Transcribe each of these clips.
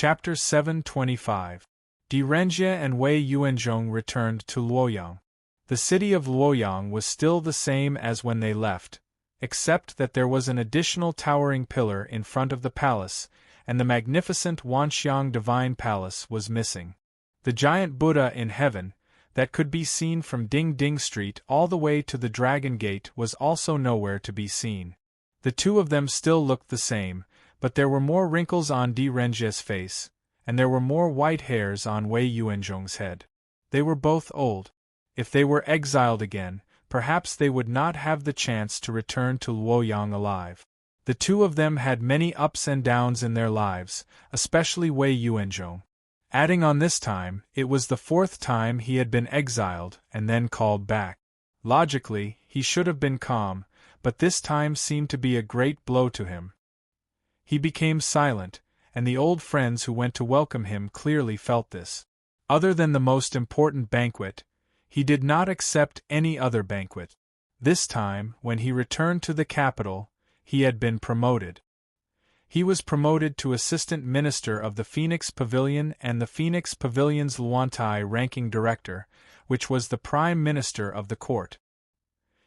Chapter 725. Di Renjie and Wei Yuanzhong returned to Luoyang. The city of Luoyang was still the same as when they left, except that there was an additional towering pillar in front of the palace, and the magnificent Wanxiang Divine Palace was missing. The giant Buddha in heaven, that could be seen from Ding Ding Street all the way to the Dragon Gate, was also nowhere to be seen. The two of them still looked the same, but there were more wrinkles on Di Renjie's face, and there were more white hairs on Wei Yuanzhong's head. They were both old. If they were exiled again, perhaps they would not have the chance to return to Luoyang alive. The two of them had many ups and downs in their lives, especially Wei Yuanzhong. Adding on this time, it was the fourth time he had been exiled and then called back. Logically, he should have been calm, but this time seemed to be a great blow to him. He became silent, and the old friends who went to welcome him clearly felt this. Other than the most important banquet, he did not accept any other banquet. This time, when he returned to the capital, he had been promoted. He was promoted to Assistant Minister of the Phoenix Pavilion and the Phoenix Pavilion's Luantai Ranking Director, which was the Prime Minister of the court.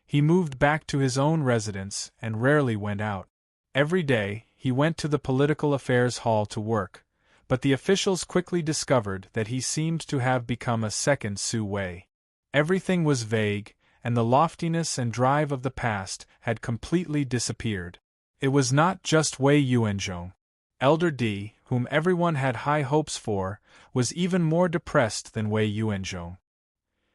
He moved back to his own residence and rarely went out. Every day, he went to the Political Affairs Hall to work, but the officials quickly discovered that he seemed to have become a second Su Wei. Everything was vague, and the loftiness and drive of the past had completely disappeared. It was not just Wei Yuanzhong. Elder Di, whom everyone had high hopes for, was even more depressed than Wei Yuanzhong.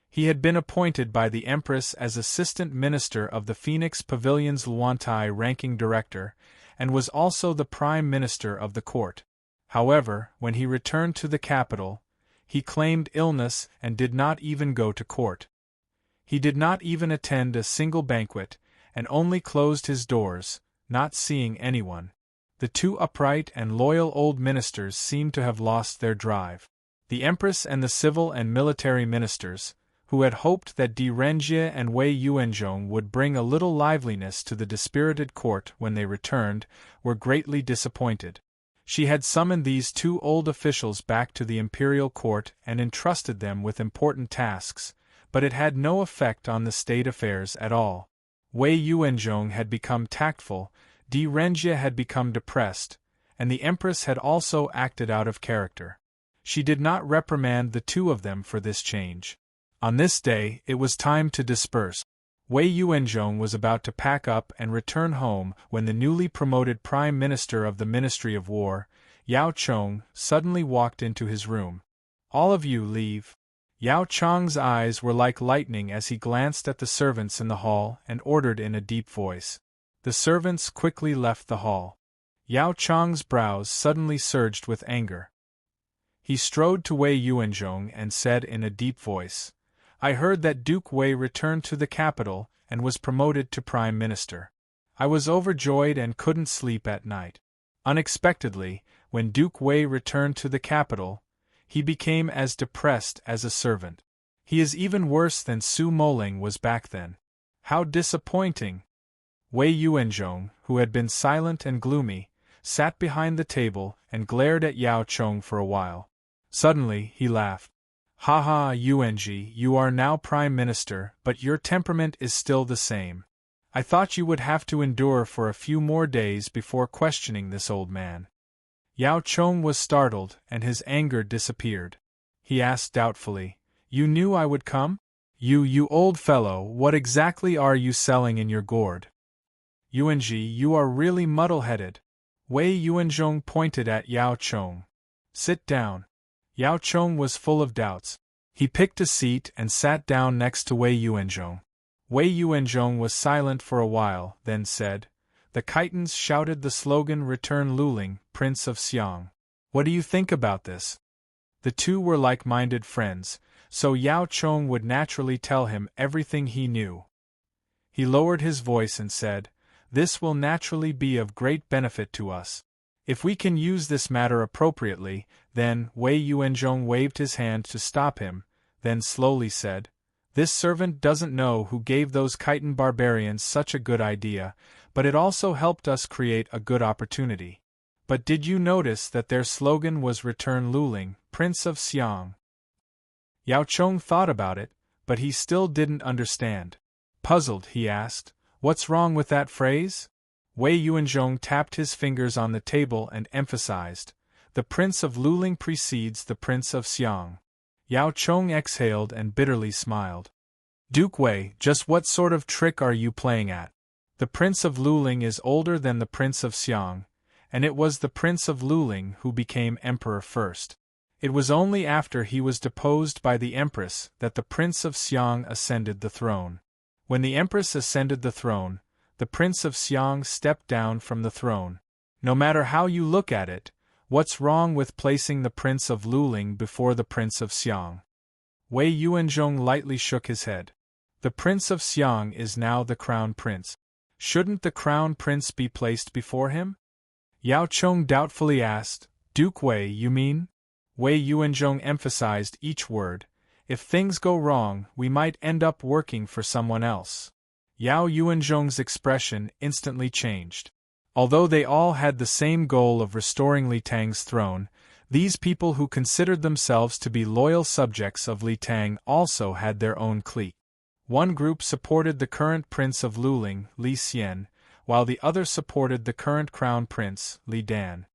He had been appointed by the Empress as Assistant Minister of the Phoenix Pavilion's Luantai Ranking Director, and was also the Prime Minister of the court. However, when he returned to the capital, he claimed illness and did not even go to court. He did not even attend a single banquet, and only closed his doors, not seeing anyone. The two upright and loyal old ministers seemed to have lost their drive. The Empress and the civil and military ministers, who had hoped that Di Renjie and Wei Yuanzhong would bring a little liveliness to the dispirited court when they returned, were greatly disappointed. She had summoned these two old officials back to the imperial court and entrusted them with important tasks, but it had no effect on the state affairs at all. Wei Yuanzhong had become tactful, Di Renjie had become depressed, and the Empress had also acted out of character. She did not reprimand the two of them for this change. On this day, it was time to disperse. Wei Yuanzhong was about to pack up and return home when the newly promoted Prime Minister of the Ministry of War, Yao Chong, suddenly walked into his room. "All of you leave." Yao Chong's eyes were like lightning as he glanced at the servants in the hall and ordered in a deep voice. The servants quickly left the hall. Yao Chong's brows suddenly surged with anger. He strode to Wei Yuanzhong and said in a deep voice, "I heard that Duke Wei returned to the capital and was promoted to Prime Minister. I was overjoyed and couldn't sleep at night. Unexpectedly, when Duke Wei returned to the capital, he became as depressed as a servant. He is even worse than Su Moling was back then. How disappointing!" Wei Yuanzhong, who had been silent and gloomy, sat behind the table and glared at Yao Chong for a while. Suddenly, he laughed. "Ha ha, Yuanji, you are now Prime Minister, but your temperament is still the same. I thought you would have to endure for a few more days before questioning this old man." Yao Chong was startled, and his anger disappeared. He asked doubtfully, "You knew I would come? You old fellow, what exactly are you selling in your gourd? Yuanji, you are really muddle-headed." Wei Yuanzhong pointed at Yao Chong. "Sit down." Yao Chong was full of doubts. He picked a seat and sat down next to Wei Yuanzhong. Wei Yuanzhong was silent for a while, then said, "The Khitans shouted the slogan 'Return Luling, Prince of Xiang.' What do you think about this?" The two were like-minded friends, so Yao Chong would naturally tell him everything he knew. He lowered his voice and said, "This will naturally be of great benefit to us. If we can use this matter appropriately, then." Wei Yuanzhong waved his hand to stop him, then slowly said, "This servant doesn't know who gave those Khitan barbarians such a good idea, but it also helped us create a good opportunity. But did you notice that their slogan was Return Luling, Prince of Xiang? Yao Chong thought about it, but he still didn't understand. Puzzled, he asked, "What's wrong with that phrase?" Wei Yuanzhong tapped his fingers on the table and emphasized, "The Prince of Luling precedes the Prince of Xiang." Yao Chong exhaled and bitterly smiled. "Duke Wei, just what sort of trick are you playing at? The Prince of Luling is older than the Prince of Xiang, and it was the Prince of Luling who became emperor first. It was only after he was deposed by the Empress that the Prince of Xiang ascended the throne. When the Empress ascended the throne, the Prince of Xiang stepped down from the throne. No matter how you look at it, what's wrong with placing the Prince of Luling before the Prince of Xiang?" Wei Yuanzhong lightly shook his head. "The Prince of Xiang is now the Crown Prince. Shouldn't the Crown Prince be placed before him?" Yao Chong doubtfully asked, "Duke Wei, you mean?" Wei Yuanzhong emphasized each word. "If things go wrong, we might end up working for someone else." Yao Yuanzhong's expression instantly changed. Although they all had the same goal of restoring Li Tang's throne, these people who considered themselves to be loyal subjects of Li Tang also had their own clique. One group supported the current Prince of Luling, Li Xian, while the other supported the current Crown Prince, Li Dan.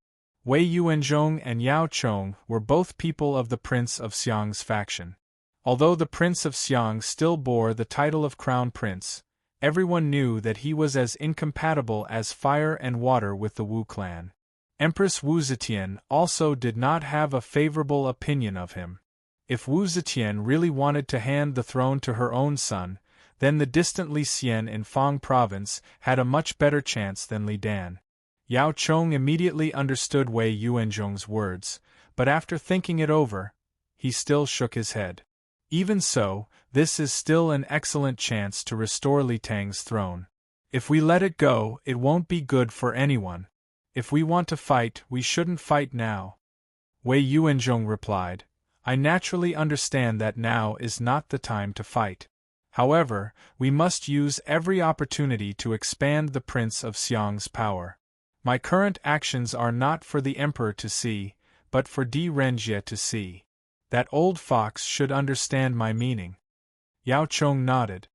Wei Yuanzhong and Yao Chong were both people of the Prince of Xiang's faction. Although the Prince of Xiang still bore the title of Crown Prince, everyone knew that he was as incompatible as fire and water with the Wu clan. Empress Wu Zetian also did not have a favorable opinion of him. If Wu Zetian really wanted to hand the throne to her own son, then the distant Li Xian in Fang province had a much better chance than Li Dan. Yao Chong immediately understood Wei Yuanzhong's words, but after thinking it over, he still shook his head. Even so, this is still an excellent chance to restore Li Tang's throne. If we let it go, it won't be good for anyone. If we want to fight, we shouldn't fight now. Wei Yuanzhong replied, "I naturally understand that now is not the time to fight. However, we must use every opportunity to expand the Prince of Xiang's power. My current actions are not for the Emperor to see, but for Di Renjie to see. That old fox should understand my meaning." Yao Chong nodded.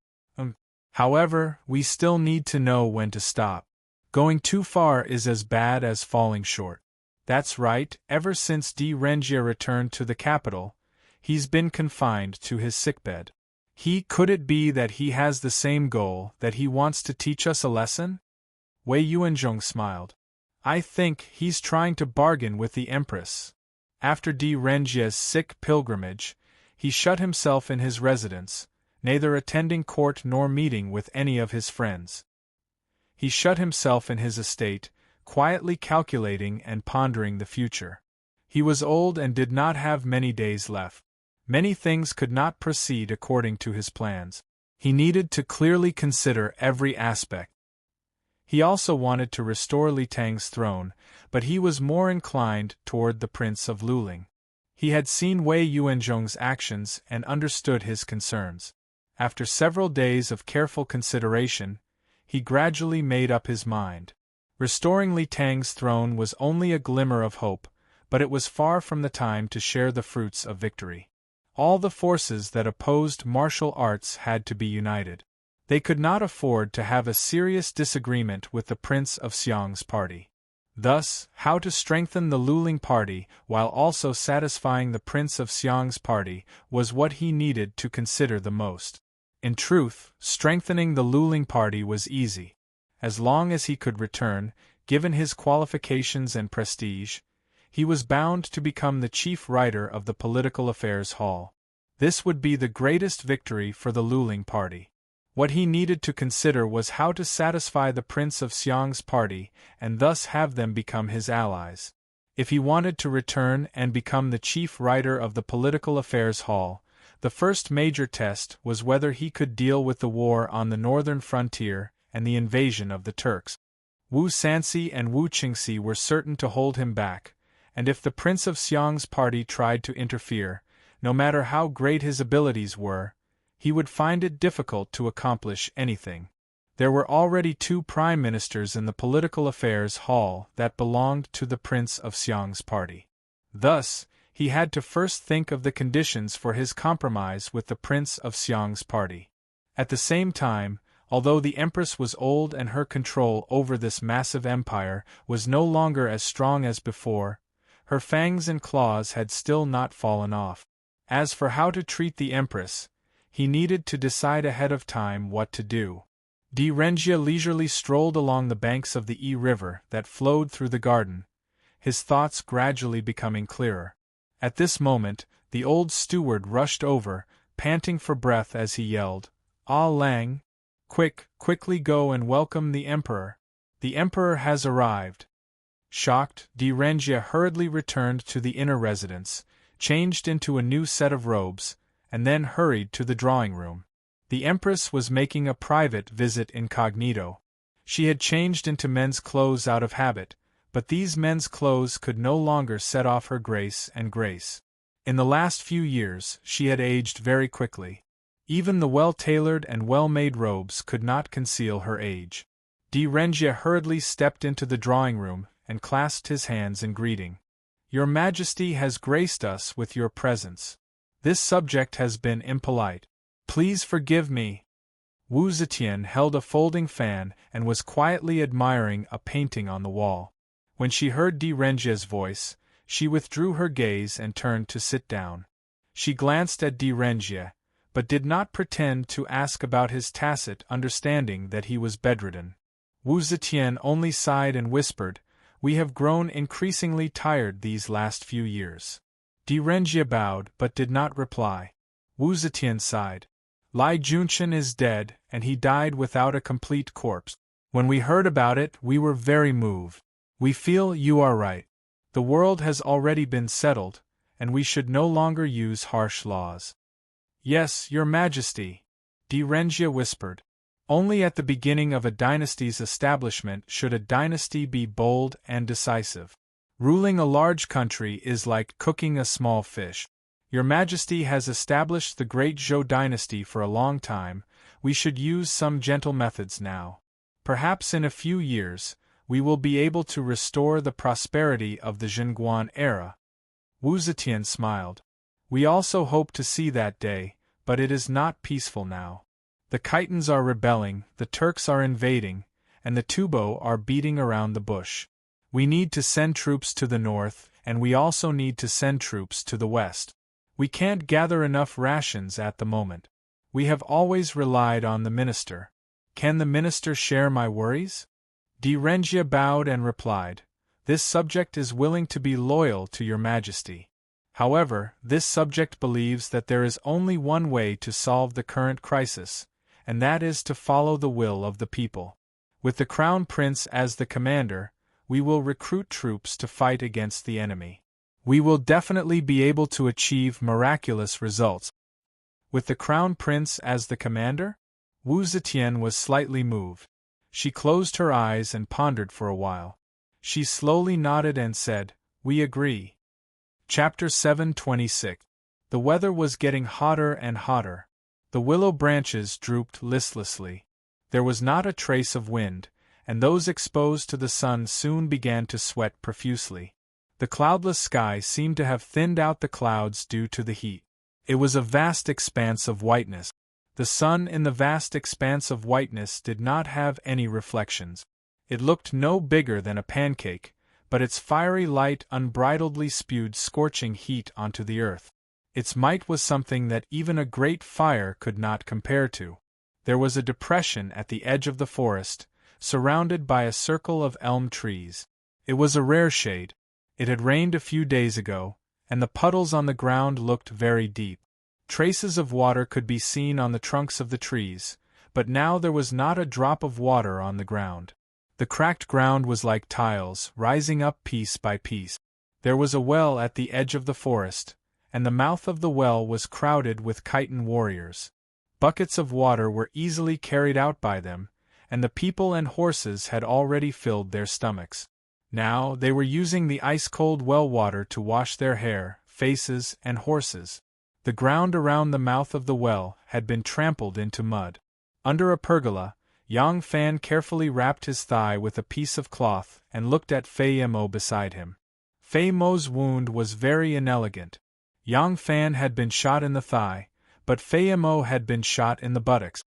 However, we still need to know when to stop. Going too far is as bad as falling short." "That's right, ever since Di Renjie returned to the capital, he's been confined to his sickbed. Could it be that he has the same goal, that he wants to teach us a lesson?" Wei Yuanzhong smiled. "I think he's trying to bargain with the Empress." After Di Renjie's sick pilgrimage, he shut himself in his residence, neither attending court nor meeting with any of his friends. He shut himself in his estate, quietly calculating and pondering the future. He was old and did not have many days left. Many things could not proceed according to his plans. He needed to clearly consider every aspect. He also wanted to restore Li Tang's throne, but he was more inclined toward the Prince of Luling. He had seen Wei Yuanzhong's actions and understood his concerns. After several days of careful consideration, he gradually made up his mind. Restoring Li Tang's throne was only a glimmer of hope, but it was far from the time to share the fruits of victory. All the forces that opposed martial arts had to be united. They could not afford to have a serious disagreement with the Prince of Xiang's party. Thus, how to strengthen the Luling party while also satisfying the Prince of Xiang's party was what he needed to consider the most. In truth, strengthening the Luling party was easy. As long as he could return, given his qualifications and prestige, he was bound to become the chief writer of the Political Affairs Hall. This would be the greatest victory for the Luling party. What he needed to consider was how to satisfy the Prince of Xiang's party and thus have them become his allies. If he wanted to return and become the chief writer of the Political Affairs Hall, the first major test was whether he could deal with the war on the northern frontier and the invasion of the Turks. Wu Sanxi and Wu Qingxi were certain to hold him back, and if the Prince of Xiang's party tried to interfere, no matter how great his abilities were, he would find it difficult to accomplish anything. There were already 2 prime ministers in the political affairs hall that belonged to the Prince of Xiang's party. Thus, he had to first think of the conditions for his compromise with the Prince of Xiang's party. At the same time, although the Empress was old and her control over this massive empire was no longer as strong as before, her fangs and claws had still not fallen off. As for how to treat the Empress, he needed to decide ahead of time what to do. Drunken leisurely strolled along the banks of the River that flowed through the garden, his thoughts gradually becoming clearer. At this moment, the old steward rushed over, panting for breath as he yelled, "Ah Lang! Quickly go and welcome the Emperor. The Emperor has arrived." Shocked, Drunken hurriedly returned to the inner residence, changed into a new set of robes, and then hurried to the drawing room. The Empress was making a private visit incognito. She had changed into men's clothes out of habit, but these men's clothes could no longer set off her grace and grace. In the last few years, she had aged very quickly. Even the well-tailored and well-made robes could not conceal her age. Drunken hurriedly stepped into the drawing room and clasped his hands in greeting. "Your Majesty has graced us with your presence. This subject has been impolite. Please forgive me." Wu Zetian held a folding fan and was quietly admiring a painting on the wall. When she heard Drunken's voice, she withdrew her gaze and turned to sit down. She glanced at Drunken, but did not pretend to ask about his tacit understanding that he was bedridden. Wu Zetian only sighed and whispered, "We have grown increasingly tired these last few years." Drunken bowed but did not reply. Wu Zetian sighed. "Lai Junchen is dead, and he died without a complete corpse. When we heard about it, we were very moved. We feel you are right. The world has already been settled, and we should no longer use harsh laws." "Yes, Your Majesty," Drunken whispered. "Only at the beginning of a dynasty's establishment should a dynasty be bold and decisive. Ruling a large country is like cooking a small fish. Your Majesty has established the great Zhou dynasty for a long time, we should use some gentle methods now. Perhaps in a few years, we will be able to restore the prosperity of the Zhenguan era." Wu Zetian smiled. "We also hope to see that day, but it is not peaceful now. The Khitans are rebelling, the Turks are invading, and the Tubo are beating around the bush. We need to send troops to the north, and we also need to send troops to the west. We can't gather enough rations at the moment. We have always relied on the minister. Can the minister share my worries?" Drunken bowed and replied, "This subject is willing to be loyal to Your Majesty. However, this subject believes that there is only one way to solve the current crisis, and that is to follow the will of the people. With the Crown Prince as the commander, we will recruit troops to fight against the enemy. We will definitely be able to achieve miraculous results." "With the Crown Prince as the commander?" Wu Zetian was slightly moved. She closed her eyes and pondered for a while. She slowly nodded and said, "We agree." Chapter 726. The weather was getting hotter and hotter. The willow branches drooped listlessly. There was not a trace of wind, and those exposed to the sun soon began to sweat profusely. The cloudless sky seemed to have thinned out the clouds due to the heat. It was a vast expanse of whiteness. The sun in the vast expanse of whiteness did not have any reflections. It looked no bigger than a pancake, but its fiery light unbridledly spewed scorching heat onto the earth. Its might was something that even a great fire could not compare to. There was a depression at the edge of the forest, surrounded by a circle of elm trees. It was a rare shade. It had rained a few days ago, and the puddles on the ground looked very deep. Traces of water could be seen on the trunks of the trees, but now there was not a drop of water on the ground. The cracked ground was like tiles, rising up piece by piece. There was a well at the edge of the forest, and the mouth of the well was crowded with Khitan warriors. Buckets of water were easily carried out by them, and the people and horses had already filled their stomachs. Now they were using the ice-cold well water to wash their hair, faces, and horses. The ground around the mouth of the well had been trampled into mud. Under a pergola, Yang Fan carefully wrapped his thigh with a piece of cloth and looked at Fei Mo beside him. Fei Mo's wound was very inelegant. Yang Fan had been shot in the thigh, but Fei Mo had been shot in the buttocks.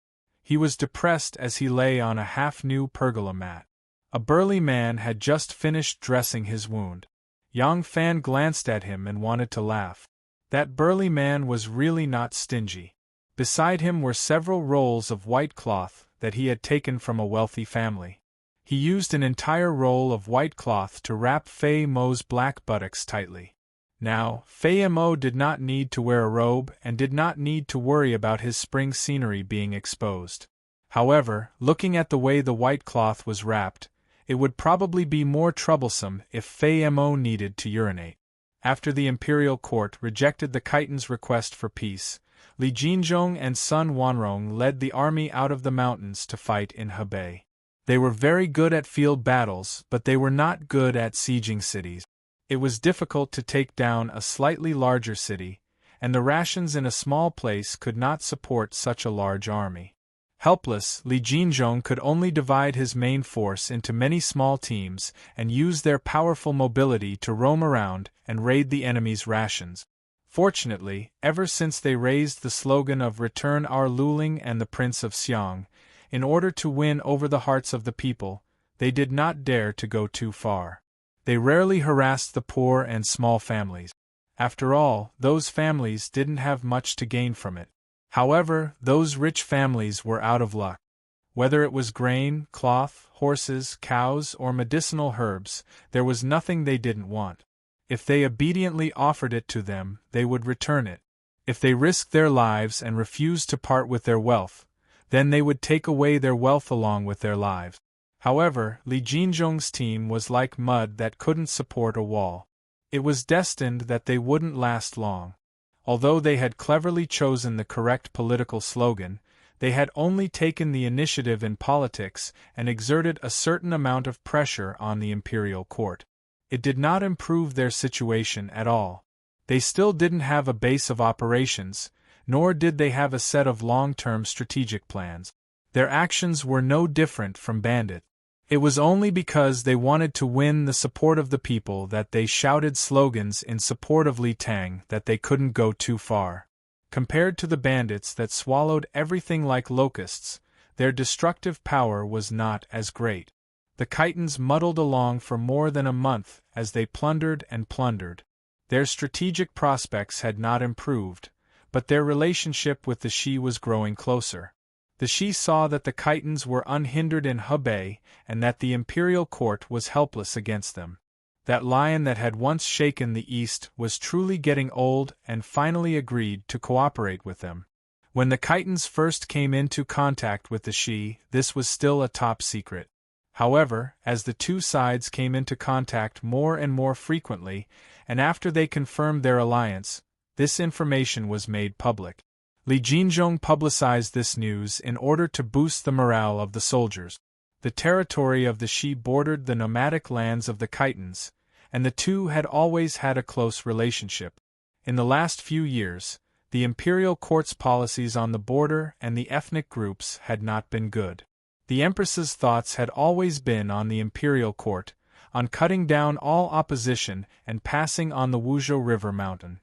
He was depressed as he lay on a half-new pergola mat. A burly man had just finished dressing his wound. Yang Fan glanced at him and wanted to laugh. That burly man was really not stingy. Beside him were several rolls of white cloth that he had taken from a wealthy family. He used an entire roll of white cloth to wrap Fei Mo's black buttocks tightly. Now, Fei Mo did not need to wear a robe and did not need to worry about his spring scenery being exposed. However, looking at the way the white cloth was wrapped, it would probably be more troublesome if Fei Mo needed to urinate. After the imperial court rejected the Khitan's request for peace, Li Jinzhong and Sun Wanrong led the army out of the mountains to fight in Hebei. They were very good at field battles, but they were not good at sieging cities. It was difficult to take down a slightly larger city, and the rations in a small place could not support such a large army. Helpless, Li Jinzhong could only divide his main force into many small teams and use their powerful mobility to roam around and raid the enemy's rations. Fortunately, ever since they raised the slogan of Return Our Luling and the Prince of Xiang, in order to win over the hearts of the people, they did not dare to go too far. They rarely harassed the poor and small families. After all, those families didn't have much to gain from it. However, those rich families were out of luck. Whether it was grain, cloth, horses, cows, or medicinal herbs, there was nothing they didn't want. If they obediently offered it to them, they would return it. If they risked their lives and refused to part with their wealth, then they would take away their wealth along with their lives. However, Li Jinzhong's team was like mud that couldn't support a wall. It was destined that they wouldn't last long. Although they had cleverly chosen the correct political slogan, they had only taken the initiative in politics and exerted a certain amount of pressure on the imperial court. It did not improve their situation at all. They still didn't have a base of operations, nor did they have a set of long-term strategic plans. Their actions were no different from bandits. It was only because they wanted to win the support of the people that they shouted slogans in support of Li Tang that they couldn't go too far. Compared to the bandits that swallowed everything like locusts, their destructive power was not as great. The Khitans muddled along for more than a month as they plundered and plundered. Their strategic prospects had not improved, but their relationship with the Shi was growing closer. The Shi saw that the Khitans were unhindered in Hebei and that the imperial court was helpless against them. That lion that had once shaken the East was truly getting old and finally agreed to cooperate with them. When the Khitans first came into contact with the Shi, this was still a top secret. However, as the two sides came into contact more and more frequently, and after they confirmed their alliance, this information was made public. Li Jinzhong publicized this news in order to boost the morale of the soldiers. The territory of the Shi bordered the nomadic lands of the Khitans, and the two had always had a close relationship. In the last few years, the imperial court's policies on the border and the ethnic groups had not been good. The Empress's thoughts had always been on the imperial court, on cutting down all opposition and passing on the Wuzhou River mountain.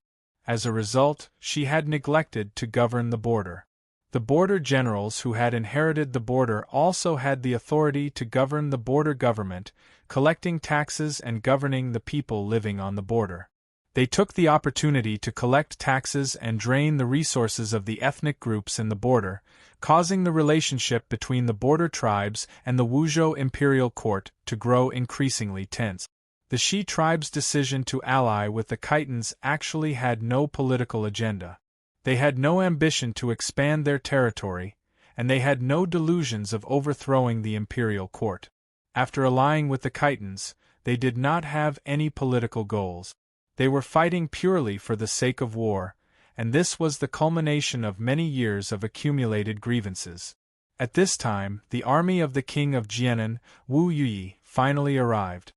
As a result, she had neglected to govern the border. The border generals who had inherited the border also had the authority to govern the border government, collecting taxes and governing the people living on the border. They took the opportunity to collect taxes and drain the resources of the ethnic groups in the border, causing the relationship between the border tribes and the Wuzhou imperial court to grow increasingly tense. The Shi tribe's decision to ally with the Khitans actually had no political agenda. They had no ambition to expand their territory, and they had no delusions of overthrowing the imperial court. After allying with the Khitans, they did not have any political goals. They were fighting purely for the sake of war, and this was the culmination of many years of accumulated grievances. At this time, the army of the king of Jianan, Wu Yuyi, finally arrived.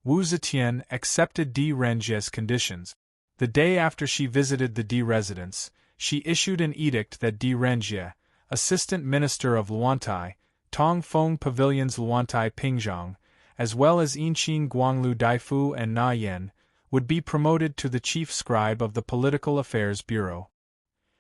Wu Zetian accepted Di Renjie's conditions. The day after she visited the Di residence, she issued an edict that Di Renjie, assistant minister of Luantai, Tong Fong Pavilions Luantai Pingzhang, as well as Inqin Guanglu Daifu and Na Yen, would be promoted to the chief scribe of the Political Affairs Bureau.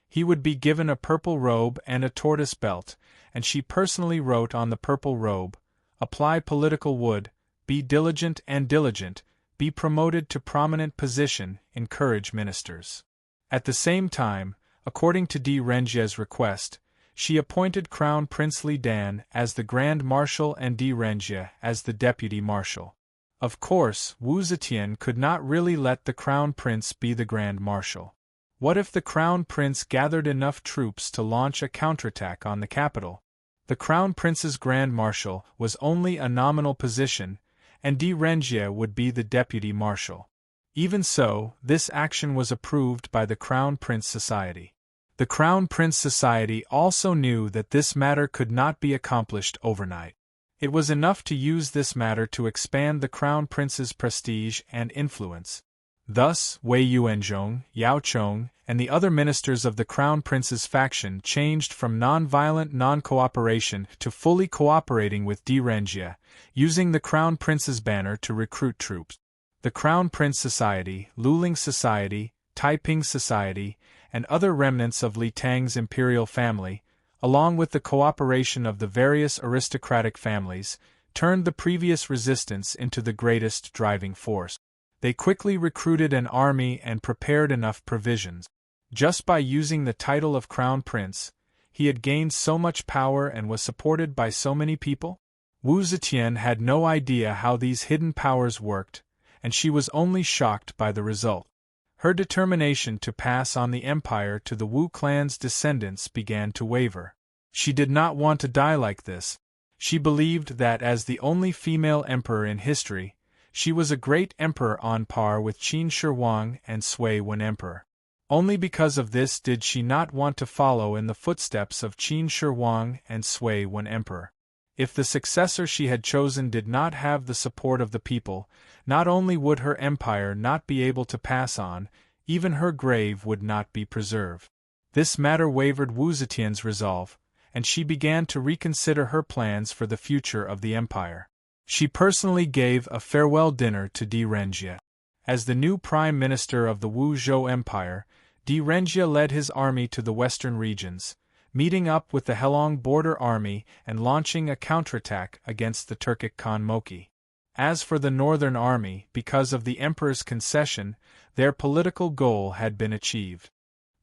He would be given a purple robe and a tortoise belt, and she personally wrote on the purple robe, "Apply political wood, be diligent and diligent, be promoted to prominent position, encourage ministers." At the same time, according to Di Renjie's request, she appointed Crown Prince Li Dan as the Grand Marshal and Di Renjie as the Deputy Marshal. Of course, Wu Zetian could not really let the Crown Prince be the Grand Marshal. What if the Crown Prince gathered enough troops to launch a counterattack on the capital? The Crown Prince's Grand Marshal was only a nominal position, and Di Renjie would be the Deputy Marshal. Even so, this action was approved by the Crown Prince Society. The Crown Prince Society also knew that this matter could not be accomplished overnight. It was enough to use this matter to expand the Crown Prince's prestige and influence. Thus, Wei Yuanzhong, Yao Chong, and the other ministers of the Crown Prince's faction changed from non-violent non-cooperation to fully cooperating with Di Renjie, using the Crown Prince's banner to recruit troops. The Crown Prince Society, Luling Society, Taiping Society, and other remnants of Li Tang's imperial family, along with the cooperation of the various aristocratic families, turned the previous resistance into the greatest driving force. They quickly recruited an army and prepared enough provisions. Just by using the title of Crown Prince, he had gained so much power and was supported by so many people. Wu Zetian had no idea how these hidden powers worked, and she was only shocked by the result. Her determination to pass on the empire to the Wu clan's descendants began to waver. She did not want to die like this. She believed that as the only female emperor in history, she was a great emperor on par with Qin Shi Huang and Sui Wen Emperor. Only because of this did she not want to follow in the footsteps of Qin Shi Huang and Sui Wen Emperor. If the successor she had chosen did not have the support of the people, not only would her empire not be able to pass on, even her grave would not be preserved. This matter wavered Wu Zetian's resolve, and she began to reconsider her plans for the future of the empire. She personally gave a farewell dinner to Di Renjie. As the new prime minister of the Wu Zhou Empire, Di Renjie led his army to the western regions, meeting up with the Helong border army and launching a counterattack against the Turkic Khan Moki. As for the northern army, because of the emperor's concession, their political goal had been achieved.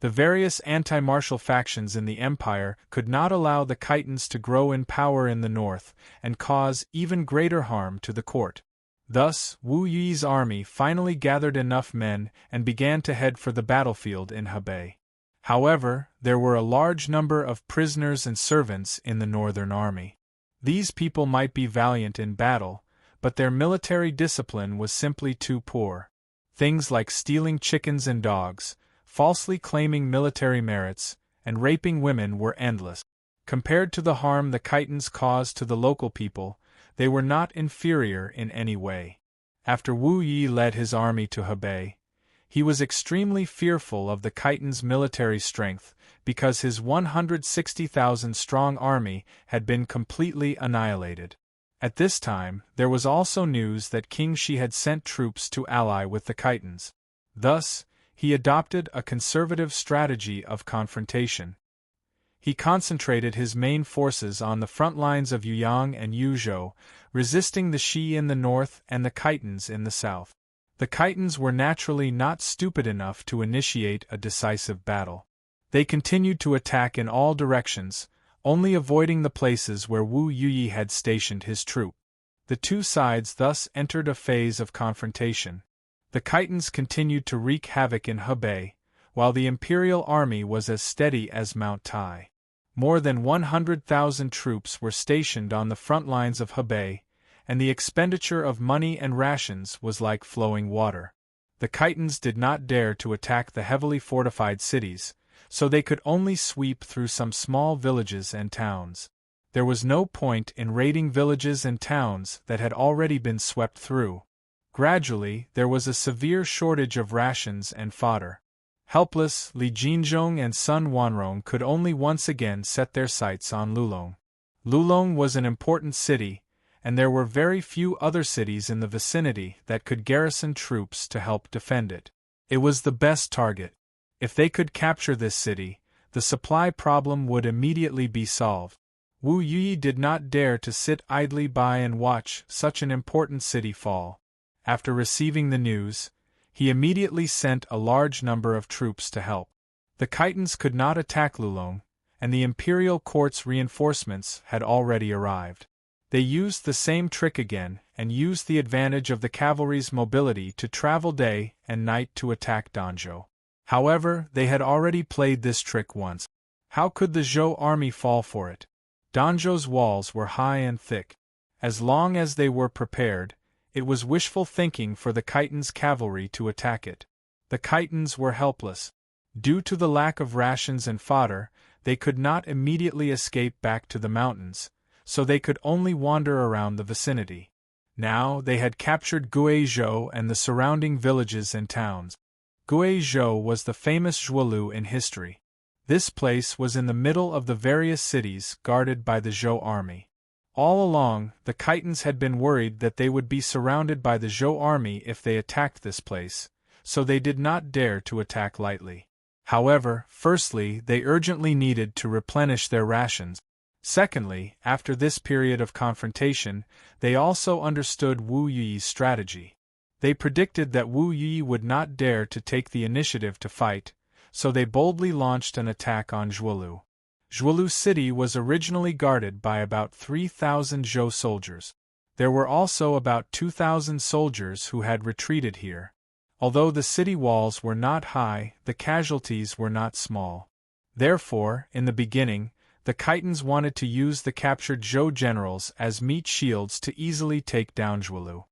The various anti-martial factions in the empire could not allow the Khitans to grow in power in the north and cause even greater harm to the court. Thus, Wu Yi's army finally gathered enough men and began to head for the battlefield in Hebei. However, there were a large number of prisoners and servants in the northern army. These people might be valiant in battle, but their military discipline was simply too poor. Things like stealing chickens and dogs, falsely claiming military merits, and raping women were endless. Compared to the harm the Khitans caused to the local people, they were not inferior in any way. After Wu Yi led his army to Hebei, he was extremely fearful of the Khitans' military strength because his 160,000-strong army had been completely annihilated. At this time, there was also news that King Shi had sent troops to ally with the Khitans. Thus, he adopted a conservative strategy of confrontation. He concentrated his main forces on the front lines of Yuyang and Yuzhou, resisting the Shi in the north and the Khitans in the south. The Khitans were naturally not stupid enough to initiate a decisive battle. They continued to attack in all directions, only avoiding the places where Wu Yuyi had stationed his troop. The two sides thus entered a phase of confrontation. The Khitans continued to wreak havoc in Hebei, while the imperial army was as steady as Mount Tai. More than 100,000 troops were stationed on the front lines of Hebei, and the expenditure of money and rations was like flowing water. The Khitans did not dare to attack the heavily fortified cities, so they could only sweep through some small villages and towns. There was no point in raiding villages and towns that had already been swept through. Gradually, there was a severe shortage of rations and fodder. Helpless, Li Jinzhong and Sun Wanrong could only once again set their sights on Lulong. Lulong was an important city, and there were very few other cities in the vicinity that could garrison troops to help defend it. It was the best target. If they could capture this city, the supply problem would immediately be solved. Wu Yi did not dare to sit idly by and watch such an important city fall. After receiving the news, he immediately sent a large number of troops to help. The Khitans could not attack Lulong, and the imperial court's reinforcements had already arrived. They used the same trick again and used the advantage of the cavalry's mobility to travel day and night to attack Danzhou. However, they had already played this trick once. How could the Zhou army fall for it? Danzhou's walls were high and thick. As long as they were prepared, it was wishful thinking for the Khitans' cavalry to attack it. The Khitans were helpless. Due to the lack of rations and fodder, they could not immediately escape back to the mountains, so they could only wander around the vicinity. Now they had captured Guizhou and the surrounding villages and towns. Guizhou was the famous Zhuolu in history. This place was in the middle of the various cities guarded by the Zhou army. All along, the Khitans had been worried that they would be surrounded by the Zhou army if they attacked this place, so they did not dare to attack lightly. However, firstly, they urgently needed to replenish their rations. Secondly, after this period of confrontation, they also understood Wu Yi's strategy. They predicted that Wu Yi would not dare to take the initiative to fight, so they boldly launched an attack on Zhuolu. Zhuolu city was originally guarded by about 3,000 Zhou soldiers. There were also about 2,000 soldiers who had retreated here. Although the city walls were not high, the casualties were not small. Therefore, in the beginning, the Khitans wanted to use the captured Zhou generals as meat shields to easily take down Zhuolu.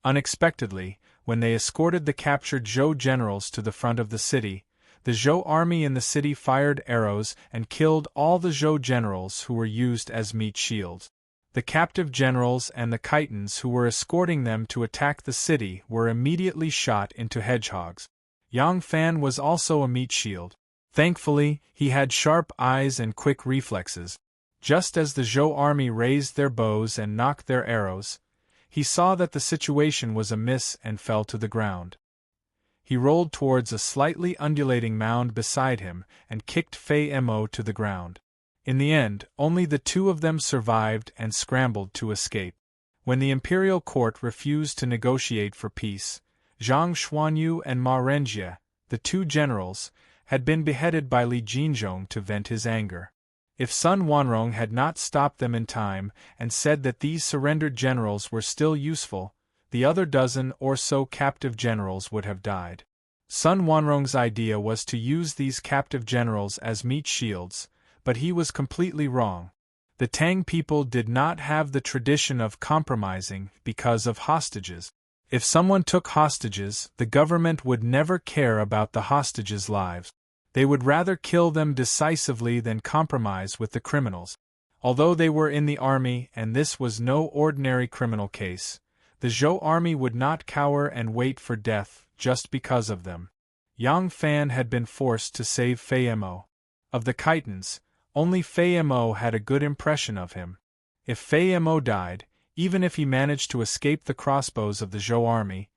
Unexpectedly, when they escorted the captured Zhou generals to the front of the city, the Zhou army in the city fired arrows and killed all the Zhou generals who were used as meat shields. The captive generals and the Khitans who were escorting them to attack the city were immediately shot into hedgehogs. Yang Fan was also a meat shield. Thankfully, he had sharp eyes and quick reflexes. Just as the Zhou army raised their bows and knocked their arrows, he saw that the situation was amiss and fell to the ground. He rolled towards a slightly undulating mound beside him and kicked Fei Mo to the ground. In the end, only the two of them survived and scrambled to escape. When the imperial court refused to negotiate for peace, Zhang Xuanyu and Ma Renjie, the two generals, had been beheaded by Li Jinzhong to vent his anger. If Sun Wanrong had not stopped them in time and said that these surrendered generals were still useful, the other dozen or so captive generals would have died. Sun Wanrong's idea was to use these captive generals as meat shields, but he was completely wrong. The Tang people did not have the tradition of compromising because of hostages. If someone took hostages, the government would never care about the hostages' lives. They would rather kill them decisively than compromise with the criminals. Although they were in the army and this was no ordinary criminal case, the Zhou army would not cower and wait for death just because of them. Yang Fan had been forced to save Fei Mo. Of the Khitans, only Fei Mo had a good impression of him. If Fei Mo died, even if he managed to escape the crossbows of the Zhou army,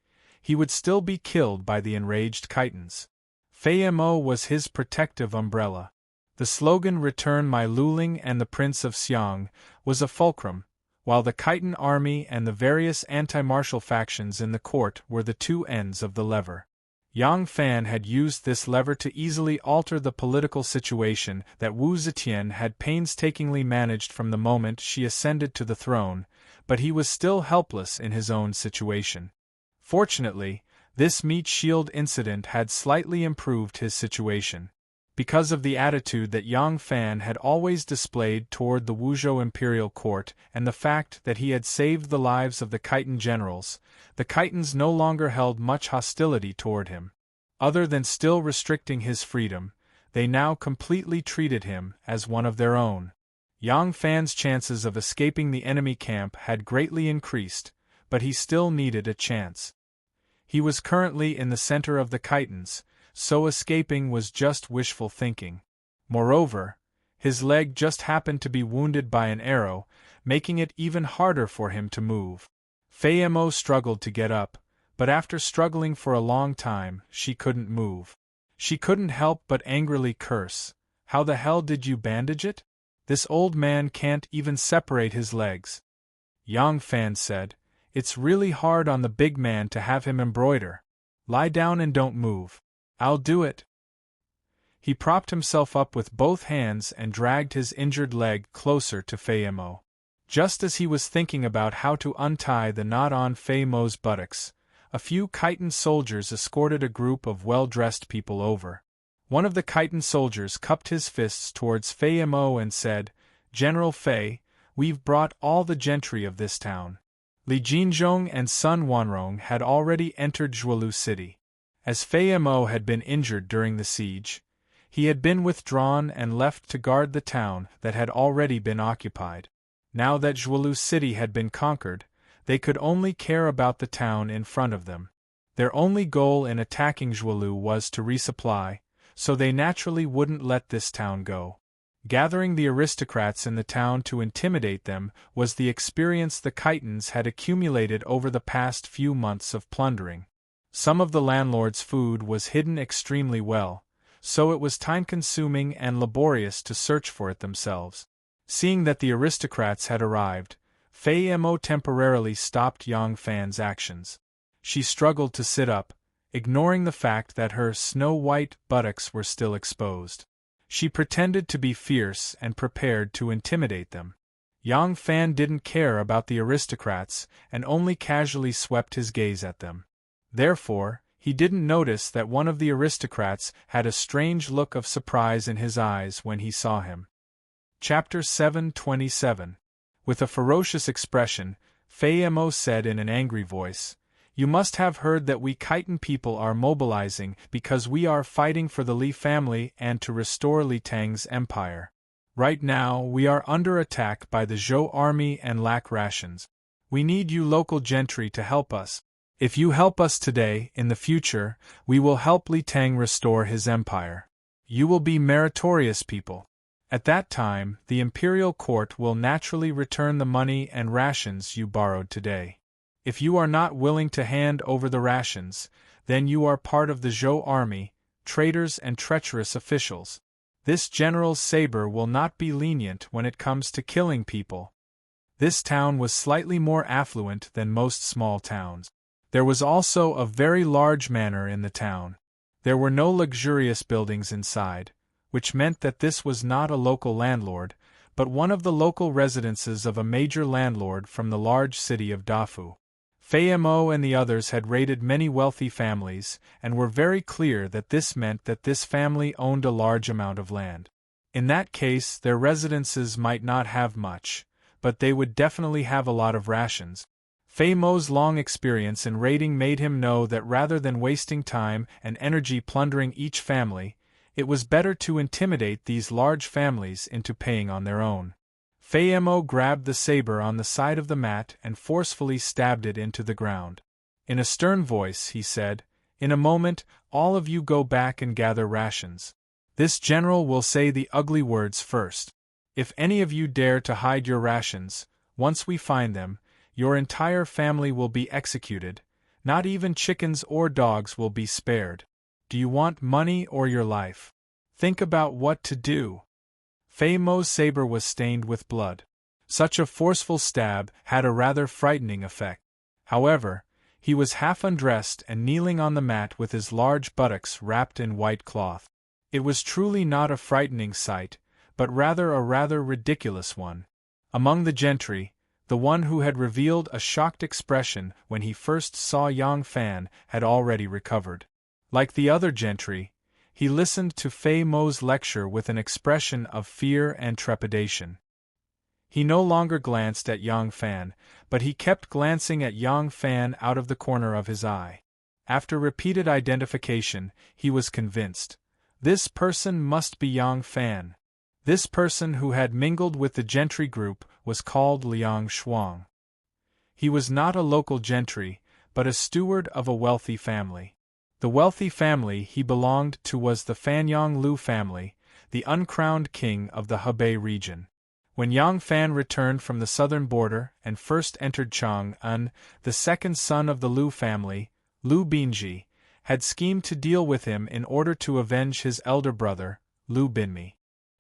he would still be killed by the enraged Khitans. Fei Mo was his protective umbrella. The slogan "Return my Luling and the Prince of Xiang" was a fulcrum, while the Khitan army and the various anti-martial factions in the court were the two ends of the lever. Yang Fan had used this lever to easily alter the political situation that Wu Zetian had painstakingly managed from the moment she ascended to the throne, but he was still helpless in his own situation. Fortunately, this meat shield incident had slightly improved his situation. Because of the attitude that Yang Fan had always displayed toward the Wuzhou imperial court and the fact that he had saved the lives of the Khitan generals, the Khitans no longer held much hostility toward him. Other than still restricting his freedom, they now completely treated him as one of their own. Yang Fan's chances of escaping the enemy camp had greatly increased, but he still needed a chance. He was currently in the center of the Khitans, so escaping was just wishful thinking. Moreover, His leg just happened to be wounded by an arrow, making it even harder for him to move. Fei Mo struggled to get up, but after struggling for a long time, she couldn't move. She couldn't help but angrily curse. How the hell did you bandage it? This old man can't even separate his legs. Yang Fan said, It's really hard on the big man to have him embroider. Lie down and don't move. I'll do it. He propped himself up with both hands and dragged his injured leg closer to Fei Mo. Just as he was thinking about how to untie the knot on Fei Mo's buttocks, a few Khitan soldiers escorted a group of well-dressed people over. One of the Khitan soldiers cupped his fists towards Fei Mo and said, General Fei, we've brought all the gentry of this town. Li Jinzhong and Sun Wanrong had already entered Zhuolu City. As Fei Mo had been injured during the siege, he had been withdrawn and left to guard the town that had already been occupied. Now that Zhuolu City had been conquered, they could only care about the town in front of them. Their only goal in attacking Zhuolu was to resupply, so they naturally wouldn't let this town go. Gathering the aristocrats in the town to intimidate them was the experience the Khitans had accumulated over the past few months of plundering. Some of the landlord's food was hidden extremely well, so it was time-consuming and laborious to search for it themselves. Seeing that the aristocrats had arrived, Fei Mo temporarily stopped Yang Fan's actions. She struggled to sit up, ignoring the fact that her snow-white buttocks were still exposed. She pretended to be fierce and prepared to intimidate them. Yang Fan didn't care about the aristocrats and only casually swept his gaze at them. Therefore, he didn't notice that one of the aristocrats had a strange look of surprise in his eyes when he saw him. Chapter 727. With a ferocious expression, Fei Mo said in an angry voice, You must have heard that we Khitan people are mobilizing because we are fighting for the Li family and to restore Li Tang's empire. Right now, we are under attack by the Zhou army and lack rations. We need you local gentry to help us. If you help us today, in the future, we will help Li Tang restore his empire. You will be meritorious people. At that time, the imperial court will naturally return the money and rations you borrowed today. If you are not willing to hand over the rations, then you are part of the Zhou army, traitors and treacherous officials. This general's saber will not be lenient when it comes to killing people. This town was slightly more affluent than most small towns. There was also a very large manor in the town. There were no luxurious buildings inside, which meant that this was not a local landlord, but one of the local residences of a major landlord from the large city of Dafu. Fei Mo and the others had raided many wealthy families, and were very clear that this meant that this family owned a large amount of land. In that case, their residences might not have much, but they would definitely have a lot of rations. Fei Mo's long experience in raiding made him know that rather than wasting time and energy plundering each family, it was better to intimidate these large families into paying on their own. Fei Mo grabbed the saber on the side of the mat and forcefully stabbed it into the ground. In a stern voice, he said, In a moment, all of you go back and gather rations. This general will say the ugly words first. If any of you dare to hide your rations, once we find them, your entire family will be executed. Not even chickens or dogs will be spared. Do you want money or your life? Think about what to do. Fei Mo's saber was stained with blood. Such a forceful stab had a rather frightening effect. However, he was half undressed and kneeling on the mat with his large buttocks wrapped in white cloth. It was truly not a frightening sight, but rather a rather ridiculous one. Among the gentry, the one who had revealed a shocked expression when he first saw Yang Fan had already recovered. Like the other gentry, he listened to Fei Mo's lecture with an expression of fear and trepidation. He no longer glanced at Yang Fan, but he kept glancing at Yang Fan out of the corner of his eye. After repeated identification, he was convinced. This person must be Yang Fan. This person who had mingled with the gentry group was called Liang Shuang. He was not a local gentry, but a steward of a wealthy family. The wealthy family he belonged to was the Fanyang Lu family, the uncrowned king of the Hebei region. When Yang Fan returned from the southern border and first entered Chang'an, the second son of the Lu family, Lu Binji, had schemed to deal with him in order to avenge his elder brother, Lu Binmi.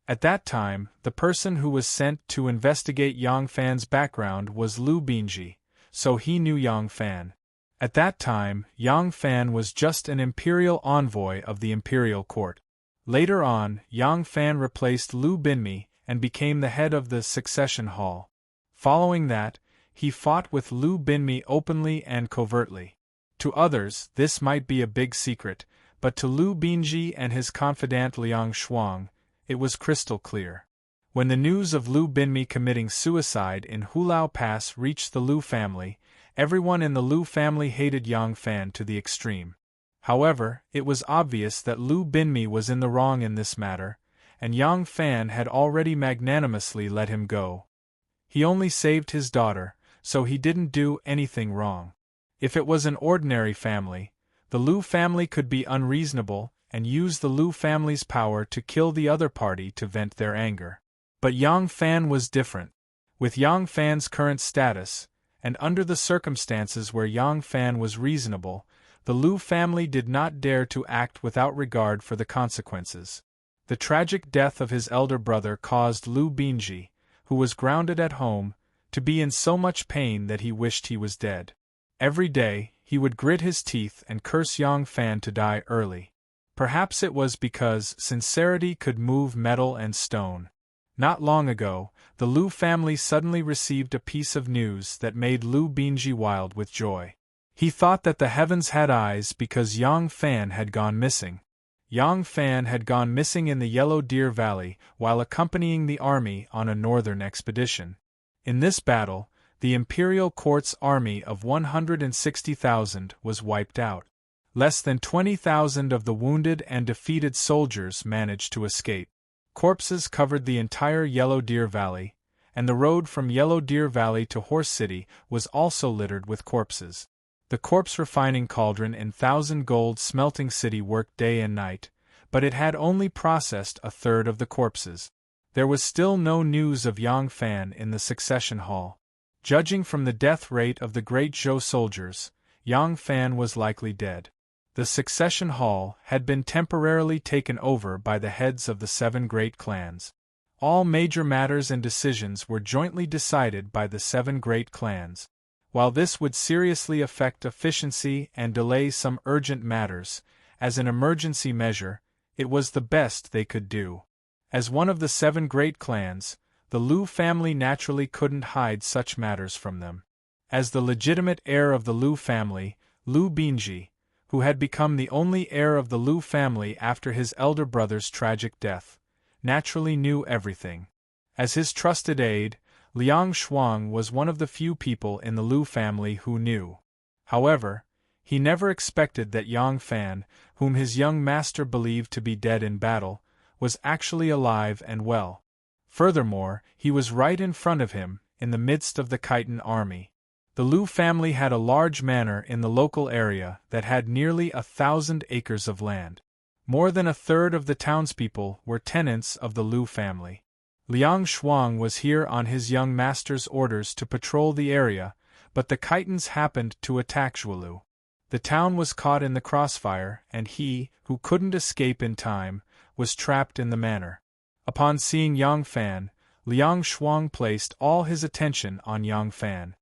At that time, the person who was sent to investigate Yang Fan's background was Lu Binji, so he knew Yang Fan. At that time, Yang Fan was just an imperial envoy of the imperial court. Later on, Yang Fan replaced Lu Binmi and became the head of the succession hall. Following that, he fought with Lu Binmi openly and covertly. To others, this might be a big secret, but to Lu Binji and his confidant Liang Shuang, it was crystal clear. When the news of Lu Binmi committing suicide in Hulao Pass reached the Lu family, everyone in the Lu family hated Yang Fan to the extreme. However, it was obvious that Lu Binmi was in the wrong in this matter, and Yang Fan had already magnanimously let him go. He only saved his daughter, so he didn't do anything wrong. If it was an ordinary family, the Lu family could be unreasonable and use the Lu family's power to kill the other party to vent their anger. But Yang Fan was different. With Yang Fan's current status, and under the circumstances where Yang Fan was reasonable, the Lu family did not dare to act without regard for the consequences. The tragic death of his elder brother caused Lu Binji, who was grounded at home, to be in so much pain that he wished he was dead. Every day, he would grit his teeth and curse Yang Fan to die early. Perhaps it was because sincerity could move metal and stone. Not long ago, the Lu family suddenly received a piece of news that made Lu Binji wild with joy. He thought that the heavens had eyes because Yang Fan had gone missing. Yang Fan had gone missing in the Yellow Deer Valley while accompanying the army on a northern expedition. In this battle, the imperial court's army of 160,000 was wiped out. Less than 20,000 of the wounded and defeated soldiers managed to escape. Corpses covered the entire Yellow Deer Valley, and the road from Yellow Deer Valley to Horse City was also littered with corpses. The corpse refining cauldron in Thousand Gold Smelting City worked day and night, but it had only processed a third of the corpses. There was still no news of Yang Fan in the succession hall. Judging from the death rate of the great Zhou soldiers, Yang Fan was likely dead. The succession hall had been temporarily taken over by the heads of the 7 great clans. All major matters and decisions were jointly decided by the 7 great clans. While this would seriously affect efficiency and delay some urgent matters, as an emergency measure, it was the best they could do. As one of the 7 great clans, the Lu family naturally couldn't hide such matters from them. As the legitimate heir of the Lu family, Lu Binji, who had become the only heir of the Lu family after his elder brother's tragic death, naturally knew everything. As his trusted aide, Liang Shuang was one of the few people in the Lu family who knew. However, he never expected that Yang Fan, whom his young master believed to be dead in battle, was actually alive and well. Furthermore, he was right in front of him, in the midst of the Khitan army. The Lu family had a large manor in the local area that had nearly 1,000 acres of land. More than a third of the townspeople were tenants of the Lu family. Liang Shuang was here on his young master's orders to patrol the area, but the Khitans happened to attack Zhuelu. The town was caught in the crossfire, and he, who couldn't escape in time, was trapped in the manor. Upon seeing Yang Fan, Liang Shuang placed all his attention on Yang Fan.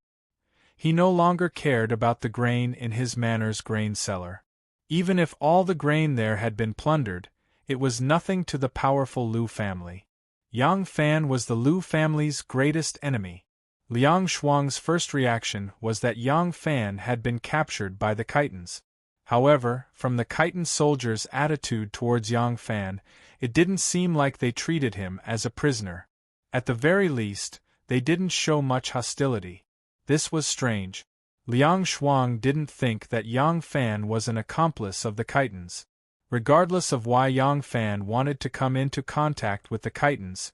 He no longer cared about the grain in his manor's grain cellar. Even if all the grain there had been plundered, it was nothing to the powerful Lu family. Yang Fan was the Lu family's greatest enemy. Liang Shuang's first reaction was that Yang Fan had been captured by the Khitans. However, from the Khitan soldiers' attitude towards Yang Fan, it didn't seem like they treated him as a prisoner. At the very least, they didn't show much hostility. This was strange. Liang Shuang didn't think that Yang Fan was an accomplice of the Khitans. Regardless of why Yang Fan wanted to come into contact with the Khitans,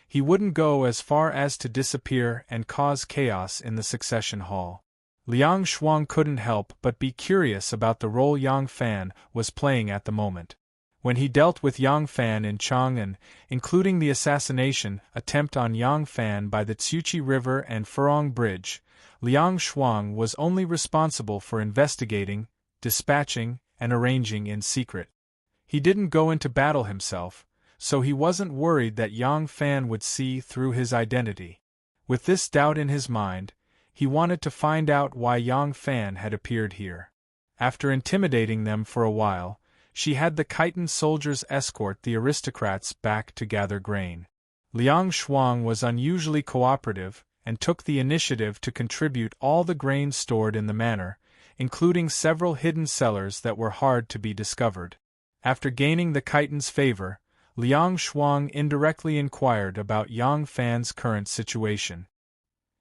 he wouldn't go as far as to disappear and cause chaos in the succession hall. Liang Shuang couldn't help but be curious about the role Yang Fan was playing at the moment. When he dealt with Yang Fan in Chang'an, including the assassination attempt on Yang Fan by the Tsuchi River and Furong Bridge, Liang Shuang was only responsible for investigating, dispatching, and arranging in secret. He didn't go into battle himself, so he wasn't worried that Yang Fan would see through his identity. With this doubt in his mind, he wanted to find out why Yang Fan had appeared here. After intimidating them for a while, she had the Khitan soldiers escort the aristocrats back to gather grain. Liang Shuang was unusually cooperative and took the initiative to contribute all the grain stored in the manor, including several hidden cellars that were hard to be discovered. After gaining the Khitan's favor, Liang Shuang indirectly inquired about Yang Fan's current situation.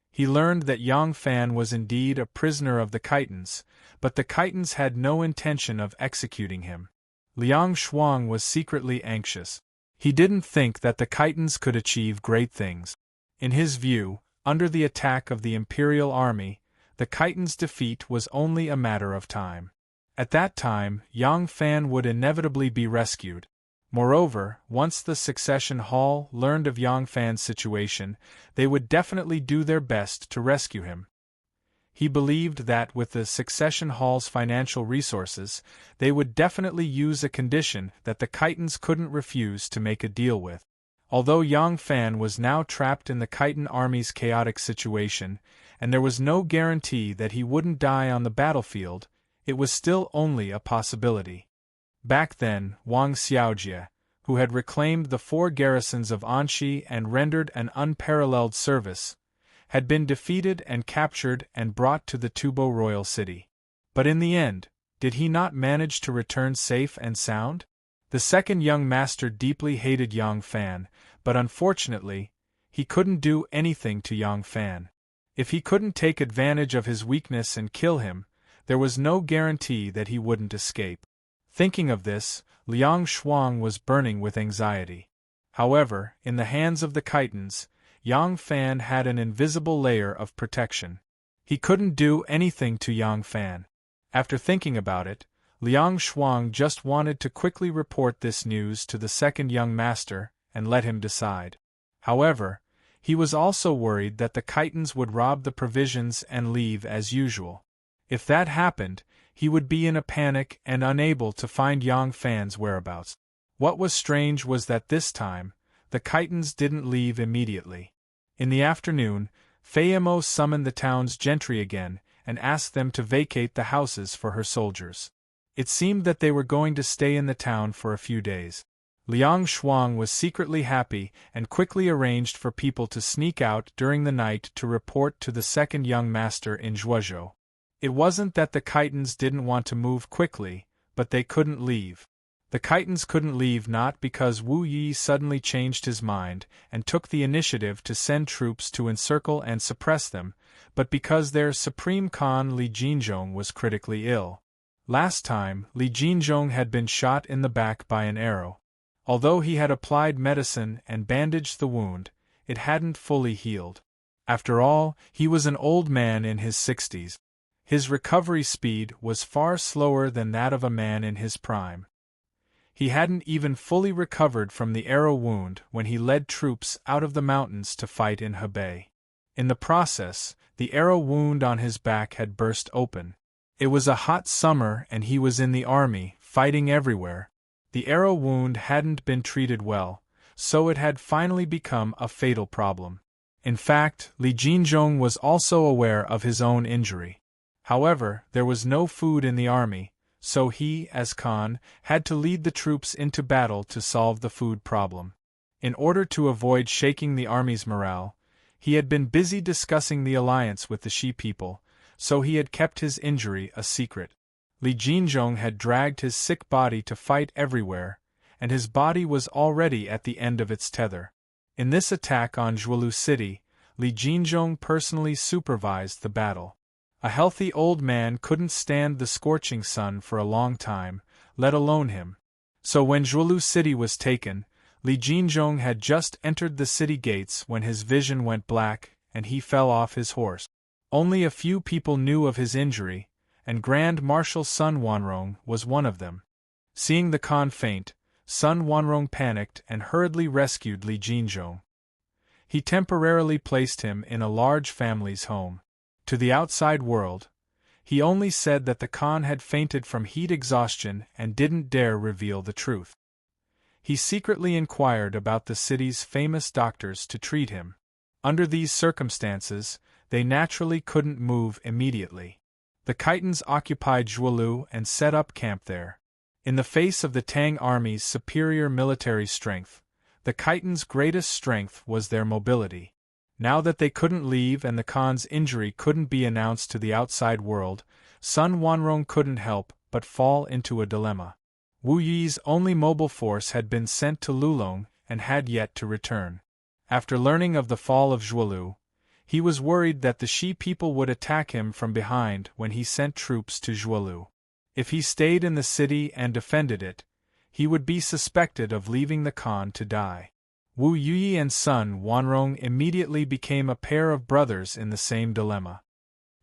He learned that Yang Fan was indeed a prisoner of the Khitans, but the Khitans had no intention of executing him. Liang Shuang was secretly anxious. He didn't think that the Khitans could achieve great things. In his view, under the attack of the Imperial Army, the Khitans' defeat was only a matter of time. At that time, Yang Fan would inevitably be rescued. Moreover, once the Succession Hall learned of Yang Fan's situation, they would definitely do their best to rescue him. He believed that with the Succession Hall's financial resources, they would definitely use a condition that the Khitans couldn't refuse to make a deal with. Although Yang Fan was now trapped in the Khitan army's chaotic situation, and there was no guarantee that he wouldn't die on the battlefield, it was still only a possibility. Back then, Wang Xiaojie, who had reclaimed the 4 garrisons of Anxi and rendered an unparalleled service, had been defeated and captured and brought to the Tubo royal city. But in the end, did he not manage to return safe and sound? The second young master deeply hated Yang Fan, but unfortunately, he couldn't do anything to Yang Fan. If he couldn't take advantage of his weakness and kill him, there was no guarantee that he wouldn't escape. Thinking of this, Liang Shuang was burning with anxiety. However, in the hands of the Khitans, Yang Fan had an invisible layer of protection. He couldn't do anything to Yang Fan. After thinking about it, Liang Shuang just wanted to quickly report this news to the second young master and let him decide. However, he was also worried that the Khitans would rob the provisions and leave as usual. If that happened, he would be in a panic and unable to find Yang Fan's whereabouts. What was strange was that this time, the Khitans didn't leave immediately. In the afternoon, Feyamo summoned the town's gentry again and asked them to vacate the houses for her soldiers. It seemed that they were going to stay in the town for a few days. Liang Shuang was secretly happy and quickly arranged for people to sneak out during the night to report to the second young master in Zhuozhou. It wasn't that the Khitans didn't want to move quickly, but they couldn't leave. The Khitans couldn't leave not because Wu Yi suddenly changed his mind and took the initiative to send troops to encircle and suppress them, but because their Supreme Khan Li Jinzhong was critically ill. Last time, Li Jinzhong had been shot in the back by an arrow. Although he had applied medicine and bandaged the wound, it hadn't fully healed. After all, he was an old man in his 60s. His recovery speed was far slower than that of a man in his prime. He hadn't even fully recovered from the arrow wound when he led troops out of the mountains to fight in Hebei. In the process, the arrow wound on his back had burst open. It was a hot summer and he was in the army, fighting everywhere. The arrow wound hadn't been treated well, so it had finally become a fatal problem. In fact, Li Jinzhong was also aware of his own injury. However, there was no food in the army, so he, as Khan, had to lead the troops into battle to solve the food problem. In order to avoid shaking the army's morale, he had been busy discussing the alliance with the Shi people, so he had kept his injury a secret. Li Jinzhong had dragged his sick body to fight everywhere, and his body was already at the end of its tether. In this attack on Zhuolu City, Li Jinzhong personally supervised the battle. A healthy old man couldn't stand the scorching sun for a long time, let alone him. So when Zhuolu City was taken, Li Jinzhong had just entered the city gates when his vision went black and he fell off his horse. Only a few people knew of his injury, and Grand Marshal Sun Wanrong was one of them. Seeing the Khan faint, Sun Wanrong panicked and hurriedly rescued Li Jinzhong. He temporarily placed him in a large family's home. To the outside world, he only said that the Khan had fainted from heat exhaustion and didn't dare reveal the truth. He secretly inquired about the city's famous doctors to treat him. Under these circumstances, they naturally couldn't move immediately. The Khitans occupied Zhuolu and set up camp there. In the face of the Tang army's superior military strength, the Khitans' greatest strength was their mobility. Now that they couldn't leave and the Khan's injury couldn't be announced to the outside world, Sun Wanrong couldn't help but fall into a dilemma. Wu Yi's only mobile force had been sent to Lulong and had yet to return. After learning of the fall of Zhuolu, he was worried that the Shi people would attack him from behind when he sent troops to Zhuolu. If he stayed in the city and defended it, he would be suspected of leaving the Khan to die. Wu Yi and Sun Wanrong immediately became a pair of brothers in the same dilemma.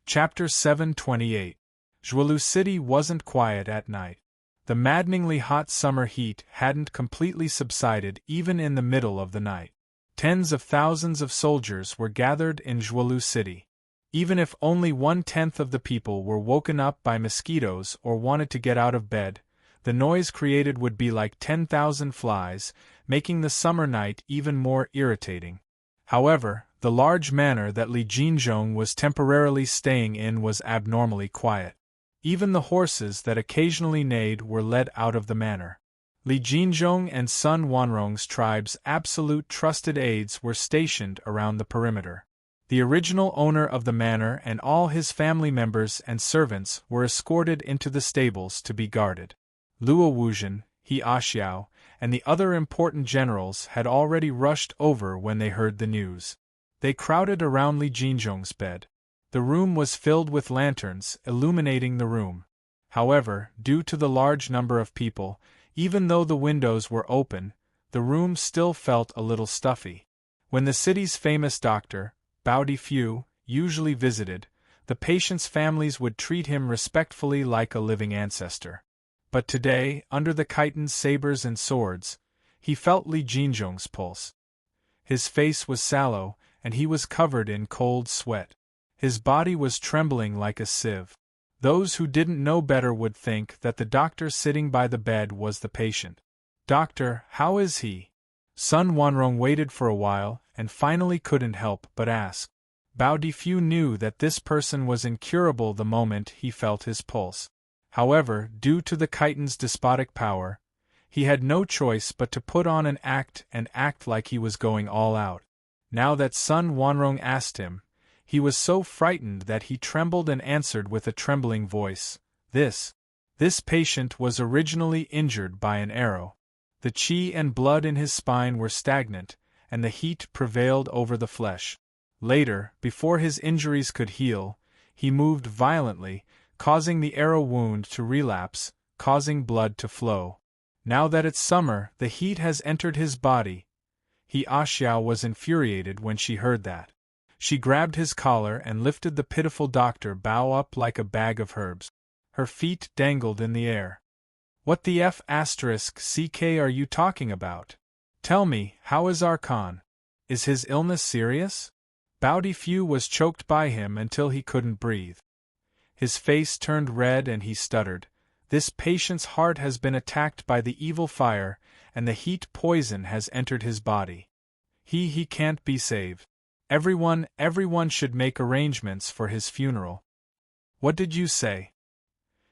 Chapter 728. Zhuolu City wasn't quiet at night. The maddeningly hot summer heat hadn't completely subsided even in the middle of the night. Tens of thousands of soldiers were gathered in Zhuolu City. Even if only 1/10 of the people were woken up by mosquitoes or wanted to get out of bed, the noise created would be like 10,000 flies, making the summer night even more irritating. However, the large manor that Li Jinzhong was temporarily staying in was abnormally quiet. Even the horses that occasionally neighed were led out of the manor. Li Jinzhong and Sun Wanrong's tribe's absolute trusted aides were stationed around the perimeter. The original owner of the manor and all his family members and servants were escorted into the stables to be guarded. Luo Wuzhen, He Xiao, and the other important generals had already rushed over when they heard the news. They crowded around Li Jinzhong's bed. The room was filled with lanterns illuminating the room. However, due to the large number of people, even though the windows were open, the room still felt a little stuffy. When the city's famous doctor, Bao Difu, usually visited, the patients' families would treat him respectfully like a living ancestor. But today, under the Khitans' sabers and swords, he felt Li Jinzhong's pulse. His face was sallow, and he was covered in cold sweat. His body was trembling like a sieve. Those who didn't know better would think that the doctor sitting by the bed was the patient. "Doctor, how is he?" Sun Wanrong waited for a while and finally couldn't help but ask. Bao Difu knew that this person was incurable the moment he felt his pulse. However, due to the Khitans' despotic power, he had no choice but to put on an act and act like he was going all out. Now that Sun Wanrong asked him, he was so frightened that he trembled and answered with a trembling voice, This patient was originally injured by an arrow. The qi and blood in his spine were stagnant, and the heat prevailed over the flesh. Later, before his injuries could heal, he moved violently, causing the arrow wound to relapse, causing blood to flow. Now that it's summer, the heat has entered his body. He Xiao was infuriated when she heard that. She grabbed his collar and lifted the pitiful Dr. Bao up like a bag of herbs. Her feet dangled in the air. "What the **CK are you talking about? Tell me, how is our Khan? Is his illness serious?" Bao Difu was choked by him until he couldn't breathe. His face turned red and he stuttered, "This patient's heart has been attacked by the evil fire, and the heat poison has entered his body. He can't be saved. Everyone should make arrangements for his funeral." "What did you say?"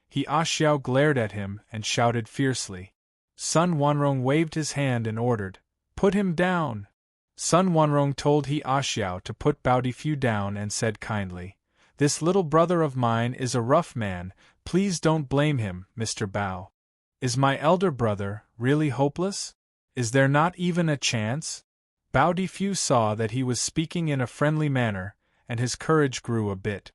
He Xiao glared at him and shouted fiercely. Sun Wanrong waved his hand and ordered, "Put him down!" Sun Wanrong told He Xiao to put Bao Difu down and said kindly, "This little brother of mine is a rough man, please don't blame him, Mr. Bao. Is my elder brother really hopeless? Is there not even a chance?" Bao Difu saw that he was speaking in a friendly manner, and his courage grew a bit.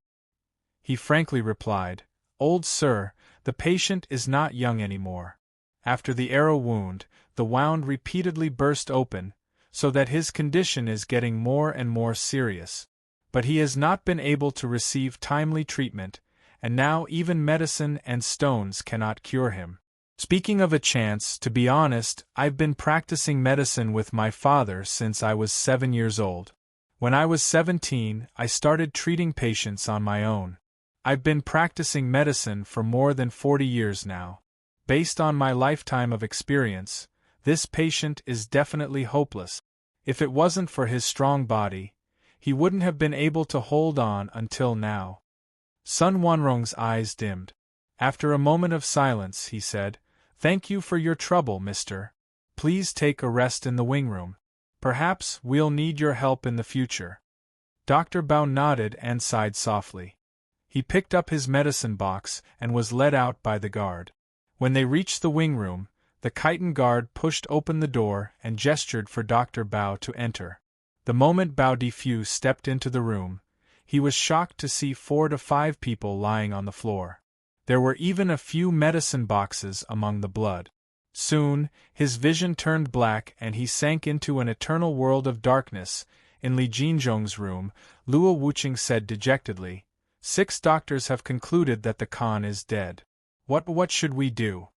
He frankly replied, "Old sir, the patient is not young anymore. After the arrow wound, the wound repeatedly burst open, so that his condition is getting more and more serious. But he has not been able to receive timely treatment, and now even medicine and stones cannot cure him. Speaking of a chance, to be honest, I've been practicing medicine with my father since I was 7 years old. When I was 17, I started treating patients on my own. I've been practicing medicine for more than 40 years now. Based on my lifetime of experience, this patient is definitely hopeless. If it wasn't for his strong body, he wouldn't have been able to hold on until now. Sun Wanrong's eyes dimmed. After a moment of silence, he said, "Thank you for your trouble, mister. Please take a rest in the wing room. Perhaps we'll need your help in the future." Dr. Bao nodded and sighed softly. He picked up his medicine box and was led out by the guard. When they reached the wing room, the chitin guard pushed open the door and gestured for Dr. Bao to enter. The moment Bao Difu stepped into the room, he was shocked to see 4 to 5 people lying on the floor. There were even a few medicine boxes among the blood. Soon, his vision turned black and he sank into an eternal world of darkness. In Li Jinzhong's room, Luo Wuqing said dejectedly, "6 doctors have concluded that the Khan is dead. What should we do?"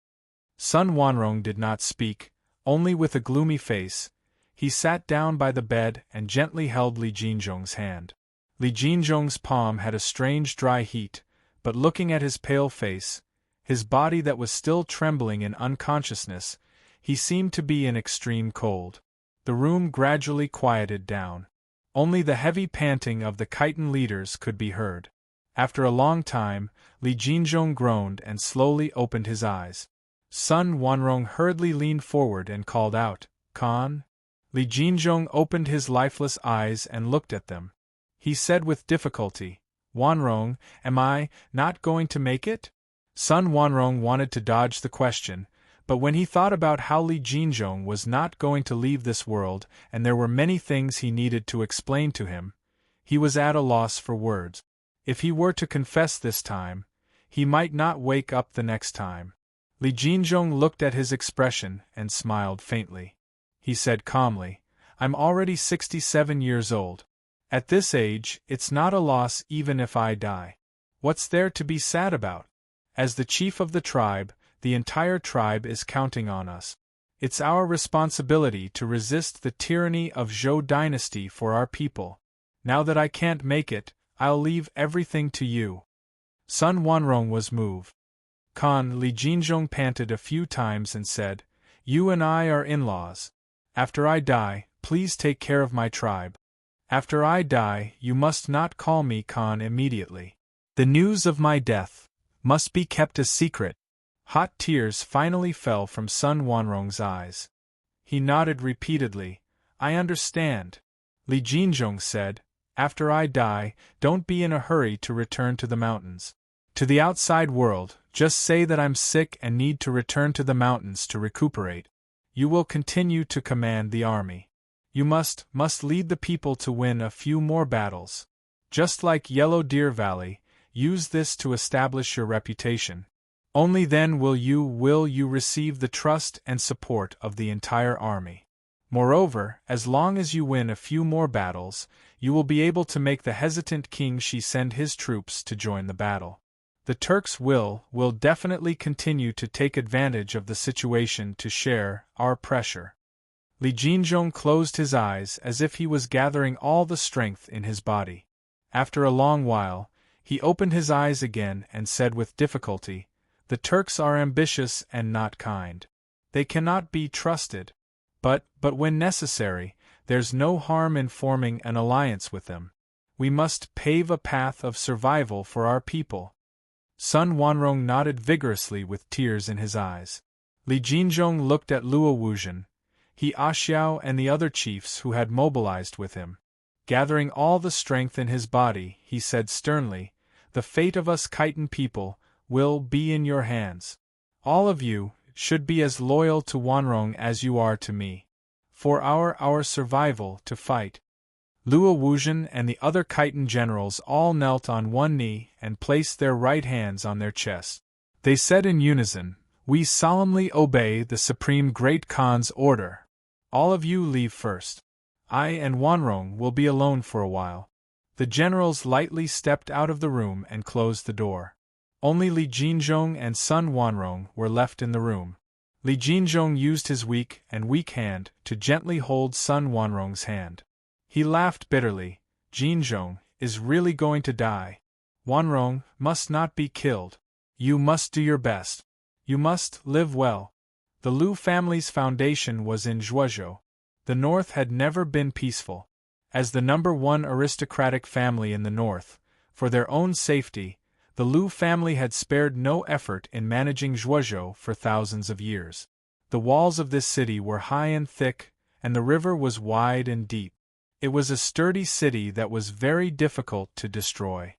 Sun Wanrong did not speak, only with a gloomy face. He sat down by the bed and gently held Li Jinzhong's hand. Li Jinzhong's palm had a strange dry heat, but looking at his pale face, his body that was still trembling in unconsciousness, he seemed to be in extreme cold. The room gradually quieted down. Only the heavy panting of the chitin leaders could be heard. After a long time, Li Jinzhong groaned and slowly opened his eyes. Sun Wanrong hurriedly leaned forward and called out, "Khan?" Li Jinzhong opened his lifeless eyes and looked at them. He said with difficulty, "Wanrong, am I not going to make it?" Sun Wanrong wanted to dodge the question, but when he thought about how Li Jinzhong was not going to leave this world and there were many things he needed to explain to him, he was at a loss for words. If he were to confess this time, he might not wake up the next time. Li Jinzhong looked at his expression and smiled faintly. He said calmly, "I'm already 67 years old. At this age, it's not a loss even if I die. What's there to be sad about? As the chief of the tribe, the entire tribe is counting on us. It's our responsibility to resist the tyranny of Zhou dynasty for our people. Now that I can't make it, I'll leave everything to you." Sun Wanrong was moved. "Khan," Li Jinzhong panted a few times and said, "You and I are in-laws. After I die, please take care of my tribe. After I die, you must not call me Khan immediately. The news of my death must be kept a secret." Hot tears finally fell from Sun Wanrong's eyes. He nodded repeatedly. "I understand." Li Jinzhong said, "After I die, don't be in a hurry to return to the mountains. To the outside world, just say that I'm sick and need to return to the mountains to recuperate. You will continue to command the army. You must lead the people to win a few more battles. Just like Yellow Deer Valley, use this to establish your reputation. Only then will you receive the trust and support of the entire army. Moreover, as long as you win a few more battles, you will be able to make the hesitant King Shi send his troops to join the battle. The Turks will definitely continue to take advantage of the situation to share our pressure." Li Jinzhong closed his eyes as if he was gathering all the strength in his body. After a long while, he opened his eyes again and said with difficulty, "The Turks are ambitious and not kind. They cannot be trusted. But when necessary, there's no harm in forming an alliance with them. We must pave a path of survival for our people." Sun Wanrong nodded vigorously with tears in his eyes. Li Jinzhong looked at Luo Wuzhen, He Xiao and the other chiefs who had mobilized with him. Gathering all the strength in his body, he said sternly, "The fate of us Khitan people will be in your hands. All of you should be as loyal to Wanrong as you are to me. For our survival to fight." Luo Wuzhen and the other Khitan generals all knelt on one knee and placed their right hands on their chests. They said in unison, "We solemnly obey the Supreme Great Khan's order. All of you leave first. I and Wanrong will be alone for a while." The generals lightly stepped out of the room and closed the door. Only Li Jinzhong and Sun Wanrong were left in the room. Li Jinzhong used his weak hand to gently hold Sun Wanrong's hand. He laughed bitterly. Jinzhong is really going to die. Wanrong must not be killed. You must do your best. You must live well. The Lu family's foundation was in Zhuozhou. The north had never been peaceful. As the #1 aristocratic family in the north, for their own safety, the Lu family had spared no effort in managing Zhuozhou for thousands of years. The walls of this city were high and thick, and the river was wide and deep. It was a sturdy city that was very difficult to destroy.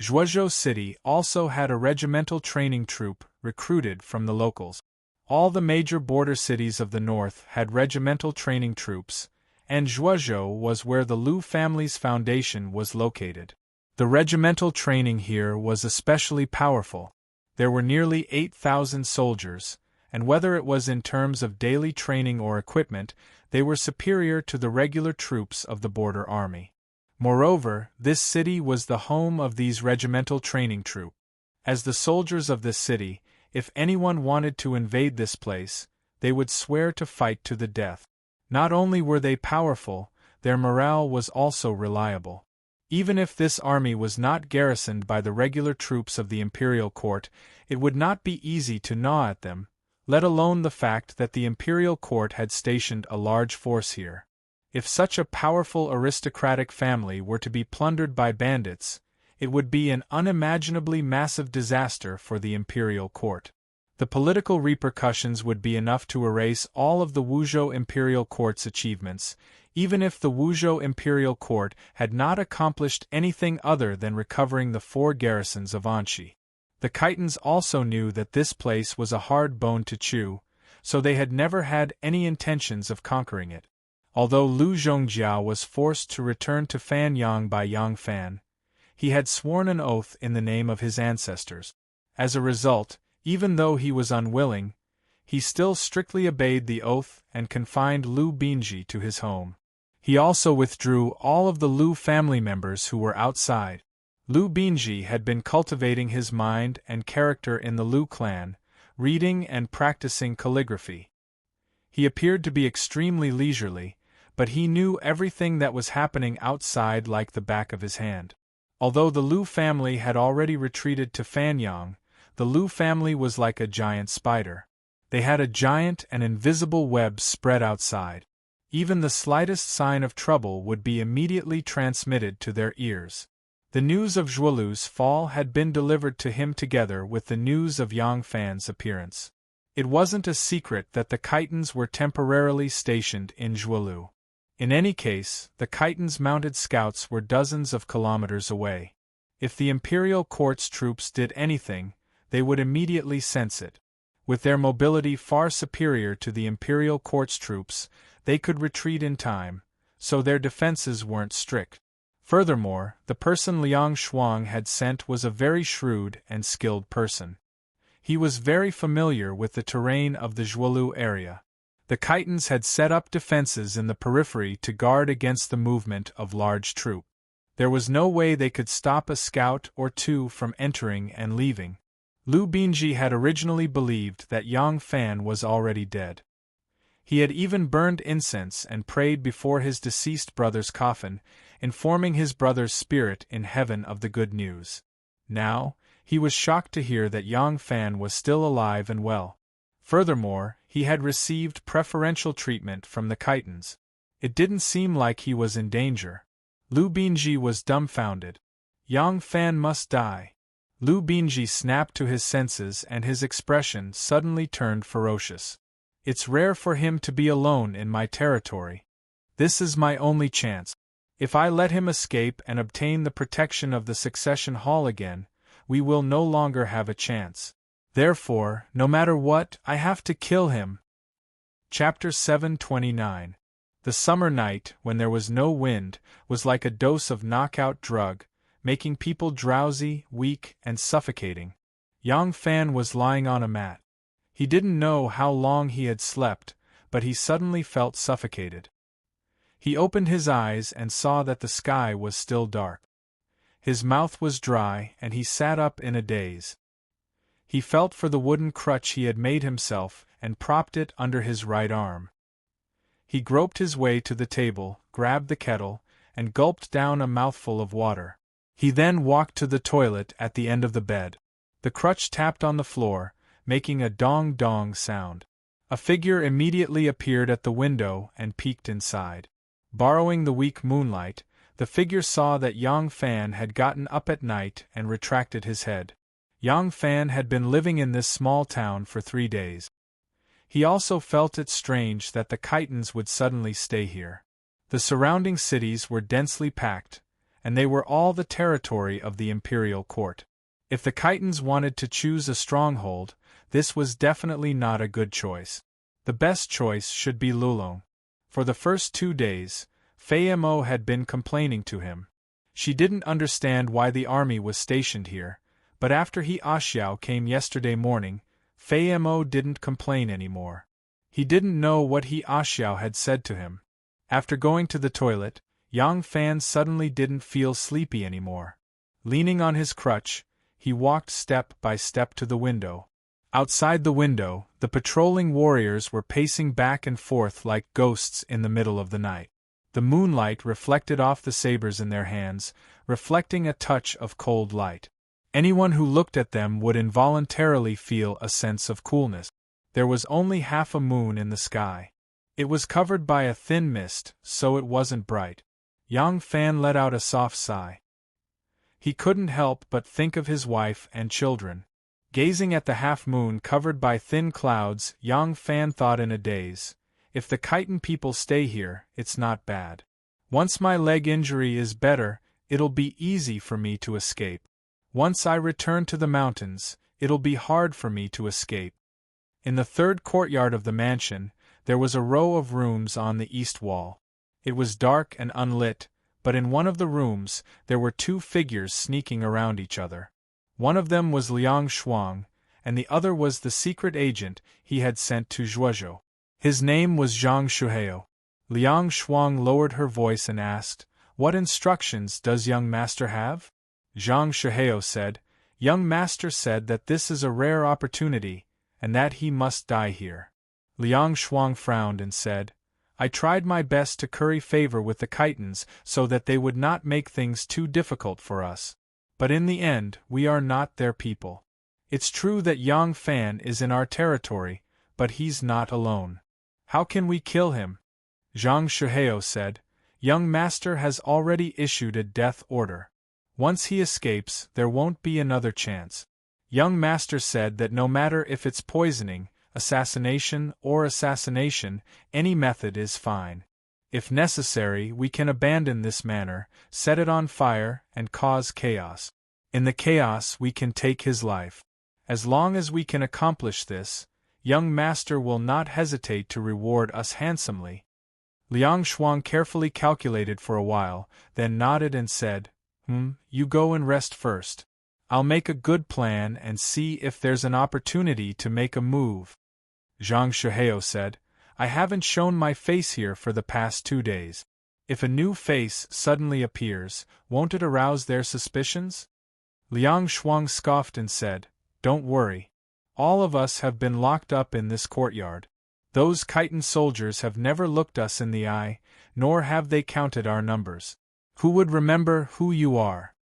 Zhuozhou City also had a regimental training troop recruited from the locals. All the major border cities of the north had regimental training troops, and Zhuozhou was where the Lu family's foundation was located. The regimental training here was especially powerful. There were nearly 8,000 soldiers, and whether it was in terms of daily training or equipment, they were superior to the regular troops of the border army. Moreover, this city was the home of these regimental training troops. As the soldiers of this city, if anyone wanted to invade this place, they would swear to fight to the death. Not only were they powerful, their morale was also reliable. Even if this army was not garrisoned by the regular troops of the imperial court, it would not be easy to gnaw at them, let alone the fact that the imperial court had stationed a large force here. If such a powerful aristocratic family were to be plundered by bandits, it would be an unimaginably massive disaster for the imperial court. The political repercussions would be enough to erase all of the Wuzhou imperial court's achievements, even if the Wuzhou imperial court had not accomplished anything other than recovering the 4 garrisons of Anxi. The Khitans also knew that this place was a hard bone to chew, so they had never had any intentions of conquering it. Although Lu Zhongjiao was forced to return to Fanyang by Yang Fan, he had sworn an oath in the name of his ancestors. As a result, even though he was unwilling, he still strictly obeyed the oath and confined Lu Binji to his home. He also withdrew all of the Lu family members who were outside. Lu Binji had been cultivating his mind and character in the Lu clan, reading and practicing calligraphy. He appeared to be extremely leisurely, but he knew everything that was happening outside like the back of his hand. Although the Lu family had already retreated to Fanyang, the Lu family was like a giant spider. They had a giant and invisible web spread outside. Even the slightest sign of trouble would be immediately transmitted to their ears. The news of Zhuolu's fall had been delivered to him together with the news of Yang Fan's appearance. It wasn't a secret that the Khitans were temporarily stationed in Zhuolu. In any case, the Khitans' mounted scouts were dozens of kilometers away. If the imperial court's troops did anything, they would immediately sense it. With their mobility far superior to the imperial court's troops, they could retreat in time, so their defenses weren't strict. Furthermore, the person Liang Shuang had sent was a very shrewd and skilled person. He was very familiar with the terrain of the Zhuolu area. The Khitans had set up defenses in the periphery to guard against the movement of large troops. There was no way they could stop a scout or two from entering and leaving. Lu Binji had originally believed that Yang Fan was already dead. He had even burned incense and prayed before his deceased brother's coffin, informing his brother's spirit in heaven of the good news. Now, he was shocked to hear that Yang Fan was still alive and well. Furthermore, he had received preferential treatment from the Khitans. It didn't seem like he was in danger. Lu Binji was dumbfounded. Yang Fan must die. Lu Binji snapped to his senses and his expression suddenly turned ferocious. It's rare for him to be alone in my territory. This is my only chance. If I let him escape and obtain the protection of the succession hall again, we will no longer have a chance. Therefore, no matter what, I have to kill him. Chapter 729. The summer night, when there was no wind, was like a dose of knockout drug, making people drowsy, weak, and suffocating. Yang Fan was lying on a mat. He didn't know how long he had slept, but he suddenly felt suffocated. He opened his eyes and saw that the sky was still dark. His mouth was dry and he sat up in a daze. He felt for the wooden crutch he had made himself and propped it under his right arm. He groped his way to the table, grabbed the kettle, and gulped down a mouthful of water. He then walked to the toilet at the end of the bed. The crutch tapped on the floor, making a dong-dong sound. A figure immediately appeared at the window and peeked inside. Borrowing the weak moonlight, the figure saw that Yang Fan had gotten up at night and retracted his head. Yang Fan had been living in this small town for 3 days. He also felt it strange that the Kitons would suddenly stay here. The surrounding cities were densely packed, and they were all the territory of the imperial court. If the Kitons wanted to choose a stronghold, this was definitely not a good choice. The best choice should be Lulong. For the first 2 days, Fei Mo had been complaining to him. She didn't understand why the army was stationed here, but after He Xiao came yesterday morning, Fei Mo didn't complain anymore. He didn't know what He Xiao had said to him. After going to the toilet, Yang Fan suddenly didn't feel sleepy anymore. Leaning on his crutch, he walked step by step to the window. Outside the window, the patrolling warriors were pacing back and forth like ghosts in the middle of the night. The moonlight reflected off the sabers in their hands, reflecting a touch of cold light. Anyone who looked at them would involuntarily feel a sense of coolness. There was only half a moon in the sky. It was covered by a thin mist, so it wasn't bright. Yang Fan let out a soft sigh. He couldn't help but think of his wife and children. Gazing at the half-moon covered by thin clouds, Yang Fan thought in a daze, if the Khitan people stay here, it's not bad. Once my leg injury is better, it'll be easy for me to escape. Once I return to the mountains, it'll be hard for me to escape. In the third courtyard of the mansion, there was a row of rooms on the east wall. It was dark and unlit, but in one of the rooms, there were 2 figures sneaking around each other. One of them was Liang Shuang, and the other was the secret agent he had sent to Zhuozhou. His name was Zhang Shuheo. Liang Shuang lowered her voice and asked, "What instructions does young master have?" Zhang Shuheo said, "Young master said that this is a rare opportunity, and that he must die here." Liang Shuang frowned and said, "I tried my best to curry favor with the Khitans so that they would not make things too difficult for us. But in the end, we are not their people. It's true that Yang Fan is in our territory, but he's not alone. How can we kill him?" Zhang Shuheo said, "Young master has already issued a death order. Once he escapes, there won't be another chance. Young master said that no matter if it's poisoning, assassination, any method is fine. If necessary, we can abandon this manor, set it on fire, and cause chaos. In the chaos, we can take his life. As long as we can accomplish this, young master will not hesitate to reward us handsomely." Liang Shuang carefully calculated for a while, then nodded and said, You go and rest first. I'll make a good plan and see if there's an opportunity to make a move." Zhang Shuheo said, "I haven't shown my face here for the past 2 days. If a new face suddenly appears, won't it arouse their suspicions?" Liang Shuang scoffed and said, "Don't worry. All of us have been locked up in this courtyard. Those Khitan soldiers have never looked us in the eye, nor have they counted our numbers. Who would remember who you are?"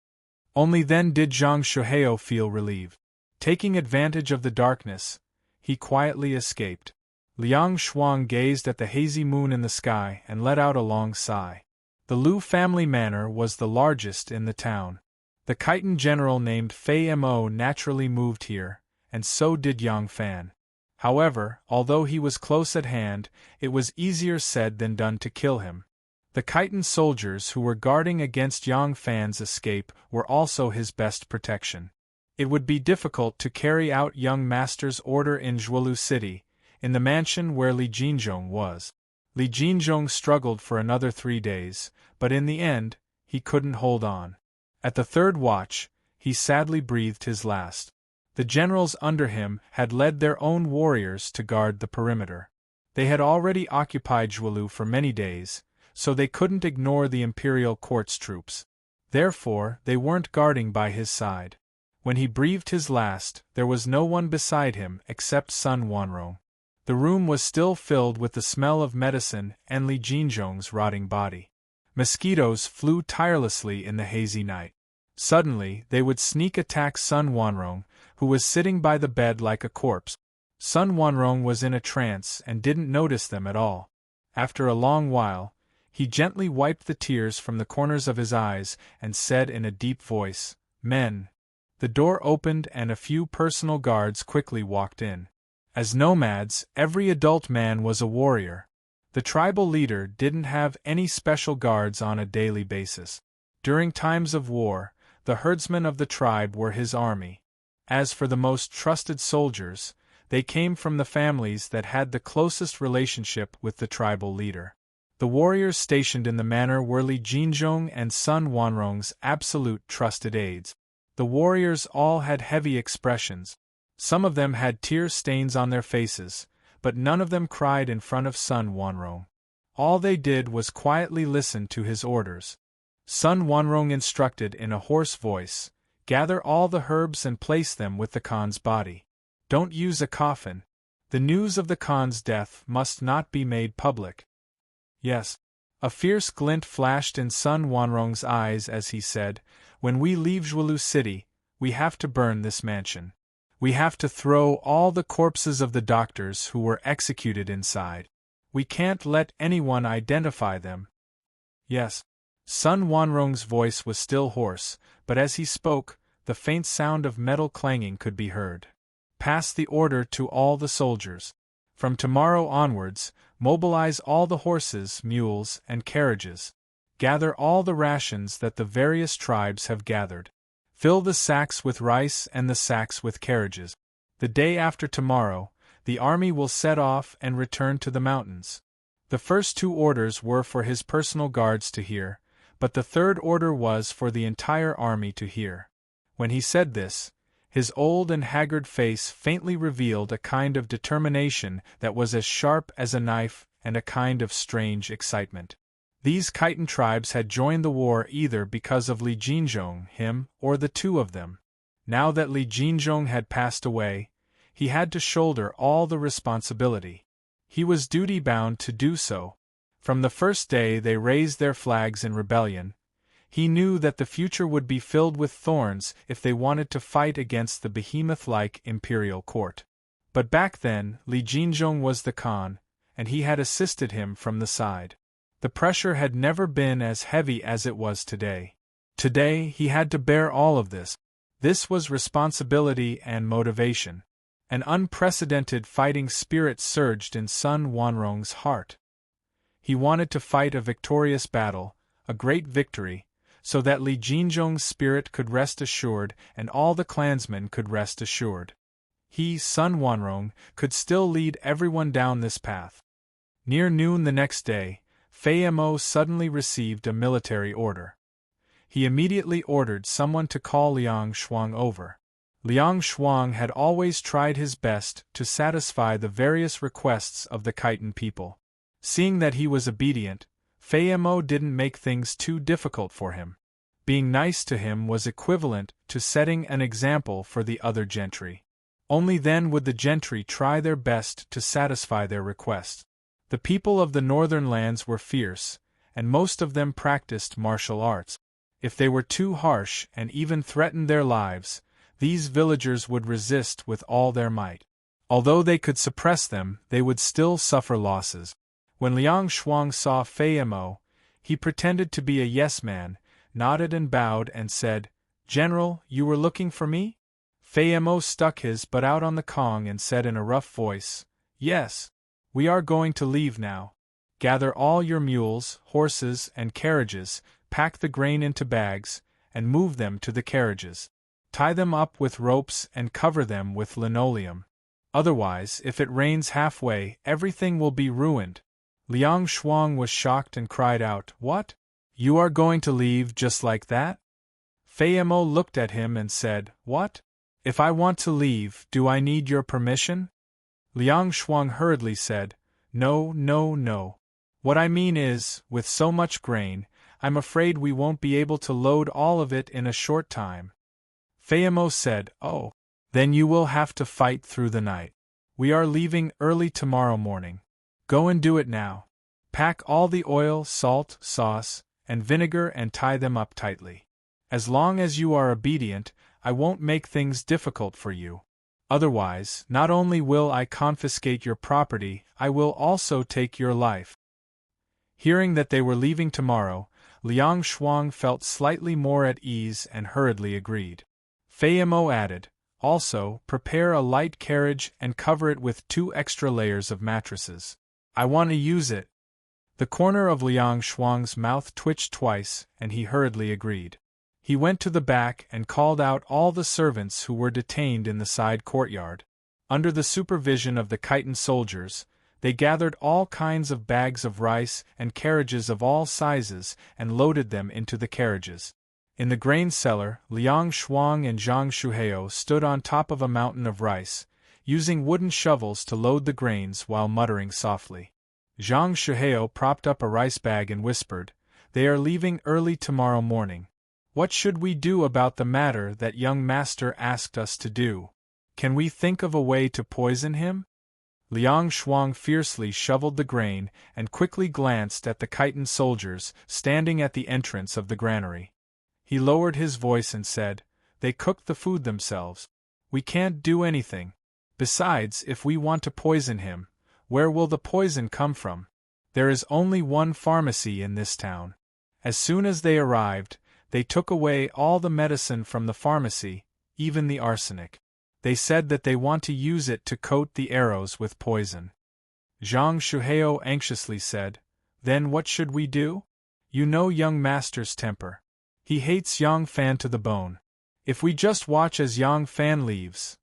Only then did Zhang Shuheo feel relieved. Taking advantage of the darkness, he quietly escaped. Liang Shuang gazed at the hazy moon in the sky and let out a long sigh. The Lu family manor was the largest in the town. The Khitan general named Fei Mo naturally moved here, and so did Yang Fan. However, although he was close at hand, it was easier said than done to kill him. The Khitan soldiers who were guarding against Yang Fan's escape were also his best protection. It would be difficult to carry out young master's order in Zhuolu City, in the mansion where Li Jinzhong was. Li Jinzhong struggled for another 3 days, but in the end, he couldn't hold on. At the 3rd watch, he sadly breathed his last. The generals under him had led their own warriors to guard the perimeter. They had already occupied Zhuolu for many days, so they couldn't ignore the imperial court's troops. Therefore, they weren't guarding by his side. When he breathed his last, there was no one beside him except Sun Wanrong. The room was still filled with the smell of medicine and Li Jinzhong's rotting body. Mosquitoes flew tirelessly in the hazy night. Suddenly, they would sneak attack Sun Wanrong, who was sitting by the bed like a corpse. Sun Wanrong was in a trance and didn't notice them at all. After a long while, he gently wiped the tears from the corners of his eyes and said in a deep voice, "Men." The door opened and a few personal guards quickly walked in. As nomads, every adult man was a warrior. The tribal leader didn't have any special guards on a daily basis. During times of war, the herdsmen of the tribe were his army. As for the most trusted soldiers, they came from the families that had the closest relationship with the tribal leader. The warriors stationed in the manor were Li Jinzhong and Sun Wanrong's absolute trusted aides. The warriors all had heavy expressions. Some of them had tear stains on their faces, but none of them cried in front of Sun Wanrong. All they did was quietly listen to his orders. Sun Wanrong instructed in a hoarse voice, "Gather all the herbs and place them with the Khan's body. Don't use a coffin. The news of the Khan's death must not be made public." "Yes." A fierce glint flashed in Sun Wanrong's eyes as he said, "When we leave Zhuelu City, we have to burn this mansion. We have to throw all the corpses of the doctors who were executed inside. We can't let anyone identify them." "Yes." Sun Wanrong's voice was still hoarse, but as he spoke, the faint sound of metal clanging could be heard. "Pass the order to all the soldiers. From tomorrow onwards, mobilize all the horses, mules, and carriages. Gather all the rations that the various tribes have gathered. Fill the sacks with rice and the sacks with carriages. The day after tomorrow, the army will set off and return to the mountains." The first two orders were for his personal guards to hear, but the third order was for the entire army to hear. When he said this, his old and haggard face faintly revealed a kind of determination that was as sharp as a knife and a kind of strange excitement. These Khitan tribes had joined the war either because of Li Jinzhong, him, or the two of them. Now that Li Jinzhong had passed away, he had to shoulder all the responsibility. He was duty-bound to do so. From the first day they raised their flags in rebellion, he knew that the future would be filled with thorns if they wanted to fight against the behemoth-like imperial court. But back then, Li Jinzhong was the Khan, and he had assisted him from the side. The pressure had never been as heavy as it was today. Today he had to bear all of this. This was responsibility and motivation. An unprecedented fighting spirit surged in Sun Wanrong's heart. He wanted to fight a victorious battle, a great victory, so that Li Jinzhong's spirit could rest assured and all the clansmen could rest assured. He, Sun Wanrong, could still lead everyone down this path. Near noon the next day, Fei Mo suddenly received a military order. He immediately ordered someone to call Liang Shuang over. Liang Shuang had always tried his best to satisfy the various requests of the Khitan people. Seeing that he was obedient, Fei Mo didn't make things too difficult for him. Being nice to him was equivalent to setting an example for the other gentry. Only then would the gentry try their best to satisfy their requests. The people of the northern lands were fierce, and most of them practiced martial arts. If they were too harsh and even threatened their lives, these villagers would resist with all their might. Although they could suppress them, they would still suffer losses. When Liang Shuang saw Fei Mo, he pretended to be a yes-man, nodded and bowed and said, "General, you were looking for me?" Fei Mo stuck his butt out on the Kong and said in a rough voice, "Yes. We are going to leave now. Gather all your mules, horses, and carriages, pack the grain into bags, and move them to the carriages. Tie them up with ropes and cover them with linoleum. Otherwise, if it rains halfway, everything will be ruined." Liang Shuang was shocked and cried out, "What? You are going to leave just like that?" Fei Mo looked at him and said, "What? If I want to leave, do I need your permission?" Liang Shuang hurriedly said, "No, no, no. What I mean is, with so much grain, I'm afraid we won't be able to load all of it in a short time." Fayemo said, "Oh, then you will have to fight through the night. We are leaving early tomorrow morning. Go and do it now. Pack all the oil, salt, sauce, and vinegar and tie them up tightly. As long as you are obedient, I won't make things difficult for you. Otherwise, not only will I confiscate your property, I will also take your life." Hearing that they were leaving tomorrow, Liang Shuang felt slightly more at ease and hurriedly agreed. Fayemo added, "Also, prepare a light carriage and cover it with 2 extra layers of mattresses. I want to use it." The corner of Liang Shuang's mouth twitched twice, and he hurriedly agreed. He went to the back and called out all the servants who were detained in the side courtyard. Under the supervision of the Khitan soldiers, they gathered all kinds of bags of rice and carriages of all sizes and loaded them into the carriages. In the grain cellar, Liang Shuang and Zhang Shuheo stood on top of a mountain of rice, using wooden shovels to load the grains while muttering softly. Zhang Shuheo propped up a rice bag and whispered, "They are leaving early tomorrow morning. What should we do about the matter that young master asked us to do? Can we think of a way to poison him?" Liang Shuang fiercely shoveled the grain and quickly glanced at the Khitan soldiers standing at the entrance of the granary. He lowered his voice and said, "They cooked the food themselves. We can't do anything. Besides, if we want to poison him, where will the poison come from? There is only one pharmacy in this town." As soon as they arrived, they took away all the medicine from the pharmacy, even the arsenic. They said that they want to use it to coat the arrows with poison. Zhang Shuheo anxiously said, "Then what should we do? You know young master's temper. He hates Yang Fan to the bone. If we just watch as Yang Fan leaves."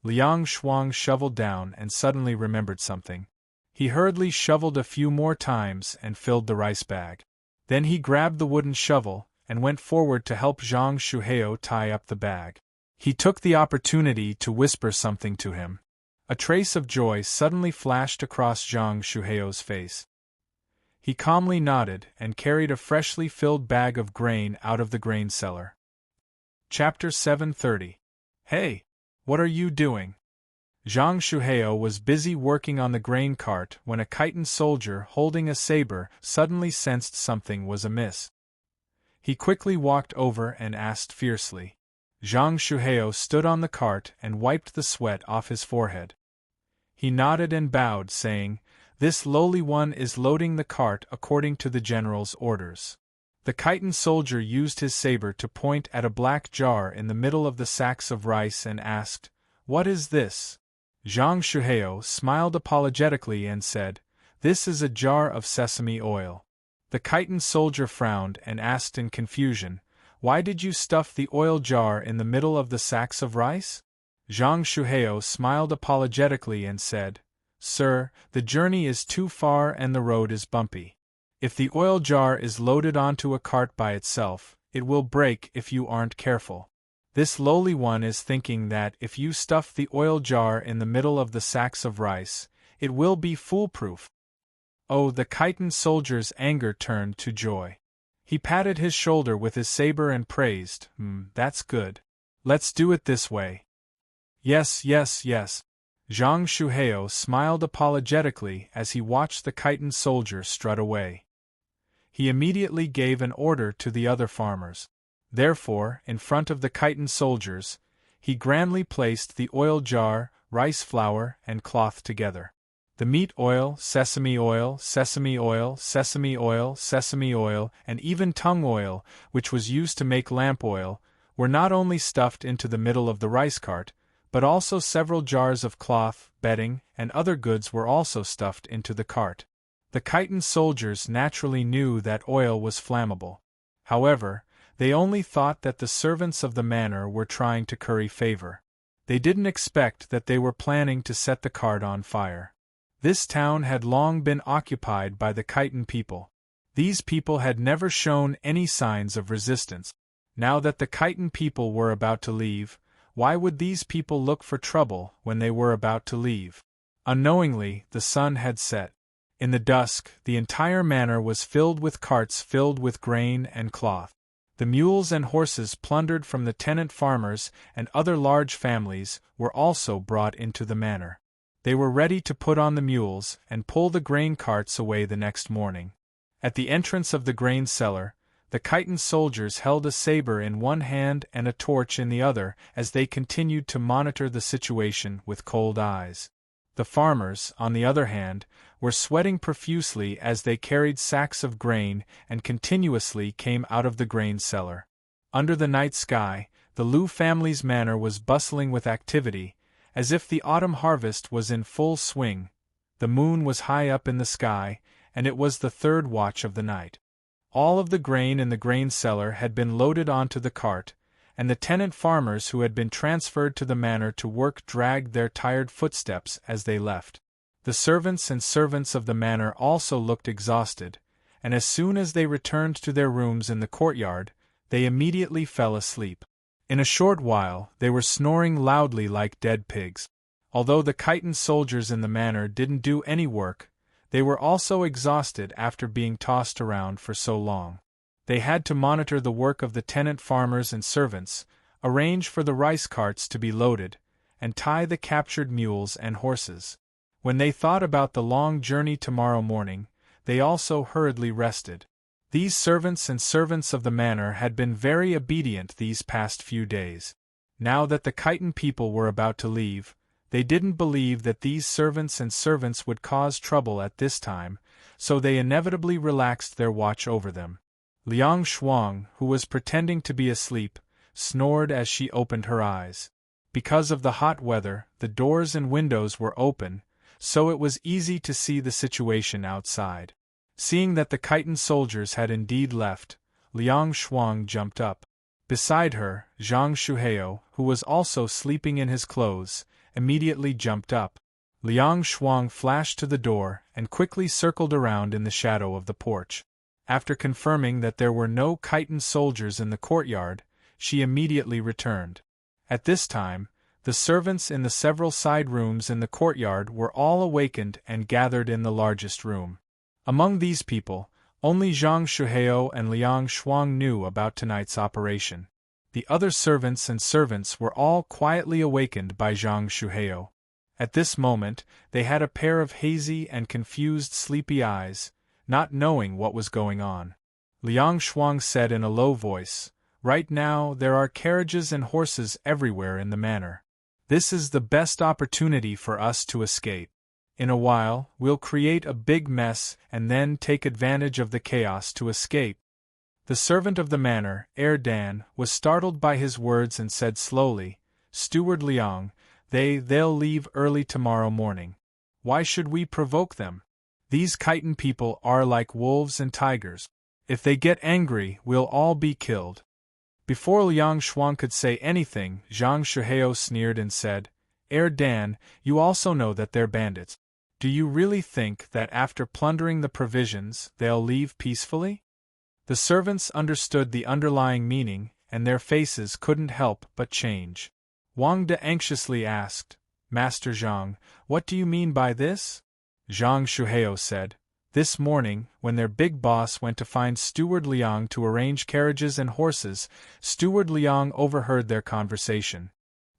Liang Shuang shoveled down and suddenly remembered something. He hurriedly shoveled a few more times and filled the rice bag. Then he grabbed the wooden shovel and went forward to help Zhang Shuheo tie up the bag. He took the opportunity to whisper something to him. A trace of joy suddenly flashed across Zhang Shuheo's face. He calmly nodded and carried a freshly filled bag of grain out of the grain cellar. Chapter 730. Hey! What are you doing? Zhang Shuheo was busy working on the grain cart when a Khitan soldier holding a saber suddenly sensed something was amiss. He quickly walked over and asked fiercely. Zhang Shuheo stood on the cart and wiped the sweat off his forehead. He nodded and bowed, saying, "This lowly one is loading the cart according to the general's orders." The Khitan soldier used his saber to point at a black jar in the middle of the sacks of rice and asked, "What is this?" Zhang Shuheo smiled apologetically and said, "This is a jar of sesame oil." The Khitan soldier frowned and asked in confusion, "Why did you stuff the oil jar in the middle of the sacks of rice?" Zhang Shuheo smiled apologetically and said, "Sir, the journey is too far and the road is bumpy. If the oil jar is loaded onto a cart by itself, it will break if you aren't careful. This lowly one is thinking that if you stuff the oil jar in the middle of the sacks of rice, it will be foolproof." Oh, the Khitan soldier's anger turned to joy. He patted his shoulder with his saber and praised, "That's good. Let's do it this way." "Yes, yes, yes." Zhang Shuheo smiled apologetically as he watched the Khitan soldier strut away. He immediately gave an order to the other farmers. Therefore, in front of the Khitan soldiers, he grandly placed the oil jar, rice flour, and cloth together. The meat oil, sesame oil, sesame oil, sesame oil, sesame oil, and even tung oil, which was used to make lamp oil, were not only stuffed into the middle of the rice cart, but also several jars of cloth, bedding, and other goods were also stuffed into the cart. The Khitan soldiers naturally knew that oil was flammable. However, they only thought that the servants of the manor were trying to curry favor. They didn't expect that they were planning to set the cart on fire. This town had long been occupied by the Khitan people. These people had never shown any signs of resistance. Now that the Khitan people were about to leave, why would these people look for trouble when they were about to leave? Unknowingly, the sun had set. In the dusk, the entire manor was filled with carts filled with grain and cloth. The mules and horses plundered from the tenant farmers and other large families were also brought into the manor. They were ready to put on the mules and pull the grain carts away the next morning. At the entrance of the grain cellar, the Khitan soldiers held a saber in one hand and a torch in the other as they continued to monitor the situation with cold eyes. The farmers, on the other hand, were sweating profusely as they carried sacks of grain and continuously came out of the grain cellar. Under the night sky, the Liu family's manor was bustling with activity, as if the autumn harvest was in full swing. The moon was high up in the sky, and it was the third watch of the night. All of the grain in the grain cellar had been loaded onto the cart, and the tenant farmers who had been transferred to the manor to work dragged their tired footsteps as they left. The servants and servants of the manor also looked exhausted, and as soon as they returned to their rooms in the courtyard, they immediately fell asleep. In a short while, they were snoring loudly like dead pigs. Although the Khitan soldiers in the manor didn't do any work, they were also exhausted after being tossed around for so long. They had to monitor the work of the tenant farmers and servants, arrange for the rice carts to be loaded, and tie the captured mules and horses. When they thought about the long journey tomorrow morning, they also hurriedly rested. These servants and servants of the manor had been very obedient these past few days. Now that the Khitan people were about to leave, they didn't believe that these servants and servants would cause trouble at this time, so they inevitably relaxed their watch over them. Liang Shuang, who was pretending to be asleep, snored as she opened her eyes. Because of the hot weather, the doors and windows were open, so it was easy to see the situation outside. Seeing that the Khitan soldiers had indeed left, Liang Shuang jumped up. Beside her, Zhang Shuheo, who was also sleeping in his clothes, immediately jumped up. Liang Shuang flashed to the door and quickly circled around in the shadow of the porch. After confirming that there were no Khitan soldiers in the courtyard, she immediately returned. At this time, the servants in the several side rooms in the courtyard were all awakened and gathered in the largest room. Among these people, only Zhang Shuheo and Liang Shuang knew about tonight's operation. The other servants and servants were all quietly awakened by Zhang Shuheo. At this moment, they had a pair of hazy and confused sleepy eyes, not knowing what was going on. Liang Shuang said in a low voice, "Right now there are carriages and horses everywhere in the manor. This is the best opportunity for us to escape. In a while, we'll create a big mess and then take advantage of the chaos to escape." The servant of the manor, Dan, was startled by his words and said slowly, "Steward Liang, they'll leave early tomorrow morning. Why should we provoke them? These Khitan people are like wolves and tigers. If they get angry, we'll all be killed." Before Liang Shuang could say anything, Zhang Shuheo sneered and said, Dan, you also know that they're bandits. Do you really think that after plundering the provisions, they'll leave peacefully?" The servants understood the underlying meaning, and their faces couldn't help but change. Wang De anxiously asked, "Master Zhang, what do you mean by this?" Zhang Shuheo said, "This morning, when their big boss went to find Steward Liang to arrange carriages and horses, Steward Liang overheard their conversation.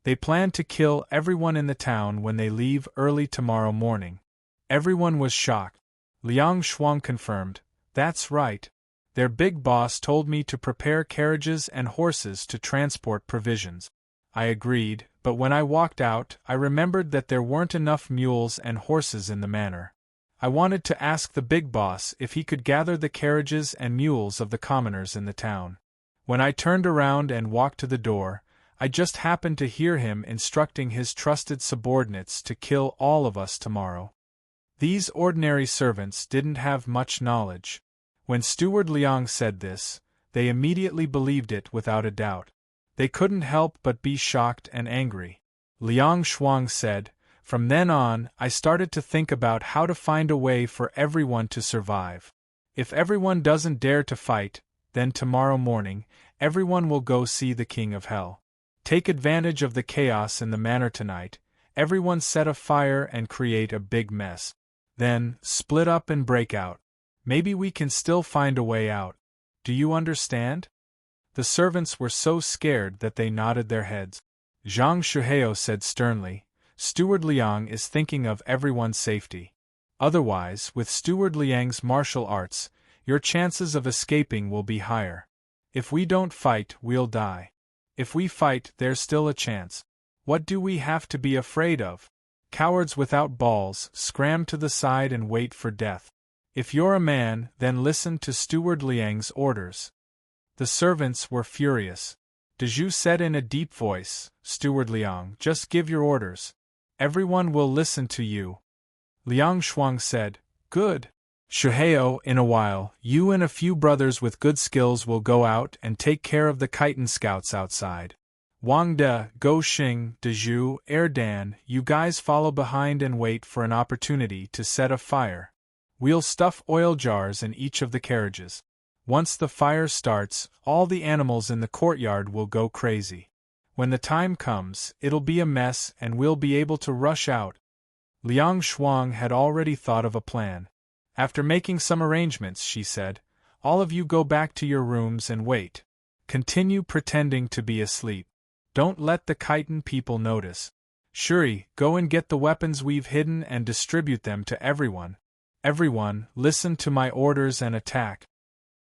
They plan to kill everyone in the town when they leave early tomorrow morning." Everyone was shocked. Liang Shuang confirmed, "That's right. Their big boss told me to prepare carriages and horses to transport provisions." I agreed, but when I walked out, I remembered that there weren't enough mules and horses in the manor. I wanted to ask the big boss if he could gather the carriages and mules of the commoners in the town. When I turned around and walked to the door, I just happened to hear him instructing his trusted subordinates to kill all of us tomorrow. These ordinary servants didn't have much knowledge. When Steward Liang said this, they immediately believed it without a doubt. They couldn't help but be shocked and angry. Liang Shuang said, "From then on, I started to think about how to find a way for everyone to survive. If everyone doesn't dare to fight, then tomorrow morning, everyone will go see the King of Hell. Take advantage of the chaos in the manor tonight, everyone set a fire and create a big mess. Then, split up and break out. Maybe we can still find a way out. Do you understand?" The servants were so scared that they nodded their heads. Zhang Shuheo said sternly, Steward Liang is thinking of everyone's safety. Otherwise, with Steward Liang's martial arts, your chances of escaping will be higher. If we don't fight, we'll die. If we fight, there's still a chance. What do we have to be afraid of? Cowards without balls, scram to the side and wait for death. If you're a man, then listen to Steward Liang's orders. The servants were furious. Dezhu said in a deep voice, Steward Liang, just give your orders. Everyone will listen to you. Liang Shuang said, Good. Shuheo, in a while, you and a few brothers with good skills will go out and take care of the chitin scouts outside. Wang De, Go Xing, Dezhu, Erdan, you guys follow behind and wait for an opportunity to set a fire. We'll stuff oil jars in each of the carriages. Once the fire starts, all the animals in the courtyard will go crazy. When the time comes, it'll be a mess and we'll be able to rush out. Liang Shuang had already thought of a plan. After making some arrangements, she said, All of you go back to your rooms and wait. Continue pretending to be asleep. Don't let the chitin people notice. Shuri, go and get the weapons we've hidden and distribute them to everyone. Everyone, listen to my orders and attack.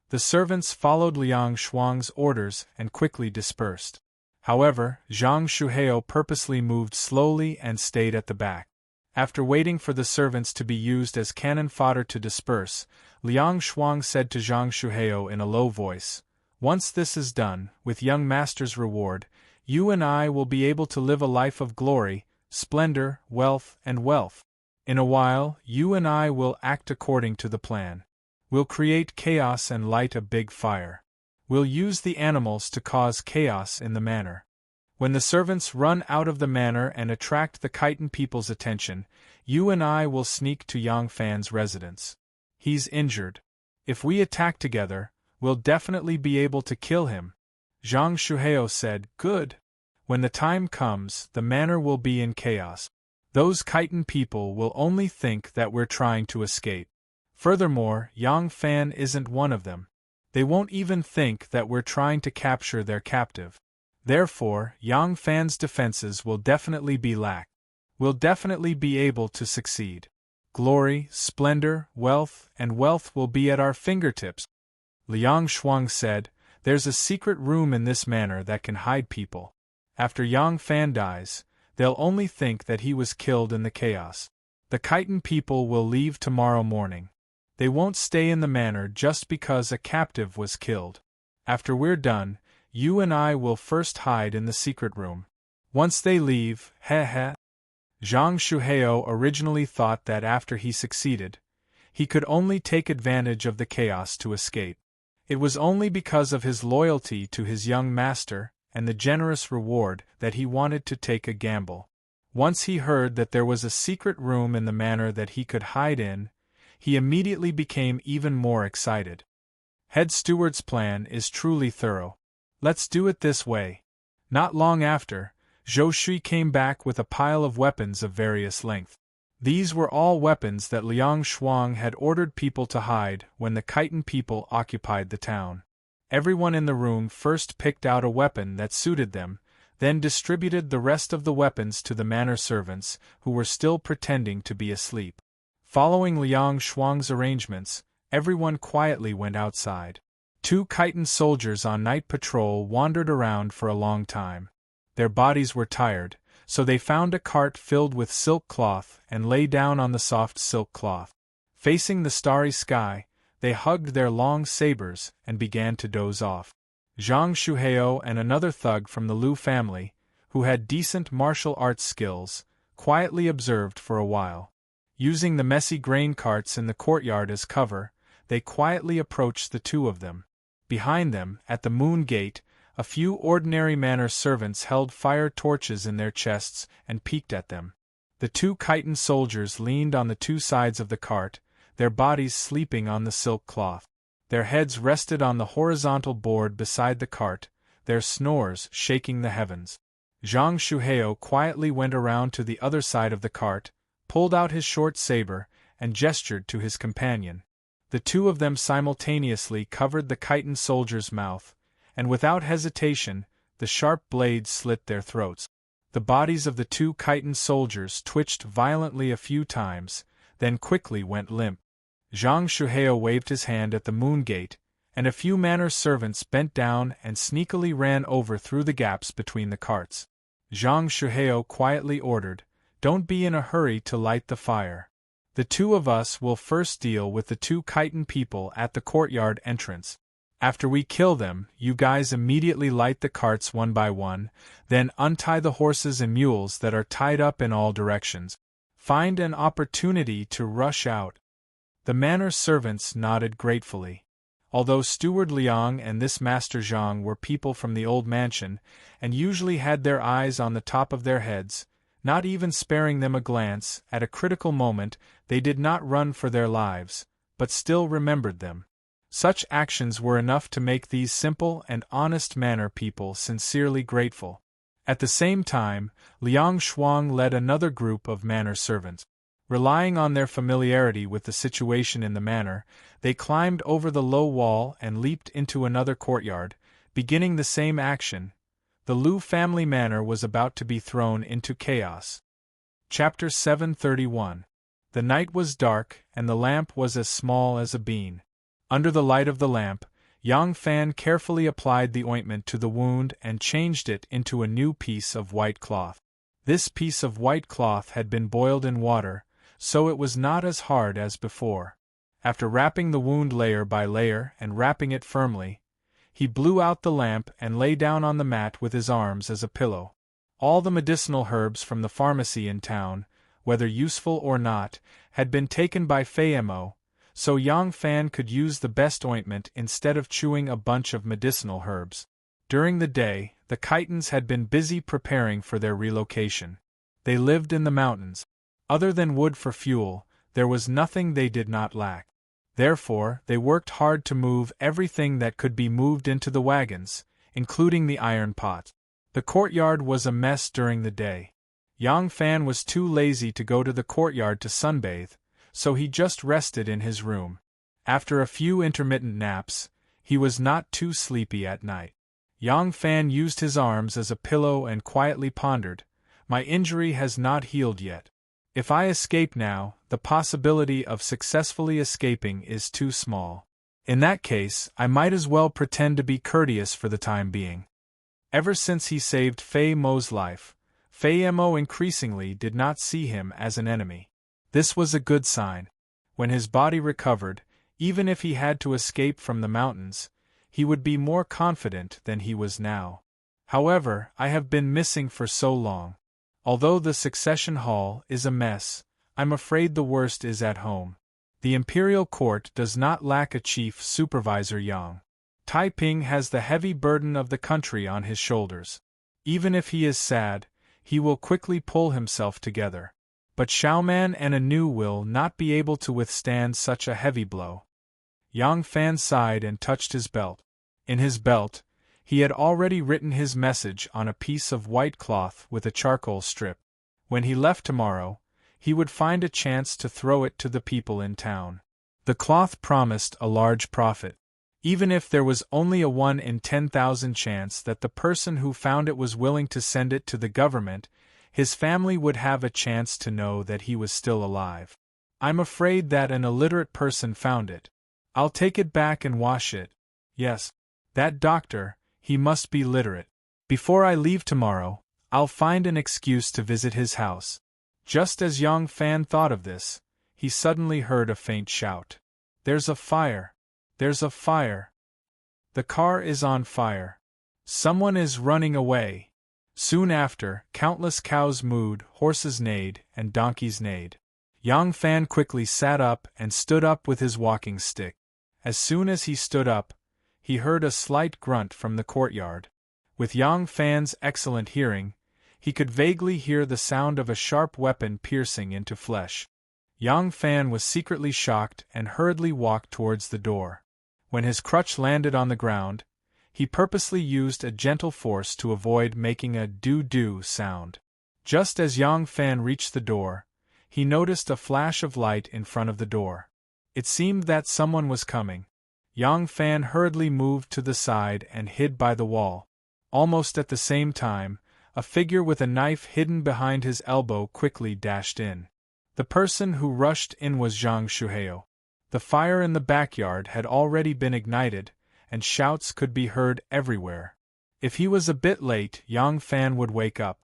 The servants followed Liang Shuang's orders and quickly dispersed. However, Zhang Shuheo purposely moved slowly and stayed at the back. After waiting for the servants to be used as cannon fodder to disperse, Liang Shuang said to Zhang Shuheo in a low voice, Once this is done, with young master's reward, you and I will be able to live a life of glory, splendor, wealth, and wealth. In a while, you and I will act according to the plan. We'll create chaos and light a big fire. We'll use the animals to cause chaos in the manor. When the servants run out of the manor and attract the chitin people's attention, you and I will sneak to Yang Fan's residence. He's injured. If we attack together, we'll definitely be able to kill him. Zhang Shuheo said, Good. When the time comes, the manor will be in chaos. Those chitin people will only think that we're trying to escape. Furthermore, Yang Fan isn't one of them. They won't even think that we're trying to capture their captive. Therefore, Yang Fan's defenses will definitely be lack. We'll definitely be able to succeed. Glory, splendor, wealth, and wealth will be at our fingertips. Liang Shuang said, There's a secret room in this manor that can hide people. After Yang Fan dies, they'll only think that he was killed in the chaos. The chitin people will leave tomorrow morning. They won't stay in the manor just because a captive was killed. After we're done, you and I will first hide in the secret room. Once they leave, Zhang Shuheo originally thought that after he succeeded, he could only take advantage of the chaos to escape. It was only because of his loyalty to his young master and the generous reward that he wanted to take a gamble. Once he heard that there was a secret room in the manor that he could hide in, he immediately became even more excited. Head Steward's plan is truly thorough. Let's do it this way. Not long after, Zhou Shui came back with a pile of weapons of various length. These were all weapons that Liang Shuang had ordered people to hide when the chitin people occupied the town. Everyone in the room first picked out a weapon that suited them, then distributed the rest of the weapons to the manor servants, who were still pretending to be asleep. Following Liang Shuang's arrangements, everyone quietly went outside. 2 chitin soldiers on night patrol wandered around for a long time. Their bodies were tired, so they found a cart filled with silk cloth and lay down on the soft silk cloth. Facing the starry sky, they hugged their long sabers and began to doze off. Zhang Shuheo and another thug from the Liu family, who had decent martial arts skills, quietly observed for a while. Using the messy grain carts in the courtyard as cover, they quietly approached the 2 of them. Behind them, at the moon gate, a few ordinary manor servants held fire torches in their chests and peeked at them. The 2 chitin soldiers leaned on the 2 sides of the cart, their bodies sleeping on the silk cloth. Their heads rested on the horizontal board beside the cart, their snores shaking the heavens. Zhang Shuheo quietly went around to the other side of the cart, pulled out his short saber, and gestured to his companion. The 2 of them simultaneously covered the chitin soldier's mouth, and without hesitation, the sharp blades slit their throats. The bodies of the two chitin soldiers twitched violently a few times, then quickly went limp. Zhang Shuheo waved his hand at the moon gate, and a few manor servants bent down and sneakily ran over through the gaps between the carts. Zhang Shuheo quietly ordered, "Don't be in a hurry to light the fire. The two of us will first deal with the two chitin people at the courtyard entrance. After we kill them, you guys immediately light the carts one by one, then untie the horses and mules that are tied up in all directions. Find an opportunity to rush out." The manor servants nodded gratefully. Although Steward Liang and this Master Zhang were people from the old mansion, and usually had their eyes on the top of their heads, not even sparing them a glance, at a critical moment they did not run for their lives, but still remembered them. Such actions were enough to make these simple and honest manor people sincerely grateful. At the same time, Liang Shuang led another group of manor servants. Relying on their familiarity with the situation in the manor, they climbed over the low wall and leaped into another courtyard, beginning the same action. The Liu family manor was about to be thrown into chaos. Chapter 731. The night was dark, and the lamp was as small as a bean. Under the light of the lamp, Yang Fan carefully applied the ointment to the wound and changed it into a new piece of white cloth. This piece of white cloth had been boiled in water, so it was not as hard as before. After wrapping the wound layer by layer and wrapping it firmly, he blew out the lamp and lay down on the mat with his arms as a pillow. All the medicinal herbs from the pharmacy in town, whether useful or not, had been taken by Fei Mo, so Yang Fan could use the best ointment instead of chewing a bunch of medicinal herbs. During the day, the chitins had been busy preparing for their relocation. They lived in the mountains. Other than wood for fuel, there was nothing they did not lack. Therefore, they worked hard to move everything that could be moved into the wagons, including the iron pot. The courtyard was a mess during the day. Yang Fan was too lazy to go to the courtyard to sunbathe, so he just rested in his room. After a few intermittent naps, he was not too sleepy at night. Yang Fan used his arms as a pillow and quietly pondered, "My injury has not healed yet. If I escape now, the possibility of successfully escaping is too small. In that case, I might as well pretend to be courteous for the time being." Ever since he saved Fei Mo's life, Fei Mo increasingly did not see him as an enemy. This was a good sign. When his body recovered, even if he had to escape from the mountains, he would be more confident than he was now. "However, I have been missing for so long. Although the succession hall is a mess, I'm afraid the worst is at home. The imperial court does not lack a chief supervisor. Yang Taiping has the heavy burden of the country on his shoulders. Even if he is sad, he will quickly pull himself together. But Xiaoman and Anu will not be able to withstand such a heavy blow." Yang Fan sighed and touched his belt. In his belt, he had already written his message on a piece of white cloth with a charcoal strip. When he left tomorrow, he would find a chance to throw it to the people in town. The cloth promised a large profit. Even if there was only a 1 in 10,000 chance that the person who found it was willing to send it to the government, his family would have a chance to know that he was still alive. "I'm afraid that an illiterate person found it. I'll take it back and wash it. Yes, that doctor, he must be literate. Before I leave tomorrow, I'll find an excuse to visit his house." Just as Yang Fan thought of this, he suddenly heard a faint shout. "There's a fire! There's a fire! The car is on fire! Someone is running away!" Soon after, countless cows mooed, horses neighed, and donkeys neighed. Yang Fan quickly sat up and stood up with his walking stick. As soon as he stood up, he heard a slight grunt from the courtyard. With Yang Fan's excellent hearing, he could vaguely hear the sound of a sharp weapon piercing into flesh. Yang Fan was secretly shocked and hurriedly walked towards the door. When his crutch landed on the ground, he purposely used a gentle force to avoid making a doo-doo sound. Just as Yang Fan reached the door, he noticed a flash of light in front of the door. It seemed that someone was coming. Yang Fan hurriedly moved to the side and hid by the wall. Almost at the same time, a figure with a knife hidden behind his elbow quickly dashed in. The person who rushed in was Zhang Shuheo. The fire in the backyard had already been ignited, and shouts could be heard everywhere. If he was a bit late, Yang Fan would wake up.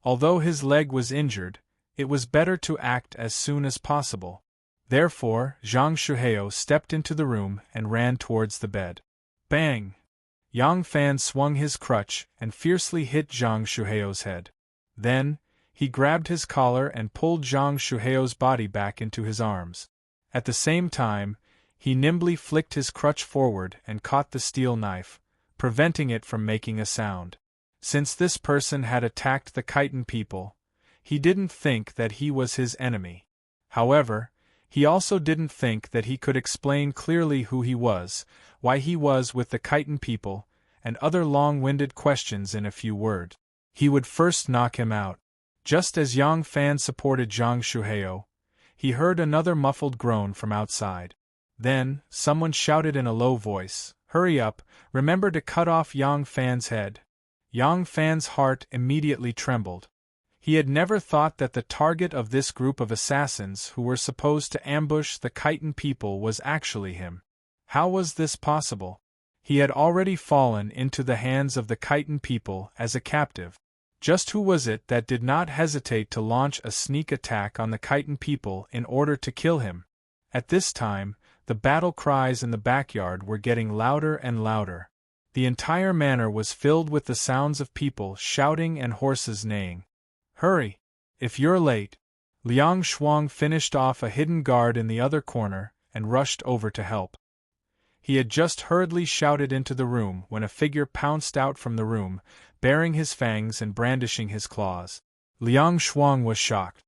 Although his leg was injured, it was better to act as soon as possible. Therefore, Zhang Shuheo stepped into the room and ran towards the bed. Bang! Yang Fan swung his crutch and fiercely hit Zhang Shuheo's head. Then, he grabbed his collar and pulled Zhang Shuheo's body back into his arms. At the same time, he nimbly flicked his crutch forward and caught the steel knife, preventing it from making a sound. Since this person had attacked the Khitan people, he didn't think that he was his enemy. However, he also didn't think that he could explain clearly who he was, why he was with the Khitan people, and other long-winded questions in a few words. He would first knock him out. Just as Yang Fan supported Zhang Shuheo, he heard another muffled groan from outside. Then, someone shouted in a low voice, "Hurry up, remember to cut off Yang Fan's head." Yang Fan's heart immediately trembled. He had never thought that the target of this group of assassins who were supposed to ambush the Khitan people was actually him. How was this possible? He had already fallen into the hands of the Khitan people as a captive. Just who was it that did not hesitate to launch a sneak attack on the Khitan people in order to kill him? At this time, the battle cries in the backyard were getting louder and louder. The entire manor was filled with the sounds of people shouting and horses neighing. "Hurry! If you're late!" Liang Shuang finished off a hidden guard in the other corner and rushed over to help. He had just hurriedly shouted into the room when a figure pounced out from the room, baring his fangs and brandishing his claws. Liang Shuang was shocked.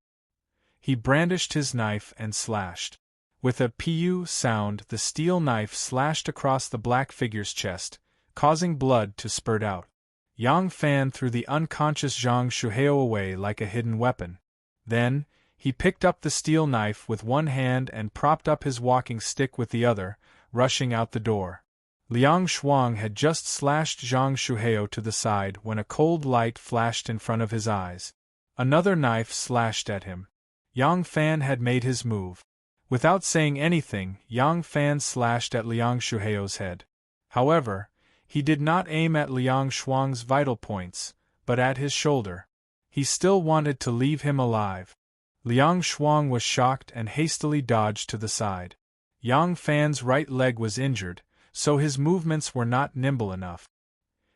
He brandished his knife and slashed. With a "piu" sound, the steel knife slashed across the black figure's chest, causing blood to spurt out. Yang Fan threw the unconscious Zhang Shuheo away like a hidden weapon. Then, he picked up the steel knife with one hand and propped up his walking stick with the other, rushing out the door. Liang Shuang had just slashed Zhang Shuheo to the side when a cold light flashed in front of his eyes. Another knife slashed at him. Yang Fan had made his move. Without saying anything, Yang Fan slashed at Liang Shuheo's head. However, he did not aim at Liang Shuang's vital points, but at his shoulder. He still wanted to leave him alive. Liang Shuang was shocked and hastily dodged to the side. Yang Fan's right leg was injured, so his movements were not nimble enough.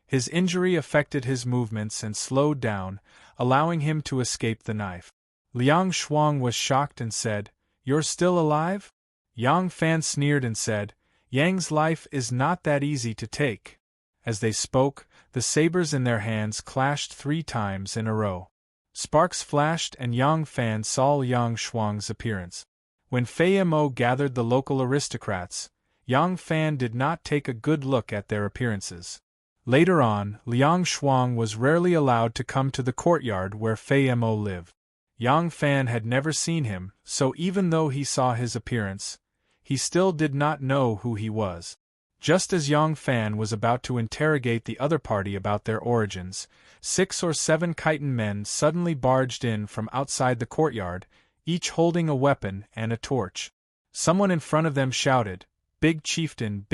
His injury affected his movements and slowed down, allowing him to escape the knife. Liang Shuang was shocked and said, "You're still alive?" Yang Fan sneered and said, "Yang's life is not that easy to take." As they spoke, the sabers in their hands clashed 3 times in a row. Sparks flashed and Yang Fan saw Liang Shuang's appearance. When Fei Mo gathered the local aristocrats, Yang Fan did not take a good look at their appearances. Later on, Liang Shuang was rarely allowed to come to the courtyard where Fei Mo lived. Yang Fan had never seen him, so even though he saw his appearance, he still did not know who he was. Just as Yang Fan was about to interrogate the other party about their origins, 6 or 7 Khitan men suddenly barged in from outside the courtyard, each holding a weapon and a torch. Someone in front of them shouted, Big Chieftain,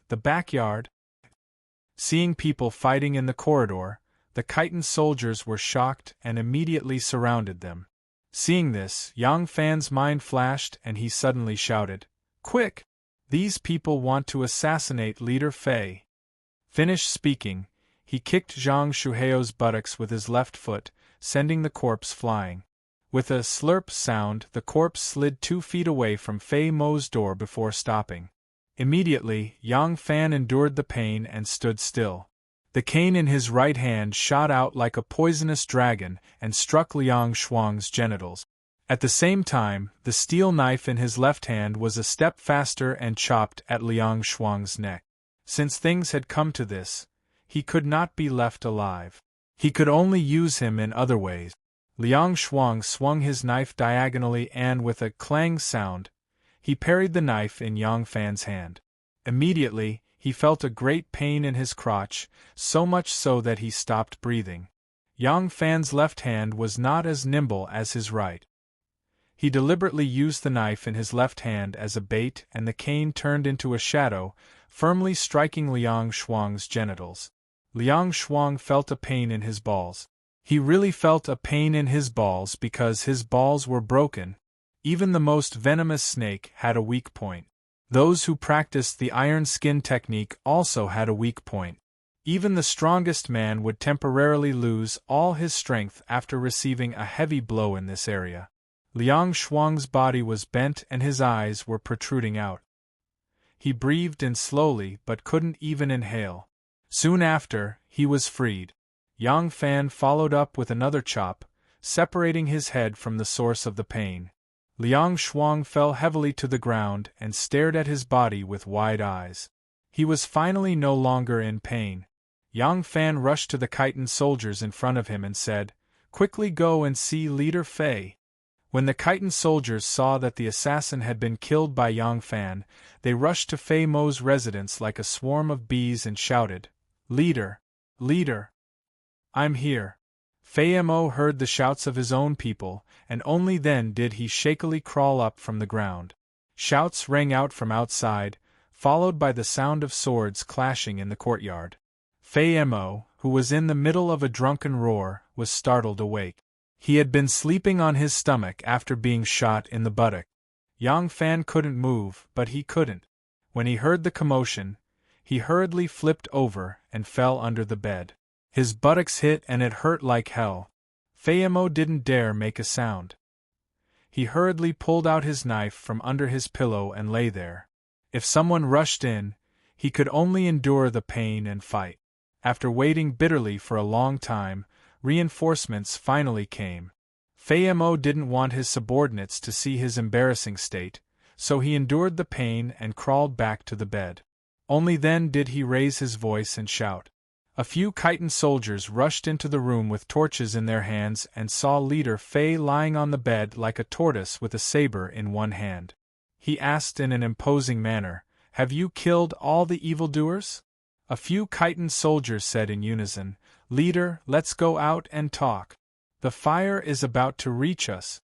the backyard!" Seeing people fighting in the corridor, the Khitan soldiers were shocked and immediately surrounded them. Seeing this, Yang Fan's mind flashed and he suddenly shouted, "Quick! These people want to assassinate Leader Fei." Finished speaking, he kicked Zhang Shuheo's buttocks with his left foot, sending the corpse flying. With a slurp sound, the corpse slid 2 feet away from Fei Mo's door before stopping. Immediately, Yang Fan endured the pain and stood still. The cane in his right hand shot out like a poisonous dragon and struck Liang Shuang's genitals. At the same time, the steel knife in his left hand was a step faster and chopped at Liang Shuang's neck. Since things had come to this, he could not be left alive. He could only use him in other ways. Liang Shuang swung his knife diagonally and with a clang sound, he parried the knife in Yang Fan's hand. Immediately, he felt a great pain in his crotch, so much so that he stopped breathing. Yang Fan's left hand was not as nimble as his right. He deliberately used the knife in his left hand as a bait, and the cane turned into a shadow, firmly striking Liang Shuang's genitals. Liang Shuang felt a pain in his balls. He really felt a pain in his balls because his balls were broken. Even the most venomous snake had a weak point. Those who practiced the iron skin technique also had a weak point. Even the strongest man would temporarily lose all his strength after receiving a heavy blow in this area. Liang Shuang's body was bent and his eyes were protruding out. He breathed in slowly but couldn't even inhale. Soon after, he was freed. Yang Fan followed up with another chop, separating his head from the source of the pain. Liang Shuang fell heavily to the ground and stared at his body with wide eyes. He was finally no longer in pain. Yang Fan rushed to the Khitan soldiers in front of him and said, "Quickly go and see Leader Fei." When the Khitan soldiers saw that the assassin had been killed by Yang Fan, they rushed to Fei Mo's residence like a swarm of bees and shouted, "Leader! Leader! I'm here!" Fei Mo heard the shouts of his own people, and only then did he shakily crawl up from the ground. Shouts rang out from outside, followed by the sound of swords clashing in the courtyard. Fei Mo, who was in the middle of a drunken roar, was startled awake. He had been sleeping on his stomach after being shot in the buttock. Yang Fan couldn't move, but he couldn't. When he heard the commotion, he hurriedly flipped over and fell under the bed. His buttocks hit and it hurt like hell. Fei Mo didn't dare make a sound. He hurriedly pulled out his knife from under his pillow and lay there. If someone rushed in, he could only endure the pain and fight. After waiting bitterly for a long time, reinforcements finally came. Fei Mo didn't want his subordinates to see his embarrassing state, so he endured the pain and crawled back to the bed. Only then did he raise his voice and shout. A few Khitan soldiers rushed into the room with torches in their hands and saw Leader Fei lying on the bed like a tortoise with a saber in one hand. He asked in an imposing manner, "Have you killed all the evildoers?" A few Khitan soldiers said in unison, "Leader, let's go out and talk. The fire is about to reach us."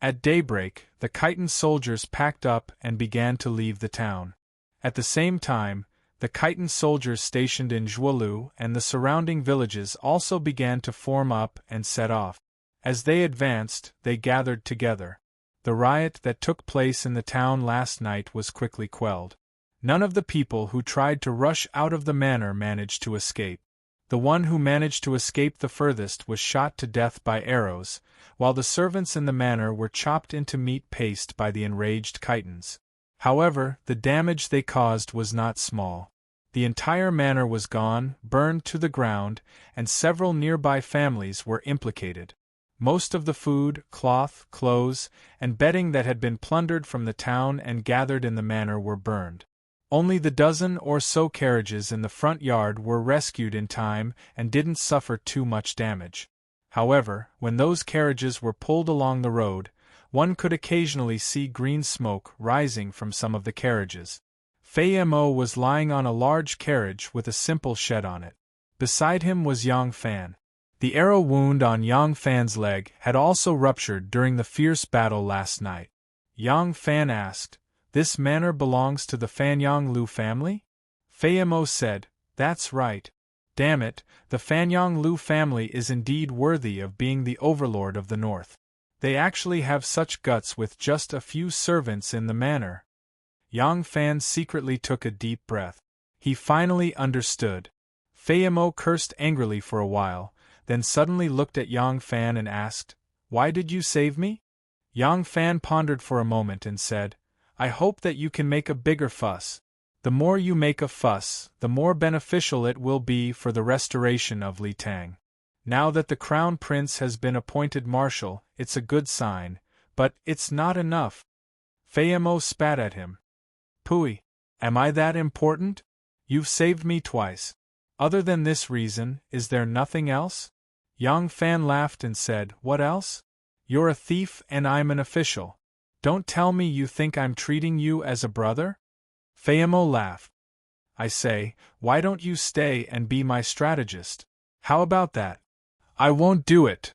At daybreak, the Khitan soldiers packed up and began to leave the town. At the same time, the Khitan soldiers stationed in Zhuolu and the surrounding villages also began to form up and set off. As they advanced, they gathered together. The riot that took place in the town last night was quickly quelled. None of the people who tried to rush out of the manor managed to escape. The one who managed to escape the furthest was shot to death by arrows, while the servants in the manor were chopped into meat paste by the enraged Khitans. However, the damage they caused was not small. The entire manor was gone, burned to the ground, and several nearby families were implicated. Most of the food, cloth, clothes, and bedding that had been plundered from the town and gathered in the manor were burned. Only the dozen or so carriages in the front yard were rescued in time and didn't suffer too much damage. However, when those carriages were pulled along the road, one could occasionally see green smoke rising from some of the carriages. Fei Mo was lying on a large carriage with a simple shed on it. Beside him was Yang Fan. The arrow wound on Yang Fan's leg had also ruptured during the fierce battle last night. Yang Fan asked, "This manor belongs to the Fanyang Lu family?" Fei Mo said, "That's right. Damn it, the Fanyang Lu family is indeed worthy of being the overlord of the north. They actually have such guts with just a few servants in the manor." Yang Fan secretly took a deep breath. He finally understood. Fei Mo cursed angrily for a while, then suddenly looked at Yang Fan and asked, "Why did you save me?" Yang Fan pondered for a moment and said, "I hope that you can make a bigger fuss. The more you make a fuss, the more beneficial it will be for the restoration of Li Tang. Now that the Crown Prince has been appointed marshal, it's a good sign, but it's not enough." Fei Mo spat at him. "Pooey, am I that important? You've saved me twice. Other than this reason, is there nothing else?" Yang Fan laughed and said, "What else? You're a thief and I'm an official. Don't tell me you think I'm treating you as a brother?" Fayemo laughed. I say, why don't you stay and be my strategist? How about that? I won't do it.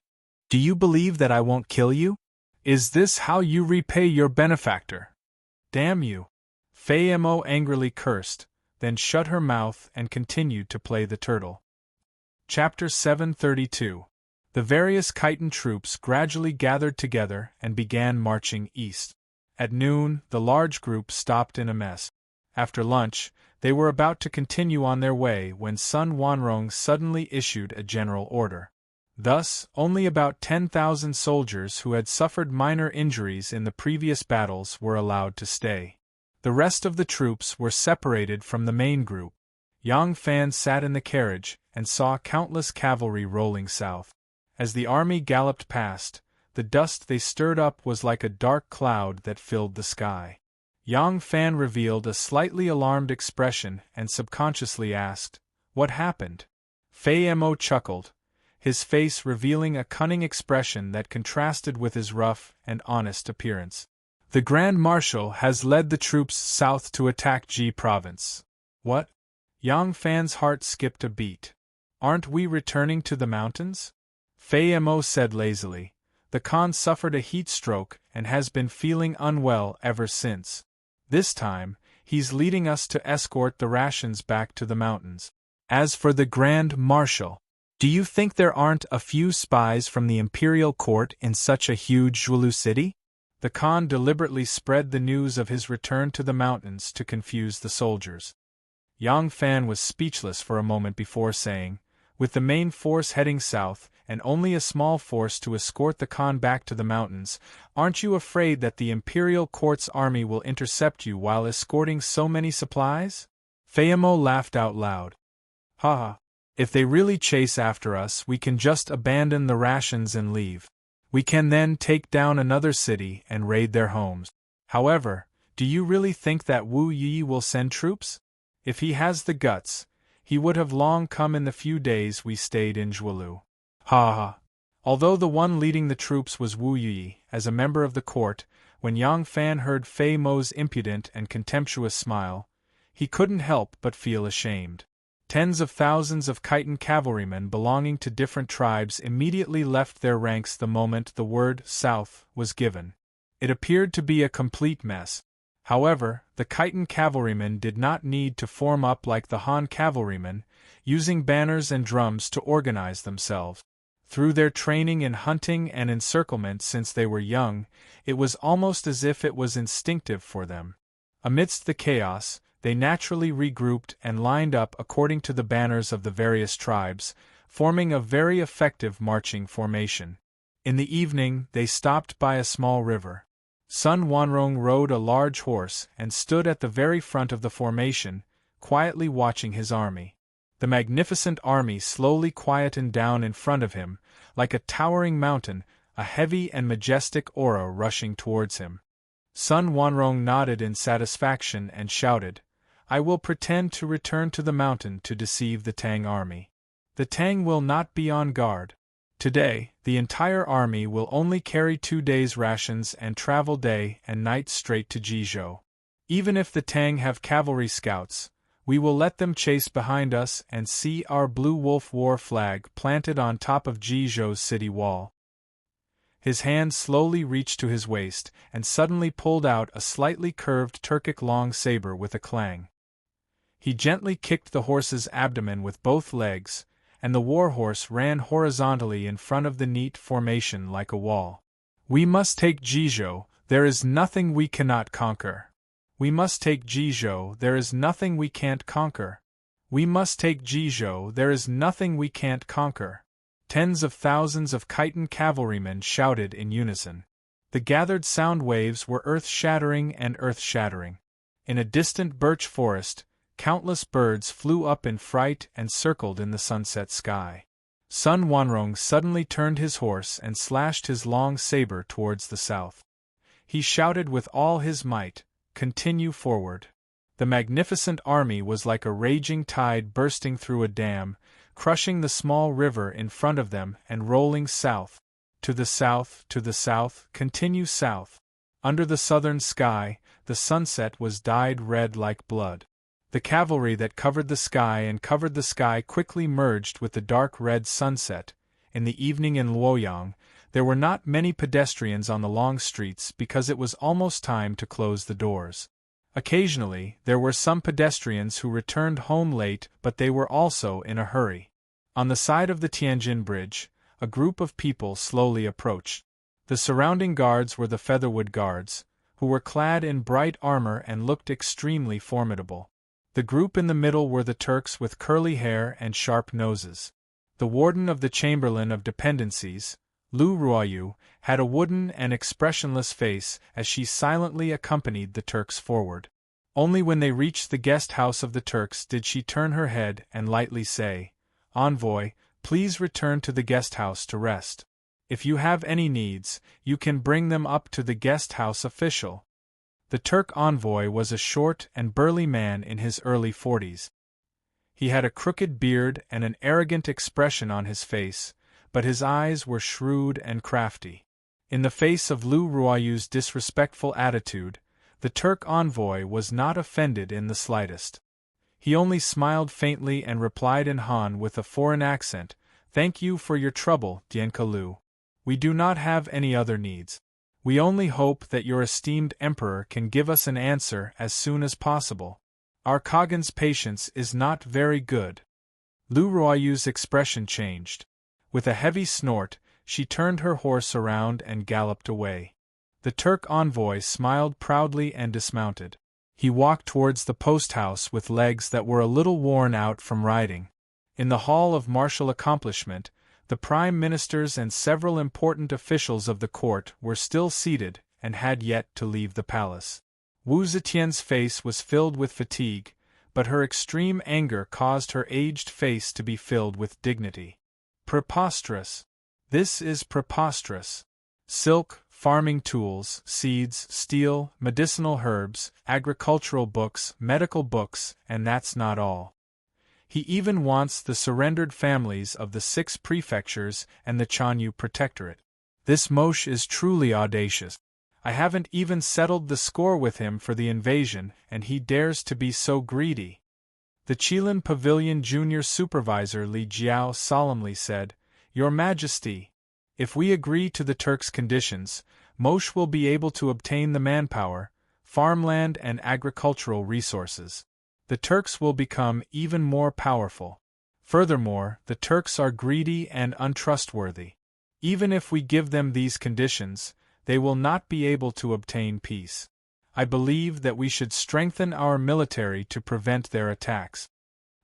Do you believe that I won't kill you? Is this how you repay your benefactor? Damn you! Fayemo angrily cursed, then shut her mouth and continued to play the turtle. Chapter 732. The various Khitan troops gradually gathered together and began marching east. At noon, the large group stopped in a mess. After lunch, they were about to continue on their way when Sun Wanrong suddenly issued a general order. Thus, only about 10,000 soldiers who had suffered minor injuries in the previous battles were allowed to stay. The rest of the troops were separated from the main group. Yang Fan sat in the carriage and saw countless cavalry rolling south. As the army galloped past, the dust they stirred up was like a dark cloud that filled the sky. Yang Fan revealed a slightly alarmed expression and subconsciously asked, "What happened?" Fayemo chuckled, his face revealing a cunning expression that contrasted with his rough and honest appearance. "The Grand Marshal has led the troops south to attack Ji Province." "What?" Yang Fan's heart skipped a beat. "Aren't we returning to the mountains?" Fayemo said lazily, "The Khan suffered a heat stroke and has been feeling unwell ever since. This time, he's leading us to escort the rations back to the mountains. As for the Grand Marshal, do you think there aren't a few spies from the imperial court in such a huge Zhuelu city?" The Khan deliberately spread the news of his return to the mountains to confuse the soldiers. Yang Fan was speechless for a moment before saying, "With the main force heading south, and only a small force to escort the Khan back to the mountains, aren't you afraid that the imperial court's army will intercept you while escorting so many supplies?" Fayemo laughed out loud. "Ha ha! If they really chase after us, we can just abandon the rations and leave. We can then take down another city and raid their homes. However, do you really think that Wu Yi will send troops? If he has the guts, he would have long come in the few days we stayed in Zhuelu." Ha ha! Although the one leading the troops was Wu Yi, as a member of the court, when Yang Fan heard Fei Mo's impudent and contemptuous smile, he couldn't help but feel ashamed. Tens of thousands of Khitan cavalrymen belonging to different tribes immediately left their ranks the moment the word "south" was given. It appeared to be a complete mess. However, the Khitan cavalrymen did not need to form up like the Han cavalrymen, using banners and drums to organize themselves. Through their training in hunting and encirclement since they were young, it was almost as if it was instinctive for them. Amidst the chaos, they naturally regrouped and lined up according to the banners of the various tribes, forming a very effective marching formation. In the evening, they stopped by a small river. Sun Wanrong rode a large horse and stood at the very front of the formation, quietly watching his army. The magnificent army slowly quietened down in front of him, like a towering mountain, a heavy and majestic aura rushing towards him. Sun Wanrong nodded in satisfaction and shouted, "I will pretend to return to the mountain to deceive the Tang army. The Tang will not be on guard. Today, the entire army will only carry 2 days' rations and travel day and night straight to Jizhou. Even if the Tang have cavalry scouts, we will let them chase behind us and see our Blue Wolf war flag planted on top of Jizhou's city wall." His hand slowly reached to his waist and suddenly pulled out a slightly curved Turkic long saber with a clang. He gently kicked the horse's abdomen with both legs, and the warhorse ran horizontally in front of the neat formation like a wall. "We must take Jizhou, there is nothing we cannot conquer. We must take Jizhou, there is nothing we can't conquer. We must take Jizhou, there is nothing we can't conquer." Tens of thousands of Khitan cavalrymen shouted in unison. The gathered sound waves were earth-shattering and earth-shattering. In a distant birch forest, countless birds flew up in fright and circled in the sunset sky. Sun Wanrong suddenly turned his horse and slashed his long saber towards the south. He shouted with all his might, "Continue forward." The magnificent army was like a raging tide bursting through a dam, crushing the small river in front of them and rolling south. To the south, continue south. Under the southern sky, the sunset was dyed red like blood. The cavalry that covered the sky quickly merged with the dark red sunset. In the evening in Luoyang, there were not many pedestrians on the long streets because it was almost time to close the doors. Occasionally, there were some pedestrians who returned home late, but they were also in a hurry. On the side of the Tianjin Bridge, a group of people slowly approached. The surrounding guards were the Featherwood Guards, who were clad in bright armor and looked extremely formidable. The group in the middle were the Turks with curly hair and sharp noses. The warden of the Chamberlain of Dependencies, Lu Ruoyu, had a wooden and expressionless face as she silently accompanied the Turks forward. Only when they reached the guest house of the Turks did she turn her head and lightly say, "Envoy, please return to the guest house to rest. If you have any needs, you can bring them up to the guest house official." The Turk envoy was a short and burly man in his early 40s. He had a crooked beard and an arrogant expression on his face, but his eyes were shrewd and crafty. In the face of Lu Ruoyu's disrespectful attitude, the Turk envoy was not offended in the slightest. He only smiled faintly and replied in Han with a foreign accent, "Thank you for your trouble, Dienka Lu. We do not have any other needs. We only hope that your esteemed emperor can give us an answer as soon as possible. Our Kagan's patience is not very good." Lu Ruoyu's expression changed. With a heavy snort, she turned her horse around and galloped away. The Turk envoy smiled proudly and dismounted. He walked towards the post-house with legs that were a little worn out from riding. In the hall of martial accomplishment, the prime ministers and several important officials of the court were still seated and had yet to leave the palace. Wu Zetian's face was filled with fatigue, but her extreme anger caused her aged face to be filled with dignity. Preposterous! This is preposterous! Silk, farming tools, seeds, steel, medicinal herbs, agricultural books, medical books, and that's not all. He even wants the surrendered families of the 6 prefectures and the Chanyu Protectorate. This Moshe is truly audacious. I haven't even settled the score with him for the invasion, and he dares to be so greedy. The Qilin Pavilion Junior Supervisor Li Jiao solemnly said, "Your Majesty, if we agree to the Turks' conditions, Moshe will be able to obtain the manpower, farmland and agricultural resources. The Turks will become even more powerful. Furthermore, the Turks are greedy and untrustworthy. Even if we give them these conditions, they will not be able to obtain peace. I believe that we should strengthen our military to prevent their attacks."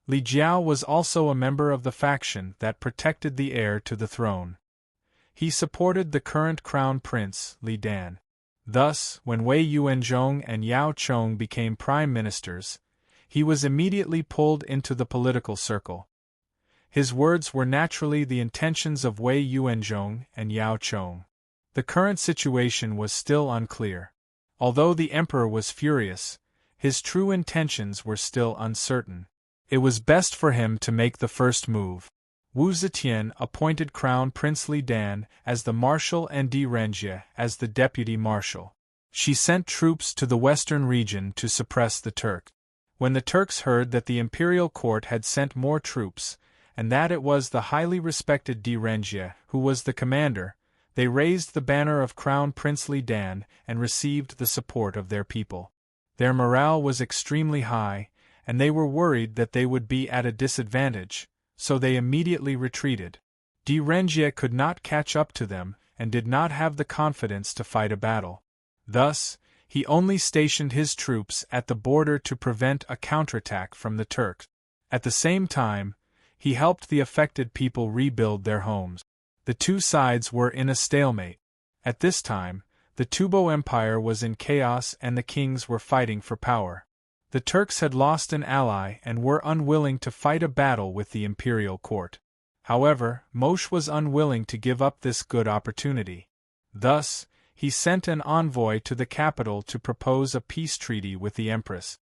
Li Jiao was also a member of the faction that protected the heir to the throne. He supported the current crown prince, Li Dan. Thus, when Wei Yuanzhong and Yao Chong became prime ministers, he was immediately pulled into the political circle. His words were naturally the intentions of Wei Yuanzhong and Yao Chong. The current situation was still unclear. Although the emperor was furious, his true intentions were still uncertain. It was best for him to make the first move. Wu Zetian appointed Crown Prince Li Dan as the marshal and Di Renjie as the deputy marshal. She sent troops to the western region to suppress the Turks. When the Turks heard that the imperial court had sent more troops, and that it was the highly respected Di Renjie who was the commander, they raised the banner of Crown Prince Li Dan and received the support of their people. Their morale was extremely high, and they were worried that they would be at a disadvantage, so they immediately retreated. Di Renjie could not catch up to them and did not have the confidence to fight a battle. Thus, he only stationed his troops at the border to prevent a counterattack from the Turks. At the same time, he helped the affected people rebuild their homes. The two sides were in a stalemate. At this time, the Tubo Empire was in chaos and the kings were fighting for power. The Turks had lost an ally and were unwilling to fight a battle with the imperial court. However, Moshe was unwilling to give up this good opportunity. Thus, he sent an envoy to the capital to propose a peace treaty with the empress.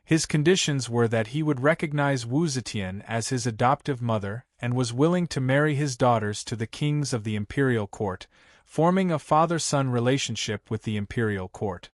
His conditions were that he would recognize Wu Zetian as his adoptive mother and was willing to marry his daughters to the kings of the imperial court, forming a father-son relationship with the imperial court.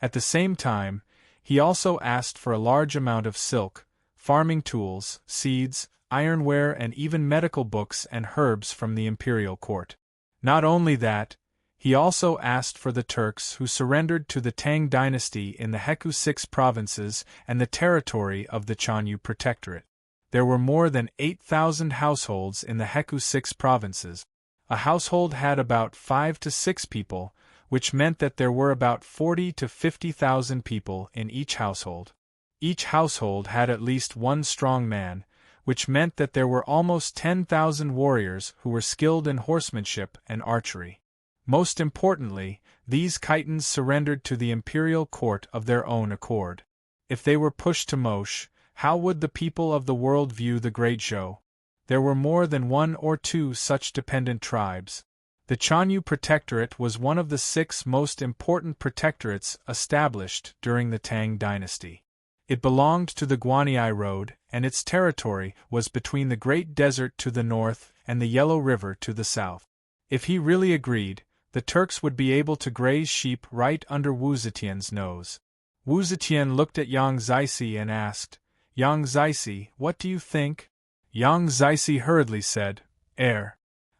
At the same time, he also asked for a large amount of silk, farming tools, seeds, ironware and even medical books and herbs from the imperial court. Not only that, he also asked for the Turks who surrendered to the Tang dynasty in the Heku 6 provinces and the territory of the Chanyu Protectorate. There were more than 8,000 households in the Heku 6 provinces. A household had about 5 to 6 people, which meant that there were about 40 to 50,000 people in each household. Each household had at least one strong man, which meant that there were almost 10,000 warriors who were skilled in horsemanship and archery. Most importantly, these Khitans surrendered to the imperial court of their own accord. If they were pushed to Moshe, how would the people of the world view the Great Zhou? There were more than 1 or 2 such dependent tribes. The Chanyu Protectorate was one of the 6 most important protectorates established during the Tang dynasty. It belonged to the Guanyi Road, and its territory was between the Great Desert to the north and the Yellow River to the south. If he really agreed, the Turks would be able to graze sheep right under Wu Zetian's nose. Wu Zetian looked at Yang Zisi and asked, "Yang Zisi, what do you think?" Yang Zisi hurriedly said,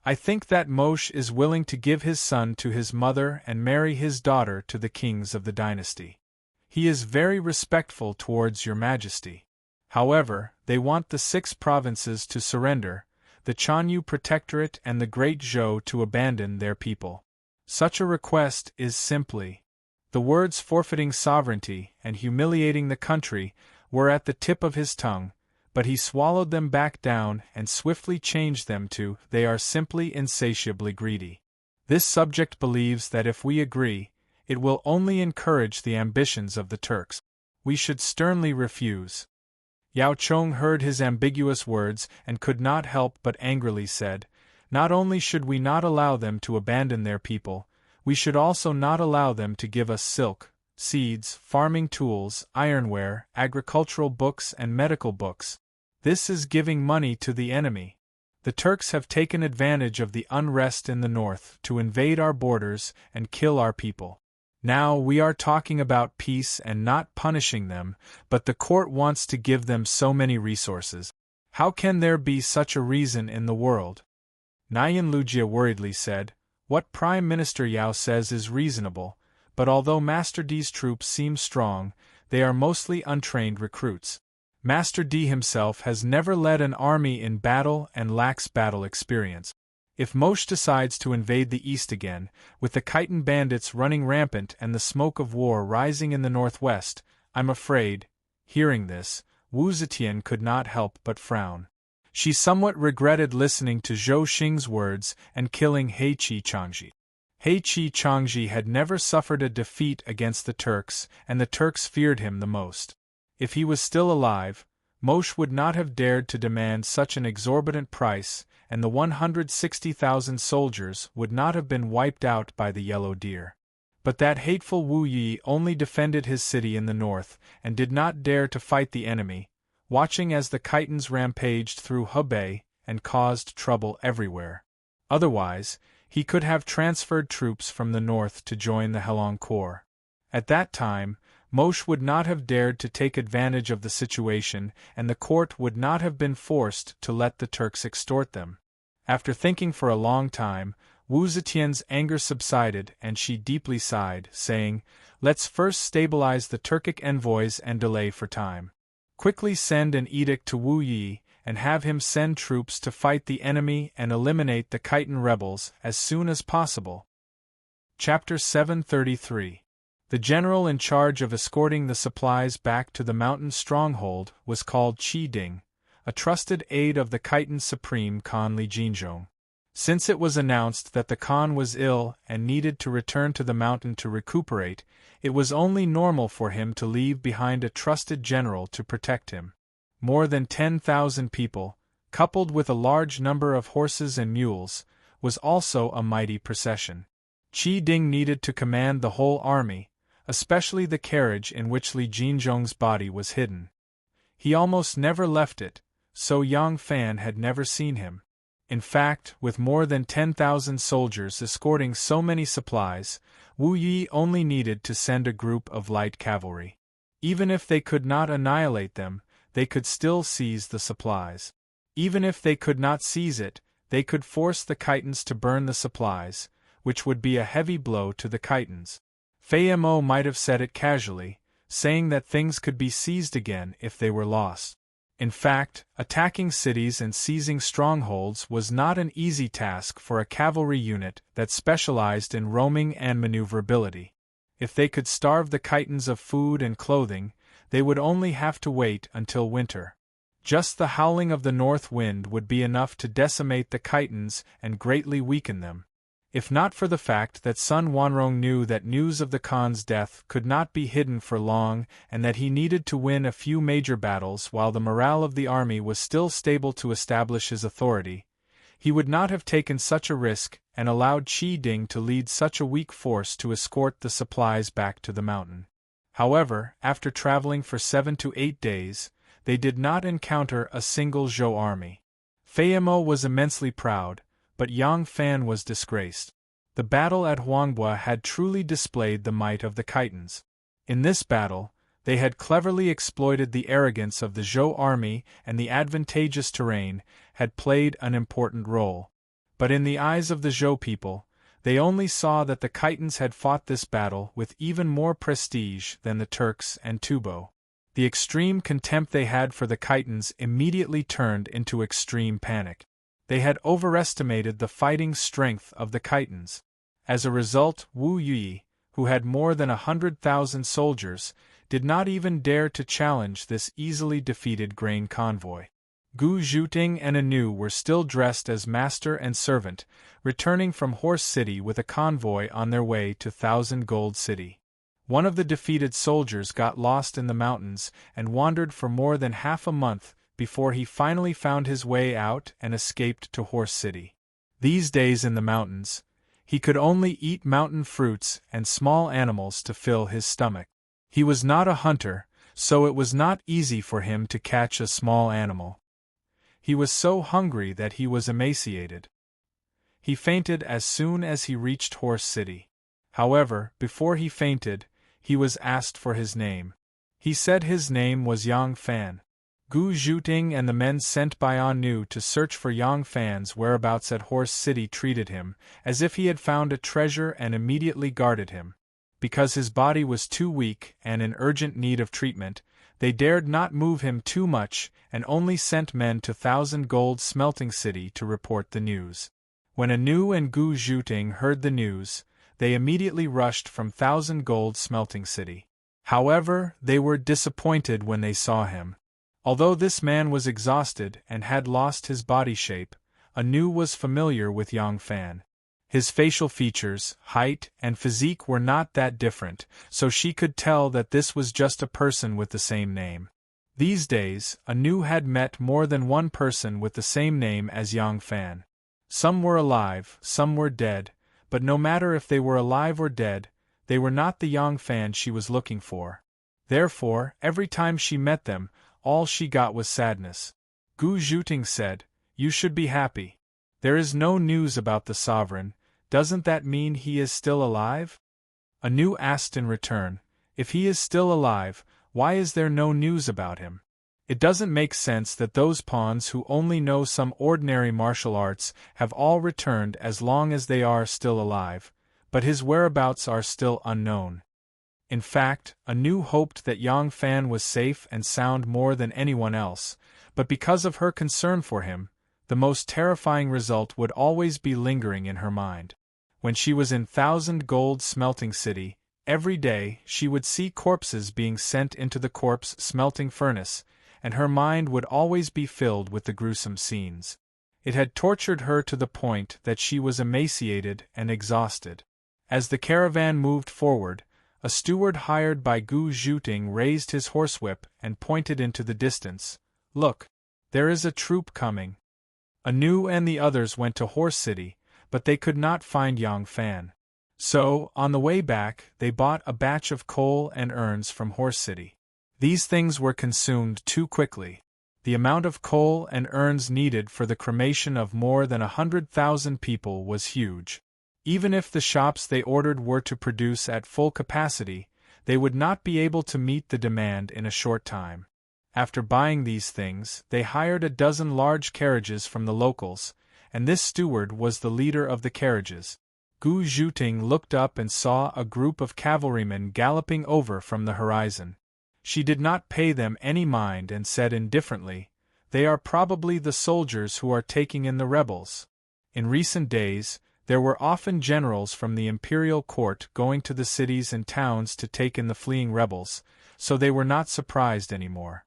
I think that Moshe is willing to give his son to his mother and marry his daughter to the kings of the dynasty. He is very respectful towards your majesty. However, they want the 6 provinces to surrender, the Chanyu Protectorate and the Great Zhou to abandon their people. Such a request is simply. The words forfeiting sovereignty and humiliating the country were at the tip of his tongue, but he swallowed them back down and swiftly changed them to, they are simply insatiably greedy. This subject believes that if we agree, it will only encourage the ambitions of the Turks. We should sternly refuse. Yao Chong heard his ambiguous words and could not help but angrily said, not only should we not allow them to abandon their people, we should also not allow them to give us silk, seeds, farming tools, ironware, agricultural books and medical books. This is giving money to the enemy. The Turks have taken advantage of the unrest in the north to invade our borders and kill our people. Now we are talking about peace and not punishing them, but the court wants to give them so many resources. How can there be such a reason in the world? Nyan Lujia worriedly said, what Prime Minister Yao says is reasonable, but although Master D's troops seem strong, they are mostly untrained recruits. Master D himself has never led an army in battle and lacks battle experience. If Moshe decides to invade the east again, with the Khitan bandits running rampant and the smoke of war rising in the northwest, I'm afraid, hearing this, Wu Zetian could not help but frown. She somewhat regretted listening to Zhou Xing's words and killing He Qi Changji. He Qi Changji had never suffered a defeat against the Turks, and the Turks feared him the most. If he was still alive, Moshe would not have dared to demand such an exorbitant price, and the 160,000 soldiers would not have been wiped out by the yellow deer. But that hateful Wu Yi only defended his city in the north, and did not dare to fight the enemy, watching as the Khitans rampaged through Hebei and caused trouble everywhere. Otherwise, he could have transferred troops from the north to join the Helong Corps. At that time, Moshe would not have dared to take advantage of the situation, and the court would not have been forced to let the Turks extort them. After thinking for a long time, Wu Zetian's anger subsided and she deeply sighed, saying, let's first stabilize the Turkic envoys and delay for time. Quickly send an edict to Wu Yi, and have him send troops to fight the enemy and eliminate the Khitan rebels as soon as possible. Chapter 733. The general in charge of escorting the supplies back to the mountain stronghold was called Qi Ding, a trusted aide of the Khitan Supreme Khan Li Jinzhong. Since it was announced that the Khan was ill and needed to return to the mountain to recuperate, it was only normal for him to leave behind a trusted general to protect him. More than 10,000 people, coupled with a large number of horses and mules, was also a mighty procession. Qi Ding needed to command the whole army, especially the carriage in which Li Jinzhong's body was hidden. He almost never left it, so Yang Fan had never seen him. In fact, with more than 10,000 soldiers escorting so many supplies, Wu Yi only needed to send a group of light cavalry. Even if they could not annihilate them, they could still seize the supplies. Even if they could not seize it, they could force the Khitans to burn the supplies, which would be a heavy blow to the Khitans. Fei Mo might have said it casually, saying that things could be seized again if they were lost. In fact, attacking cities and seizing strongholds was not an easy task for a cavalry unit that specialized in roaming and maneuverability. If they could starve the Khitans of food and clothing, they would only have to wait until winter. Just the howling of the north wind would be enough to decimate the Khitans and greatly weaken them. If not for the fact that Sun Wanrong knew that news of the Khan's death could not be hidden for long and that he needed to win a few major battles while the morale of the army was still stable to establish his authority, he would not have taken such a risk and allowed Qi Ding to lead such a weak force to escort the supplies back to the mountain. However, after traveling for 7 to 8 days, they did not encounter a single Zhou army. Fei Mo was immensely proud, but Yang Fan was disgraced. The battle at Huangbua had truly displayed the might of the Khitans. In this battle, they had cleverly exploited the arrogance of the Zhou army, and the advantageous terrain had played an important role. But in the eyes of the Zhou people, they only saw that the Khitans had fought this battle with even more prestige than the Turks and Tubo. The extreme contempt they had for the Khitans immediately turned into extreme panic. They had overestimated the fighting strength of the Khitans. As a result, Wu Yi, who had more than 100,000 soldiers, did not even dare to challenge this easily defeated grain convoy. Gu Zhuting and Anu were still dressed as master and servant, returning from Horse City with a convoy on their way to Thousand Gold City. One of the defeated soldiers got lost in the mountains and wandered for more than half a month before he finally found his way out and escaped to Horse City. These days in the mountains, he could only eat mountain fruits and small animals to fill his stomach. He was not a hunter, so it was not easy for him to catch a small animal. He was so hungry that he was emaciated. He fainted as soon as he reached Horse City. However, before he fainted, he was asked for his name. He said his name was Yang Fan. Gu Zhuting and the men sent by Anu to search for Yang Fan's whereabouts at Horse City treated him as if he had found a treasure and immediately guarded him. Because his body was too weak and in urgent need of treatment, they dared not move him too much and only sent men to Thousand Gold Smelting City to report the news. When Anu and Gu Zhuting heard the news, they immediately rushed from Thousand Gold Smelting City. However, they were disappointed when they saw him. Although this man was exhausted and had lost his body shape, Anu was familiar with Yang Fan. His facial features, height, and physique were not that different, so she could tell that this was just a person with the same name. These days, Anu had met more than one person with the same name as Yang Fan. Some were alive, some were dead, but no matter if they were alive or dead, they were not the Yang Fan she was looking for. Therefore, every time she met them, all she got was sadness. Gu Zhuting said, "You should be happy. There is no news about the sovereign. Doesn't that mean he is still alive?" Anu asked in return, "If he is still alive, why is there no news about him? It doesn't make sense that those pawns who only know some ordinary martial arts have all returned as long as they are still alive, but his whereabouts are still unknown." In fact, Anu hoped that Yang Fan was safe and sound more than anyone else, but because of her concern for him, the most terrifying result would always be lingering in her mind. When she was in Thousand Gold Smelting City, every day she would see corpses being sent into the corpse smelting furnace, and her mind would always be filled with the gruesome scenes. It had tortured her to the point that she was emaciated and exhausted. As the caravan moved forward, a steward hired by Gu Zhuting raised his horsewhip and pointed into the distance. "Look, there is a troop coming." Anu and the others went to Horse City, but they could not find Yang Fan. So, on the way back, they bought a batch of coal and urns from Horse City. These things were consumed too quickly. The amount of coal and urns needed for the cremation of more than 100,000 people was huge. Even if the shops they ordered were to produce at full capacity, they would not be able to meet the demand in a short time. After buying these things, they hired a dozen large carriages from the locals, and this steward was the leader of the carriages. Gu Zhuting looked up and saw a group of cavalrymen galloping over from the horizon. She did not pay them any mind and said indifferently, "They are probably the soldiers who are taking in the rebels." In recent days, there were often generals from the imperial court going to the cities and towns to take in the fleeing rebels, so they were not surprised anymore.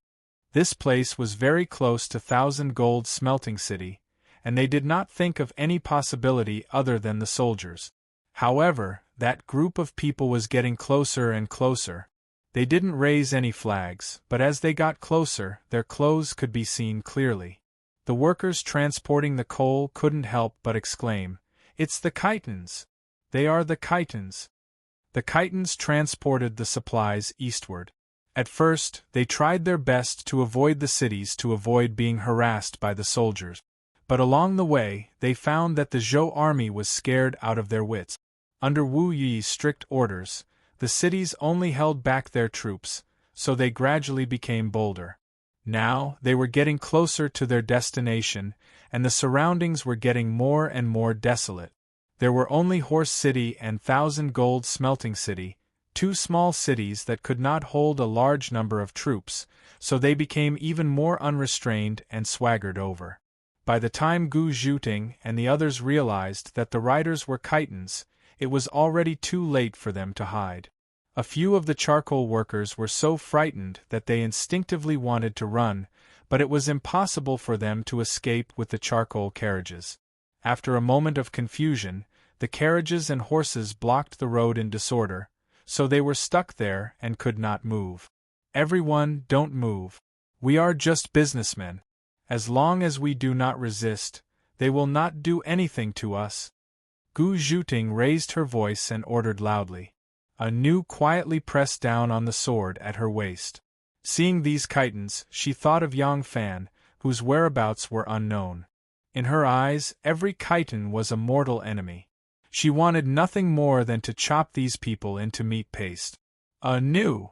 This place was very close to Thousand Gold Smelting City, and they did not think of any possibility other than the soldiers. However, that group of people was getting closer and closer. They didn't raise any flags, but as they got closer, their clothes could be seen clearly. The workers transporting the coal couldn't help but exclaim, "It's the Khitans! They are the Khitans!" The Khitans transported the supplies eastward. At first, they tried their best to avoid the cities to avoid being harassed by the soldiers. But along the way, they found that the Zhou army was scared out of their wits. Under Wu Yi's strict orders, the cities only held back their troops, so they gradually became bolder. Now, they were getting closer to their destination, and the surroundings were getting more and more desolate. There were only Horse City and Thousand Gold Smelting City, two small cities that could not hold a large number of troops, so they became even more unrestrained and swaggered over. By the time Gu Zhuting and the others realized that the riders were Khitans, it was already too late for them to hide. A few of the charcoal workers were so frightened that they instinctively wanted to run, but it was impossible for them to escape with the charcoal carriages. After a moment of confusion, the carriages and horses blocked the road in disorder, so they were stuck there and could not move. "Everyone, don't move. We are just businessmen. As long as we do not resist, they will not do anything to us." Gu Zhuting raised her voice and ordered loudly. Anu quietly pressed down on the sword at her waist. Seeing these Khitans, she thought of Yang Fan, whose whereabouts were unknown. In her eyes, every Khitan was a mortal enemy. She wanted nothing more than to chop these people into meat paste. Anu!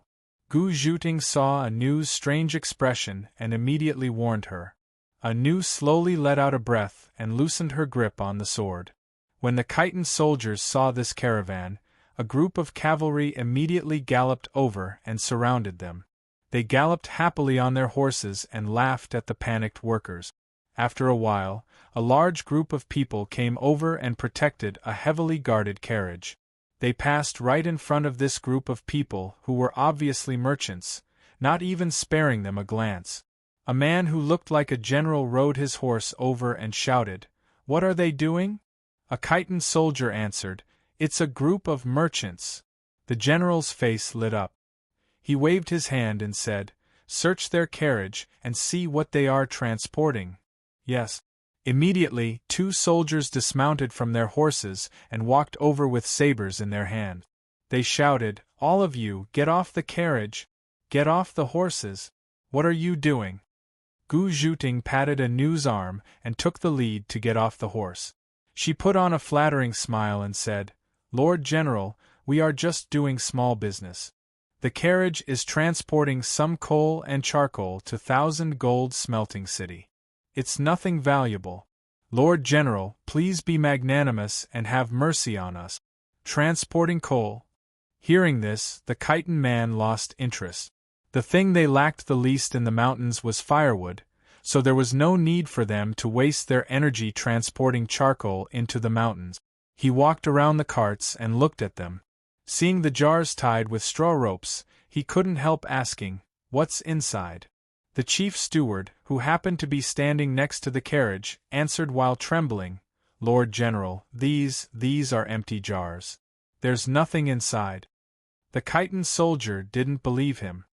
Gu Zhuting saw Anu's strange expression and immediately warned her. Anu slowly let out a breath and loosened her grip on the sword. When the Khitan soldiers saw this caravan, a group of cavalry immediately galloped over and surrounded them. They galloped happily on their horses and laughed at the panicked workers. After a while, a large group of people came over and protected a heavily guarded carriage. They passed right in front of this group of people who were obviously merchants, not even sparing them a glance. A man who looked like a general rode his horse over and shouted, "What are they doing?" A Khitan soldier answered, "It's a group of merchants." The general's face lit up. He waved his hand and said, "Search their carriage and see what they are transporting." "Yes." Immediately, two soldiers dismounted from their horses and walked over with sabers in their hand. They shouted, "All of you, get off the carriage! Get off the horses! What are you doing?" Gu Zhuting patted Anu's arm and took the lead to get off the horse. She put on a flattering smile and said, "Lord General, we are just doing small business. The carriage is transporting some coal and charcoal to Thousand Gold Smelting City. It's nothing valuable. Lord General, please be magnanimous and have mercy on us. Transporting coal." Hearing this, the Khitan man lost interest. The thing they lacked the least in the mountains was firewood, so there was no need for them to waste their energy transporting charcoal into the mountains. He walked around the carts and looked at them. Seeing the jars tied with straw ropes, he couldn't help asking, "What's inside?" The chief steward, who happened to be standing next to the carriage, answered while trembling, "Lord General, these are empty jars. There's nothing inside." The Khitan soldier didn't believe him.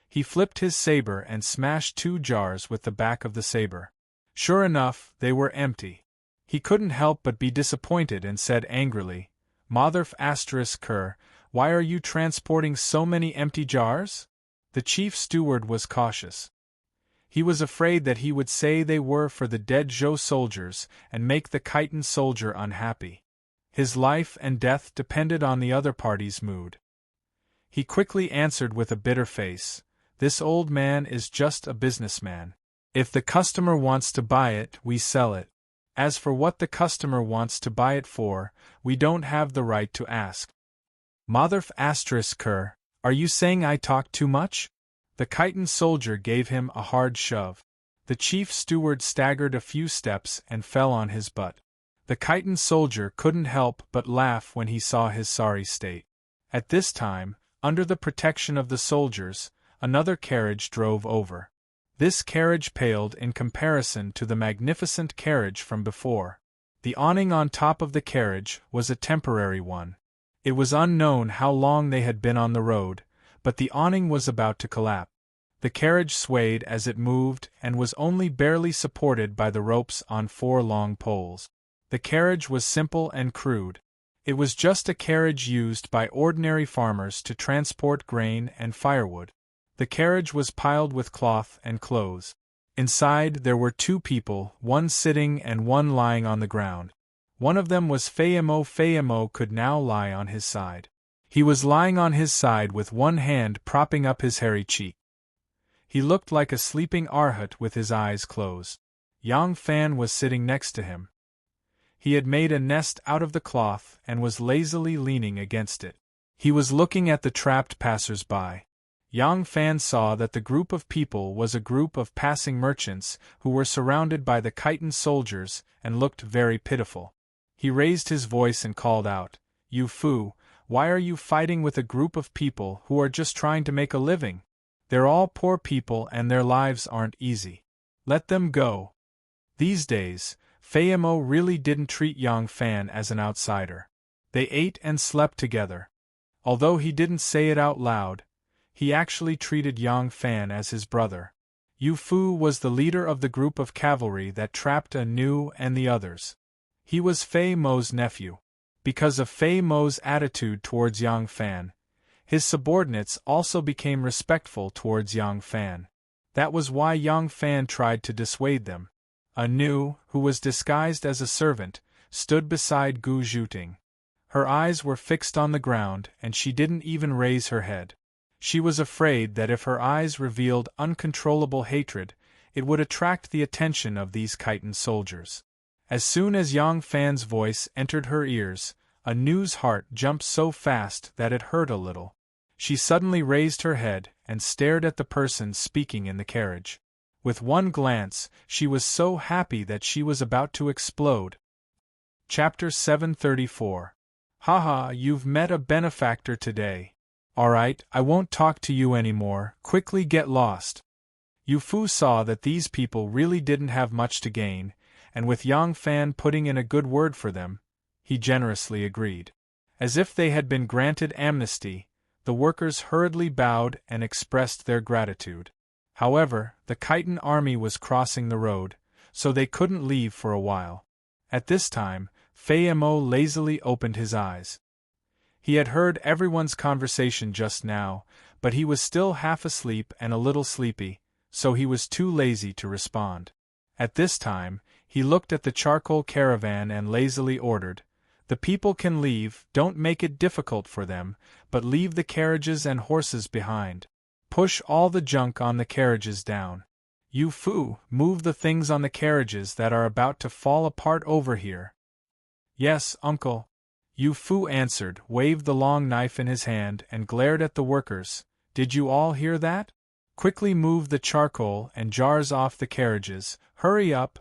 He flipped his saber and smashed two jars with the back of the saber. Sure enough, they were empty. He couldn't help but be disappointed and said angrily, "Motherf *Ker, why are you transporting so many empty jars?" The chief steward was cautious. He was afraid that he would say they were for the dead Zhou soldiers and make the Khitan soldier unhappy. His life and death depended on the other party's mood. He quickly answered with a bitter face, "This old man is just a businessman. If the customer wants to buy it, we sell it. As for what the customer wants to buy it for, we don't have the right to ask." Motherf *Ker, are you saying I talk too much? The Khitan soldier gave him a hard shove. The chief steward staggered a few steps and fell on his butt. The Khitan soldier couldn't help but laugh when he saw his sorry state. At this time, under the protection of the soldiers, another carriage drove over. This carriage paled in comparison to the magnificent carriage from before. The awning on top of the carriage was a temporary one. It was unknown how long they had been on the road, but the awning was about to collapse. The carriage swayed as it moved and was only barely supported by the ropes on 4 long poles. The carriage was simple and crude. It was just a carriage used by ordinary farmers to transport grain and firewood. The carriage was piled with cloth and clothes. Inside there were 2 people, one sitting and one lying on the ground. One of them was Fayemo. Fayemo could now lie on his side. He was lying on his side with one hand propping up his hairy cheek. He looked like a sleeping Arhat with his eyes closed. Yang Fan was sitting next to him. He had made a nest out of the cloth and was lazily leaning against it. He was looking at the trapped passers-by. Yang Fan saw that the group of people was a group of passing merchants who were surrounded by the Khitan soldiers and looked very pitiful. He raised his voice and called out, "You Fu, why are you fighting with a group of people who are just trying to make a living? They're all poor people and their lives aren't easy. Let them go." These days, Fayemo really didn't treat Yang Fan as an outsider. They ate and slept together. Although he didn't say it out loud, he actually treated Yang Fan as his brother. Yu Fu was the leader of the group of cavalry that trapped Nu and the others. He was Fei Mo's nephew. Because of Fei Mo's attitude towards Yang Fan, his subordinates also became respectful towards Yang Fan. That was why Yang Fan tried to dissuade them. Nu, who was disguised as a servant, stood beside Gu Zhuting. Her eyes were fixed on the ground and she didn't even raise her head. She was afraid that if her eyes revealed uncontrollable hatred, it would attract the attention of these Khitan soldiers. As soon as Yang Fan's voice entered her ears, Nu's heart jumped so fast that it hurt a little. She suddenly raised her head and stared at the person speaking in the carriage. With one glance, she was so happy that she was about to explode. Chapter 734. Haha, you've met a benefactor today. Alright, I won't talk to you anymore, quickly get lost. Yu Fu saw that these people really didn't have much to gain, and with Yang Fan putting in a good word for them, he generously agreed. As if they had been granted amnesty, the workers hurriedly bowed and expressed their gratitude. However, the Khitan army was crossing the road, so they couldn't leave for a while. At this time, Fei Mo lazily opened his eyes. He had heard everyone's conversation just now, but he was still half asleep and a little sleepy, so he was too lazy to respond. At this time, he looked at the charcoal caravan and lazily ordered, "The people can leave, don't make it difficult for them, but leave the carriages and horses behind. Push all the junk on the carriages down. Yu Fu, move the things on the carriages that are about to fall apart over here." "Yes, uncle." Yu Fu answered, waved the long knife in his hand and glared at the workers. "Did you all hear that? Quickly move the charcoal and jars off the carriages, hurry up."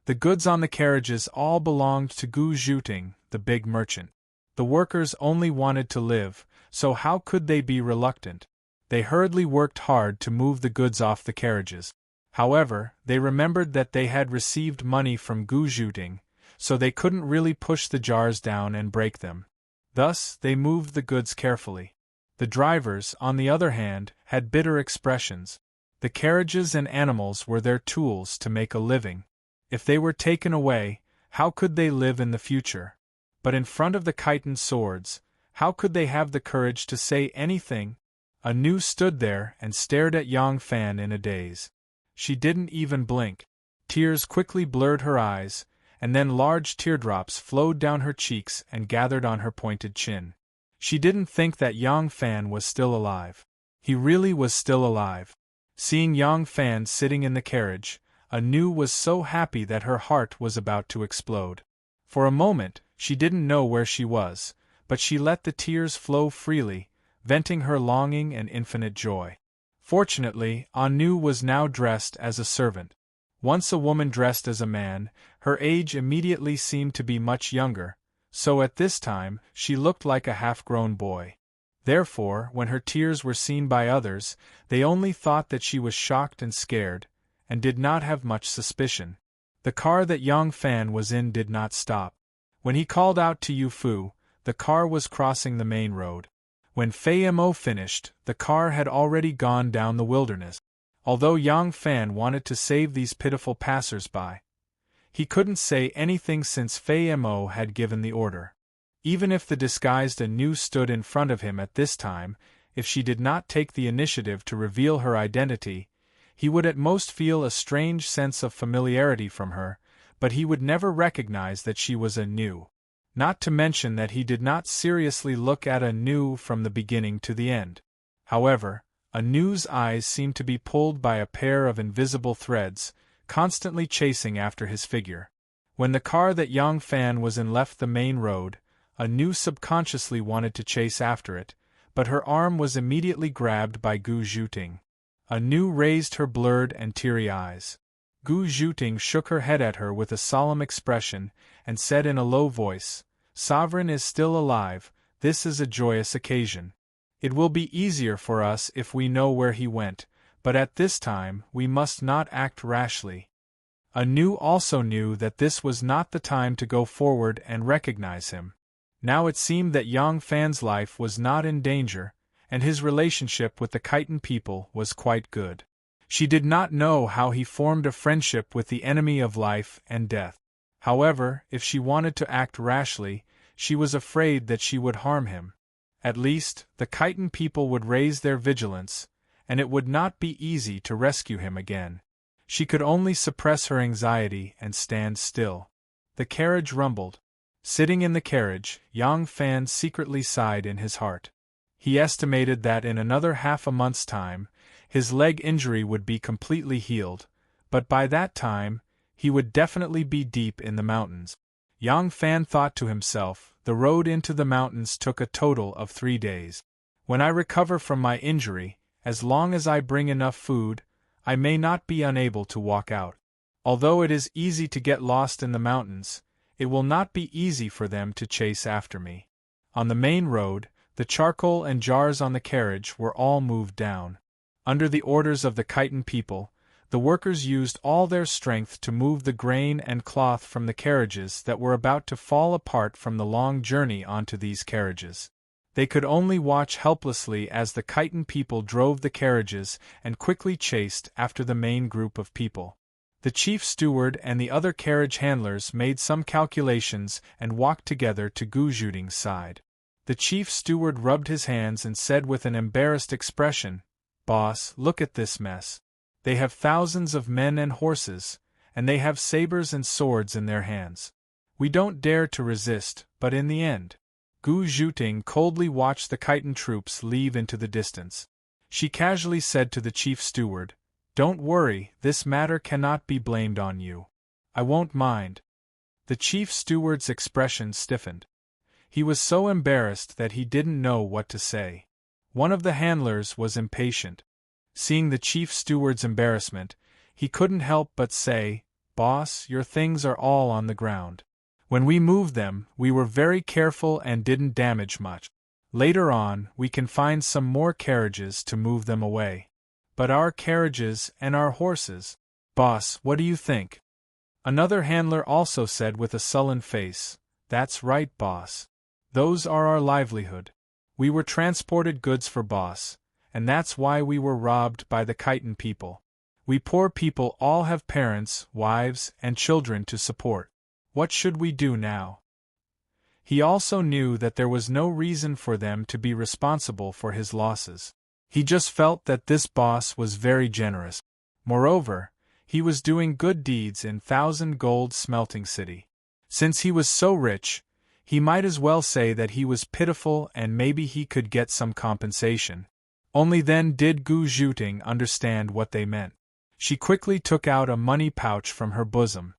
The goods on the carriages all belonged to Gu Zhuting, the big merchant. The workers only wanted to live, so how could they be reluctant? They hurriedly worked hard to move the goods off the carriages. However, they remembered that they had received money from Gu Zhuting, so they couldn't really push the jars down and break them. Thus, they moved the goods carefully. The drivers, on the other hand, had bitter expressions. The carriages and animals were their tools to make a living. If they were taken away, how could they live in the future? But in front of the Khitan swords, how could they have the courage to say anything? Nu stood there and stared at Yang Fan in a daze. She didn't even blink. Tears quickly blurred her eyes, and then large teardrops flowed down her cheeks and gathered on her pointed chin. She didn't think that Yang Fan was still alive. He really was still alive. Seeing Yang Fan sitting in the carriage, Anu was so happy that her heart was about to explode. For a moment, she didn't know where she was, but she let the tears flow freely, venting her longing and infinite joy. Fortunately, Anu was now dressed as a servant. Once a woman dressed as a man, her age immediately seemed to be much younger, so at this time, she looked like a half-grown boy. Therefore, when her tears were seen by others, they only thought that she was shocked and scared, and did not have much suspicion. The car that Yang Fan was in did not stop. When he called out to Yu Fu, the car was crossing the main road. When Fei Mo finished, the car had already gone down the wilderness. Although Yang Fan wanted to save these pitiful passers-by, he couldn't say anything since Fei Mo had given the order. Even if the disguised Anu stood in front of him at this time, if she did not take the initiative to reveal her identity, he would at most feel a strange sense of familiarity from her, but he would never recognize that she was Anu. Not to mention that he did not seriously look at Anu from the beginning to the end. However, Anu's eyes seemed to be pulled by a pair of invisible threads, constantly chasing after his figure. When the car that Yang Fan was in left the main road, Anu subconsciously wanted to chase after it, but her arm was immediately grabbed by Gu Zhuting. Anu raised her blurred and teary eyes. Gu Zhuting shook her head at her with a solemn expression, and said in a low voice, "Sovereign is still alive, this is a joyous occasion. It will be easier for us if we know where he went, but at this time we must not act rashly." Anu also knew that this was not the time to go forward and recognize him. Now it seemed that Yang Fan's life was not in danger, and his relationship with the Khitan people was quite good. She did not know how he formed a friendship with the enemy of life and death. However, if she wanted to act rashly, she was afraid that she would harm him. At least, the Khitan people would raise their vigilance, and it would not be easy to rescue him again. She could only suppress her anxiety and stand still. The carriage rumbled. Sitting in the carriage, Yang Fan secretly sighed in his heart. He estimated that in another half a month's time, his leg injury would be completely healed, but by that time, he would definitely be deep in the mountains. Yang Fan thought to himself, the road into the mountains took a total of 3 days. When I recover from my injury, as long as I bring enough food, I may not be unable to walk out. Although it is easy to get lost in the mountains, it will not be easy for them to chase after me. On the main road, the charcoal and jars on the carriage were all moved down. Under the orders of the Khitan people, the workers used all their strength to move the grain and cloth from the carriages that were about to fall apart from the long journey onto these carriages. They could only watch helplessly as the Khitan people drove the carriages and quickly chased after the main group of people. The chief steward and the other carriage handlers made some calculations and walked together to Gu Zhuting's side. The chief steward rubbed his hands and said with an embarrassed expression, "Boss, look at this mess. They have thousands of men and horses, and they have sabers and swords in their hands. We don't dare to resist, but in the end..." Gu Zhuting coldly watched the Khitan troops leave into the distance. She casually said to the chief steward, "Don't worry, this matter cannot be blamed on you. I won't mind." The chief steward's expression stiffened. He was so embarrassed that he didn't know what to say. One of the handlers was impatient. Seeing the chief steward's embarrassment, he couldn't help but say, "Boss, your things are all on the ground. When we moved them, we were very careful and didn't damage much. Later on, we can find some more carriages to move them away. But our carriages and our horses, boss, what do you think?" Another handler also said with a sullen face, "That's right, boss. Those are our livelihood. We were transported goods for boss, and that's why we were robbed by the Khitan people. We poor people all have parents, wives, and children to support. What should we do now?" He also knew that there was no reason for them to be responsible for his losses. He just felt that this boss was very generous. Moreover, he was doing good deeds in 1,000 gold smelting city. Since he was so rich, he might as well say that he was pitiful and maybe he could get some compensation. Only then did Gu Zhuting understand what they meant. She quickly took out a money pouch from her bosom.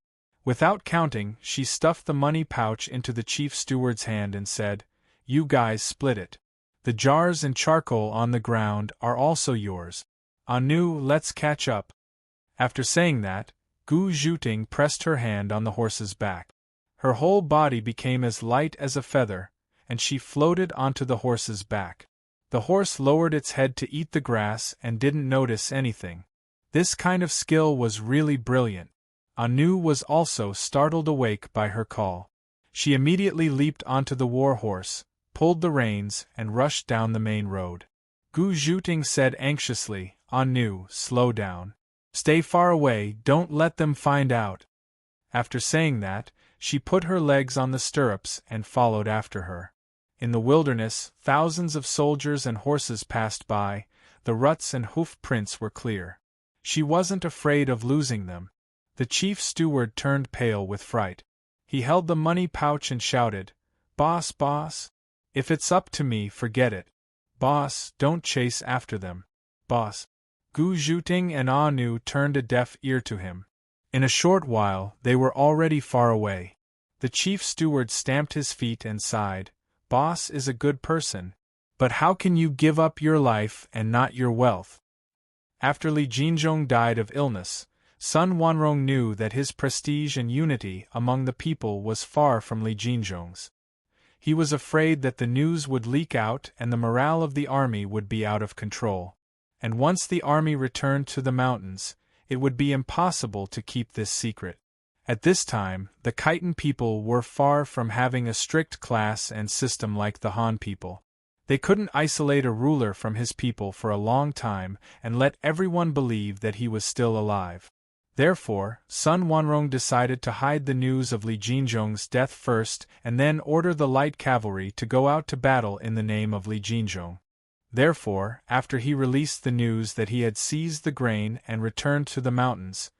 Without counting, she stuffed the money pouch into the chief steward's hand and said, "You guys split it. The jars and charcoal on the ground are also yours. Anu, let's catch up." After saying that, Gu Zhuting pressed her hand on the horse's back. Her whole body became as light as a feather, and she floated onto the horse's back. The horse lowered its head to eat the grass and didn't notice anything. This kind of skill was really brilliant. Anu was also startled awake by her call. She immediately leaped onto the war horse, pulled the reins, and rushed down the main road. Gu Zhuting said anxiously, "Anu, slow down. Stay far away, don't let them find out." After saying that, she put her legs on the stirrups and followed after her. In the wilderness, thousands of soldiers and horses passed by, the ruts and hoof prints were clear. She wasn't afraid of losing them. The chief steward turned pale with fright. He held the money pouch and shouted, "Boss, boss! If it's up to me, forget it. Boss, don't chase after them. Boss." Gu Zhuting and Anu turned a deaf ear to him. In a short while, they were already far away. The chief steward stamped his feet and sighed, "Boss is a good person. But how can you give up your life and not your wealth?" After Li Jinzhong died of illness, Sun Wanrong knew that his prestige and unity among the people was far from Li Jinzhong's. He was afraid that the news would leak out and the morale of the army would be out of control. And once the army returned to the mountains, it would be impossible to keep this secret. At this time, the Khitan people were far from having a strict class and system like the Han people. They couldn't isolate a ruler from his people for a long time and let everyone believe that he was still alive. Therefore, Sun Wanrong decided to hide the news of Li Jinzhong's death first and then order the light cavalry to go out to battle in the name of Li Jinzhong. Therefore, after he released the news that he had seized the grain and returned to the mountains,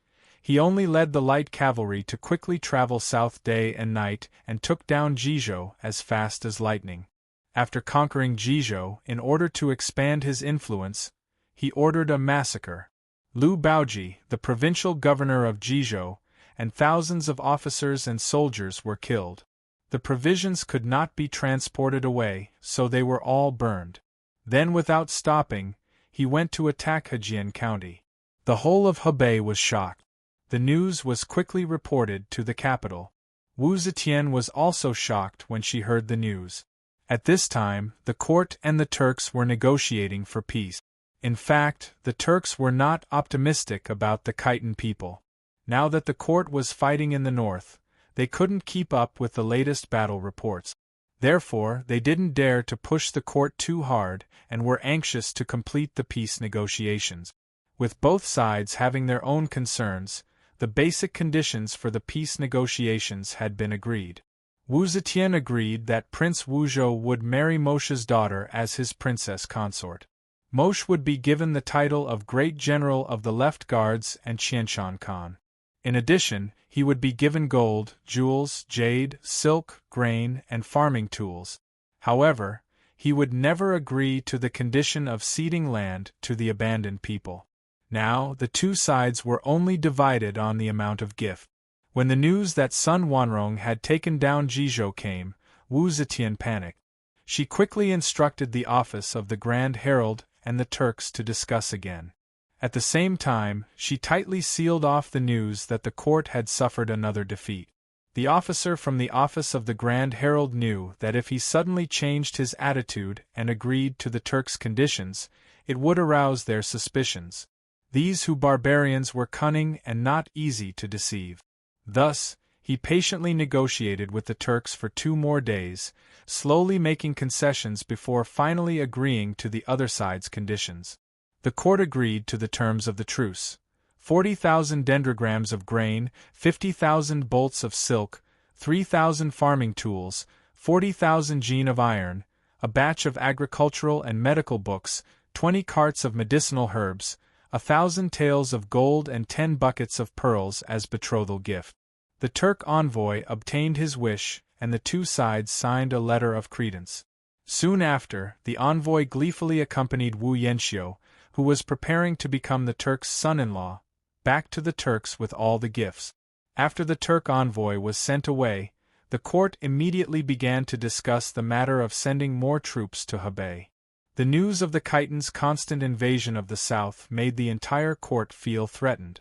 he only led the light cavalry to quickly travel south day and night and took down Jizhou as fast as lightning. After conquering Jizhou, in order to expand his influence, he ordered a massacre. Liu Baoji, the provincial governor of Jizhou, and thousands of officers and soldiers were killed. The provisions could not be transported away, so they were all burned. Then, without stopping, he went to attack Hejian County. The whole of Hebei was shocked. The news was quickly reported to the capital. Wu Zetian was also shocked when she heard the news. At this time, the court and the Turks were negotiating for peace. In fact, the Turks were not optimistic about the Khitan people. Now that the court was fighting in the north, they couldn't keep up with the latest battle reports. Therefore, they didn't dare to push the court too hard and were anxious to complete the peace negotiations. With both sides having their own concerns, the basic conditions for the peace negotiations had been agreed. Wu Zetian agreed that Prince Wuzhou would marry Moshe's daughter as his princess consort. Moshe would be given the title of Great General of the Left Guards and Qianshan Khan. In addition, he would be given gold, jewels, jade, silk, grain, and farming tools. However, he would never agree to the condition of ceding land to the abandoned people. Now, the two sides were only divided on the amount of gift. When the news that Sun Wanrong had taken down Jizhou came, Wu Zetian panicked. She quickly instructed the office of the Grand Herald and the Turks to discuss again. At the same time, she tightly sealed off the news that the court had suffered another defeat. The officer from the office of the Grand Herald knew that if he suddenly changed his attitude and agreed to the Turks' conditions, it would arouse their suspicions. These barbarians were cunning and not easy to deceive. Thus, he patiently negotiated with the Turks for 2 more days, slowly making concessions before finally agreeing to the other side's conditions. The court agreed to the terms of the truce: 40,000 dendrograms of grain, 50,000 bolts of silk, 3,000 farming tools, 40,000 jean of iron, a batch of agricultural and medical books, 20 carts of medicinal herbs, 1,000 taels of gold and 10 buckets of pearls as betrothal gift. The Turk envoy obtained his wish, and the two sides signed a letter of credence. Soon after, the envoy gleefully accompanied Wu Yanxiu, who was preparing to become the Turk's son-in-law, back to the Turks with all the gifts. After the Turk envoy was sent away, the court immediately began to discuss the matter of sending more troops to Hebei. The news of the Khitans' constant invasion of the south made the entire court feel threatened.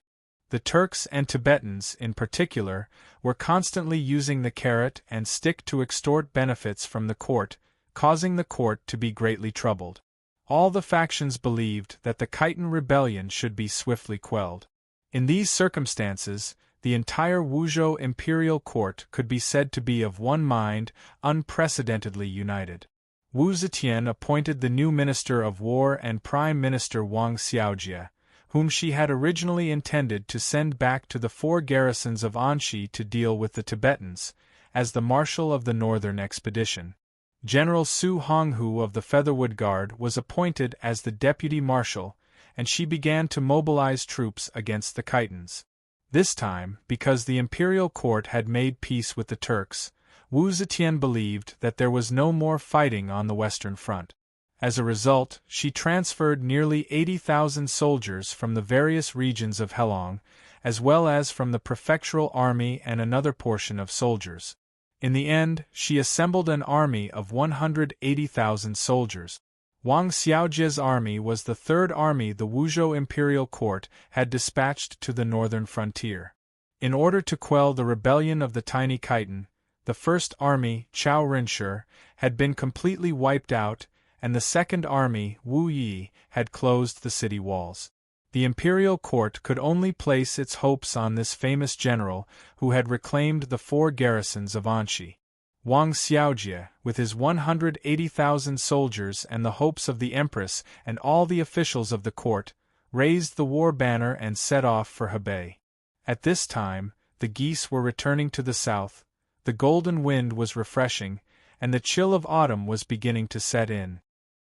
The Turks and Tibetans, in particular, were constantly using the carrot and stick to extort benefits from the court, causing the court to be greatly troubled. All the factions believed that the Khitan rebellion should be swiftly quelled. In these circumstances, the entire Wuzhou imperial court could be said to be of one mind, unprecedentedly united. Wu Zetian appointed the new Minister of War and Prime Minister Wang Xiaojie, whom she had originally intended to send back to the 4 garrisons of Anxi to deal with the Tibetans, as the marshal of the northern expedition. General Su Honghu of the Featherwood Guard was appointed as the deputy marshal, and she began to mobilize troops against the Khitans. This time, because the imperial court had made peace with the Turks, Wu Zetian believed that there was no more fighting on the Western Front. As a result, she transferred nearly 80,000 soldiers from the various regions of Heilong, as well as from the prefectural army and another portion of soldiers. In the end, she assembled an army of 180,000 soldiers. Wang Xiaojie's army was the third army the Wuzhou imperial court had dispatched to the northern frontier. In order to quell the rebellion of the tiny Khitan, the first army, Chao Rinshi, had been completely wiped out, and the second army, Wu Yi, had closed the city walls. The imperial court could only place its hopes on this famous general who had reclaimed the 4 garrisons of Anxi. Wang Xiaojie, with his 180,000 soldiers and the hopes of the empress and all the officials of the court, raised the war banner and set off for Hebei. At this time, the geese were returning to the south, the golden wind was refreshing, and the chill of autumn was beginning to set in.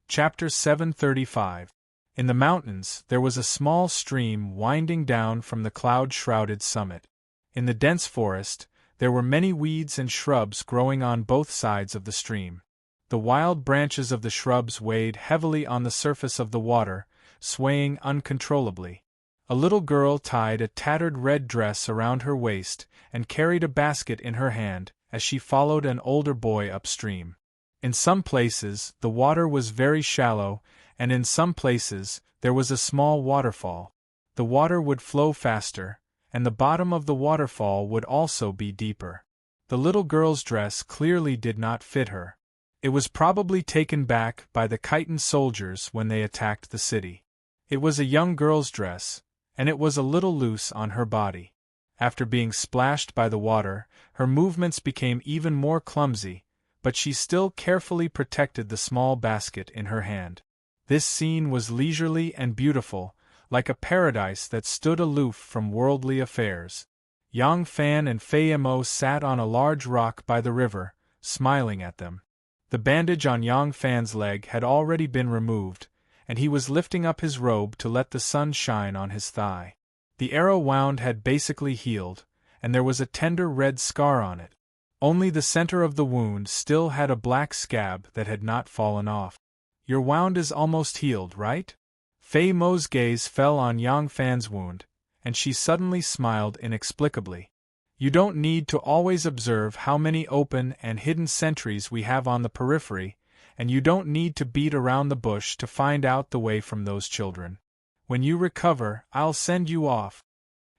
Chapter 735. In the mountains, there was a small stream winding down from the cloud-shrouded summit. In the dense forest, there were many weeds and shrubs growing on both sides of the stream. The wild branches of the shrubs weighed heavily on the surface of the water, swaying uncontrollably. A little girl tied a tattered red dress around her waist and carried a basket in her hand as she followed an older boy upstream. In some places, the water was very shallow, and in some places, there was a small waterfall. The water would flow faster, and the bottom of the waterfall would also be deeper. The little girl's dress clearly did not fit her. It was probably taken back by the Khitan soldiers when they attacked the city. It was a young girl's dress, and it was a little loose on her body. After being splashed by the water, her movements became even more clumsy, but she still carefully protected the small basket in her hand. This scene was leisurely and beautiful, like a paradise that stood aloof from worldly affairs. Yang Fan and Fei Mo sat on a large rock by the river, smiling at them. The bandage on Yang Fan's leg had already been removed, and he was lifting up his robe to let the sun shine on his thigh. The arrow wound had basically healed, and there was a tender red scar on it. Only the center of the wound still had a black scab that had not fallen off. "Your wound is almost healed, right?" Fei Mo's gaze fell on Yang Fan's wound, and she suddenly smiled inexplicably. "You don't need to always observe how many open and hidden sentries we have on the periphery, and you don't need to beat around the bush to find out the way from those children. When you recover, I'll send you off."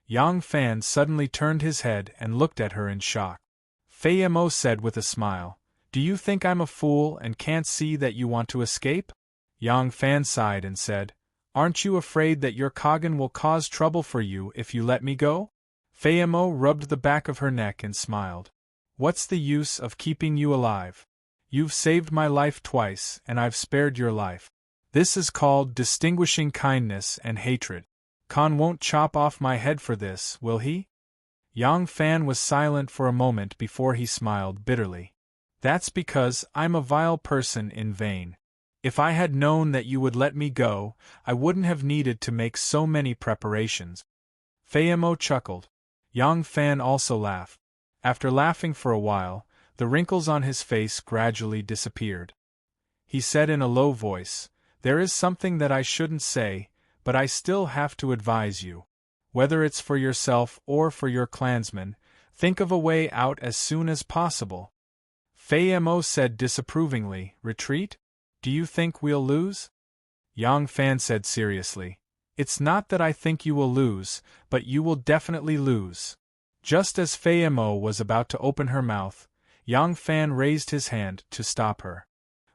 Yang Fan suddenly turned his head and looked at her in shock. Fei Mo said with a smile, "Do you think I'm a fool and can't see that you want to escape?" Yang Fan sighed and said, "Aren't you afraid that your Kagan will cause trouble for you if you let me go?" Fei Mo rubbed the back of her neck and smiled. "What's the use of keeping you alive? You've saved my life twice, and I've spared your life. This is called distinguishing kindness and hatred. Khan won't chop off my head for this, will he?" Yang Fan was silent for a moment before he smiled bitterly. "That's because I'm a vile person in vain. If I had known that you would let me go, I wouldn't have needed to make so many preparations. Fei Mo chuckled. Yang Fan also laughed. After laughing for a while, the wrinkles on his face gradually disappeared. He said in a low voice, "There is something that I shouldn't say, but I still have to advise you. Whether it's for yourself or for your clansmen, think of a way out as soon as possible." Fei Mo said disapprovingly, "Retreat? Do you think we'll lose?" Yang Fan said seriously, "It's not that I think you will lose, but you will definitely lose." Just as Fei Mo was about to open her mouth, Yang Fan raised his hand to stop her.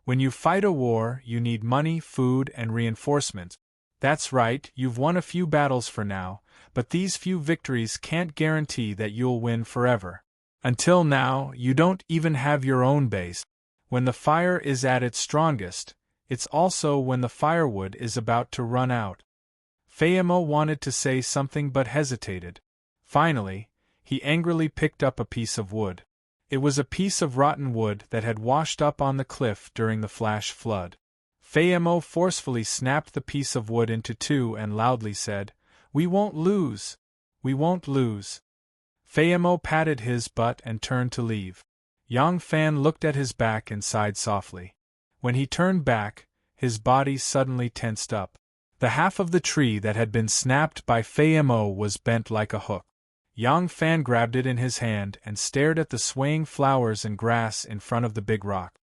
"When you fight a war, you need money, food, and reinforcements. That's right, you've won a few battles for now, but these few victories can't guarantee that you'll win forever. Until now, you don't even have your own base. When the fire is at its strongest, it's also when the firewood is about to run out." Fei Mo wanted to say something but hesitated. Finally, he angrily picked up a piece of wood. It was a piece of rotten wood that had washed up on the cliff during the flash flood. Fei Mo forcefully snapped the piece of wood into two and loudly said, "We won't lose! We won't lose!" Fei Mo patted his butt and turned to leave. Yang Fan looked at his back and sighed softly. When he turned back, his body suddenly tensed up. The half of the tree that had been snapped by Fei Mo was bent like a hook. Yang Fan grabbed it in his hand and stared at the swaying flowers and grass in front of the big rock.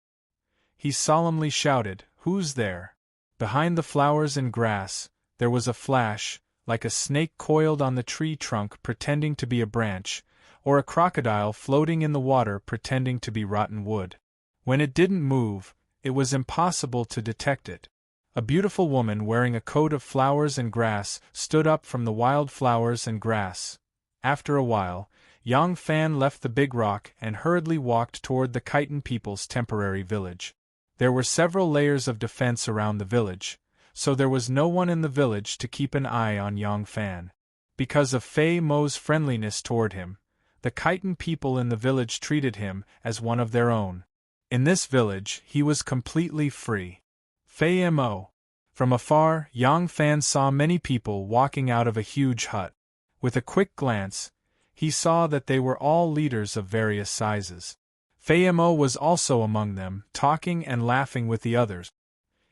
He solemnly shouted, "Who's there?" Behind the flowers and grass, there was a flash, like a snake coiled on the tree trunk pretending to be a branch, or a crocodile floating in the water pretending to be rotten wood. When it didn't move, it was impossible to detect it. A beautiful woman wearing a coat of flowers and grass stood up from the wild flowers and grass. After a while, Yang Fan left the big rock and hurriedly walked toward the Khitan people's temporary village. There were several layers of defense around the village, so there was no one in the village to keep an eye on Yang Fan. Because of Fei Mo's friendliness toward him, the Khitan people in the village treated him as one of their own. In this village, he was completely free. Fei Mo. From afar, Yang Fan saw many people walking out of a huge hut. With a quick glance, he saw that they were all leaders of various sizes. Fei Mo was also among them, talking and laughing with the others.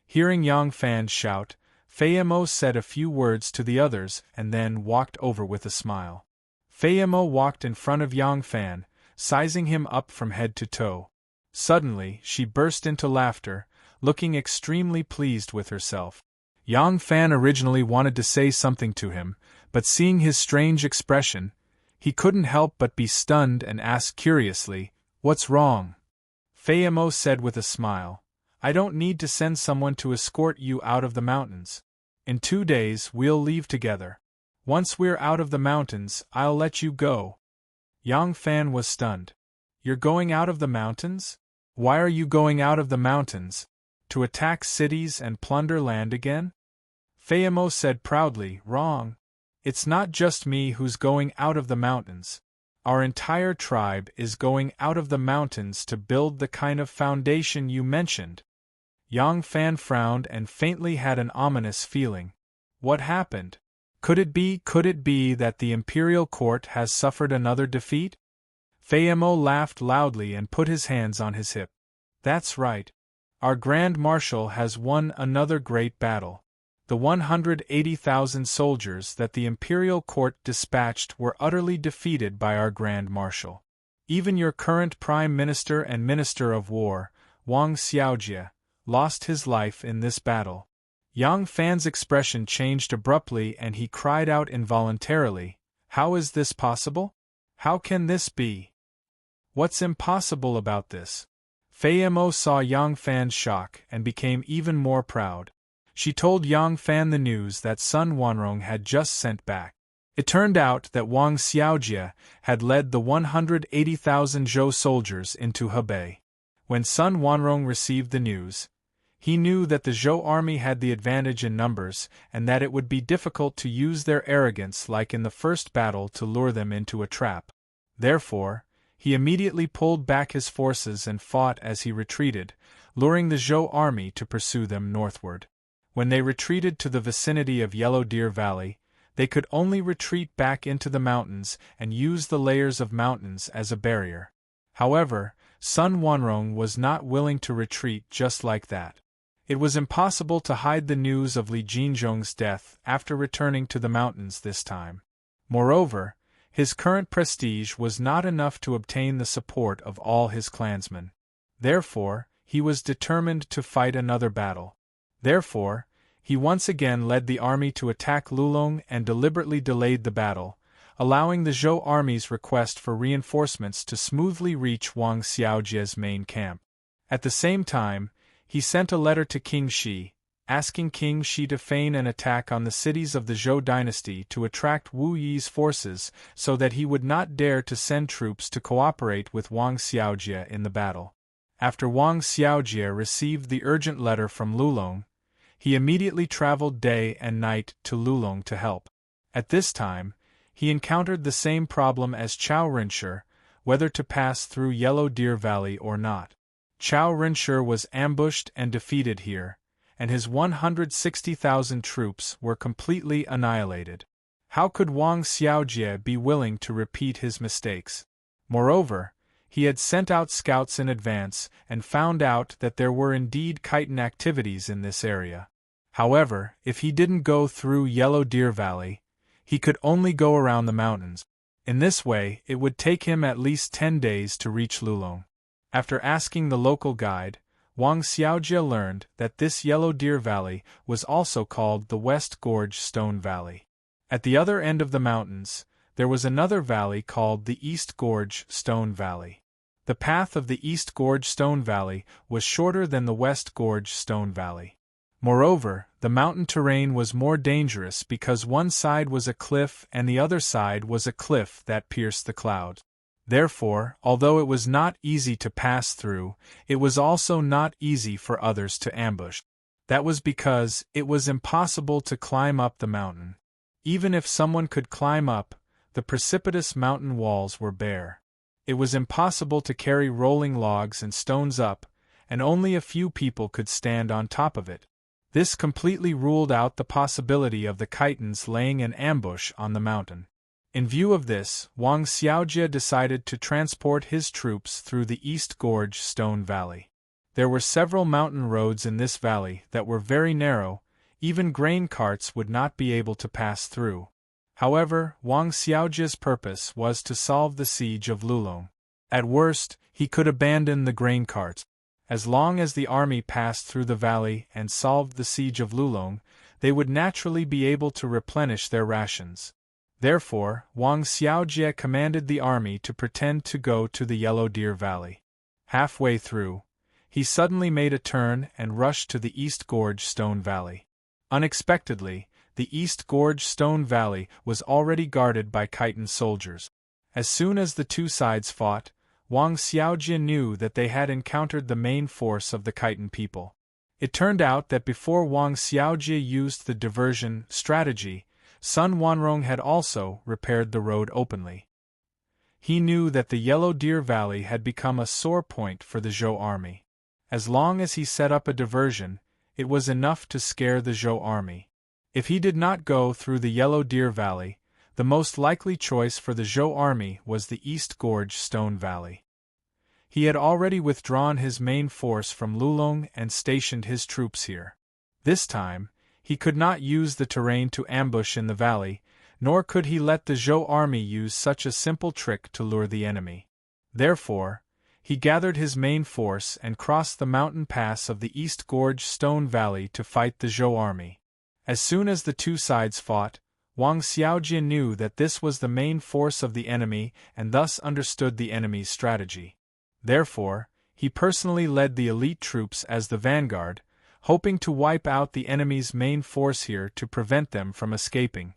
Hearing Yang Fan shout, Fei Mo said a few words to the others and then walked over with a smile. Fei Mo walked in front of Yang Fan, sizing him up from head to toe. Suddenly, she burst into laughter, looking extremely pleased with herself. Yang Fan originally wanted to say something to him, but seeing his strange expression, he couldn't help but be stunned and asked curiously, "What's wrong?" Fei Mo said with a smile, "I don't need to send someone to escort you out of the mountains. In 2 days we'll leave together. Once we're out of the mountains, I'll let you go." Yang Fan was stunned. "You're going out of the mountains? Why are you going out of the mountains? To attack cities and plunder land again?" Fei Mo said proudly, "Wrong. It's not just me who's going out of the mountains. Our entire tribe is going out of the mountains to build the kind of foundation you mentioned." Yang Fan frowned and faintly had an ominous feeling. What happened? Could it be that the imperial court has suffered another defeat? Fei Mo laughed loudly and put his hands on his hip. "That's right. Our Grand Marshal has won another great battle. The 180,000 soldiers that the imperial court dispatched were utterly defeated by our Grand Marshal. Even your current Prime Minister and Minister of War, Wang Xiaojie, lost his life in this battle." Yang Fan's expression changed abruptly and he cried out involuntarily, "How is this possible? How can this be? What's impossible about this?" Fei Mo saw Yang Fan's shock and became even more proud. She told Yang Fan the news that Sun Wanrong had just sent back. It turned out that Wang Xiaojie had led the 180,000 Zhou soldiers into Hebei. When Sun Wanrong received the news, he knew that the Zhou army had the advantage in numbers and that it would be difficult to use their arrogance like in the first battle to lure them into a trap. Therefore, he immediately pulled back his forces and fought as he retreated, luring the Zhou army to pursue them northward. When they retreated to the vicinity of Yellow Deer Valley, they could only retreat back into the mountains and use the layers of mountains as a barrier. However, Sun Wanrong was not willing to retreat just like that. It was impossible to hide the news of Li Jinzhong's death after returning to the mountains this time. Moreover, his current prestige was not enough to obtain the support of all his clansmen. Therefore, he was determined to fight another battle. Therefore, he once again led the army to attack Lulong and deliberately delayed the battle, allowing the Zhou army's request for reinforcements to smoothly reach Wang Xiaojie's main camp. At the same time, he sent a letter to King Shi, asking King Shi to feign an attack on the cities of the Zhou dynasty to attract Wu Yi's forces so that he would not dare to send troops to cooperate with Wang Xiaojie in the battle. After Wang Xiaojie received the urgent letter from Lulong, he immediately traveled day and night to Lulong to help. At this time, he encountered the same problem as Chao Rinshi, whether to pass through Yellow Deer Valley or not. Chao Rinshi was ambushed and defeated here, and his 160,000 troops were completely annihilated. How could Wang Xiaojie be willing to repeat his mistakes? Moreover, he had sent out scouts in advance and found out that there were indeed chitin activities in this area. However, if he didn't go through Yellow Deer Valley, he could only go around the mountains. In this way, it would take him at least 10 days to reach Lulong. After asking the local guide, Wang Xiaojie learned that this Yellow Deer Valley was also called the West Gorge Stone Valley. At the other end of the mountains, there was another valley called the East Gorge Stone Valley. The path of the East Gorge Stone Valley was shorter than the West Gorge Stone Valley. Moreover, the mountain terrain was more dangerous because one side was a cliff and the other side was a cliff that pierced the clouds. Therefore, although it was not easy to pass through, it was also not easy for others to ambush. That was because it was impossible to climb up the mountain. Even if someone could climb up, the precipitous mountain walls were bare. It was impossible to carry rolling logs and stones up, and only a few people could stand on top of it. This completely ruled out the possibility of the chitins laying an ambush on the mountain. In view of this, Wang Xiaojie decided to transport his troops through the East Gorge Stone Valley. There were several mountain roads in this valley that were very narrow, even grain carts would not be able to pass through. However, Wang Xiaojie's purpose was to solve the siege of Lulong. At worst, he could abandon the grain carts. As long as the army passed through the valley and solved the siege of Lulong, they would naturally be able to replenish their rations. Therefore, Wang Xiaojie commanded the army to pretend to go to the Yellow Deer Valley. Halfway through, he suddenly made a turn and rushed to the East Gorge Stone Valley. Unexpectedly, the East Gorge Stone Valley was already guarded by chitin soldiers. As soon as the two sides fought, Wang Xiaojie knew that they had encountered the main force of the chitin people. It turned out that before Wang Xiaojie used the diversion strategy, Sun Wanrong had also repaired the road openly. He knew that the Yellow Deer Valley had become a sore point for the Zhou army. As long as he set up a diversion, it was enough to scare the Zhou army. If he did not go through the Yellow Deer Valley, the most likely choice for the Zhou army was the East Gorge Stone Valley. He had already withdrawn his main force from Lulong and stationed his troops here. This time, he could not use the terrain to ambush in the valley, nor could he let the Zhou army use such a simple trick to lure the enemy. Therefore, he gathered his main force and crossed the mountain pass of the East Gorge Stone Valley to fight the Zhou army. As soon as the two sides fought, Wang Xiaojie knew that this was the main force of the enemy and thus understood the enemy's strategy. Therefore, he personally led the elite troops as the vanguard, hoping to wipe out the enemy's main force here to prevent them from escaping.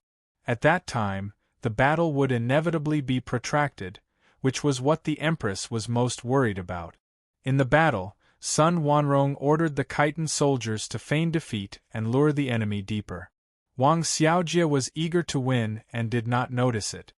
At that time, the battle would inevitably be protracted, which was what the Empress was most worried about. In the battle, Sun Wanrong ordered the chitin soldiers to feign defeat and lure the enemy deeper. Wang Xiaojie was eager to win and did not notice it.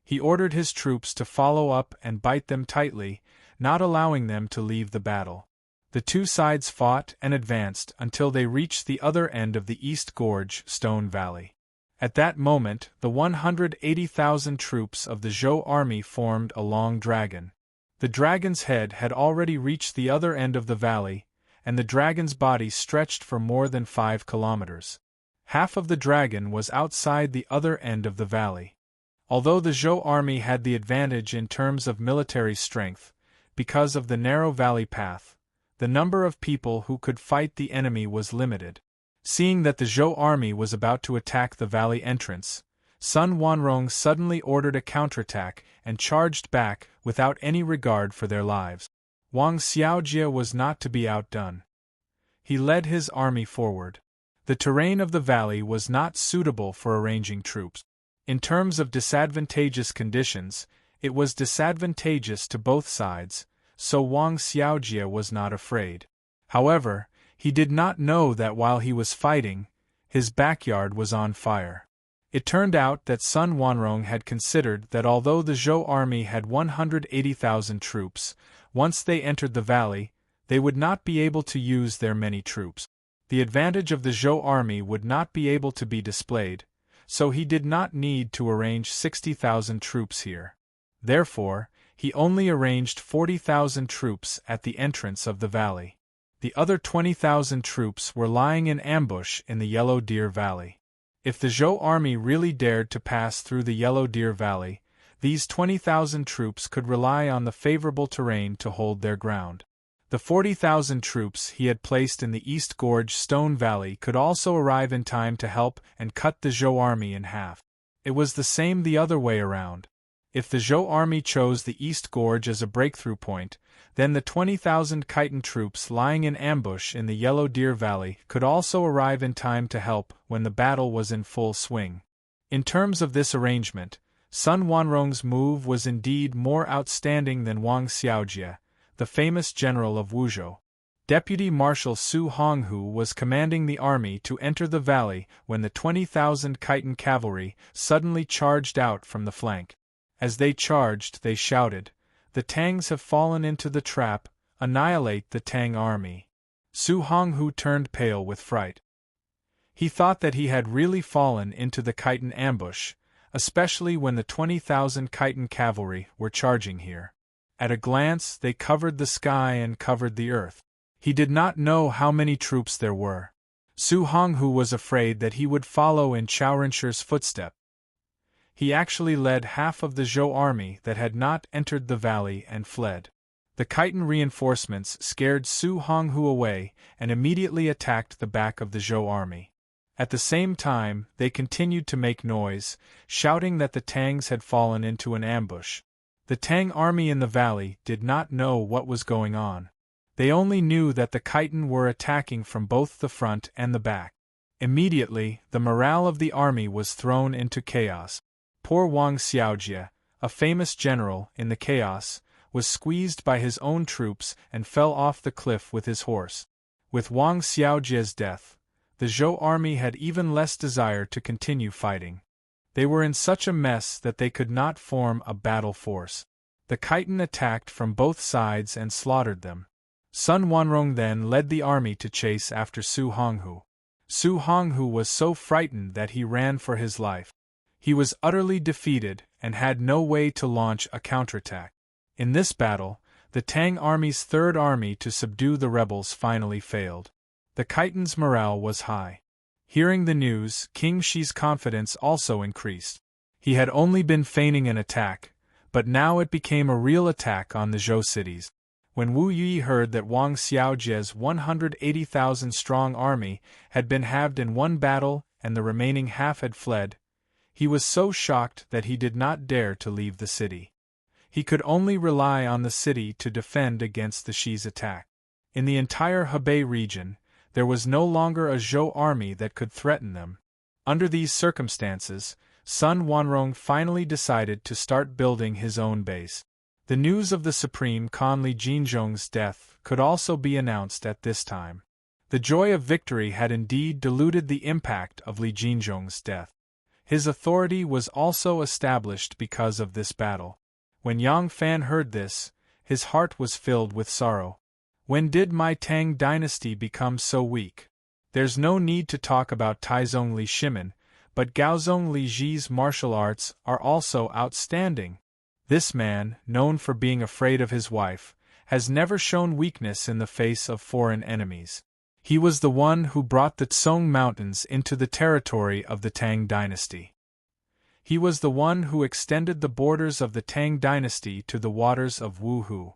He ordered his troops to follow up and bite them tightly, not allowing them to leave the battle. The two sides fought and advanced until they reached the other end of the East Gorge Stone Valley. At that moment, the 180,000 troops of the Zhou army formed a long dragon. The dragon's head had already reached the other end of the valley, and the dragon's body stretched for more than 5 kilometers. Half of the dragon was outside the other end of the valley. Although the Zhou army had the advantage in terms of military strength, because of the narrow valley path, the number of people who could fight the enemy was limited. Seeing that the Zhou army was about to attack the valley entrance, Sun Wanrong suddenly ordered a counterattack and charged back without any regard for their lives. Wang Xiaojie was not to be outdone. He led his army forward. The terrain of the valley was not suitable for arranging troops. In terms of disadvantageous conditions, it was disadvantageous to both sides, so Wang Xiaojie was not afraid. However, he did not know that while he was fighting, his backyard was on fire. It turned out that Sun Wanrong had considered that although the Zhou army had 180,000 troops, once they entered the valley, they would not be able to use their many troops. The advantage of the Zhou army would not be able to be displayed, so he did not need to arrange 60,000 troops here. Therefore, he only arranged 40,000 troops at the entrance of the valley. The other 20,000 troops were lying in ambush in the Yellow Deer Valley. If the Zhou army really dared to pass through the Yellow Deer Valley, these 20,000 troops could rely on the favorable terrain to hold their ground. The 40,000 troops he had placed in the East Gorge Stone Valley could also arrive in time to help and cut the Zhou army in half. It was the same the other way around. If the Zhou army chose the East Gorge as a breakthrough point, then the 20,000 Khitan troops lying in ambush in the Yellow Deer Valley could also arrive in time to help when the battle was in full swing. In terms of this arrangement, Sun Wanrong's move was indeed more outstanding than Wang Xiaojie, the famous general of Wuzhou. Deputy Marshal Su Honghu was commanding the army to enter the valley when the 20,000 Khitan cavalry suddenly charged out from the flank. As they charged, they shouted, "The Tangs have fallen into the trap, annihilate the Tang army." Su Honghu turned pale with fright. He thought that he had really fallen into the Khitan ambush, especially when the 20,000 Khitan cavalry were charging here. At a glance, they covered the sky and covered the earth. He did not know how many troops there were. Su Honghu was afraid that he would follow in Chao Renshi's footsteps. He actually led half of the Zhou army that had not entered the valley and fled. The Khitan reinforcements scared Su Honghu away and immediately attacked the back of the Zhou army. At the same time, they continued to make noise, shouting that the Tangs had fallen into an ambush. The Tang army in the valley did not know what was going on. They only knew that the Khitan were attacking from both the front and the back. Immediately, the morale of the army was thrown into chaos. Poor Wang Xiaojie, a famous general in the chaos, was squeezed by his own troops and fell off the cliff with his horse. With Wang Xiaojie's death, the Zhou army had even less desire to continue fighting. They were in such a mess that they could not form a battle force. The Khitan attacked from both sides and slaughtered them. Sun Wanrong then led the army to chase after Su Honghu. Su Honghu was so frightened that he ran for his life. He was utterly defeated and had no way to launch a counterattack. In this battle, the Tang army's third army to subdue the rebels finally failed. The Khitan's morale was high. Hearing the news, King Shi's confidence also increased. He had only been feigning an attack, but now it became a real attack on the Zhou cities. When Wu Yi heard that Wang Xiaojie's 180,000-strong army had been halved in one battle and the remaining half had fled, he was so shocked that he did not dare to leave the city. He could only rely on the city to defend against the Shi's attack. In the entire Hebei region, there was no longer a Zhou army that could threaten them. Under these circumstances, Sun Wanrong finally decided to start building his own base. The news of the Supreme Khan Li Jinzhong's death could also be announced at this time. The joy of victory had indeed diluted the impact of Li Jinzhong's death. His authority was also established because of this battle. When Yang Fan heard this, his heart was filled with sorrow. When did my Tang dynasty become so weak? There's no need to talk about Taizong Li Shimin, but Gaozong Li Ji's martial arts are also outstanding. This man, known for being afraid of his wife, has never shown weakness in the face of foreign enemies. He was the one who brought the Tsong Mountains into the territory of the Tang dynasty. He was the one who extended the borders of the Tang dynasty to the waters of Wuhu.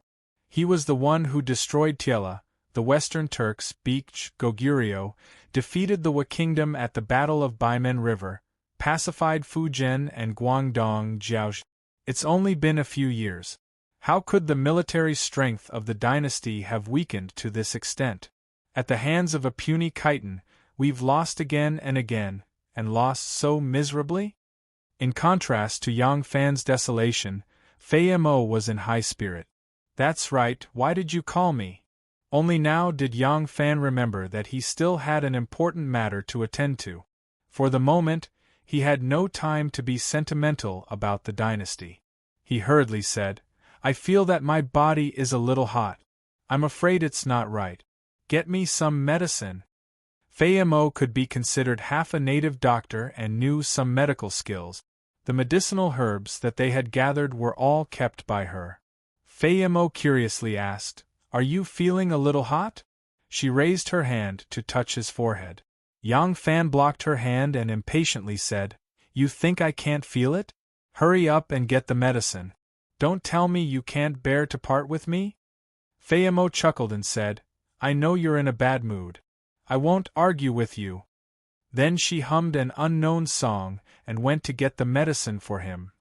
He was the one who destroyed Tiela, the Western Turks, Beech, Goguryeo, defeated the Wa kingdom at the Battle of Baimen River, pacified Fujian and Guangdong Jiaozhi. It's only been a few years. How could the military strength of the dynasty have weakened to this extent? At the hands of a puny Khitan, we've lost again and again, and lost so miserably? In contrast to Yang Fan's desolation, Fei Mo was in high spirit. That's right, why did you call me? Only now did Yang Fan remember that he still had an important matter to attend to. For the moment, he had no time to be sentimental about the dynasty. He hurriedly said, I feel that my body is a little hot. I'm afraid it's not right. Get me some medicine. Fei Mo could be considered half a native doctor and knew some medical skills. The medicinal herbs that they had gathered were all kept by her. Fei Mo curiously asked, Are you feeling a little hot? She raised her hand to touch his forehead. Yang Fan blocked her hand and impatiently said, You think I can't feel it? Hurry up and get the medicine. Don't tell me you can't bear to part with me? Fei Mo chuckled and said, I know you're in a bad mood. I won't argue with you. Then she hummed an unknown song and went to get the medicine for him.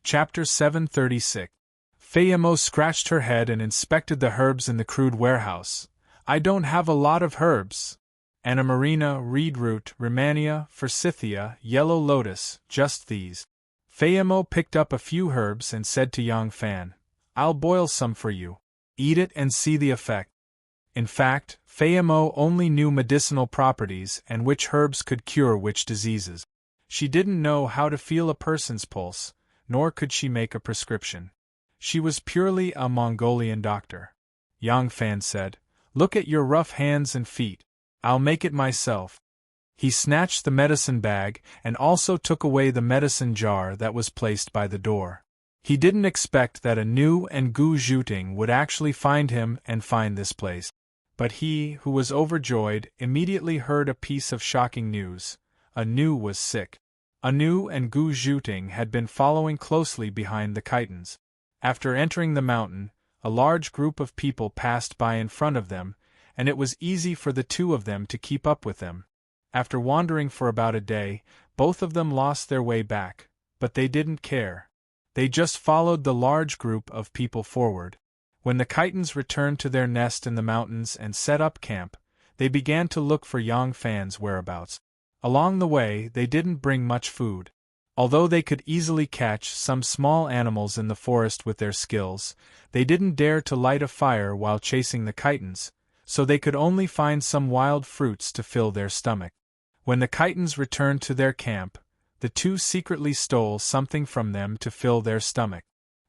Chapter 736. Fei Mo scratched her head and inspected the herbs in the crude warehouse. I don't have a lot of herbs. Anna Marina, reed root, Rehmannia, forsythia, yellow lotus, just these. Fei Mo picked up a few herbs and said to Yang Fan, I'll boil some for you. Eat it and see the effect. In fact, Fei Mo only knew medicinal properties and which herbs could cure which diseases. She didn't know how to feel a person's pulse, nor could she make a prescription. She was purely a Mongolian doctor. Yang Fan said, Look at your rough hands and feet. I'll make it myself. He snatched the medicine bag and also took away the medicine jar that was placed by the door. He didn't expect that Anu and Gu Zhuting would actually find him and find this place. But he, who was overjoyed, immediately heard a piece of shocking news. Anu was sick. Anu and Gu Zhuting had been following closely behind the Khitans. After entering the mountain, a large group of people passed by in front of them, and it was easy for the two of them to keep up with them. After wandering for about a day, both of them lost their way back, but they didn't care. They just followed the large group of people forward. When the Khitans returned to their nest in the mountains and set up camp, they began to look for Yang Fan's whereabouts. Along the way, they didn't bring much food. Although they could easily catch some small animals in the forest with their skills, they didn't dare to light a fire while chasing the Khitans, so they could only find some wild fruits to fill their stomach. When the Khitans returned to their camp, the two secretly stole something from them to fill their stomach.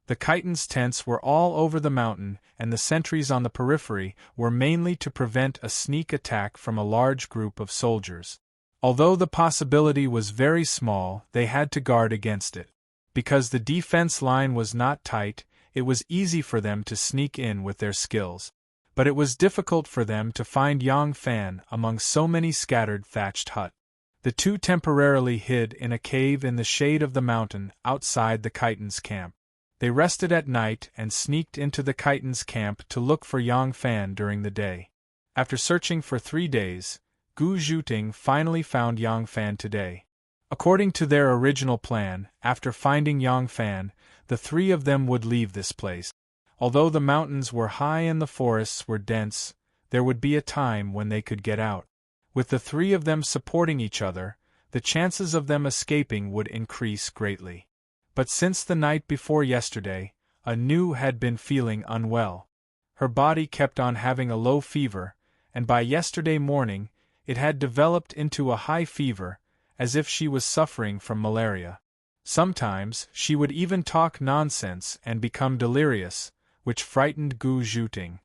The Khitans' tents were all over the mountain, and the sentries on the periphery were mainly to prevent a sneak attack from a large group of soldiers. Although the possibility was very small, they had to guard against it. Because the defense line was not tight, it was easy for them to sneak in with their skills. But it was difficult for them to find Yang Fan among so many scattered thatched huts. The two temporarily hid in a cave in the shade of the mountain outside the Khitans' camp. They rested at night and sneaked into the Khitans' camp to look for Yang Fan during the day. After searching for 3 days, Gu Zhuting finally found Yang Fan today. According to their original plan, after finding Yang Fan, the three of them would leave this place. Although the mountains were high and the forests were dense, there would be a time when they could get out. With the three of them supporting each other, the chances of them escaping would increase greatly. But since the night before yesterday, Anu had been feeling unwell. Her body kept on having a low fever, and by yesterday morning, it had developed into a high fever, as if she was suffering from malaria. Sometimes, she would even talk nonsense and become delirious, which frightened Gu Zhuting.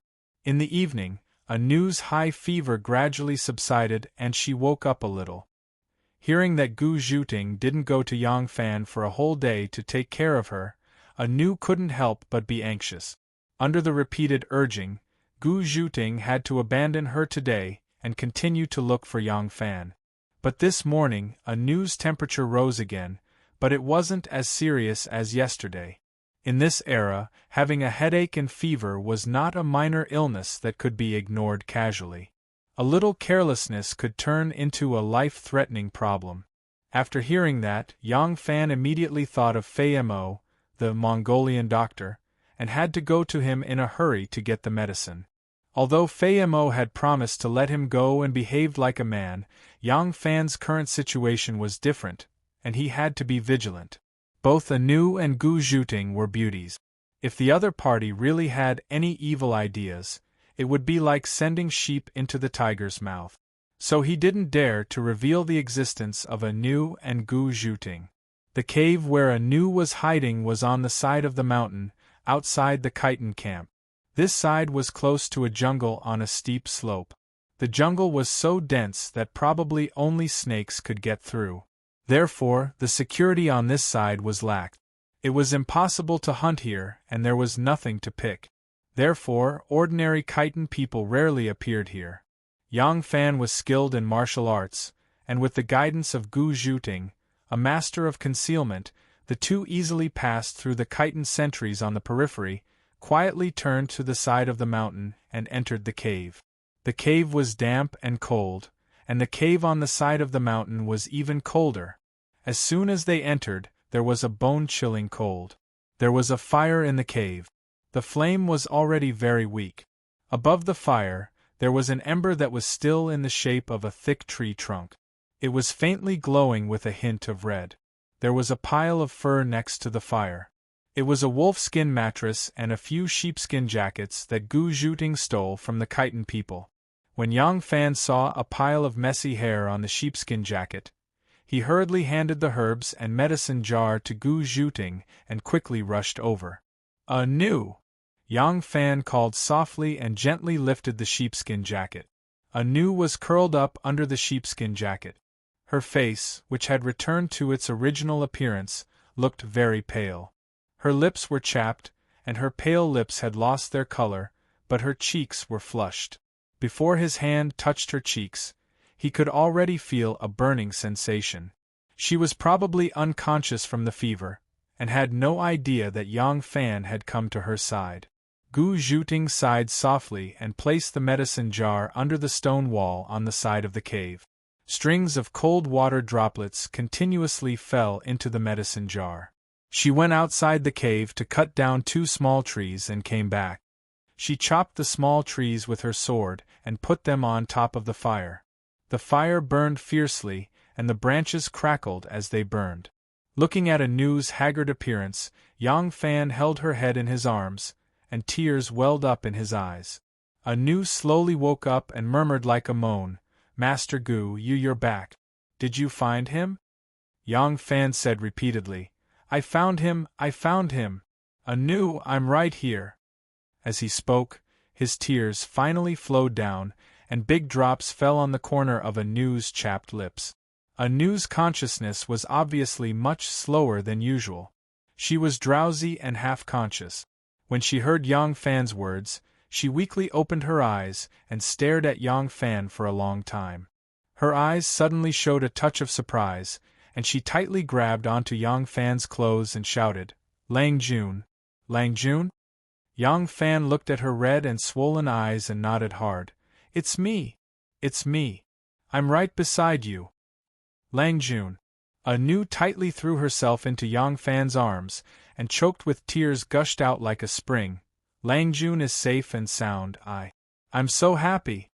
In the evening, Anu's high fever gradually subsided and she woke up a little. Hearing that Gu Zhuting didn't go to Yangfan for a whole day to take care of her, Anu couldn't help but be anxious. Under the repeated urging, Gu Zhuting had to abandon her today and continue to look for Yangfan. But this morning, Anu's temperature rose again, but it wasn't as serious as yesterday. In this era, having a headache and fever was not a minor illness that could be ignored casually. A little carelessness could turn into a life-threatening problem. After hearing that, Yang Fan immediately thought of Fei Mo, the Mongolian doctor, and had to go to him in a hurry to get the medicine. Although Fei Mo had promised to let him go and behaved like a man, Yang Fan's current situation was different, and he had to be vigilant. Both Anu and Gu Zhuting were beauties. If the other party really had any evil ideas, it would be like sending sheep into the tiger's mouth. So he didn't dare to reveal the existence of Anu and Gu Zhuting. The cave where Anu was hiding was on the side of the mountain, outside the Khitan camp. This side was close to a jungle on a steep slope. The jungle was so dense that probably only snakes could get through. Therefore, the security on this side was lacked. It was impossible to hunt here, and there was nothing to pick. Therefore, ordinary Khitan people rarely appeared here. Yang Fan was skilled in martial arts, and with the guidance of Gu Zhuting, a master of concealment, the two easily passed through the Khitan sentries on the periphery, quietly turned to the side of the mountain, and entered the cave. The cave was damp and cold, and the cave on the side of the mountain was even colder. As soon as they entered, there was a bone-chilling cold. There was a fire in the cave. The flame was already very weak. Above the fire, there was an ember that was still in the shape of a thick tree trunk. It was faintly glowing with a hint of red. There was a pile of fur next to the fire. It was a wolfskin mattress and a few sheepskin jackets that Gu Zhuting stole from the Khitan people. When Yang Fan saw a pile of messy hair on the sheepskin jacket, he hurriedly handed the herbs and medicine jar to Gu Zhuting and quickly rushed over. Anu! Yang Fan called softly and gently lifted the sheepskin jacket. Anu was curled up under the sheepskin jacket. Her face, which had returned to its original appearance, looked very pale. Her lips were chapped, and her pale lips had lost their color, but her cheeks were flushed. Before his hand touched her cheeks, he could already feel a burning sensation. She was probably unconscious from the fever, and had no idea that Yang Fan had come to her side. Gu Zhuting sighed softly and placed the medicine jar under the stone wall on the side of the cave. Strings of cold water droplets continuously fell into the medicine jar. She went outside the cave to cut down 2 small trees and came back. She chopped the small trees with her sword and put them on top of the fire. The fire burned fiercely, and the branches crackled as they burned. Looking at Anu's haggard appearance, Yang Fan held her head in his arms, and tears welled up in his eyes. Anu slowly woke up and murmured like a moan, "Master Gu, you're back. Did you find him?" Yang Fan said repeatedly, I found him. Anu, I'm right here." As he spoke, his tears finally flowed down, and big drops fell on the corner of Anu's chapped lips. Anu's consciousness was obviously much slower than usual. She was drowsy and half-conscious. When she heard Yang Fan's words, she weakly opened her eyes and stared at Yang Fan for a long time. Her eyes suddenly showed a touch of surprise, and she tightly grabbed onto Yang Fan's clothes and shouted, "Lang Jun! Lang Jun?" Yang Fan looked at her red and swollen eyes and nodded hard. It's me. I'm right beside you." Lang Jun. Anu tightly threw herself into Yang Fan's arms, and choked with tears gushed out like a spring. "Lang Jun is safe and sound. I'm so happy."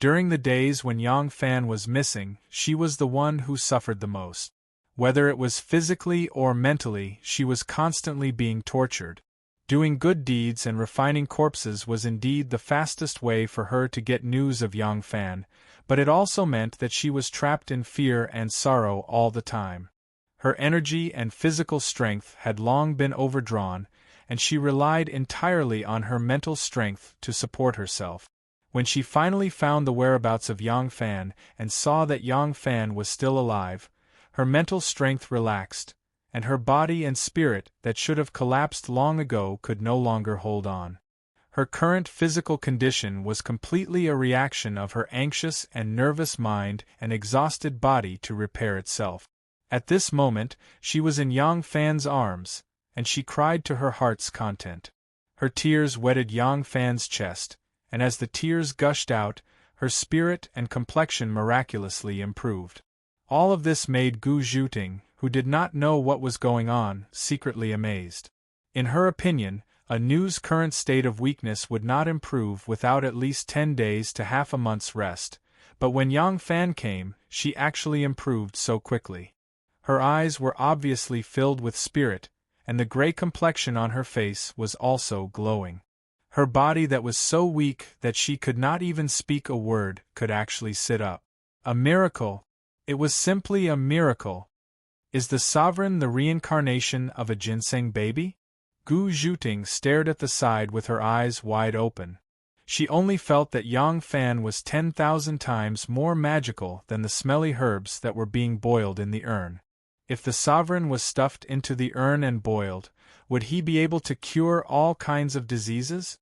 During the days when Yang Fan was missing, she was the one who suffered the most. Whether it was physically or mentally, she was constantly being tortured. Doing good deeds and refining corpses was indeed the fastest way for her to get news of Yang Fan, but it also meant that she was trapped in fear and sorrow all the time. Her energy and physical strength had long been overdrawn, and she relied entirely on her mental strength to support herself. When she finally found the whereabouts of Yang Fan and saw that Yang Fan was still alive, her mental strength relaxed, and her body and spirit that should have collapsed long ago could no longer hold on. Her current physical condition was completely a reaction of her anxious and nervous mind and exhausted body to repair itself. At this moment, she was in Yang Fan's arms, and she cried to her heart's content. Her tears wetted Yang Fan's chest, and as the tears gushed out, her spirit and complexion miraculously improved. All of this made Gu Zhuting, who did not know what was going on, secretly amazed. In her opinion, Anu's current state of weakness would not improve without at least 10 days to half a month's rest, but when Yang Fan came, she actually improved so quickly. Her eyes were obviously filled with spirit, and the gray complexion on her face was also glowing. Her body that was so weak that she could not even speak a word could actually sit up. A miracle! It was simply a miracle! Is the sovereign the reincarnation of a ginseng baby? Gu Zhuting stared at the side with her eyes wide open. She only felt that Yang Fan was 10,000 times more magical than the smelly herbs that were being boiled in the urn. If the sovereign was stuffed into the urn and boiled, would he be able to cure all kinds of diseases?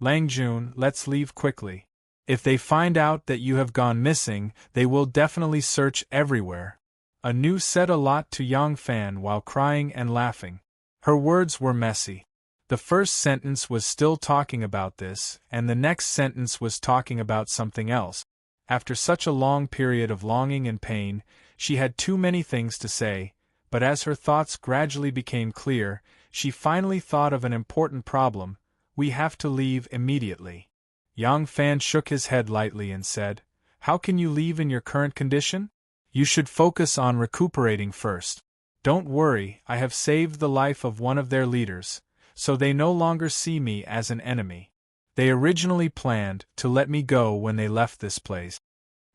Lang Jun, let's leave quickly. If they find out that you have gone missing, they will definitely search everywhere. Anu said a lot to Yang Fan while crying and laughing. Her words were messy. The first sentence was still talking about this, and the next sentence was talking about something else. After such a long period of longing and pain, she had too many things to say, but as her thoughts gradually became clear, she finally thought of an important problem: we have to leave immediately. Yang Fan shook his head lightly and said, "How can you leave in your current condition? You should focus on recuperating first. Don't worry, I have saved the life of one of their leaders, so they no longer see me as an enemy. They originally planned to let me go when they left this place."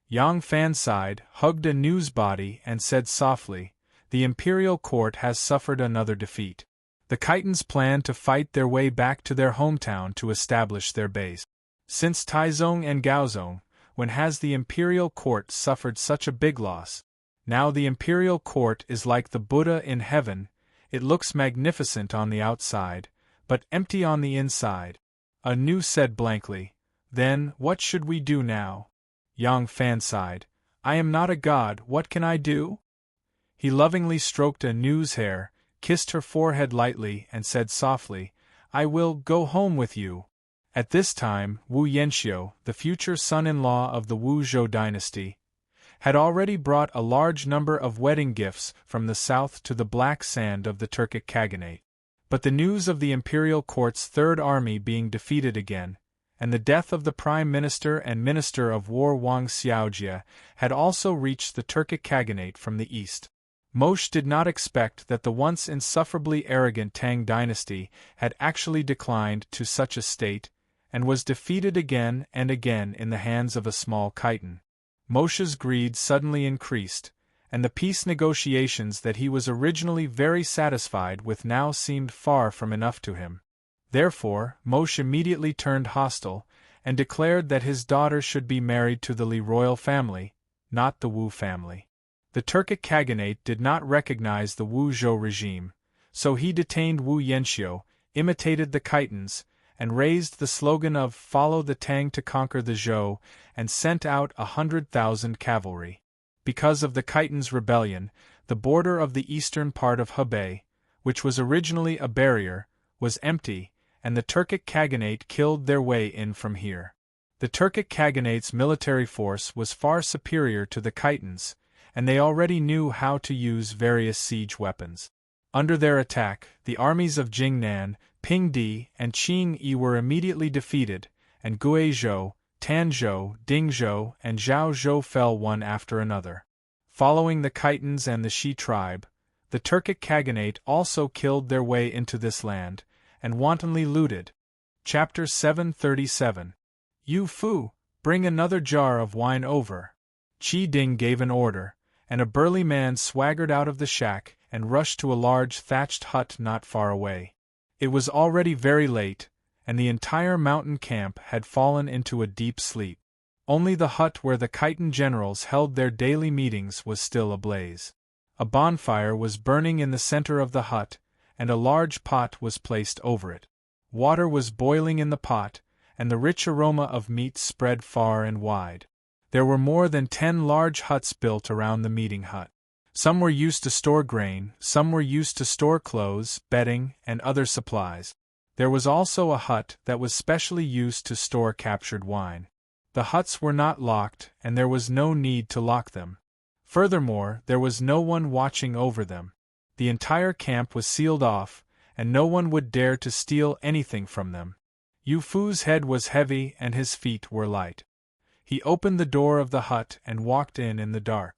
Yang Fan sighed, hugged Anu's body and said softly, "The Imperial Court has suffered another defeat. The Khitans plan to fight their way back to their hometown to establish their base. Since Taizong and Gaozong, when has the Imperial Court suffered such a big loss? Now the Imperial Court is like the Buddha in heaven, it looks magnificent on the outside, but empty on the inside." Anu said blankly, "Then, what should we do now?" Yang Fan sighed, "I am not a god, what can I do?" He lovingly stroked Anu's hair, kissed her forehead lightly and said softly, "I will go home with you." At this time, Wu Yanxiu, the future son-in-law of the Wu Zhou dynasty, had already brought a large number of wedding gifts from the south to the black sand of the Turkic Khaganate. But the news of the Imperial Court's Third Army being defeated again, and the death of the Prime Minister and Minister of War Wang Xiaojia had also reached the Turkic Khaganate from the east. Moshe did not expect that the once insufferably arrogant Tang dynasty had actually declined to such a state, and was defeated again and again in the hands of a small Khitan. Moshe's greed suddenly increased, and the peace negotiations that he was originally very satisfied with now seemed far from enough to him. Therefore, Moshe immediately turned hostile, and declared that his daughter should be married to the Li royal family, not the Wu family. The Turkic Khaganate did not recognize the Wu Zhou regime, so he detained Wu Yanxiu, imitated the Khitans, and raised the slogan of "Follow the Tang to conquer the Zhou," and sent out 100,000 cavalry. Because of the Khitans' rebellion, the border of the eastern part of Hebei, which was originally a barrier, was empty, and the Turkic Khaganate killed their way in from here. The Turkic Khaganate's military force was far superior to the Khitans, and they already knew how to use various siege weapons. Under their attack, the armies of Jingnan, Pingdi, and Qing Yi were immediately defeated, and Guizhou, Tanzhou, Dingzhou, and Zhaozhou fell one after another. Following the Khitans and the Shi tribe, the Turkic Khaganate also killed their way into this land, and wantonly looted. Chapter 737. Yu Fu, bring another jar of wine over. Qi Ding gave an order, and a burly man swaggered out of the shack and rushed to a large thatched hut not far away. It was already very late, and the entire mountain camp had fallen into a deep sleep. Only the hut where the Khitan generals held their daily meetings was still ablaze. A bonfire was burning in the center of the hut, and a large pot was placed over it. Water was boiling in the pot, and the rich aroma of meat spread far and wide. There were more than 10 large huts built around the meeting hut. Some were used to store grain, some were used to store clothes, bedding, and other supplies. There was also a hut that was specially used to store captured wine. The huts were not locked, and there was no need to lock them. Furthermore, there was no one watching over them. The entire camp was sealed off, and no one would dare to steal anything from them. Yu Fu's head was heavy and his feet were light. He opened the door of the hut and walked in the dark.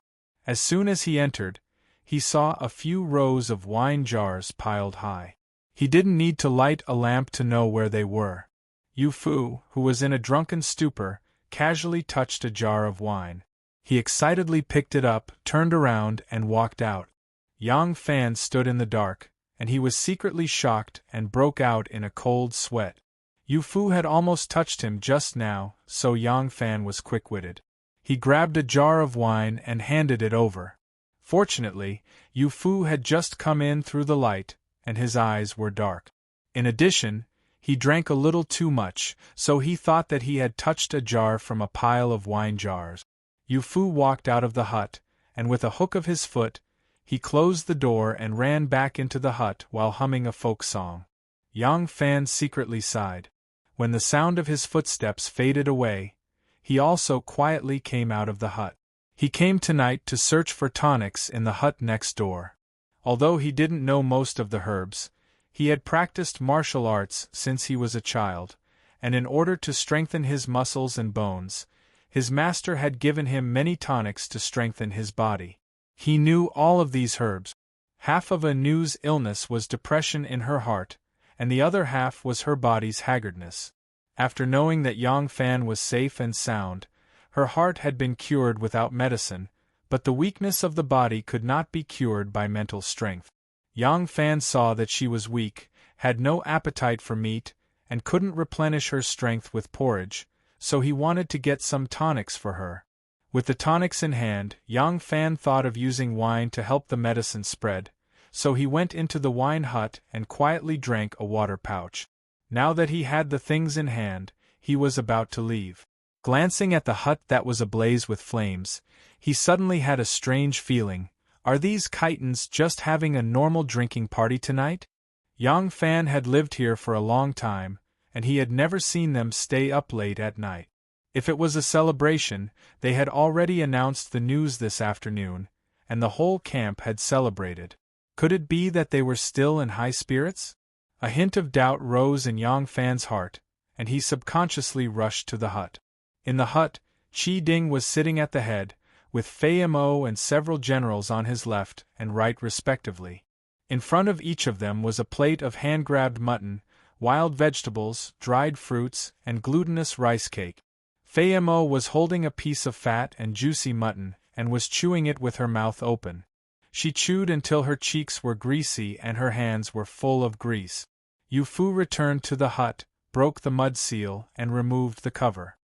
As soon as he entered, he saw a few rows of wine jars piled high. He didn't need to light a lamp to know where they were. Yu Fu, who was in a drunken stupor, casually touched a jar of wine. He excitedly picked it up, turned around, and walked out. Yang Fan stood in the dark, and he was secretly shocked and broke out in a cold sweat. Yu Fu had almost touched him just now, so Yang Fan was quick-witted. He grabbed a jar of wine and handed it over. Fortunately, Yu Fu had just come in through the light, and his eyes were dark. In addition, he drank a little too much, so he thought that he had touched a jar from a pile of wine jars. Yu Fu walked out of the hut, and with a hook of his foot, he closed the door and ran back into the hut while humming a folk song. Yang Fan secretly sighed. When the sound of his footsteps faded away, he also quietly came out of the hut. He came tonight to search for tonics in the hut next door. Although he didn't know most of the herbs, he had practiced martial arts since he was a child, and in order to strengthen his muscles and bones, his master had given him many tonics to strengthen his body. He knew all of these herbs. Half of Anu's illness was depression in her heart, and the other half was her body's haggardness. After knowing that Yang Fan was safe and sound, her heart had been cured without medicine, but the weakness of the body could not be cured by mental strength. Yang Fan saw that she was weak, had no appetite for meat, and couldn't replenish her strength with porridge, so he wanted to get some tonics for her. With the tonics in hand, Yang Fan thought of using wine to help the medicine spread, so he went into the wine hut and quietly drank a water pouch. Now that he had the things in hand, he was about to leave. Glancing at the hut that was ablaze with flames, he suddenly had a strange feeling. Are these Khitans just having a normal drinking party tonight? Yang Fan had lived here for a long time, and he had never seen them stay up late at night. If it was a celebration, they had already announced the news this afternoon, and the whole camp had celebrated. Could it be that they were still in high spirits? A hint of doubt rose in Yang Fan's heart, and he subconsciously rushed to the hut. In the hut, Qi Ding was sitting at the head, with Fei Mo and several generals on his left and right respectively. In front of each of them was a plate of hand-grabbed mutton, wild vegetables, dried fruits, and glutinous rice cake. Fei Mo was holding a piece of fat and juicy mutton, and was chewing it with her mouth open. She chewed until her cheeks were greasy and her hands were full of grease. Yu Fu returned to the hut, broke the mud seal, and removed the cover.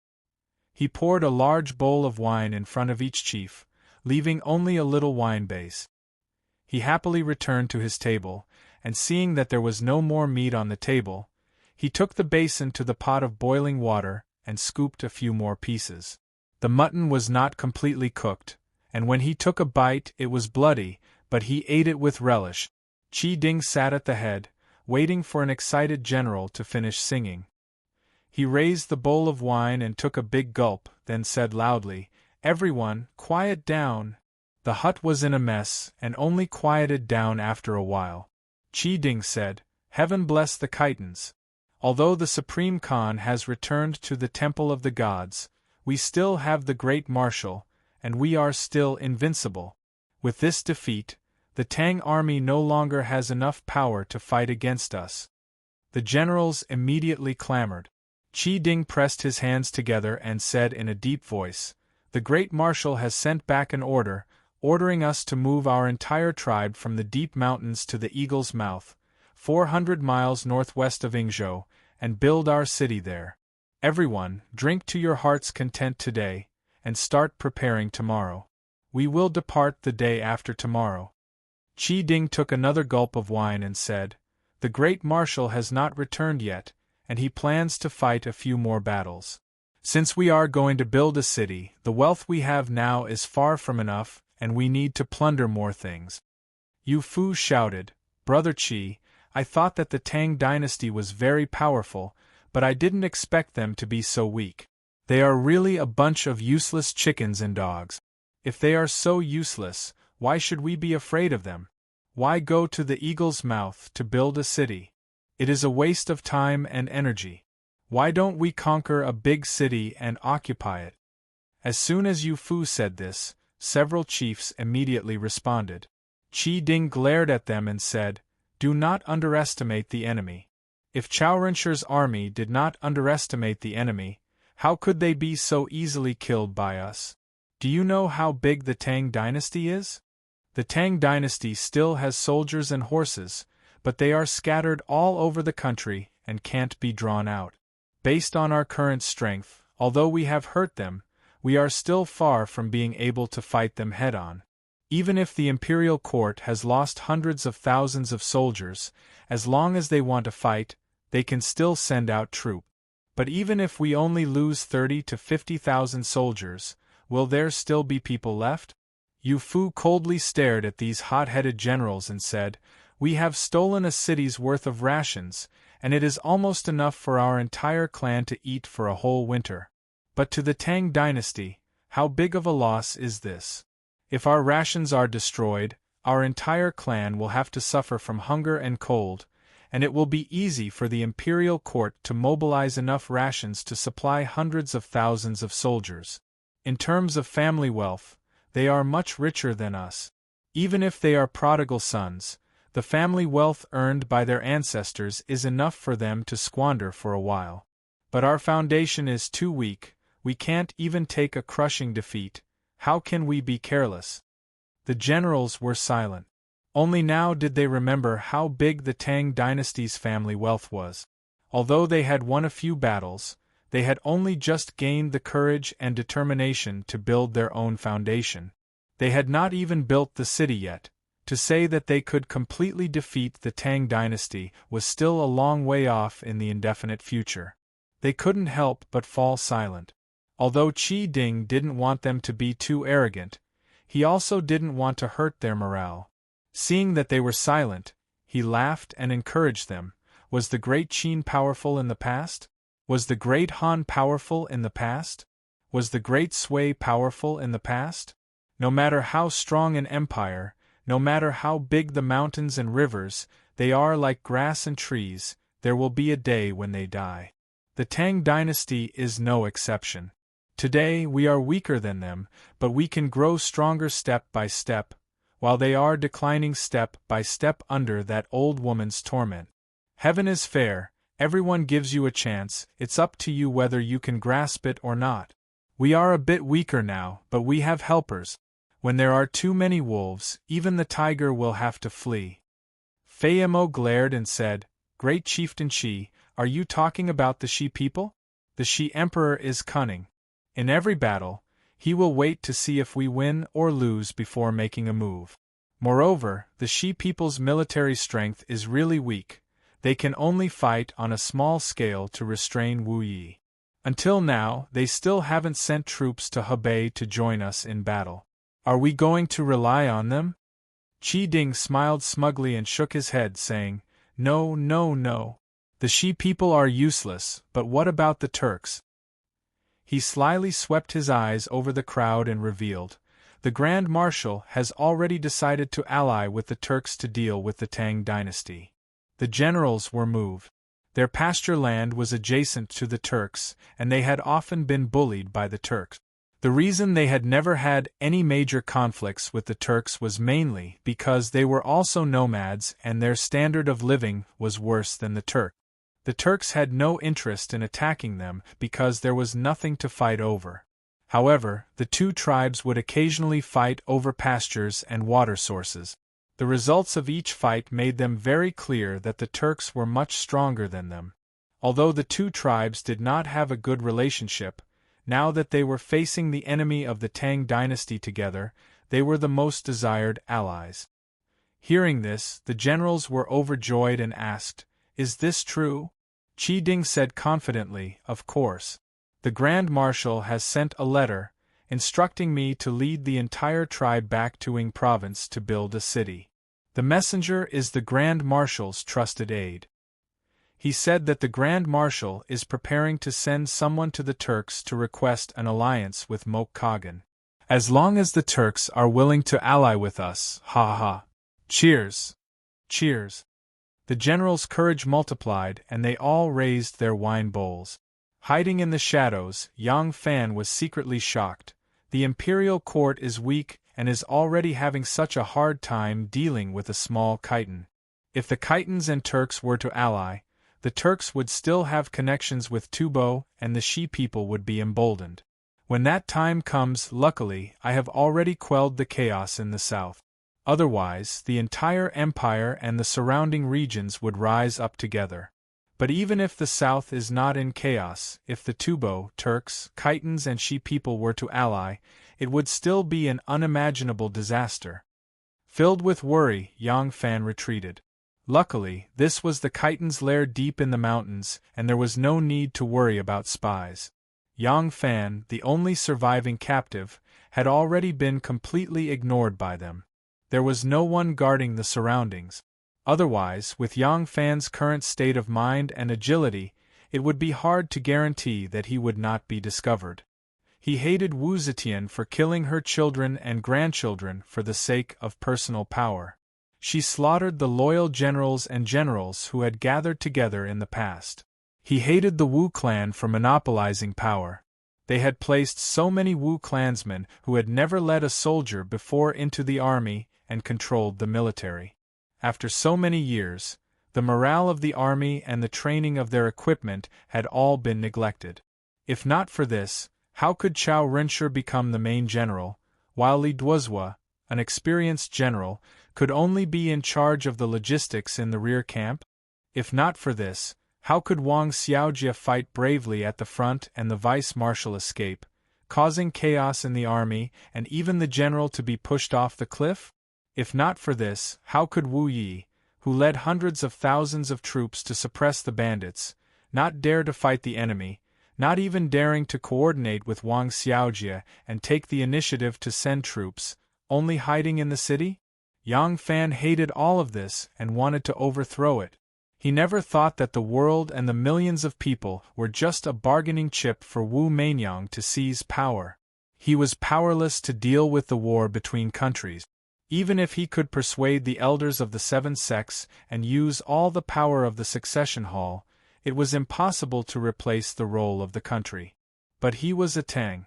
He poured a large bowl of wine in front of each chief, leaving only a little wine base. He happily returned to his table, and seeing that there was no more meat on the table, he took the basin to the pot of boiling water and scooped a few more pieces. The mutton was not completely cooked, and when he took a bite it was bloody, but he ate it with relish. Qi Ding sat at the head, waiting for an excited general to finish singing. He raised the bowl of wine and took a big gulp, then said loudly, "Everyone, quiet down." The hut was in a mess, and only quieted down after a while. Qi Ding said, "Heaven bless the Khitans. Although the Supreme Khan has returned to the Temple of the Gods, we still have the Great Marshal, and we are still invincible. With this defeat, the Tang army no longer has enough power to fight against us." The generals immediately clamored. Qi Ding pressed his hands together and said in a deep voice, "The Great Marshal has sent back an order, ordering us to move our entire tribe from the deep mountains to the Eagle's Mouth, 400 miles northwest of Yingzhou, and build our city there. Everyone, drink to your heart's content today, and start preparing tomorrow. We will depart the day after tomorrow." Qi Ding took another gulp of wine and said, "The great marshal has not returned yet, and he plans to fight a few more battles. Since we are going to build a city, the wealth we have now is far from enough, and we need to plunder more things." Yu Fu shouted, "Brother Qi, I thought that the Tang dynasty was very powerful, but I didn't expect them to be so weak. They are really a bunch of useless chickens and dogs. If they are so useless, why should we be afraid of them? Why go to the eagle's mouth to build a city? It is a waste of time and energy. Why don't we conquer a big city and occupy it?" As soon as Yu Fu said this, several chiefs immediately responded. Qi Ding glared at them and said, "Do not underestimate the enemy. If Chao-Renshi's army did not underestimate the enemy, how could they be so easily killed by us? Do you know how big the Tang dynasty is? The Tang dynasty still has soldiers and horses, but they are scattered all over the country and can't be drawn out. Based on our current strength, although we have hurt them, we are still far from being able to fight them head-on. Even if the imperial court has lost hundreds of thousands of soldiers, as long as they want to fight, they can still send out troops. But even if we only lose 30 to 50,000 soldiers, will there still be people left?" Yu Fu coldly stared at these hot-headed generals and said, "We have stolen a city's worth of rations, and it is almost enough for our entire clan to eat for a whole winter. But to the Tang dynasty, how big of a loss is this? If our rations are destroyed, our entire clan will have to suffer from hunger and cold, and it will be easy for the imperial court to mobilize enough rations to supply hundreds of thousands of soldiers. In terms of family wealth, they are much richer than us. Even if they are prodigal sons, the family wealth earned by their ancestors is enough for them to squander for a while. But our foundation is too weak, we can't even take a crushing defeat. How can we be careless?" The generals were silent. Only now did they remember how big the Tang dynasty's family wealth was. Although they had won a few battles, they had only just gained the courage and determination to build their own foundation. They had not even built the city yet. To say that they could completely defeat the Tang dynasty was still a long way off in the indefinite future. They couldn't help but fall silent. Although Qi Ding didn't want them to be too arrogant, he also didn't want to hurt their morale. Seeing that they were silent, he laughed and encouraged them. Was the great Qin powerful in the past? Was the great Han powerful in the past? Was the great Sui powerful in the past? No matter how strong an empire, no matter how big the mountains and rivers, they are like grass and trees, there will be a day when they die. The Tang dynasty is no exception. Today we are weaker than them, but we can grow stronger step by step, while they are declining step by step under that old woman's torment. Heaven is fair, everyone gives you a chance, it's up to you whether you can grasp it or not. We are a bit weaker now, but we have helpers. When there are too many wolves, even the tiger will have to flee." Fei Mo glared and said, "Great Chieftain Qi, are you talking about the Shi people? The Shi Emperor is cunning. In every battle, he will wait to see if we win or lose before making a move. Moreover, the Shi people's military strength is really weak. They can only fight on a small scale to restrain Wu Yi. Until now, they still haven't sent troops to Hebei to join us in battle. Are we going to rely on them?" Qi Ding smiled smugly and shook his head, saying, "No, no, no. The Shi people are useless, but what about the Turks?" He slyly swept his eyes over the crowd and revealed, "The Grand Marshal has already decided to ally with the Turks to deal with the Tang dynasty." The generals were moved. Their pasture land was adjacent to the Turks, and they had often been bullied by the Turks. The reason they had never had any major conflicts with the Turks was mainly because they were also nomads and their standard of living was worse than the Turks. The Turks had no interest in attacking them because there was nothing to fight over. However, the two tribes would occasionally fight over pastures and water sources. The results of each fight made them very clear that the Turks were much stronger than them. Although the two tribes did not have a good relationship, now that they were facing the enemy of the Tang dynasty together, they were the most desired allies. Hearing this, the generals were overjoyed and asked, "Is this true?" Qi Ding said confidently, "Of course. The Grand Marshal has sent a letter, instructing me to lead the entire tribe back to Ying province to build a city. The messenger is the Grand Marshal's trusted aide. He said that the Grand Marshal is preparing to send someone to the Turks to request an alliance with Mok Kagan. As long as the Turks are willing to ally with us, ha ha. Cheers! Cheers!" The generals' courage multiplied and they all raised their wine bowls. Hiding in the shadows, Yang Fan was secretly shocked. The imperial court is weak and is already having such a hard time dealing with a small Khitan. If the Khitans and Turks were to ally, the Turks would still have connections with Tubo and the Shi people would be emboldened. When that time comes, luckily, I have already quelled the chaos in the south. Otherwise, the entire empire and the surrounding regions would rise up together. But even if the south is not in chaos, if the Tubo, Turks, Khitans and Shi people were to ally, it would still be an unimaginable disaster. Filled with worry, Yang Fan retreated. Luckily, this was the Khitans' lair deep in the mountains, and there was no need to worry about spies. Yang Fan, the only surviving captive, had already been completely ignored by them. There was no one guarding the surroundings. Otherwise, with Yang Fan's current state of mind and agility, it would be hard to guarantee that he would not be discovered. He hated Wu Zetian for killing her children and grandchildren for the sake of personal power. She slaughtered the loyal generals and generals who had gathered together in the past. He hated the Wu clan for monopolizing power. They had placed so many Wu clansmen who had never led a soldier before into the army and controlled the military. After so many years, the morale of the army and the training of their equipment had all been neglected. If not for this, how could Chao Rinshir become the main general, while Li Duozhua, an experienced general, could only be in charge of the logistics in the rear camp? If not for this, how could Wang Xiaojia fight bravely at the front and the vice-marshal escape, causing chaos in the army and even the general to be pushed off the cliff? If not for this, how could Wu Yi, who led hundreds of thousands of troops to suppress the bandits, not dare to fight the enemy, not even daring to coordinate with Wang Xiaojia and take the initiative to send troops, only hiding in the city? Yang Fan hated all of this and wanted to overthrow it. He never thought that the world and the millions of people were just a bargaining chip for Wu Manyang to seize power. He was powerless to deal with the war between countries. Even if he could persuade the elders of the seven sects and use all the power of the succession hall, it was impossible to replace the role of the country. But he was a Tang.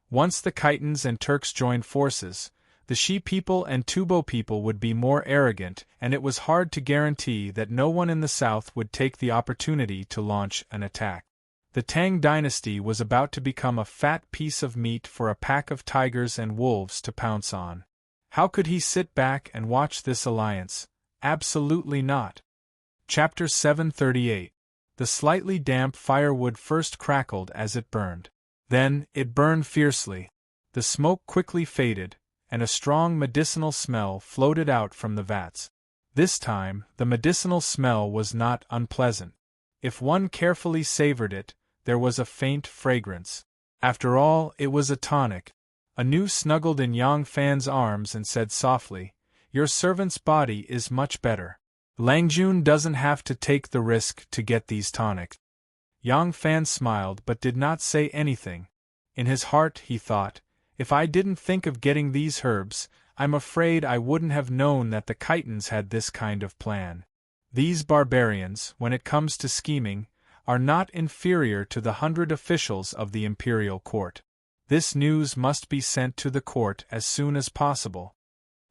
Once the Khitans and Turks joined forces, the Shi people and Tubo people would be more arrogant, and it was hard to guarantee that no one in the south would take the opportunity to launch an attack. The Tang dynasty was about to become a fat piece of meat for a pack of tigers and wolves to pounce on. How could he sit back and watch this alliance? Absolutely not. Chapter 738. The slightly damp firewood first crackled as it burned. Then, it burned fiercely. The smoke quickly faded, and a strong medicinal smell floated out from the vats. This time, the medicinal smell was not unpleasant. If one carefully savored it, there was a faint fragrance. After all, it was a tonic. Anu snuggled in Yang Fan's arms and said softly, "Your servant's body is much better. Langjun doesn't have to take the risk to get these tonics." Yang Fan smiled but did not say anything. In his heart he thought, "If I didn't think of getting these herbs, I'm afraid I wouldn't have known that the Khitans had this kind of plan. These barbarians, when it comes to scheming, are not inferior to the 100 officials of the imperial court. This news must be sent to the court as soon as possible."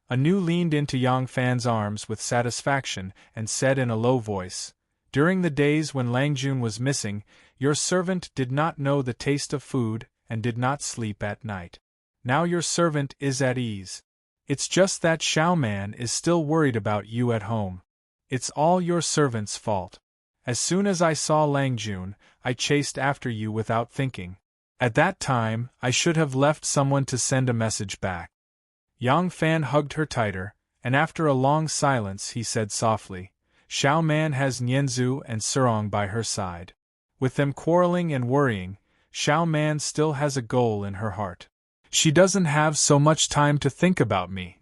Anu leaned into Yang Fan's arms with satisfaction and said in a low voice, "During the days when Langjun was missing, your servant did not know the taste of food and did not sleep at night. Now your servant is at ease. It's just that Xiao Man is still worried about you at home. It's all your servant's fault. As soon as I saw Lang Jun, I chased after you without thinking. At that time, I should have left someone to send a message back." Yang Fan hugged her tighter, and after a long silence he said softly, "Xiao Man has Nianzhu and Serong by her side. With them quarreling and worrying, Xiao Man still has a goal in her heart. She doesn't have so much time to think about me."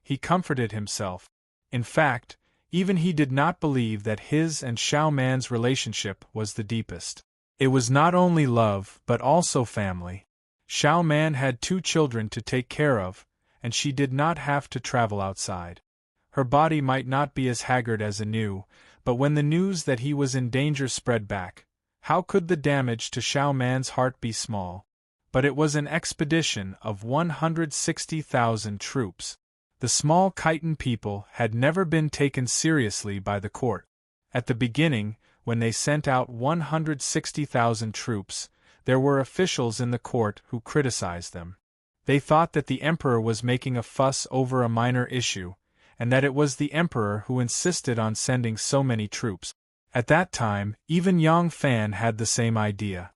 He comforted himself. In fact, even he did not believe that his and Xiao Man's relationship was the deepest. It was not only love but also family. Xiao Man had 2 children to take care of, and she did not have to travel outside. Her body might not be as haggard as Anu, but when the news that he was in danger spread back, how could the damage to Xiao Man's heart be small? But it was an expedition of 160,000 troops. The small Khitan people had never been taken seriously by the court. At the beginning, when they sent out 160,000 troops, there were officials in the court who criticized them. They thought that the emperor was making a fuss over a minor issue, and that it was the emperor who insisted on sending so many troops. At that time, even Yang Fan had the same idea.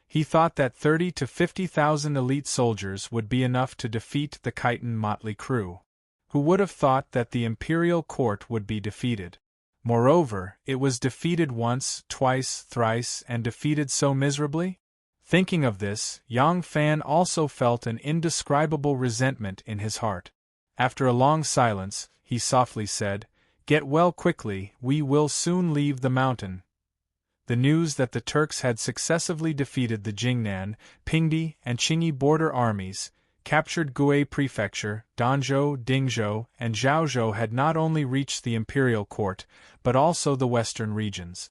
He thought that 30 to 50,000 elite soldiers would be enough to defeat the Khitan motley crew. Who would have thought that the imperial court would be defeated? Moreover, it was defeated once, twice, thrice, and defeated so miserably? Thinking of this, Yang Fan also felt an indescribable resentment in his heart. After a long silence, he softly said, "Get well quickly, we will soon leave the mountain." The news that the Turks had successively defeated the Jingnan, Pingdi, and Qingyi border armies, captured Gue Prefecture, Danzhou, Dingzhou, and Zhaozhou had not only reached the imperial court, but also the western regions.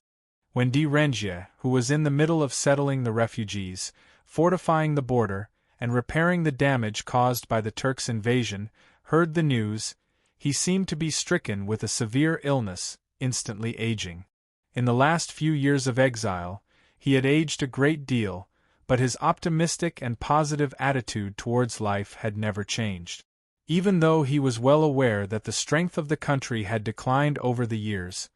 When Di Renjie, who was in the middle of settling the refugees, fortifying the border, and repairing the damage caused by the Turks' invasion, heard the news, he seemed to be stricken with a severe illness, instantly aging. In the last few years of exile, he had aged a great deal, but his optimistic and positive attitude towards life had never changed. Even though he was well aware that the strength of the country had declined over the years,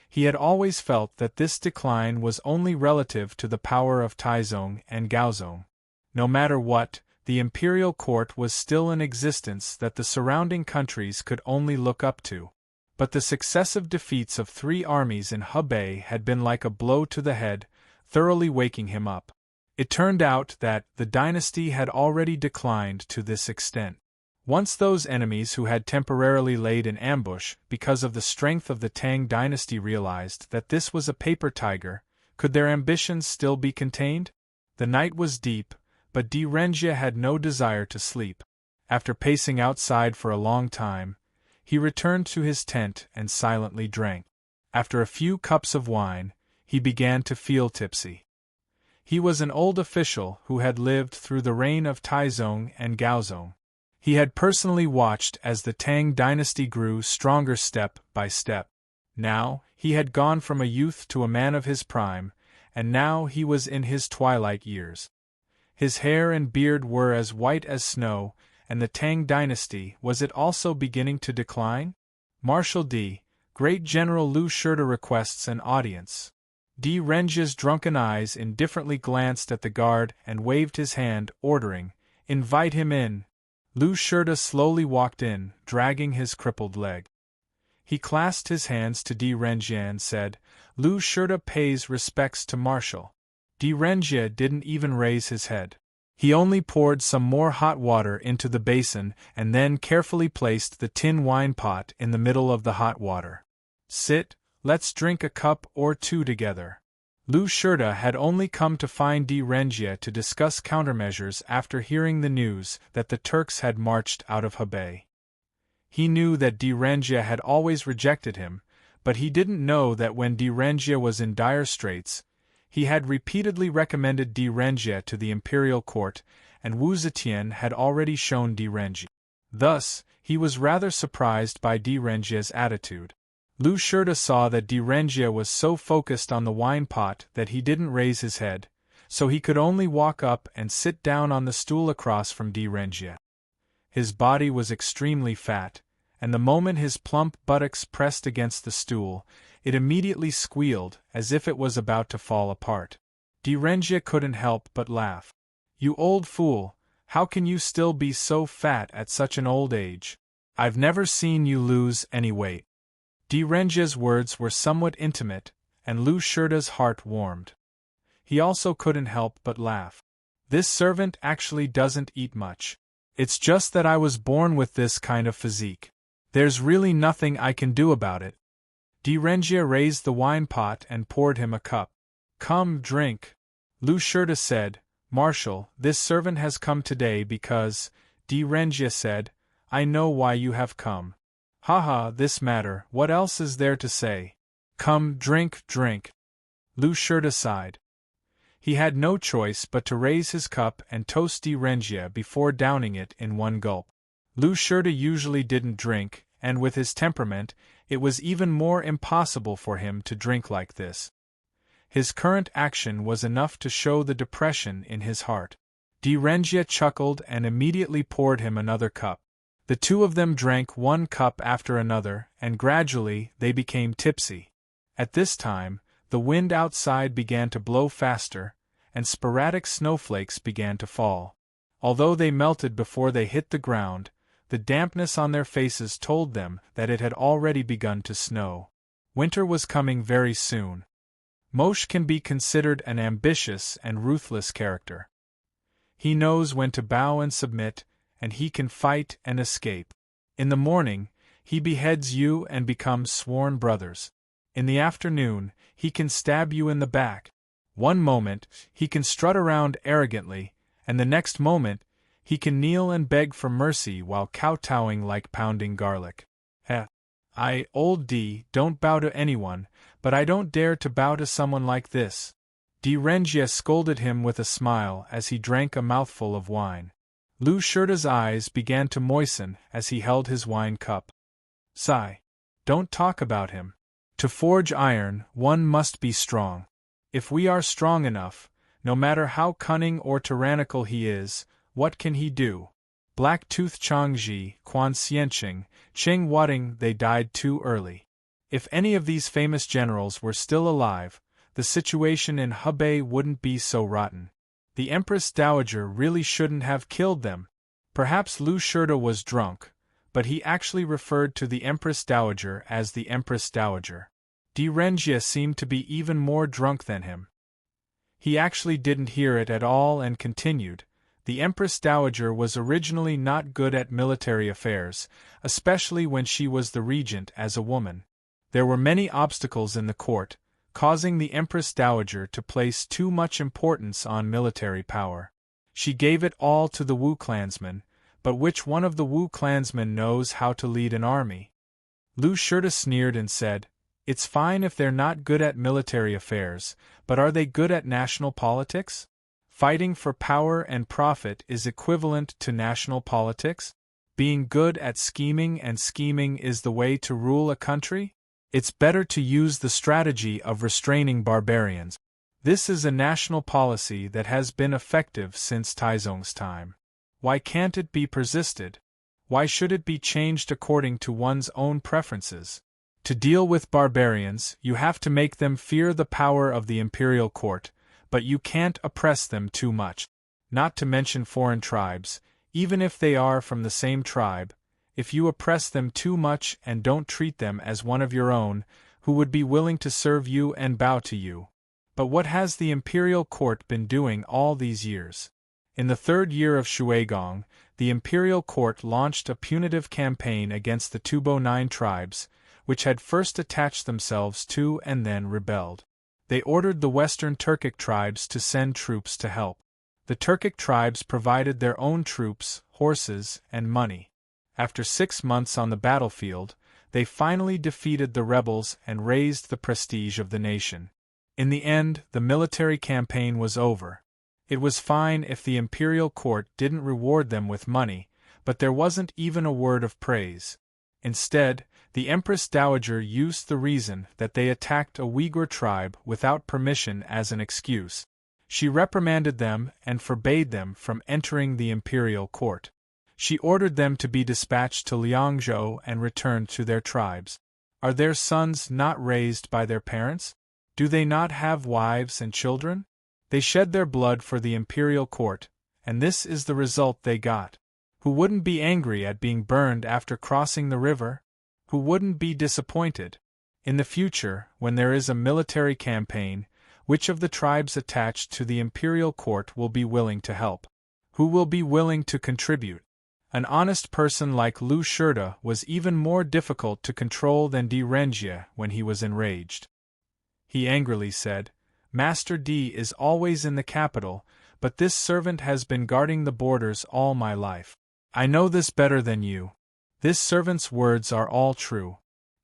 he had always felt that this decline was only relative to the power of Taizong and Gaozong. No matter what, the imperial court was still in existence that the surrounding countries could only look up to. But the successive defeats of 3 armies in Hebei had been like a blow to the head, thoroughly waking him up. It turned out that the dynasty had already declined to this extent. Once those enemies who had temporarily laid in ambush because of the strength of the Tang dynasty realized that this was a paper tiger, could their ambitions still be contained? The night was deep, but Di Renjie had no desire to sleep. After pacing outside for a long time, he returned to his tent and silently drank. After a few cups of wine, he began to feel tipsy. He was an old official who had lived through the reign of Taizong and Gaozong. He had personally watched as the Tang dynasty grew stronger step by step. Now, he had gone from a youth to a man of his prime, and now he was in his twilight years. His hair and beard were as white as snow, and the Tang dynasty, was it also beginning to decline? Marshal D. Great General Lu Shurta requests an audience. Di Renjie's drunken eyes indifferently glanced at the guard and waved his hand, ordering, "Invite him in." Lu Shurta slowly walked in, dragging his crippled leg. He clasped his hands to Di Renjie and said, "Lu Shurta pays respects to Marshal." Di Renjie didn't even raise his head. He only poured some more hot water into the basin and then carefully placed the tin wine pot in the middle of the hot water. "Sit, let's drink a cup or 2 together." Lu Shurta had only come to find Di Renjie to discuss countermeasures after hearing the news that the Turks had marched out of Hebei. He knew that Di Renjie had always rejected him, but he didn't know that when Di Renjie was in dire straits, he had repeatedly recommended Di Renjie to the imperial court, and Wu Zetian had already shown Di Renjie. Thus, he was rather surprised by Di Renjie's attitude. Lu Shurta saw that Di Renjie was so focused on the wine pot that he didn't raise his head, so he could only walk up and sit down on the stool across from Di Renjie. His body was extremely fat, and the moment his plump buttocks pressed against the stool, it immediately squealed as if it was about to fall apart. Drunken couldn't help but laugh. "You old fool, how can you still be so fat at such an old age? I've never seen you lose any weight." Drunken's words were somewhat intimate, and Lu Shirda's heart warmed. He also couldn't help but laugh. "This servant actually doesn't eat much. It's just that I was born with this kind of physique. There's really nothing I can do about it." Drunken raised the wine pot and poured him a cup. "Come, drink," Lu Shirda said. "Marshal, this servant has come today because," Drunken said, "I know why you have come." "Haha, this matter, what else is there to say? Come, drink, drink." Lu Shirda sighed. He had no choice but to raise his cup and toast Drunken before downing it in one gulp. Lu Shirda usually didn't drink, and with his temperament, it was even more impossible for him to drink like this. His current action was enough to show the depression in his heart. Drunken chuckled and immediately poured him another cup. The two of them drank one cup after another, and gradually they became tipsy. At this time, the wind outside began to blow faster, and sporadic snowflakes began to fall. Although they melted before they hit the ground, the dampness on their faces told them that it had already begun to snow. Winter was coming very soon. Moshe can be considered an ambitious and ruthless character. He knows when to bow and submit, and he can fight and escape. In the morning, he beheads you and becomes sworn brothers. In the afternoon, he can stab you in the back. One moment, he can strut around arrogantly, and the next moment, he can kneel and beg for mercy while kowtowing like pounding garlic. I, old D, don't bow to anyone, but I don't dare to bow to someone like this. Drunken scolded him with a smile as he drank a mouthful of wine. Lu Shirda's eyes began to moisten as he held his wine cup. Sigh. Don't talk about him. To forge iron, one must be strong. If we are strong enough, no matter how cunning or tyrannical he is, what can he do? Black-Tooth Changji, Quan Xianqing, Cheng Wading, they died too early. If any of these famous generals were still alive, the situation in Hebei wouldn't be so rotten. The Empress Dowager really shouldn't have killed them. Perhaps Lu Shirda was drunk, but he actually referred to the Empress Dowager as the Empress Dowager. Drunken seemed to be even more drunk than him. He actually didn't hear it at all and continued. The Empress Dowager was originally not good at military affairs, especially when she was the regent as a woman. There were many obstacles in the court, causing the Empress Dowager to place too much importance on military power. She gave it all to the Wu clansmen, but which one of the Wu clansmen knows how to lead an army? Lu Shirda sneered and said, "It's fine if they're not good at military affairs, but are they good at national politics? Fighting for power and profit is equivalent to national politics? Being good at scheming and scheming is the way to rule a country? It's better to use the strategy of restraining barbarians. This is a national policy that has been effective since Taizong's time. Why can't it be persisted? Why should it be changed according to one's own preferences? To deal with barbarians, you have to make them fear the power of the imperial court, but you can't oppress them too much. Not to mention foreign tribes, even if they are from the same tribe, if you oppress them too much and don't treat them as one of your own, who would be willing to serve you and bow to you. But what has the imperial court been doing all these years? In the third year of Shuigong, the imperial court launched a punitive campaign against the Tubo 9 tribes, which had first attached themselves to and then rebelled. They ordered the Western Turkic tribes to send troops to help. The Turkic tribes provided their own troops, horses, and money. After 6 months on the battlefield, they finally defeated the rebels and raised the prestige of the nation. In the end, the military campaign was over. It was fine if the imperial court didn't reward them with money, but there wasn't even a word of praise. Instead, the Empress Dowager used the reason that they attacked a Uyghur tribe without permission as an excuse. She reprimanded them and forbade them from entering the imperial court. She ordered them to be dispatched to Liangzhou and returned to their tribes. Are their sons not raised by their parents? Do they not have wives and children? They shed their blood for the imperial court, and this is the result they got. Who wouldn't be angry at being burned after crossing the river? Who wouldn't be disappointed? In the future, when there is a military campaign, which of the tribes attached to the imperial court will be willing to help? Who will be willing to contribute? An honest person like Lu Shirda was even more difficult to control than Di Renjie when he was enraged. He angrily said, "Master D is always in the capital, but this servant has been guarding the borders all my life. I know this better than you. This servant's words are all true.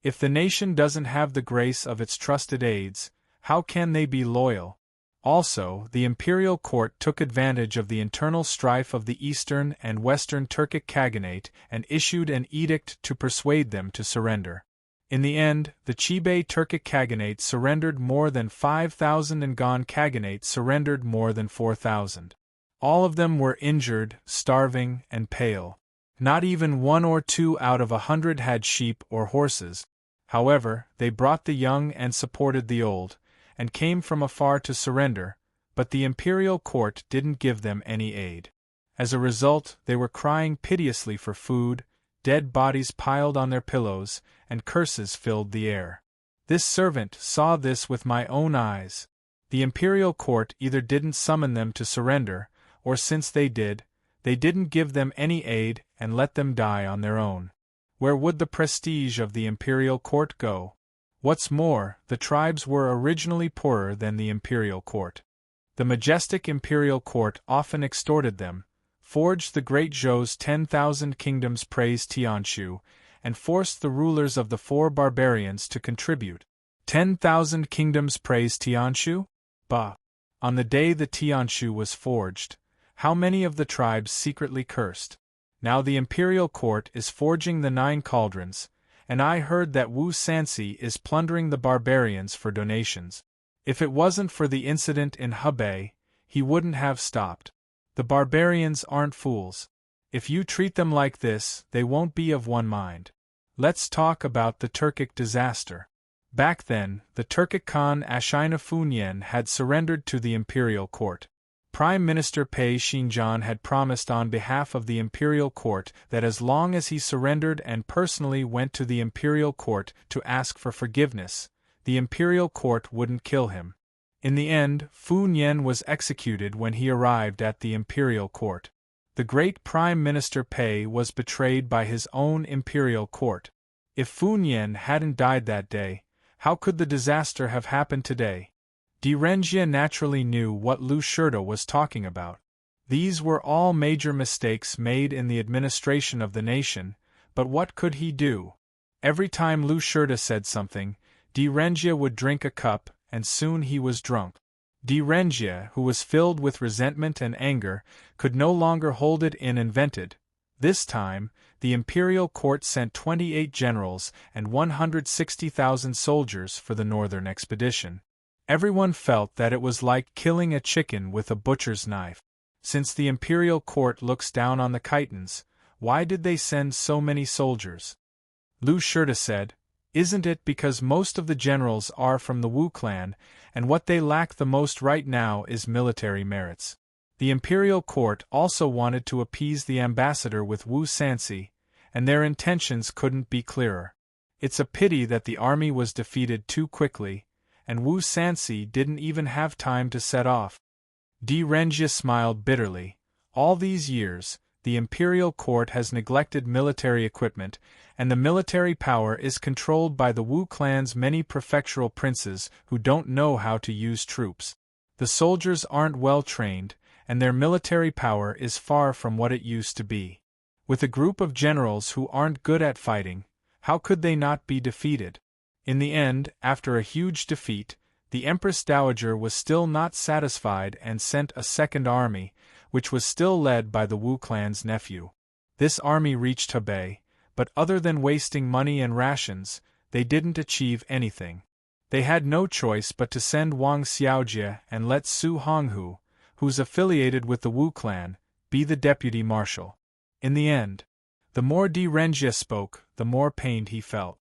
If the nation doesn't have the grace of its trusted aides, how can they be loyal?" Also, the imperial court took advantage of the internal strife of the eastern and western Turkic Khaganate and issued an edict to persuade them to surrender. In the end, the Chibay Turkic Khaganate surrendered more than 5,000 and Gan Khaganate surrendered more than 4,000. All of them were injured, starving, and pale. Not even 1 or 2 out of 100 had sheep or horses. However, they brought the young and supported the old, and came from afar to surrender, but the imperial court didn't give them any aid. As a result, they were crying piteously for food, dead bodies piled on their pillows, and curses filled the air. This servant saw this with my own eyes. The imperial court either didn't summon them to surrender, or since they did, they didn't give them any aid and let them die on their own. Where would the prestige of the imperial court go? What's more, the tribes were originally poorer than the imperial court. The majestic imperial court often extorted them, forged the great Zhou's 10,000 kingdoms praise Tianshu, and forced the rulers of the 4 barbarians to contribute. 10,000 kingdoms praise Tianshu? Bah! On the day the Tianshu was forged, how many of the tribes secretly cursed? Now the imperial court is forging the 9 cauldrons, and I heard that Wu Sanxi is plundering the barbarians for donations. If it wasn't for the incident in Hebei, he wouldn't have stopped. The barbarians aren't fools. If you treat them like this, they won't be of one mind. Let's talk about the Turkic disaster. Back then, the Turkic Khan Ashina Funyan had surrendered to the imperial court. Prime Minister Pei Xinjiang had promised on behalf of the imperial court that as long as he surrendered and personally went to the imperial court to ask for forgiveness, the imperial court wouldn't kill him. In the end, Funyan was executed when he arrived at the imperial court. The great Prime Minister Pei was betrayed by his own imperial court. If Funyan hadn't died that day, how could the disaster have happened today? Di Renjie naturally knew what Lu Shirda was talking about. These were all major mistakes made in the administration of the nation, but what could he do? Every time Lu Shirda said something, Di Renjie would drink a cup, and soon he was drunk. Di Renjie, who was filled with resentment and anger, could no longer hold it in and vented. This time, the imperial court sent 28 generals and 160,000 soldiers for the northern expedition. Everyone felt that it was like killing a chicken with a butcher's knife. Since the imperial court looks down on the Khitans, why did they send so many soldiers? Lu Shirda said, "Isn't it because most of the generals are from the Wu clan, and what they lack the most right now is military merits?" The imperial court also wanted to appease the ambassador with Wu Sanxi, and their intentions couldn't be clearer. It's a pity that the army was defeated too quickly, and Wu Sanxi didn't even have time to set off. Di Renjie smiled bitterly. All these years, the imperial court has neglected military equipment, and the military power is controlled by the Wu clan's many prefectural princes who don't know how to use troops. The soldiers aren't well trained, and their military power is far from what it used to be. With a group of generals who aren't good at fighting, how could they not be defeated? In the end, after a huge defeat, the Empress Dowager was still not satisfied and sent a second army, which was still led by the Wu clan's nephew. This army reached Hebei, but other than wasting money and rations, they didn't achieve anything. They had no choice but to send Wang Xiaojie and let Su Honghu, who's affiliated with the Wu clan, be the deputy marshal. In the end, the more Di Renjie spoke, the more pained he felt.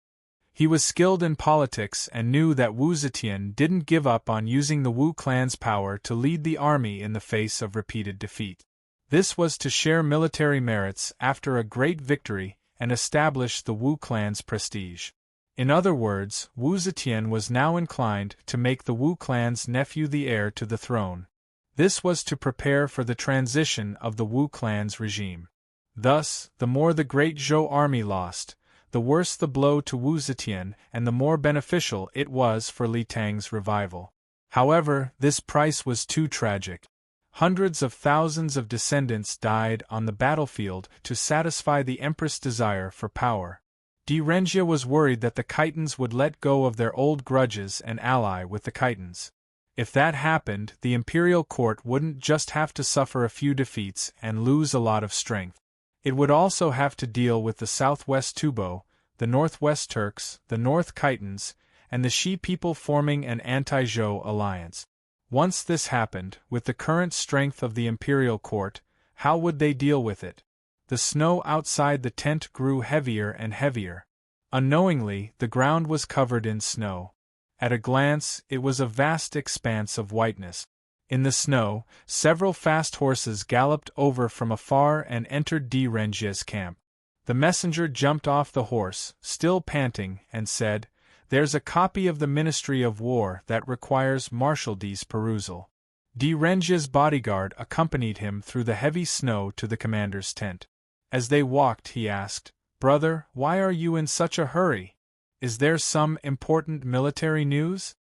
He was skilled in politics and knew that Wu Zetian didn't give up on using the Wu clan's power to lead the army in the face of repeated defeat. This was to share military merits after a great victory and establish the Wu clan's prestige. In other words, Wu Zetian was now inclined to make the Wu clan's nephew the heir to the throne. This was to prepare for the transition of the Wu clan's regime. Thus, the more the great Zhou army lost, the worse the blow to Wu Zetian and the more beneficial it was for Li Tang's revival. However, this price was too tragic. Hundreds of thousands of descendants died on the battlefield to satisfy the Empress' desire for power. Di Renjie was worried that the Khitans would let go of their old grudges and ally with the Khitans. If that happened, the imperial court wouldn't just have to suffer a few defeats and lose a lot of strength. It would also have to deal with the southwest Tubo, the northwest Turks, the North Khitans, and the Shi people forming an anti-Zhou alliance. Once this happened, with the current strength of the imperial court, how would they deal with it? The snow outside the tent grew heavier and heavier. Unknowingly, the ground was covered in snow. At a glance, it was a vast expanse of whiteness. In the snow, several fast horses galloped over from afar and entered Di Renjie's camp. The messenger jumped off the horse, still panting, and said, "There's a copy of the Ministry of War that requires Marshal D's perusal." Di Renjie's bodyguard accompanied him through the heavy snow to the commander's tent. As they walked, he asked, "Brother, why are you in such a hurry? Is there some important military news?"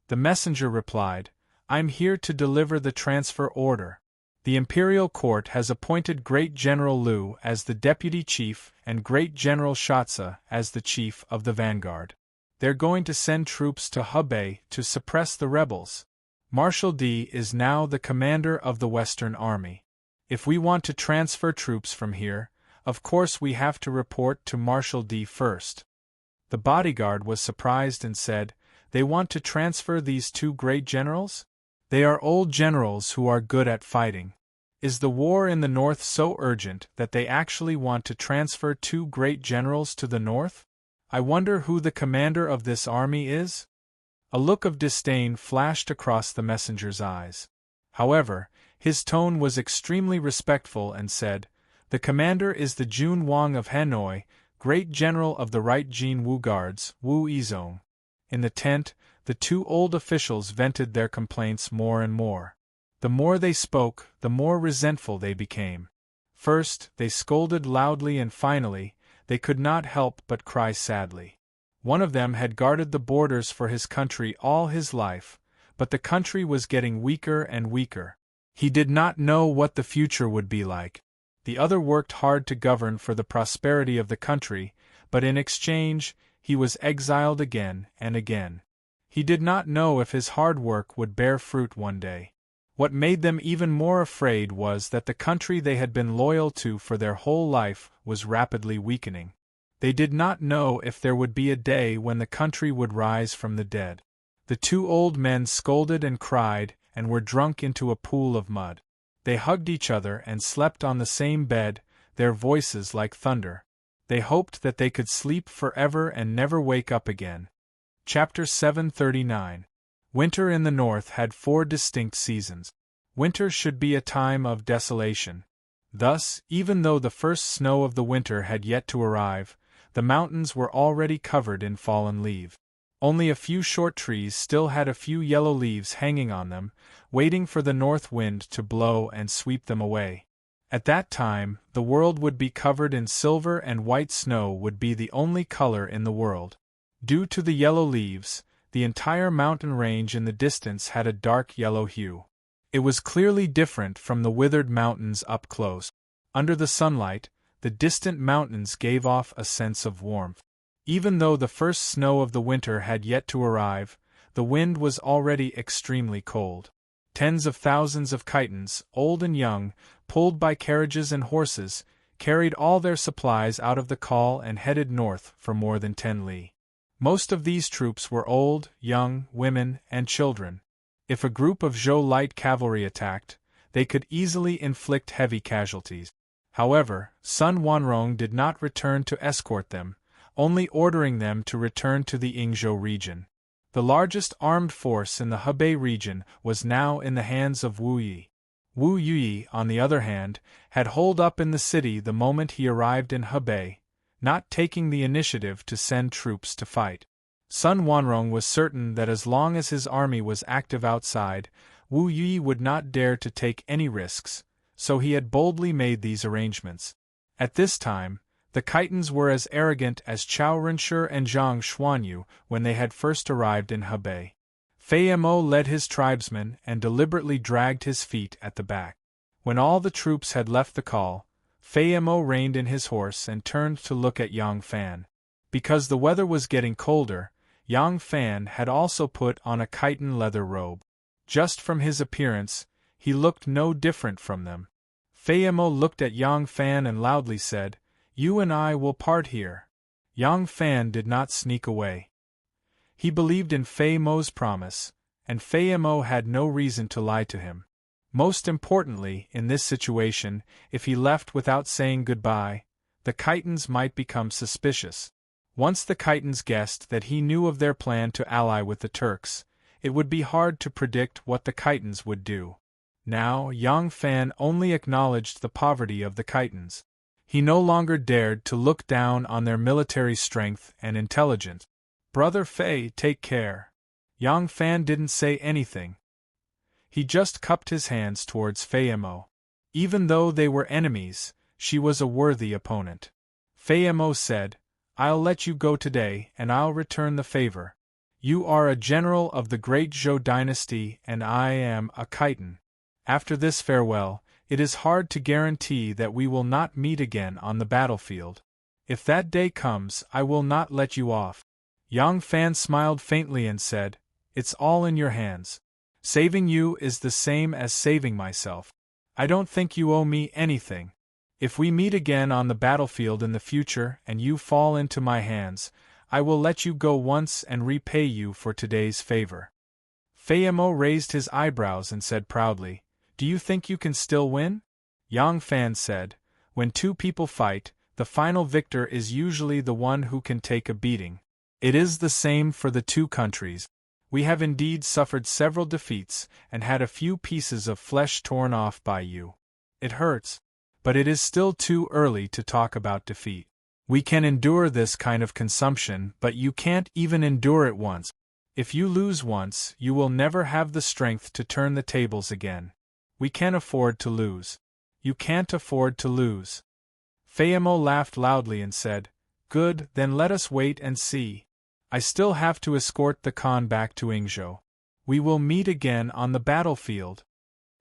The messenger replied, "I'm here to deliver the transfer order. The imperial court has appointed Great General Liu as the deputy chief and Great General Shatsa as the chief of the vanguard. They're going to send troops to Hebei to suppress the rebels. Marshal D is now the commander of the Western Army. If we want to transfer troops from here, of course we have to report to Marshal D first." The bodyguard was surprised and said, "They want to transfer these two great generals? They are old generals who are good at fighting. Is the war in the north so urgent that they actually want to transfer two great generals to the north? I wonder who the commander of this army is?" A look of disdain flashed across the messenger's eyes. However, his tone was extremely respectful and said, "The commander is the Jun Wang of Hanoi, Great General of the Right Jin Wu Guards, Wu Yizong." In the tent, the two old officials vented their complaints more and more. The more they spoke, the more resentful they became. First, they scolded loudly and finally, they could not help but cry sadly. One of them had guarded the borders for his country all his life, but the country was getting weaker and weaker. He did not know what the future would be like. The other worked hard to govern for the prosperity of the country, but in exchange, he was exiled again and again. He did not know if his hard work would bear fruit one day. What made them even more afraid was that the country they had been loyal to for their whole life was rapidly weakening. They did not know if there would be a day when the country would rise from the dead. The two old men scolded and cried and were drunk into a pool of mud. They hugged each other and slept on the same bed, their voices like thunder. They hoped that they could sleep forever and never wake up again. Chapter 739. Winter in the north had 4 distinct seasons. Winter should be a time of desolation. Thus, even though the first snow of the winter had yet to arrive, the mountains were already covered in fallen leaves. Only a few short trees still had a few yellow leaves hanging on them, waiting for the north wind to blow and sweep them away. At that time, the world would be covered in silver and white snow would be the only color in the world. Due to the yellow leaves, the entire mountain range in the distance had a dark yellow hue. It was clearly different from the withered mountains up close. Under the sunlight, the distant mountains gave off a sense of warmth. Even though the first snow of the winter had yet to arrive, the wind was already extremely cold. Tens of thousands of Khitans, old and young, pulled by carriages and horses, carried all their supplies out of the call and headed north for more than 10 li. Most of these troops were old, young, women, and children. If a group of Zhou light cavalry attacked, they could easily inflict heavy casualties. However, Sun Wanrong did not return to escort them, only ordering them to return to the Yingzhou region. The largest armed force in the Hebei region was now in the hands of Wu Yi. Wu Yi, on the other hand, had holed up in the city the moment he arrived in Hebei, not taking the initiative to send troops to fight. Sun Wanrong was certain that as long as his army was active outside, Wu Yi would not dare to take any risks, so he had boldly made these arrangements. At this time, the Khitans were as arrogant as Chao Renshi and Zhang Xuanyu when they had first arrived in Hebei. Fei Mo led his tribesmen and deliberately dragged his feet at the back. When all the troops had left the call, Fei Mo reined in his horse and turned to look at Yang Fan. Because the weather was getting colder, Yang Fan had also put on a chitin leather robe. Just from his appearance, he looked no different from them. Fei Mo looked at Yang Fan and loudly said, "You and I will part here." Yang Fan did not sneak away. He believed in Fei Mo's promise, and Fei Mo had no reason to lie to him. Most importantly, in this situation, if he left without saying goodbye, the Khitans might become suspicious. Once the Khitans guessed that he knew of their plan to ally with the Turks, it would be hard to predict what the Khitans would do. Now, Yang Fan only acknowledged the poverty of the Khitans. He no longer dared to look down on their military strength and intelligence. "Brother Fei, take care." Yang Fan didn't say anything. He just cupped his hands towards Fei Mo. Even though they were enemies, she was a worthy opponent. Fei Mo said, "I'll let you go today and I'll return the favor. You are a general of the great Zhou dynasty and I am a Khitan. After this farewell, it is hard to guarantee that we will not meet again on the battlefield. If that day comes, I will not let you off." Yang Fan smiled faintly and said, "It's all in your hands. Saving you is the same as saving myself. I don't think you owe me anything. If we meet again on the battlefield in the future and you fall into my hands, I will let you go once and repay you for today's favor." Fei Mo raised his eyebrows and said proudly, "Do you think you can still win?" Yang Fan said, "When two people fight, the final victor is usually the one who can take a beating. It is the same for the two countries. We have indeed suffered several defeats and had a few pieces of flesh torn off by you. It hurts, but it is still too early to talk about defeat. We can endure this kind of consumption, but you can't even endure it once. If you lose once, you will never have the strength to turn the tables again. We can afford to lose. You can't afford to lose." Fei Mo laughed loudly and said, "Good, then let us wait and see. I still have to escort the Khan back to Yingzhou. We will meet again on the battlefield."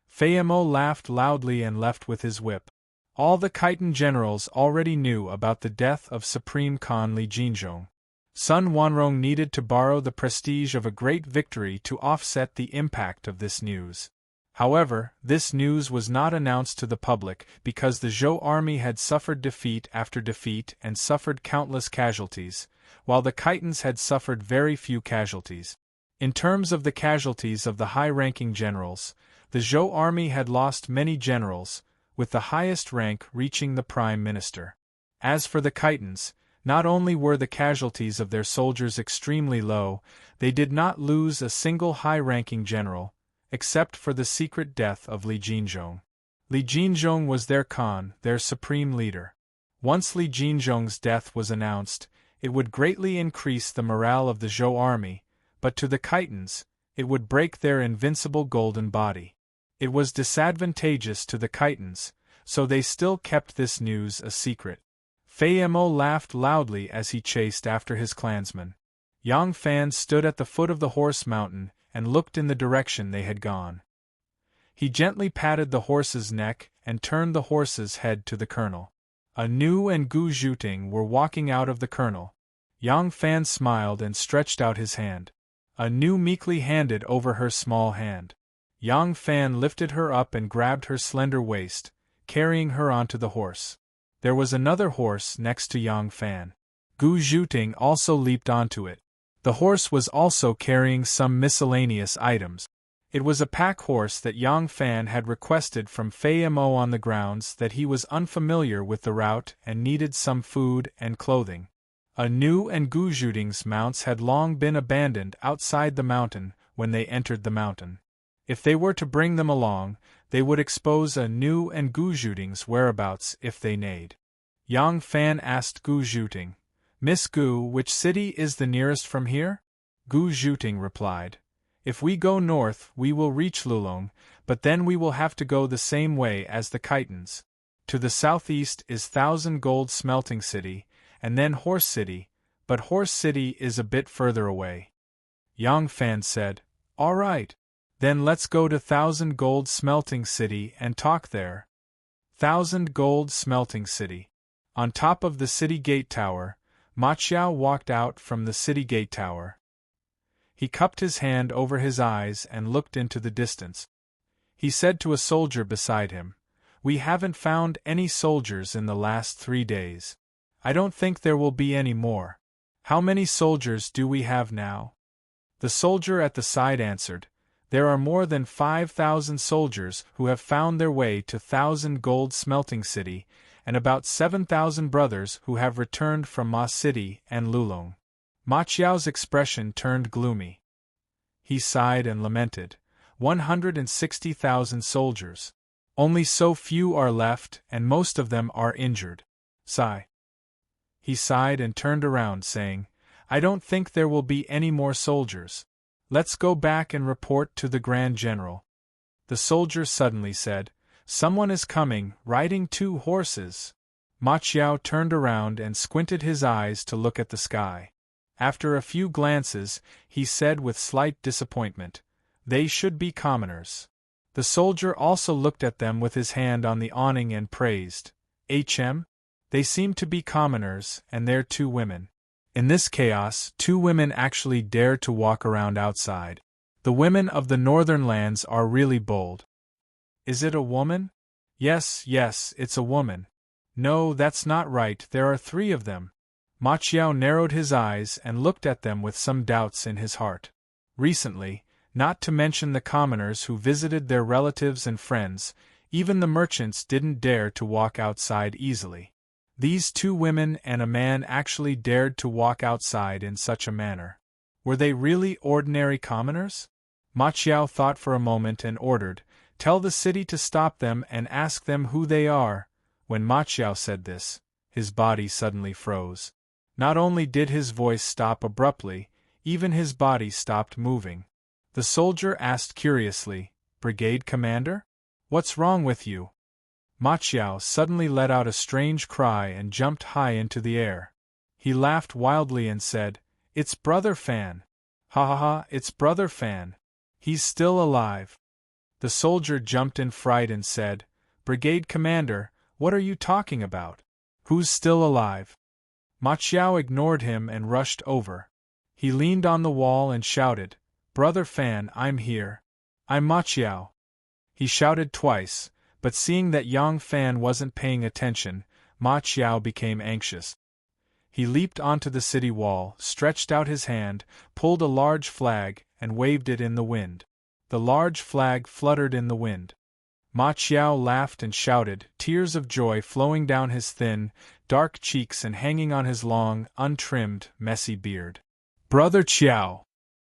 Fei Mo laughed loudly and left with his whip. All the Khitan generals already knew about the death of Supreme Khan Li Jinzhong. Sun Wanrong needed to borrow the prestige of a great victory to offset the impact of this news. However, this news was not announced to the public because the Zhou army had suffered defeat after defeat and suffered countless casualties, while the Khitans had suffered very few casualties. In terms of the casualties of the high-ranking generals, the Zhou army had lost many generals, with the highest rank reaching the prime minister. As for the Khitans, not only were the casualties of their soldiers extremely low, they did not lose a single high-ranking general, except for the secret death of Li Jinzhong. Li Jinzhong was their Khan, their supreme leader. Once Li Jinzhong's death was announced, it would greatly increase the morale of the Zhou army, but to the Khitans, it would break their invincible golden body. It was disadvantageous to the Khitans, so they still kept this news a secret. Fei Mo laughed loudly as he chased after his clansmen. Yang Fan stood at the foot of the horse mountain and looked in the direction they had gone. He gently patted the horse's neck and turned the horse's head to the colonel. Anu and Gu Zhuting were walking out of the colonel. Yang Fan smiled and stretched out his hand. Anu meekly handed over her small hand. Yang Fan lifted her up and grabbed her slender waist, carrying her onto the horse. There was another horse next to Yang Fan. Gu Zhuting also leaped onto it. The horse was also carrying some miscellaneous items. It was a pack horse that Yang Fan had requested from Fei Mo on the grounds that he was unfamiliar with the route and needed some food and clothing. Nu and Gu Zhuting's mounts had long been abandoned outside the mountain when they entered the mountain. If they were to bring them along, they would expose Nu and Gu Zhuting's whereabouts if they neighed. Yang Fan asked Gu Zhuting, "Miss Gu, which city is the nearest from here?" Gu Zhuting replied, "If we go north we will reach Lulong, but then we will have to go the same way as the Khitans. To the southeast is Thousand Gold Smelting City, and then Horse City, but Horse City is a bit further away." Yang Fan said, "All right. Then let's go to Thousand Gold Smelting City and talk there." Thousand Gold Smelting City. On top of the city gate tower, Ma Qiao walked out from the city gate tower. He cupped his hand over his eyes and looked into the distance. He said to a soldier beside him, "We haven't found any soldiers in the last 3 days. I don't think there will be any more. How many soldiers do we have now?" The soldier at the side answered, "There are more than 5,000 soldiers who have found their way to Thousand Gold Smelting City, and about 7,000 brothers who have returned from Ma City and Lulong." Ma Qiao's expression turned gloomy. He sighed and lamented, 160,000 soldiers. Only so few are left, and most of them are injured. Sigh. He sighed and turned around, saying, "I don't think there will be any more soldiers. Let's go back and report to the Grand General." The soldier suddenly said, "Someone is coming, riding 2 horses." Ma Qiao turned around and squinted his eyes to look at the sky. After a few glances, he said with slight disappointment, "They should be commoners." The soldier also looked at them with his hand on the awning and praised, "Hm? They seem to be commoners, and they're 2 women." In this chaos, 2 women actually dared to walk around outside. The women of the northern lands are really bold. "Is it a woman?" Yes, it's a woman." "No, that's not right, there are 3 of them." Ma Qiao narrowed his eyes and looked at them with some doubts in his heart. Recently, not to mention the commoners who visited their relatives and friends, even the merchants didn't dare to walk outside easily. These 2 women and a man actually dared to walk outside in such a manner. Were they really ordinary commoners? Ma Qiao thought for a moment and ordered, "Tell the city to stop them and ask them who they are." When Ma Qiao said this, his body suddenly froze. Not only did his voice stop abruptly, even his body stopped moving. The soldier asked curiously, "Brigade Commander? What's wrong with you?" Ma Qiao suddenly let out a strange cry and jumped high into the air. He laughed wildly and said, "It's Brother Fan! Ha ha ha, it's Brother Fan! He's still alive!" The soldier jumped in fright and said, "Brigade Commander, what are you talking about? Who's still alive?" Ma Qiao ignored him and rushed over. He leaned on the wall and shouted, "Brother Fan, I'm here. I'm Ma Qiao." He shouted twice, but seeing that Yang Fan wasn't paying attention, Ma Qiao became anxious. He leaped onto the city wall, stretched out his hand, pulled a large flag, and waved it in the wind. The large flag fluttered in the wind. Ma Qiao laughed and shouted, tears of joy flowing down his thin, dark cheeks and hanging on his long, untrimmed, messy beard. "Brother Qiao!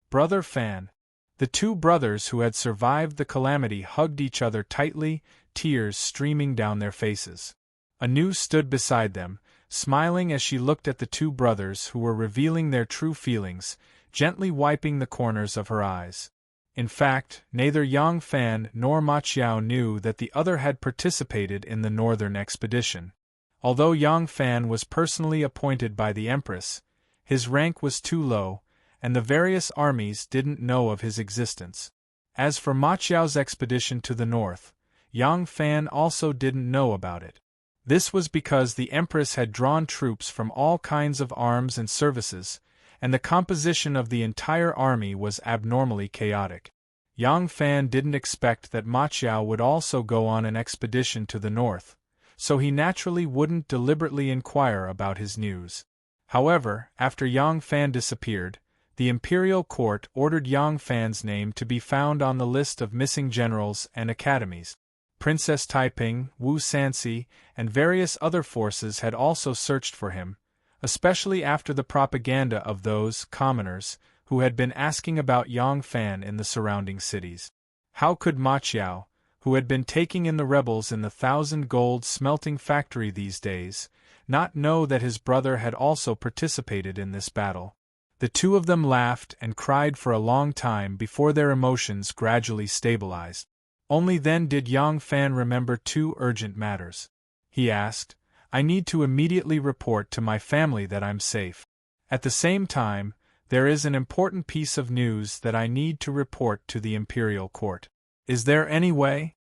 Brother Fan!" The 2 brothers who had survived the calamity hugged each other tightly, tears streaming down their faces. Anu stood beside them, smiling as she looked at the 2 brothers who were revealing their true feelings, gently wiping the corners of her eyes. In fact, neither Yang Fan nor Ma Qiao knew that the other had participated in the northern expedition. Although Yang Fan was personally appointed by the Empress, his rank was too low, and the various armies didn't know of his existence. As for Ma Qiao's expedition to the north, Yang Fan also didn't know about it. This was because the Empress had drawn troops from all kinds of arms and services, and the composition of the entire army was abnormally chaotic. Yang Fan didn't expect that Ma Qiao would also go on an expedition to the north, so he naturally wouldn't deliberately inquire about his news. However, after Yang Fan disappeared, the imperial court ordered Yang Fan's name to be found on the list of missing generals and academies. Princess Taiping, Wu Sanxi, and various other forces had also searched for him, especially after the propaganda of those commoners who had been asking about Yang Fan in the surrounding cities. How could Ma Qiao, who had been taking in the rebels in the 1,000-gold smelting factory these days, not know that his brother had also participated in this battle? The two of them laughed and cried for a long time before their emotions gradually stabilized. Only then did Yang Fan remember two urgent matters. He asked, "I need to immediately report to my family that I'm safe. At the same time, there is an important piece of news that I need to report to the imperial court. Is there any way?"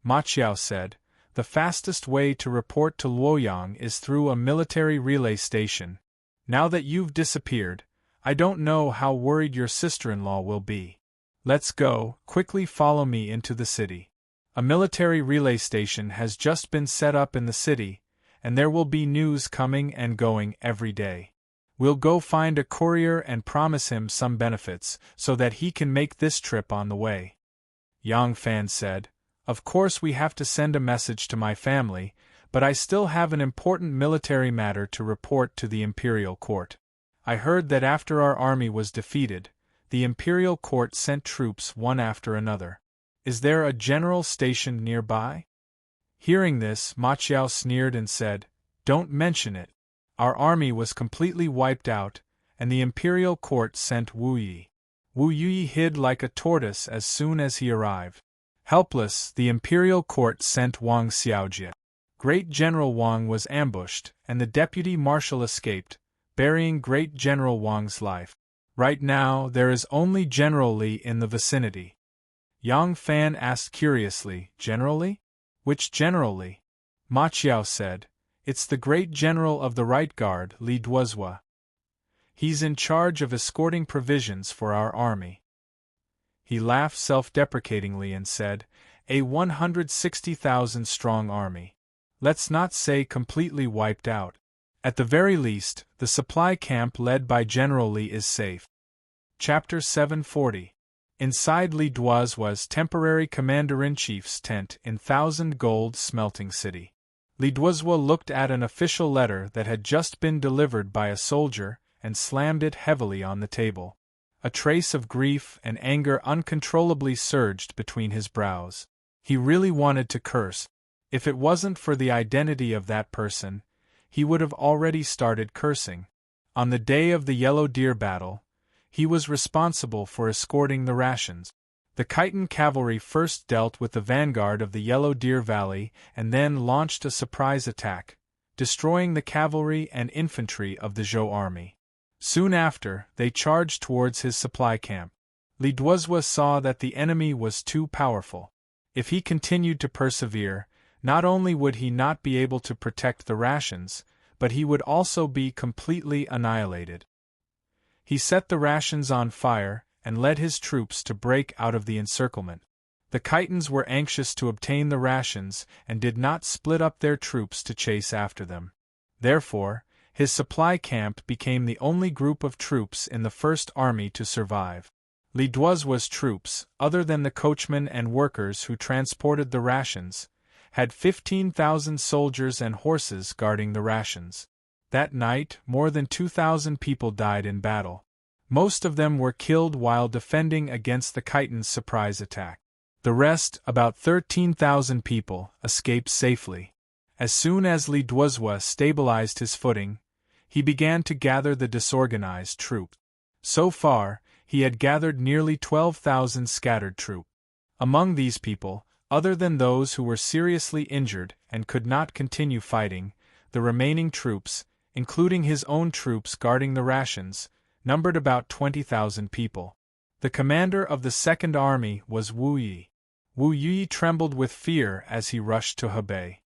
Ma Qiao said, "The fastest way to report to Luoyang is through a military relay station. Now that you've disappeared, I don't know how worried your sister-in-law will be. Let's go, quickly follow me into the city. A military relay station has just been set up in the city, and there will be news coming and going every day. We'll go find a courier and promise him some benefits so that he can make this trip on the way." Yang Fan said, "Of course we have to send a message to my family, but I still have an important military matter to report to the imperial court. I heard that after our army was defeated, the imperial court sent troops one after another. Is there a general stationed nearby?" Hearing this, Ma Qiao sneered and said, "Don't mention it. Our army was completely wiped out, and the imperial court sent Wu Yi. Wu Yi hid like a tortoise as soon as he arrived. Helpless, the imperial court sent Wang Xiaojie. Great General Wang was ambushed, and the deputy marshal escaped, burying Great General Wang's life. Right now, there is only General Li in the vicinity." Yang Fan asked curiously, "General Li? Which General Li?" Ma Qiao said, "It's the great general of the Right Guard, Li Duozhua. He's in charge of escorting provisions for our army." He laughed self-deprecatingly and said, "A 160,000-strong army. Let's not say completely wiped out. At the very least, the supply camp led by General Li is safe." Chapter 740. Inside Li Duozhua's temporary commander-in-chief's tent in 1,000-gold smelting city. Li Duozhua looked at an official letter that had just been delivered by a soldier and slammed it heavily on the table. A trace of grief and anger uncontrollably surged between his brows. He really wanted to curse. If it wasn't for the identity of that person, he would have already started cursing. On the day of the Yellow Deer battle, he was responsible for escorting the rations. The Khitan cavalry first dealt with the vanguard of the Yellow Deer Valley and then launched a surprise attack, destroying the cavalry and infantry of the Zhou army. Soon after, they charged towards his supply camp. Li Duozhua saw that the enemy was too powerful. If he continued to persevere, not only would he not be able to protect the rations, but he would also be completely annihilated. He set the rations on fire and led his troops to break out of the encirclement. The Khitans were anxious to obtain the rations and did not split up their troops to chase after them. Therefore, his supply camp became the only group of troops in the First Army to survive. Li Duozhua's troops, other than the coachmen and workers who transported the rations, had 15,000 soldiers and horses guarding the rations. That night, more than 2,000 people died in battle. Most of them were killed while defending against the Khitans' surprise attack. The rest, about 13,000 people, escaped safely. As soon as Li Duozhua stabilized his footing, he began to gather the disorganized troops. So far, he had gathered nearly 12,000 scattered troops. Among these people, other than those who were seriously injured and could not continue fighting, the remaining troops, including his own troops guarding the rations, numbered about 20,000 people. The commander of the Second Army was Wu Yi. Wu Yi trembled with fear as he rushed to Hebei.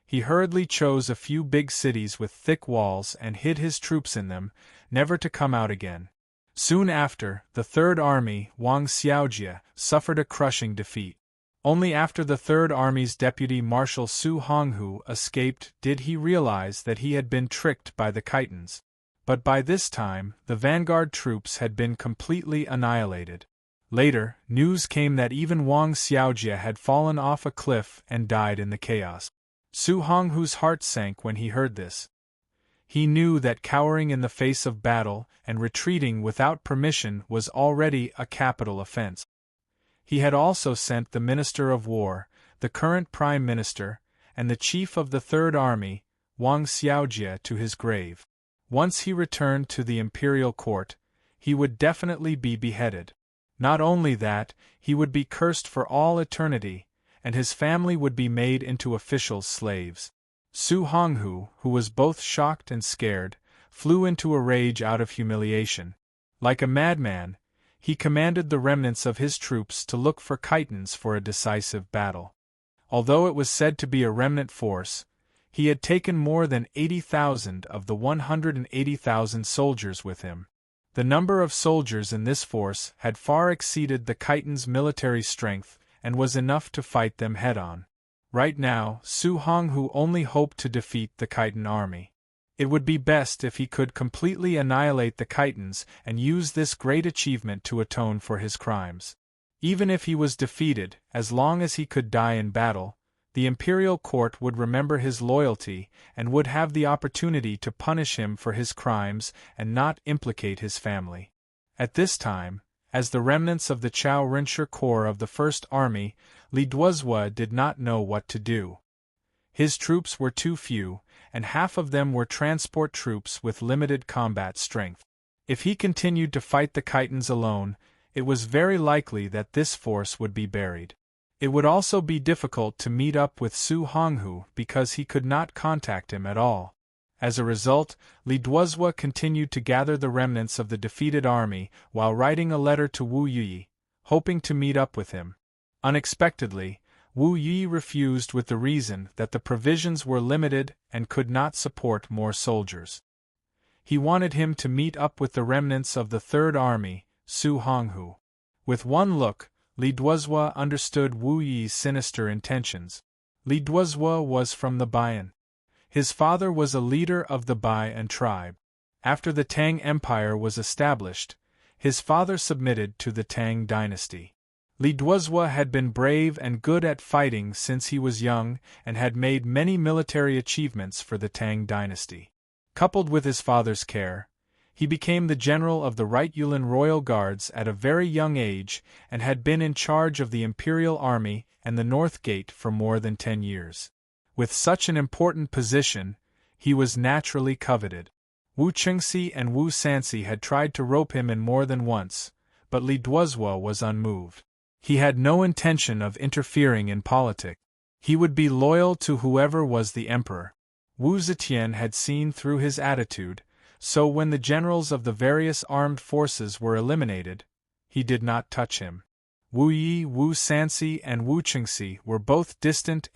He hurriedly chose a few big cities with thick walls and hid his troops in them, never to come out again. Soon after, the Third Army, Wang Xiaojie, suffered a crushing defeat. Only after the Third Army's deputy Marshal Su Honghu escaped did he realize that he had been tricked by the Khitans. But by this time, the vanguard troops had been completely annihilated. Later, news came that even Wang Xiaojie had fallen off a cliff and died in the chaos. Su Honghu's heart sank when he heard this. He knew that cowering in the face of battle and retreating without permission was already a capital offense. He had also sent the Minister of War, the current Prime Minister, and the Chief of the Third Army, Wang Xiaojie, to his grave. Once he returned to the imperial court, he would definitely be beheaded. Not only that, he would be cursed for all eternity, and his family would be made into official slaves. Su Honghu, who was both shocked and scared, flew into a rage out of humiliation. Like a madman, he commanded the remnants of his troops to look for chitons for a decisive battle. Although it was said to be a remnant force, he had taken more than 80,000 of the 180,000 soldiers with him. The number of soldiers in this force had far exceeded the chitons' military strength and was enough to fight them head-on. Right now, Su Honghu only hoped to defeat the chiton army. It would be best if he could completely annihilate the chitons and use this great achievement to atone for his crimes. Even if he was defeated, as long as he could die in battle, the imperial court would remember his loyalty and would have the opportunity to punish him for his crimes and not implicate his family. At this time, as the remnants of the Chao Rincher Corps of the First Army, Li Duozhua did not know what to do. His troops were too few, and half of them were transport troops with limited combat strength. If he continued to fight the chitons alone, it was very likely that this force would be buried. It would also be difficult to meet up with Su Honghu because he could not contact him at all. As a result, Li Duozhua continued to gather the remnants of the defeated army while writing a letter to Wu Yi, hoping to meet up with him. Unexpectedly, Wu Yi refused with the reason that the provisions were limited and could not support more soldiers. He wanted him to meet up with the remnants of the Third Army, Su Honghu. With one look, Li Duozhua understood Wu Yi's sinister intentions. Li Duozhua was from the Baian. His father was a leader of the Baian tribe. After the Tang Empire was established, his father submitted to the Tang dynasty. Li Duozhua had been brave and good at fighting since he was young and had made many military achievements for the Tang dynasty. Coupled with his father's care, he became the general of the Right Yulin Royal Guards at a very young age and had been in charge of the Imperial Army and the North Gate for more than 10 years. With such an important position, he was naturally coveted. Wu Qingxi and Wu Sanxi had tried to rope him in more than once, but Li Duozhua was unmoved. He had no intention of interfering in politics. He would be loyal to whoever was the emperor. Wu Zetian had seen through his attitude, so when the generals of the various armed forces were eliminated, he did not touch him. Wu Yi, Wu Sanxi, and Wu Qingxi were both distant.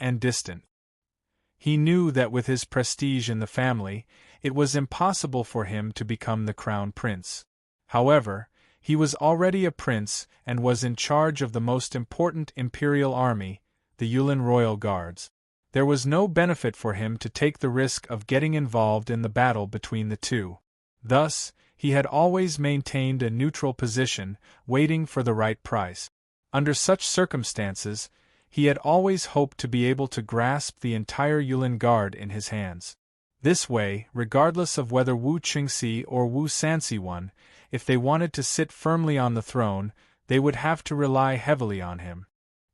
He knew that with his prestige in the family, it was impossible for him to become the crown prince. However, he was already a prince and was in charge of the most important imperial army, the Yulin Royal Guards. There was no benefit for him to take the risk of getting involved in the battle between the two. Thus, he had always maintained a neutral position, waiting for the right price. Under such circumstances, he had always hoped to be able to grasp the entire Yulin Guard in his hands. This way, regardless of whether Wu Qingxi or Wu Sanxi won, if they wanted to sit firmly on the throne, they would have to rely heavily on him.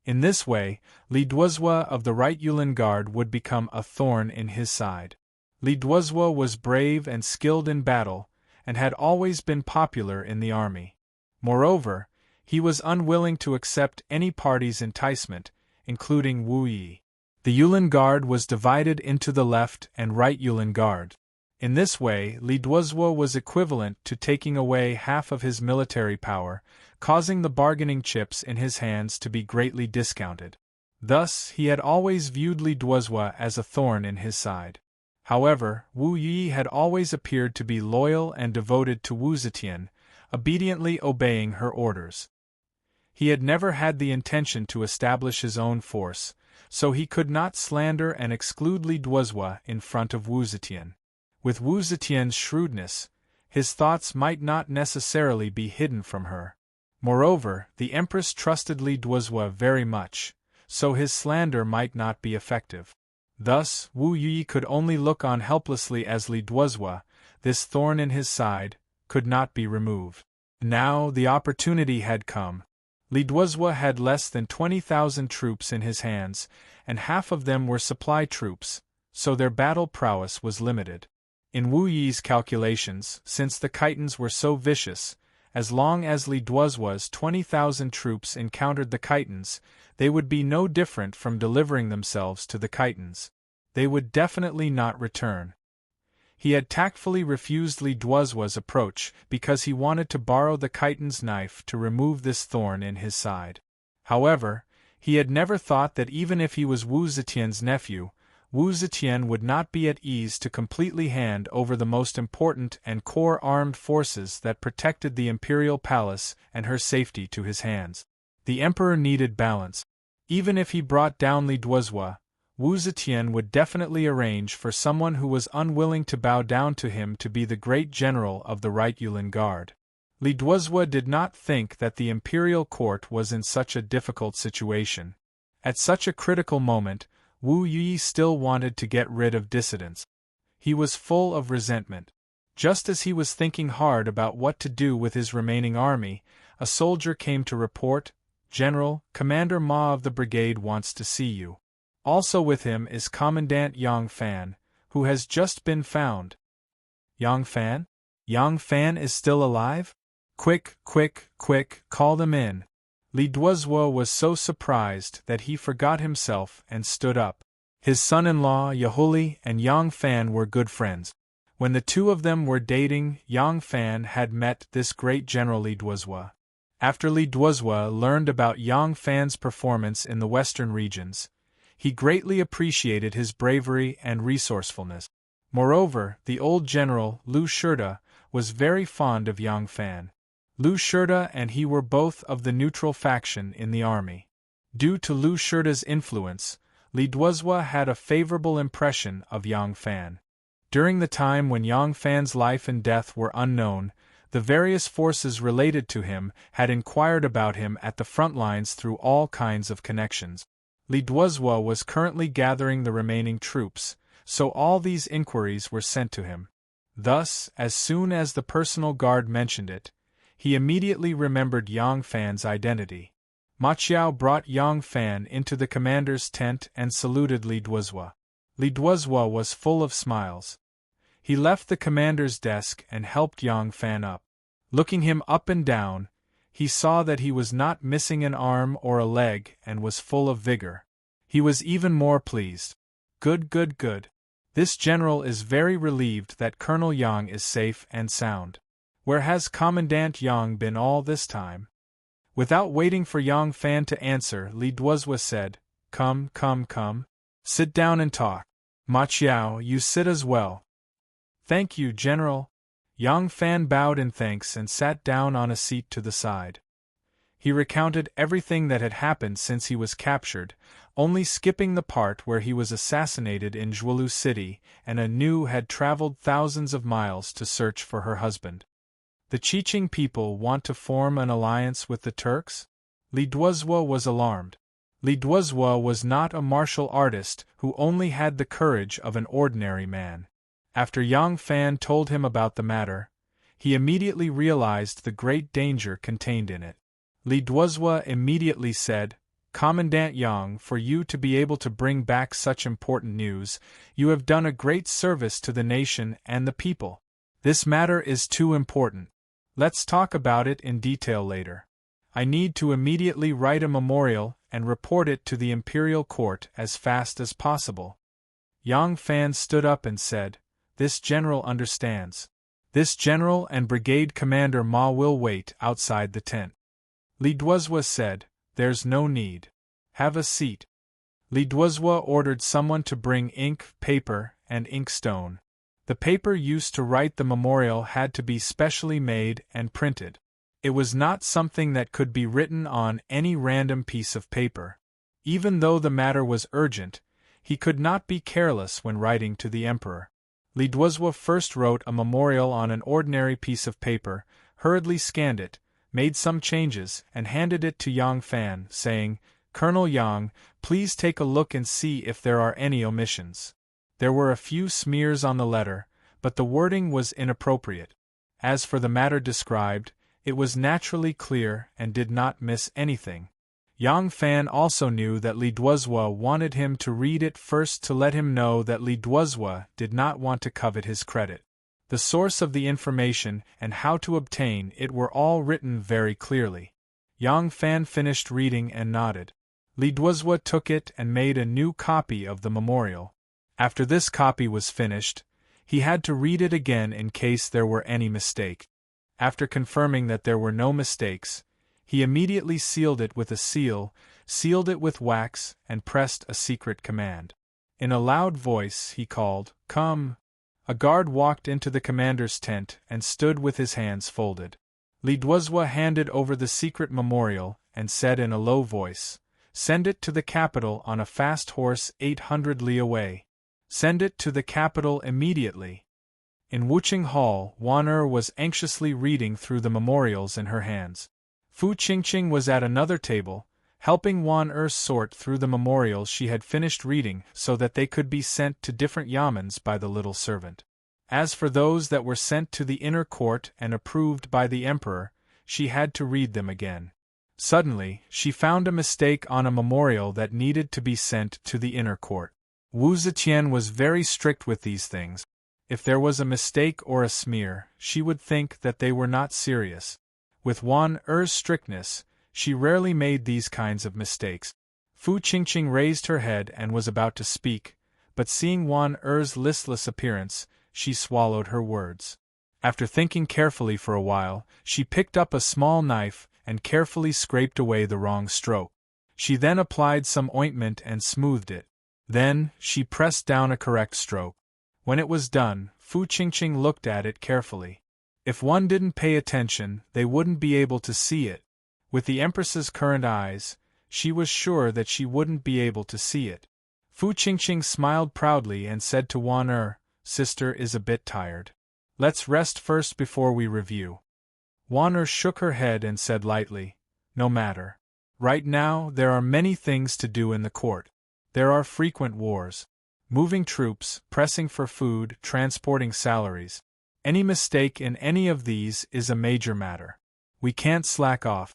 In this way, Li Duozhua of the Right Yulin Guard would become a thorn in his side. Li Duozhua was brave and skilled in battle, and had always been popular in the army. Moreover, he was unwilling to accept any party's enticement, including Wu Yi. The Yulin Guard was divided into the left and right Yulin Guard. In this way, Li Duozhua was equivalent to taking away half of his military power, causing the bargaining chips in his hands to be greatly discounted. Thus, he had always viewed Li Duozhua as a thorn in his side. However, Wu Yi had always appeared to be loyal and devoted to Wu Zetian, obediently obeying her orders. He had never had the intention to establish his own force, so he could not slander and exclude Li Duozhua in front of Wu Zetian. With Wu Zetian's shrewdness, his thoughts might not necessarily be hidden from her. Moreover, the Empress trusted Li Duozhua very much, so his slander might not be effective. Thus, Wu Yi could only look on helplessly as Li Duozhua, this thorn in his side, could not be removed. Now the opportunity had come. Li Duozhua had less than 20,000 troops in his hands, and half of them were supply troops, so their battle prowess was limited. In Wu Yi's calculations, since the Khitans were so vicious, as long as Li Duozhua's 20,000 troops encountered the Khitans, they would be no different from delivering themselves to the Khitans. They would definitely not return. He had tactfully refused Li Duozhua's approach because he wanted to borrow the Khitan's knife to remove this thorn in his side. However, he had never thought that even if he was Wu Zetian's nephew, Wu Zetian would not be at ease to completely hand over the most important and core armed forces that protected the imperial palace and her safety to his hands. The emperor needed balance. Even if he brought down Li Duozhua, Wu Zetian would definitely arrange for someone who was unwilling to bow down to him to be the great general of the Right Yulin Guard. Li Duozhua did not think that the imperial court was in such a difficult situation. At such a critical moment, Wu Yi still wanted to get rid of dissidents. He was full of resentment. Just as he was thinking hard about what to do with his remaining army, a soldier came to report, "General, Commander Ma of the brigade wants to see you." Also with him is Commandant Yang Fan, who has just been found. Yang Fan? Yang Fan is still alive? Quick, quick, quick, call them in. Li Duozhua was so surprised that he forgot himself and stood up. His son-in-law, Yahuli, and Yang Fan were good friends. When the two of them were dating, Yang Fan had met this great general Li Duozhua. After Li Duozhua learned about Yang Fan's performance in the western regions, he greatly appreciated his bravery and resourcefulness. Moreover, the old general, Lu Shurda, was very fond of Yang Fan. Lu Shurda and he were both of the neutral faction in the army. Due to Lu Shurda's influence, Li Duozhua had a favorable impression of Yang Fan. During the time when Yang Fan's life and death were unknown, the various forces related to him had inquired about him at the front lines through all kinds of connections. Li Duozhua was currently gathering the remaining troops, so all these inquiries were sent to him. Thus, as soon as the personal guard mentioned it, he immediately remembered Yang Fan's identity. Ma Qiao brought Yang Fan into the commander's tent and saluted Li Duozhua. Li Duozhua was full of smiles. He left the commander's desk and helped Yang Fan up. Looking him up and down, he saw that he was not missing an arm or a leg and was full of vigor. He was even more pleased. Good, good, good. This general is very relieved that Colonel Yang is safe and sound. Where has Commandant Yang been all this time? Without waiting for Yang Fan to answer, Li Duozhua said, "Come, come, come. Sit down and talk. Ma Qiao, you sit as well." "Thank you, General." Yang Fan bowed in thanks and sat down on a seat to the side. He recounted everything that had happened since he was captured, only skipping the part where he was assassinated in Zhuolu City and Anu had traveled thousands of miles to search for her husband. The Qiqing people want to form an alliance with the Turks? Li Duozhua was alarmed. Li Duozhua was not a martial artist who only had the courage of an ordinary man. After Yang Fan told him about the matter, he immediately realized the great danger contained in it. Li Duozhua immediately said, "Commandant Yang, for you to be able to bring back such important news, you have done a great service to the nation and the people. This matter is too important. Let's talk about it in detail later. I need to immediately write a memorial and report it to the imperial court as fast as possible." Yang Fan stood up and said, "This general understands. This general and brigade commander Ma will wait outside the tent." Li Duozhua said, "There's no need. Have a seat." Li Duozhua ordered someone to bring ink, paper, and inkstone. The paper used to write the memorial had to be specially made and printed. It was not something that could be written on any random piece of paper. Even though the matter was urgent, he could not be careless when writing to the emperor. Li Duozhua first wrote a memorial on an ordinary piece of paper, hurriedly scanned it, made some changes, and handed it to Yang Fan, saying, "Colonel Yang, please take a look and see if there are any omissions." There were a few smears on the letter, but the wording was inappropriate. As for the matter described, it was naturally clear and did not miss anything. Yang Fan also knew that Li Duozhua wanted him to read it first to let him know that Li Duozhua did not want to covet his credit. The source of the information and how to obtain it were all written very clearly. Yang Fan finished reading and nodded. Li Duozhua took it and made a new copy of the memorial. After this copy was finished, he had to read it again in case there were any mistake. After confirming that there were no mistakes, he immediately sealed it with a seal, sealed it with wax, and pressed a secret command. In a loud voice he called, "Come!" A guard walked into the commander's tent and stood with his hands folded. Li Duozhua handed over the secret memorial and said in a low voice, "Send it to the capital on a fast horse 800 li away. Send it to the capital immediately." In Wuqing Hall, Wan was anxiously reading through the memorials in her hands. Fu Qingqing was at another table, helping Wan sort through the memorials she had finished reading so that they could be sent to different yamens by the little servant. As for those that were sent to the inner court and approved by the emperor, she had to read them again. Suddenly, she found a mistake on a memorial that needed to be sent to the inner court. Wu Zetian was very strict with these things. If there was a mistake or a smear, she would think that they were not serious. With Wan strictness, she rarely made these kinds of mistakes. Fu Qingqing raised her head and was about to speak, but seeing Wan listless appearance, she swallowed her words. After thinking carefully for a while, she picked up a small knife and carefully scraped away the wrong stroke. She then applied some ointment and smoothed it. Then, she pressed down a correct stroke. When it was done, Fu Qingqing looked at it carefully. If one didn't pay attention, they wouldn't be able to see it. With the Empress's current eyes, she was sure that she wouldn't be able to see it. Fu Qingqing smiled proudly and said to Wan "Sister is a bit tired. Let's rest first before we review." Wan shook her head and said lightly, "No matter. Right now, there are many things to do in the court. There are frequent wars. Moving troops, pressing for food, transporting salaries. Any mistake in any of these is a major matter. We can't slack off."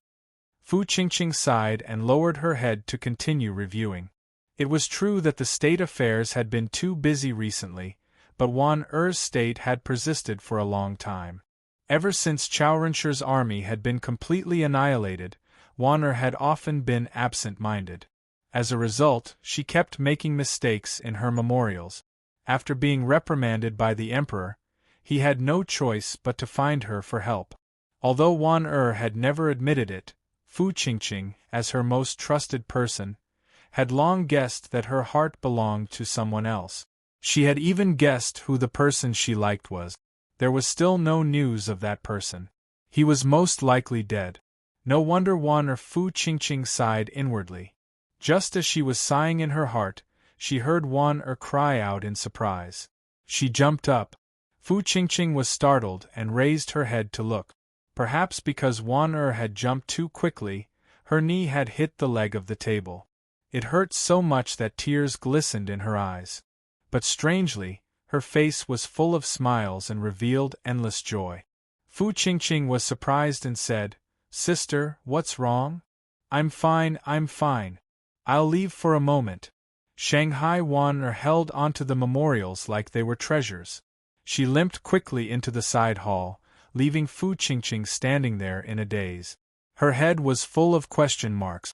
Fu Qingqing sighed and lowered her head to continue reviewing. It was true that the state affairs had been too busy recently, but Wan state had persisted for a long time. Ever since Chao Renshi's army had been completely annihilated, Wan had often been absent-minded. As a result, she kept making mistakes in her memorials. After being reprimanded by the emperor, he had no choice but to find her for help. Although Wan had never admitted it, Fu Qingqing, as her most trusted person, had long guessed that her heart belonged to someone else. She had even guessed who the person she liked was. There was still no news of that person. He was most likely dead. No wonder Fu Qingqing sighed inwardly. Just as she was sighing in her heart, she heard Wan cry out in surprise. She jumped up. Fu Qingqing was startled and raised her head to look. Perhaps because Wan had jumped too quickly, her knee had hit the leg of the table. It hurt so much that tears glistened in her eyes. But strangely, her face was full of smiles and revealed endless joy. Fu Qingqing was surprised and said, "Sister, what's wrong?" I'm fine. I'll leave for a moment." Shanghai Wan held onto the memorials like they were treasures. She limped quickly into the side hall, leaving Fu Qingqing standing there in a daze. Her head was full of question marks.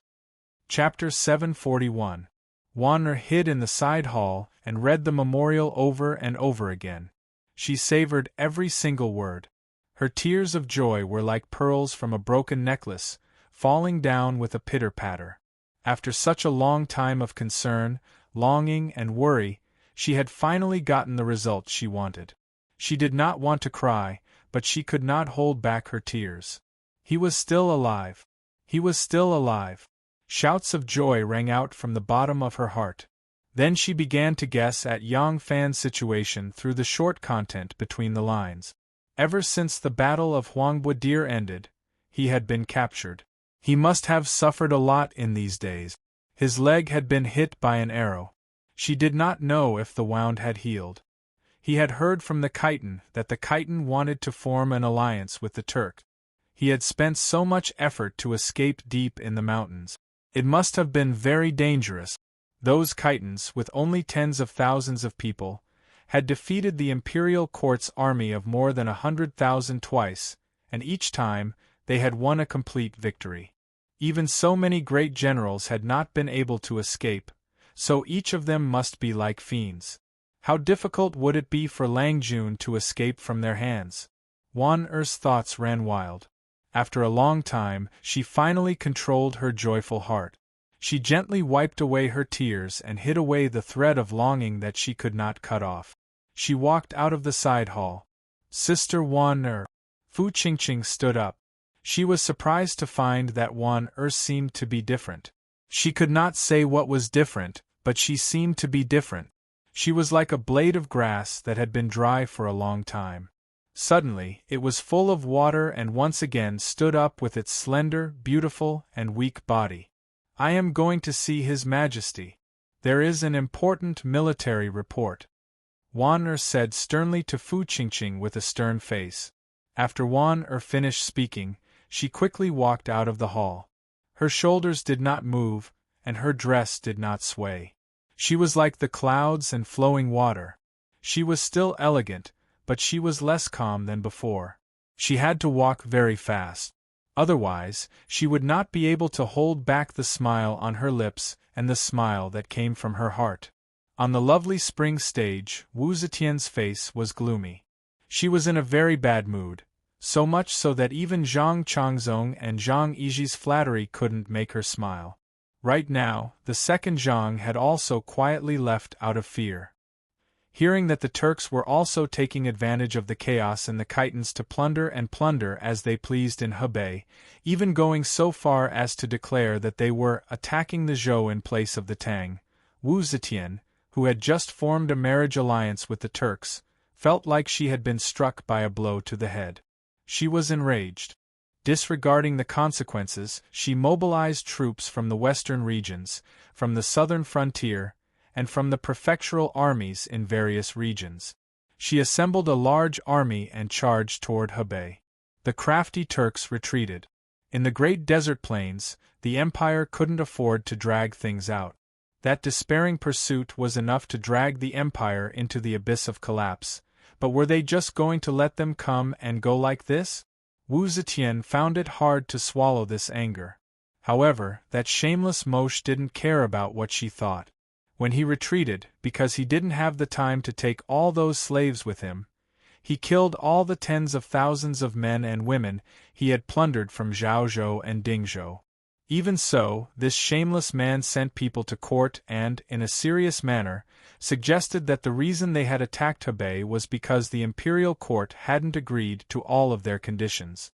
Chapter 741. Wan hid in the side hall and read the memorial over and over again. She savored every single word. Her tears of joy were like pearls from a broken necklace, falling down with a pitter-patter. After such a long time of concern, longing, and worry, she had finally gotten the result she wanted. She did not want to cry, but she could not hold back her tears. He was still alive. He was still alive. Shouts of joy rang out from the bottom of her heart. Then she began to guess at Yang Fan's situation through the short content between the lines. Ever since the Battle of Huangbudir ended, he had been captured. He must have suffered a lot in these days. His leg had been hit by an arrow. She did not know if the wound had healed. He had heard from the Khitan that the Khitan wanted to form an alliance with the Turk. He had spent so much effort to escape deep in the mountains. It must have been very dangerous. Those Khitans, with only tens of thousands of people, had defeated the imperial court's army of more than 100,000 twice, and each time, they had won a complete victory. Even so many great generals had not been able to escape, so each of them must be like fiends. How difficult would it be for Lang Jun to escape from their hands? Wan Er's thoughts ran wild. After a long time, she finally controlled her joyful heart. She gently wiped away her tears and hid away the thread of longing that she could not cut off. She walked out of the side hall. Sister Wan Er. Fu Qingqing stood up. She was surprised to find that Wan Er seemed to be different. She could not say what was different, but she seemed to be different. She was like a blade of grass that had been dry for a long time. Suddenly, it was full of water and once again stood up with its slender, beautiful, and weak body. I am going to see His Majesty. There is an important military report. Wan Er said sternly to Fu Qingqing with a stern face. After Wan Er finished speaking, she quickly walked out of the hall. Her shoulders did not move, and her dress did not sway. She was like the clouds and flowing water. She was still elegant, but she was less calm than before. She had to walk very fast. Otherwise, she would not be able to hold back the smile on her lips and the smile that came from her heart. On the lovely spring stage, Wu Zetian's face was gloomy. She was in a very bad mood, so much so that even Zhang Changzong and Zhang Yiji's flattery couldn't make her smile. Right now, the second Zhang had also quietly left out of fear. Hearing that the Turks were also taking advantage of the chaos in the Khitans to plunder as they pleased in Hebei, even going so far as to declare that they were attacking the Zhou in place of the Tang, Wu Zetian, who had just formed a marriage alliance with the Turks, felt like she had been struck by a blow to the head. She was enraged. Disregarding the consequences, she mobilized troops from the western regions, from the southern frontier, and from the prefectural armies in various regions. She assembled a large army and charged toward Hebei. The crafty Turks retreated. In the great desert plains, the empire couldn't afford to drag things out. That despairing pursuit was enough to drag the empire into the abyss of collapse, but were they just going to let them come and go like this? Wu Zetian found it hard to swallow this anger. However, that shameless Moshe didn't care about what she thought. When he retreated, because he didn't have the time to take all those slaves with him, he killed all the tens of thousands of men and women he had plundered from Zhaozhou and Dingzhou. Even so, this shameless man sent people to court and, in a serious manner, suggested that the reason they had attacked Hebei was because the imperial court hadn't agreed to all of their conditions.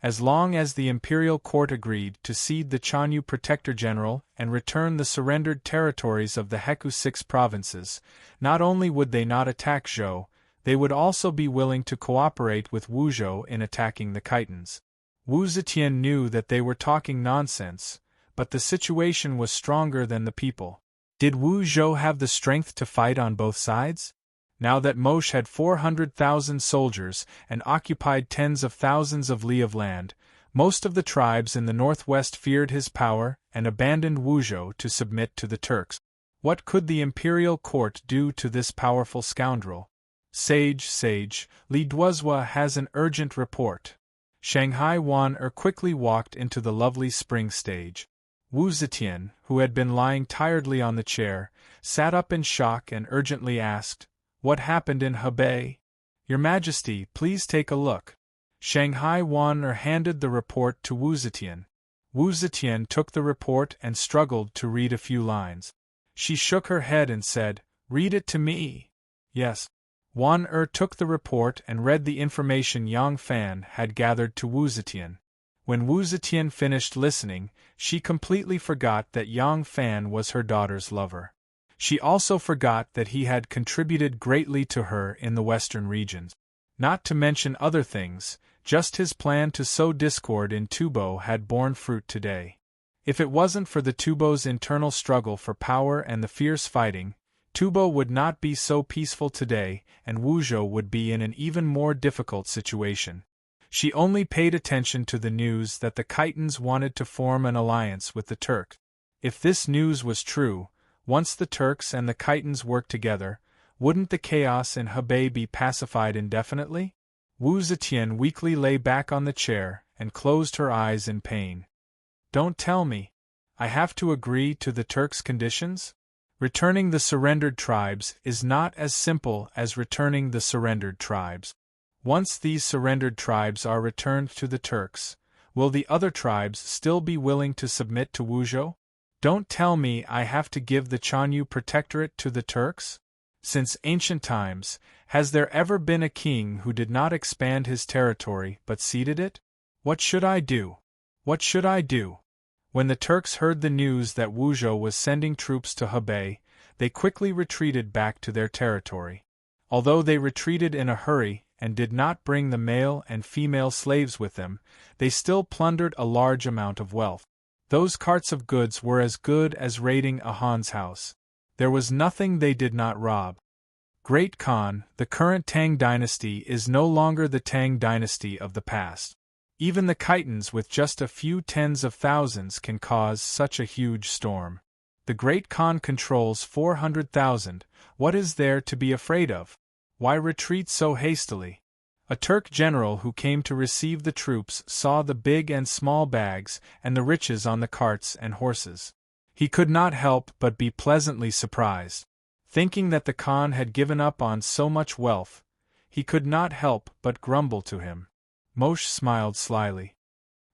As long as the imperial court agreed to cede the Chanyu Protector General and return the surrendered territories of the Heku 6 provinces, not only would they not attack Zhou, they would also be willing to cooperate with Wuzhou in attacking the Khitans. Wu Zetian knew that they were talking nonsense, but the situation was stronger than the people. Did Wu Zhou have the strength to fight on both sides? Now that Moshe had 400,000 soldiers and occupied tens of thousands of li of land, most of the tribes in the northwest feared his power and abandoned Wuzhou to submit to the Turks. What could the imperial court do to this powerful scoundrel? Sage, Li Duozhua has an urgent report. Shanghai Wan Er quickly walked into the lovely spring stage. Wu Zetian, who had been lying tiredly on the chair, sat up in shock and urgently asked, "What happened in Hebei? Your Majesty, please take a look." Shanghai Wan Er handed the report to Wu Zetian. Wu Zetian took the report and struggled to read a few lines. She shook her head and said, "Read it to me." Yes. Wan Er took the report and read the information Yang Fan had gathered to Wu Zetian. When Wu Zetian finished listening, she completely forgot that Yang Fan was her daughter's lover. She also forgot that he had contributed greatly to her in the western regions. Not to mention other things, just his plan to sow discord in Tubo had borne fruit today. If it wasn't for the Tubo's internal struggle for power and the fierce fighting, Tubo would not be so peaceful today, and Wuzhou would be in an even more difficult situation. She only paid attention to the news that the Khitans wanted to form an alliance with the Turks. If this news was true, once the Turks and the Khitans worked together, wouldn't the chaos in Hebei be pacified indefinitely? Wu Zetian weakly lay back on the chair and closed her eyes in pain. Don't tell me. I have to agree to the Turks' conditions? Returning the surrendered tribes is not as simple as returning the surrendered tribes. Once these surrendered tribes are returned to the Turks, will the other tribes still be willing to submit to Wuzhou? Don't tell me I have to give the Chanyu Protectorate to the Turks? Since ancient times, has there ever been a king who did not expand his territory but ceded it? What should I do? What should I do? When the Turks heard the news that Wuzhou was sending troops to Hebei, they quickly retreated back to their territory. Although they retreated in a hurry and did not bring the male and female slaves with them, they still plundered a large amount of wealth. Those carts of goods were as good as raiding a Han's house. There was nothing they did not rob. Great Khan, the current Tang dynasty is no longer the Tang dynasty of the past. Even the Khitans with just a few tens of thousands can cause such a huge storm. The Great Khan controls 400,000, what is there to be afraid of? Why retreat so hastily? A Turk general who came to receive the troops saw the big and small bags and the riches on the carts and horses. He could not help but be pleasantly surprised. Thinking that the Khan had given up on so much wealth, he could not help but grumble to him. Moshe smiled slyly.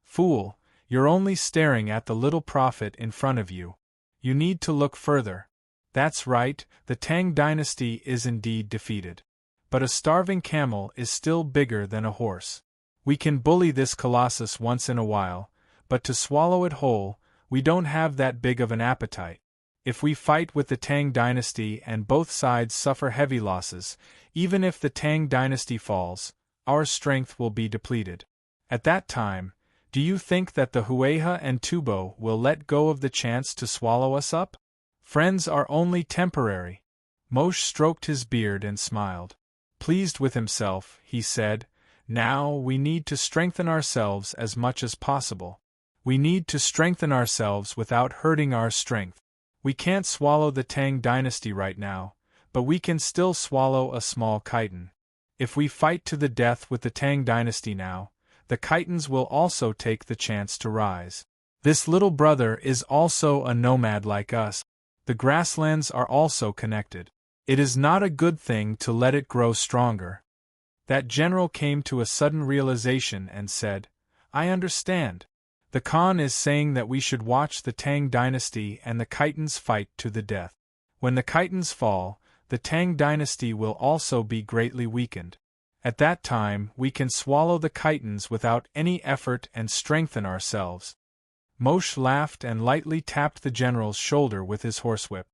Fool, you're only staring at the little profit in front of you. You need to look further. That's right, the Tang dynasty is indeed defeated. But a starving camel is still bigger than a horse. We can bully this colossus once in a while, but to swallow it whole, we don't have that big of an appetite. If we fight with the Tang dynasty and both sides suffer heavy losses, even if the Tang dynasty falls, our strength will be depleted. At that time, do you think that the Hueha and Tubo will let go of the chance to swallow us up? Friends are only temporary. Moshe stroked his beard and smiled. Pleased with himself, he said, now we need to strengthen ourselves as much as possible. We need to strengthen ourselves without hurting our strength. We can't swallow the Tang dynasty right now, but we can still swallow a small Khitan. If we fight to the death with the Tang dynasty now, the Khitans will also take the chance to rise. This little brother is also a nomad like us. The grasslands are also connected. It is not a good thing to let it grow stronger. That general came to a sudden realization and said, I understand. The Khan is saying that we should watch the Tang dynasty and the Khitans fight to the death. When the Khitans fall, the Tang dynasty will also be greatly weakened. At that time we can swallow the Khitans without any effort and strengthen ourselves. Moshe laughed and lightly tapped the general's shoulder with his horsewhip.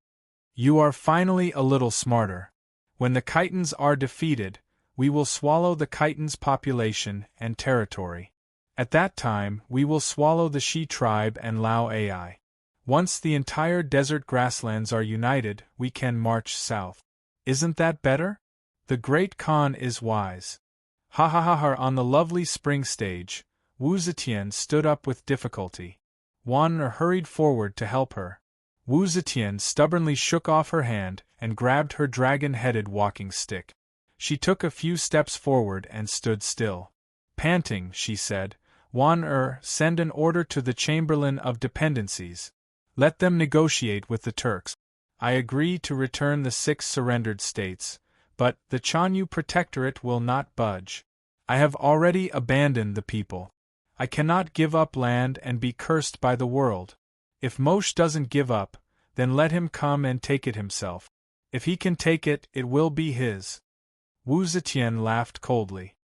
You are finally a little smarter. When the Khitans are defeated, we will swallow the Khitans' population and territory. At that time we will swallow the Shi tribe and Lao Ai. Once the entire desert grasslands are united, we can march south. Isn't that better? The Great Khan is wise. Ha ha ha ha. On the lovely spring stage, Wu Zetian stood up with difficulty. Wan Er hurried forward to help her. Wu Zetian stubbornly shook off her hand and grabbed her dragon-headed walking stick. She took a few steps forward and stood still. Panting, she said, Wan Er, send an order to the Chamberlain of Dependencies. Let them negotiate with the Turks. I agree to return the 6 surrendered states, but the Chanyu Protectorate will not budge. I have already abandoned the people. I cannot give up land and be cursed by the world. If Moshe doesn't give up, then let him come and take it himself. If he can take it, it will be his. Wu Zetian laughed coldly.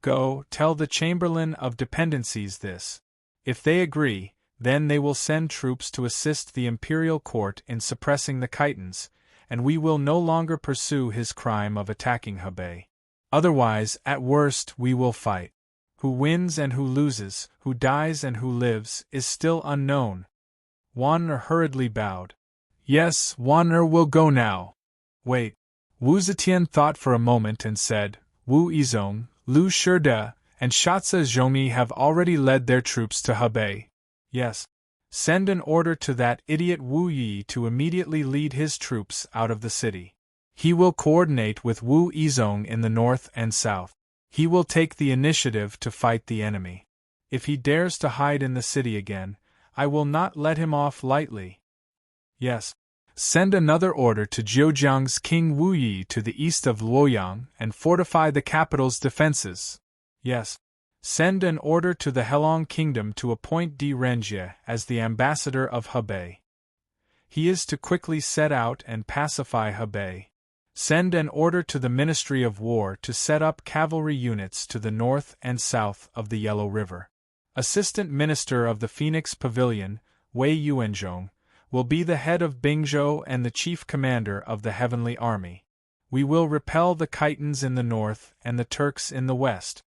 Go, tell the Chamberlain of Dependencies this. If they agree, then they will send troops to assist the imperial court in suppressing the Khitans, and we will no longer pursue his crime of attacking Hebei. Otherwise, at worst, we will fight. Who wins and who loses, who dies and who lives, is still unknown. Wan'er hurriedly bowed. Yes, Wan'er will go now. Wait. Wu Zetian thought for a moment and said, Wu Yizong, Lu Shide, and Shatsa Zhongyi have already led their troops to Hebei. Yes. Send an order to that idiot Wu Yi to immediately lead his troops out of the city. He will coordinate with Wu Yizong in the north and south. He will take the initiative to fight the enemy. If he dares to hide in the city again, I will not let him off lightly. Yes. Send another order to Zhejiang's King Wu Yi to the east of Luoyang and fortify the capital's defenses. Yes. Send an order to the Helong Kingdom to appoint Di Renjie as the ambassador of Hebei. He is to quickly set out and pacify Hebei. Send an order to the Ministry of War to set up cavalry units to the north and south of the Yellow River. Assistant Minister of the Phoenix Pavilion, Wei Yuanzhong, will be the head of Bingzhou and the chief commander of the Heavenly Army. We will repel the Khitans in the north and the Turks in the west.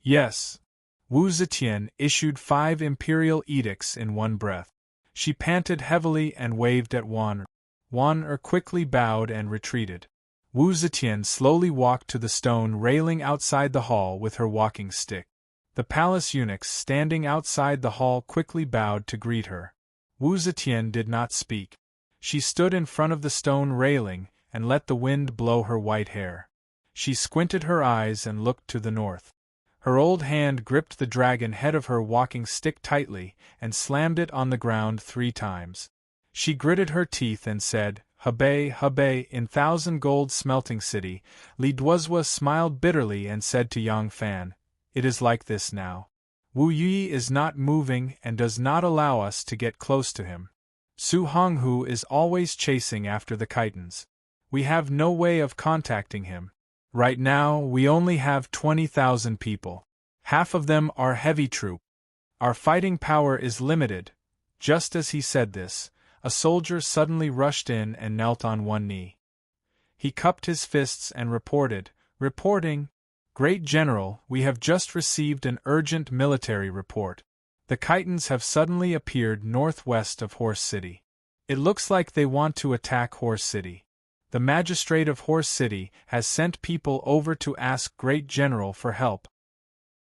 Yes. Wu Zetian issued 5 imperial edicts in one breath. She panted heavily and waved at Wan'er. Wan'er quickly bowed and retreated. Wu Zetian slowly walked to the stone railing outside the hall with her walking stick. The palace eunuchs standing outside the hall quickly bowed to greet her. Wu Zetian did not speak. She stood in front of the stone railing and let the wind blow her white hair. She squinted her eyes and looked to the north. Her old hand gripped the dragon head of her walking stick tightly and slammed it on the ground 3 times. She gritted her teeth and said, Hebei, Hebei, in Thousand Gold Smelting City. Li Duozhua smiled bitterly and said to Yang Fan, It is like this now. Wu Yi is not moving and does not allow us to get close to him. Su Honghu is always chasing after the Khitans. We have no way of contacting him. Right now, we only have 20,000 people. Half of them are heavy troop. Our fighting power is limited. Just as he said this, a soldier suddenly rushed in and knelt on one knee. He cupped his fists and reporting, Great General, we have just received an urgent military report. The Khitans have suddenly appeared northwest of Horse City. It looks like they want to attack Horse City. The magistrate of Horse City has sent people over to ask Great General for help.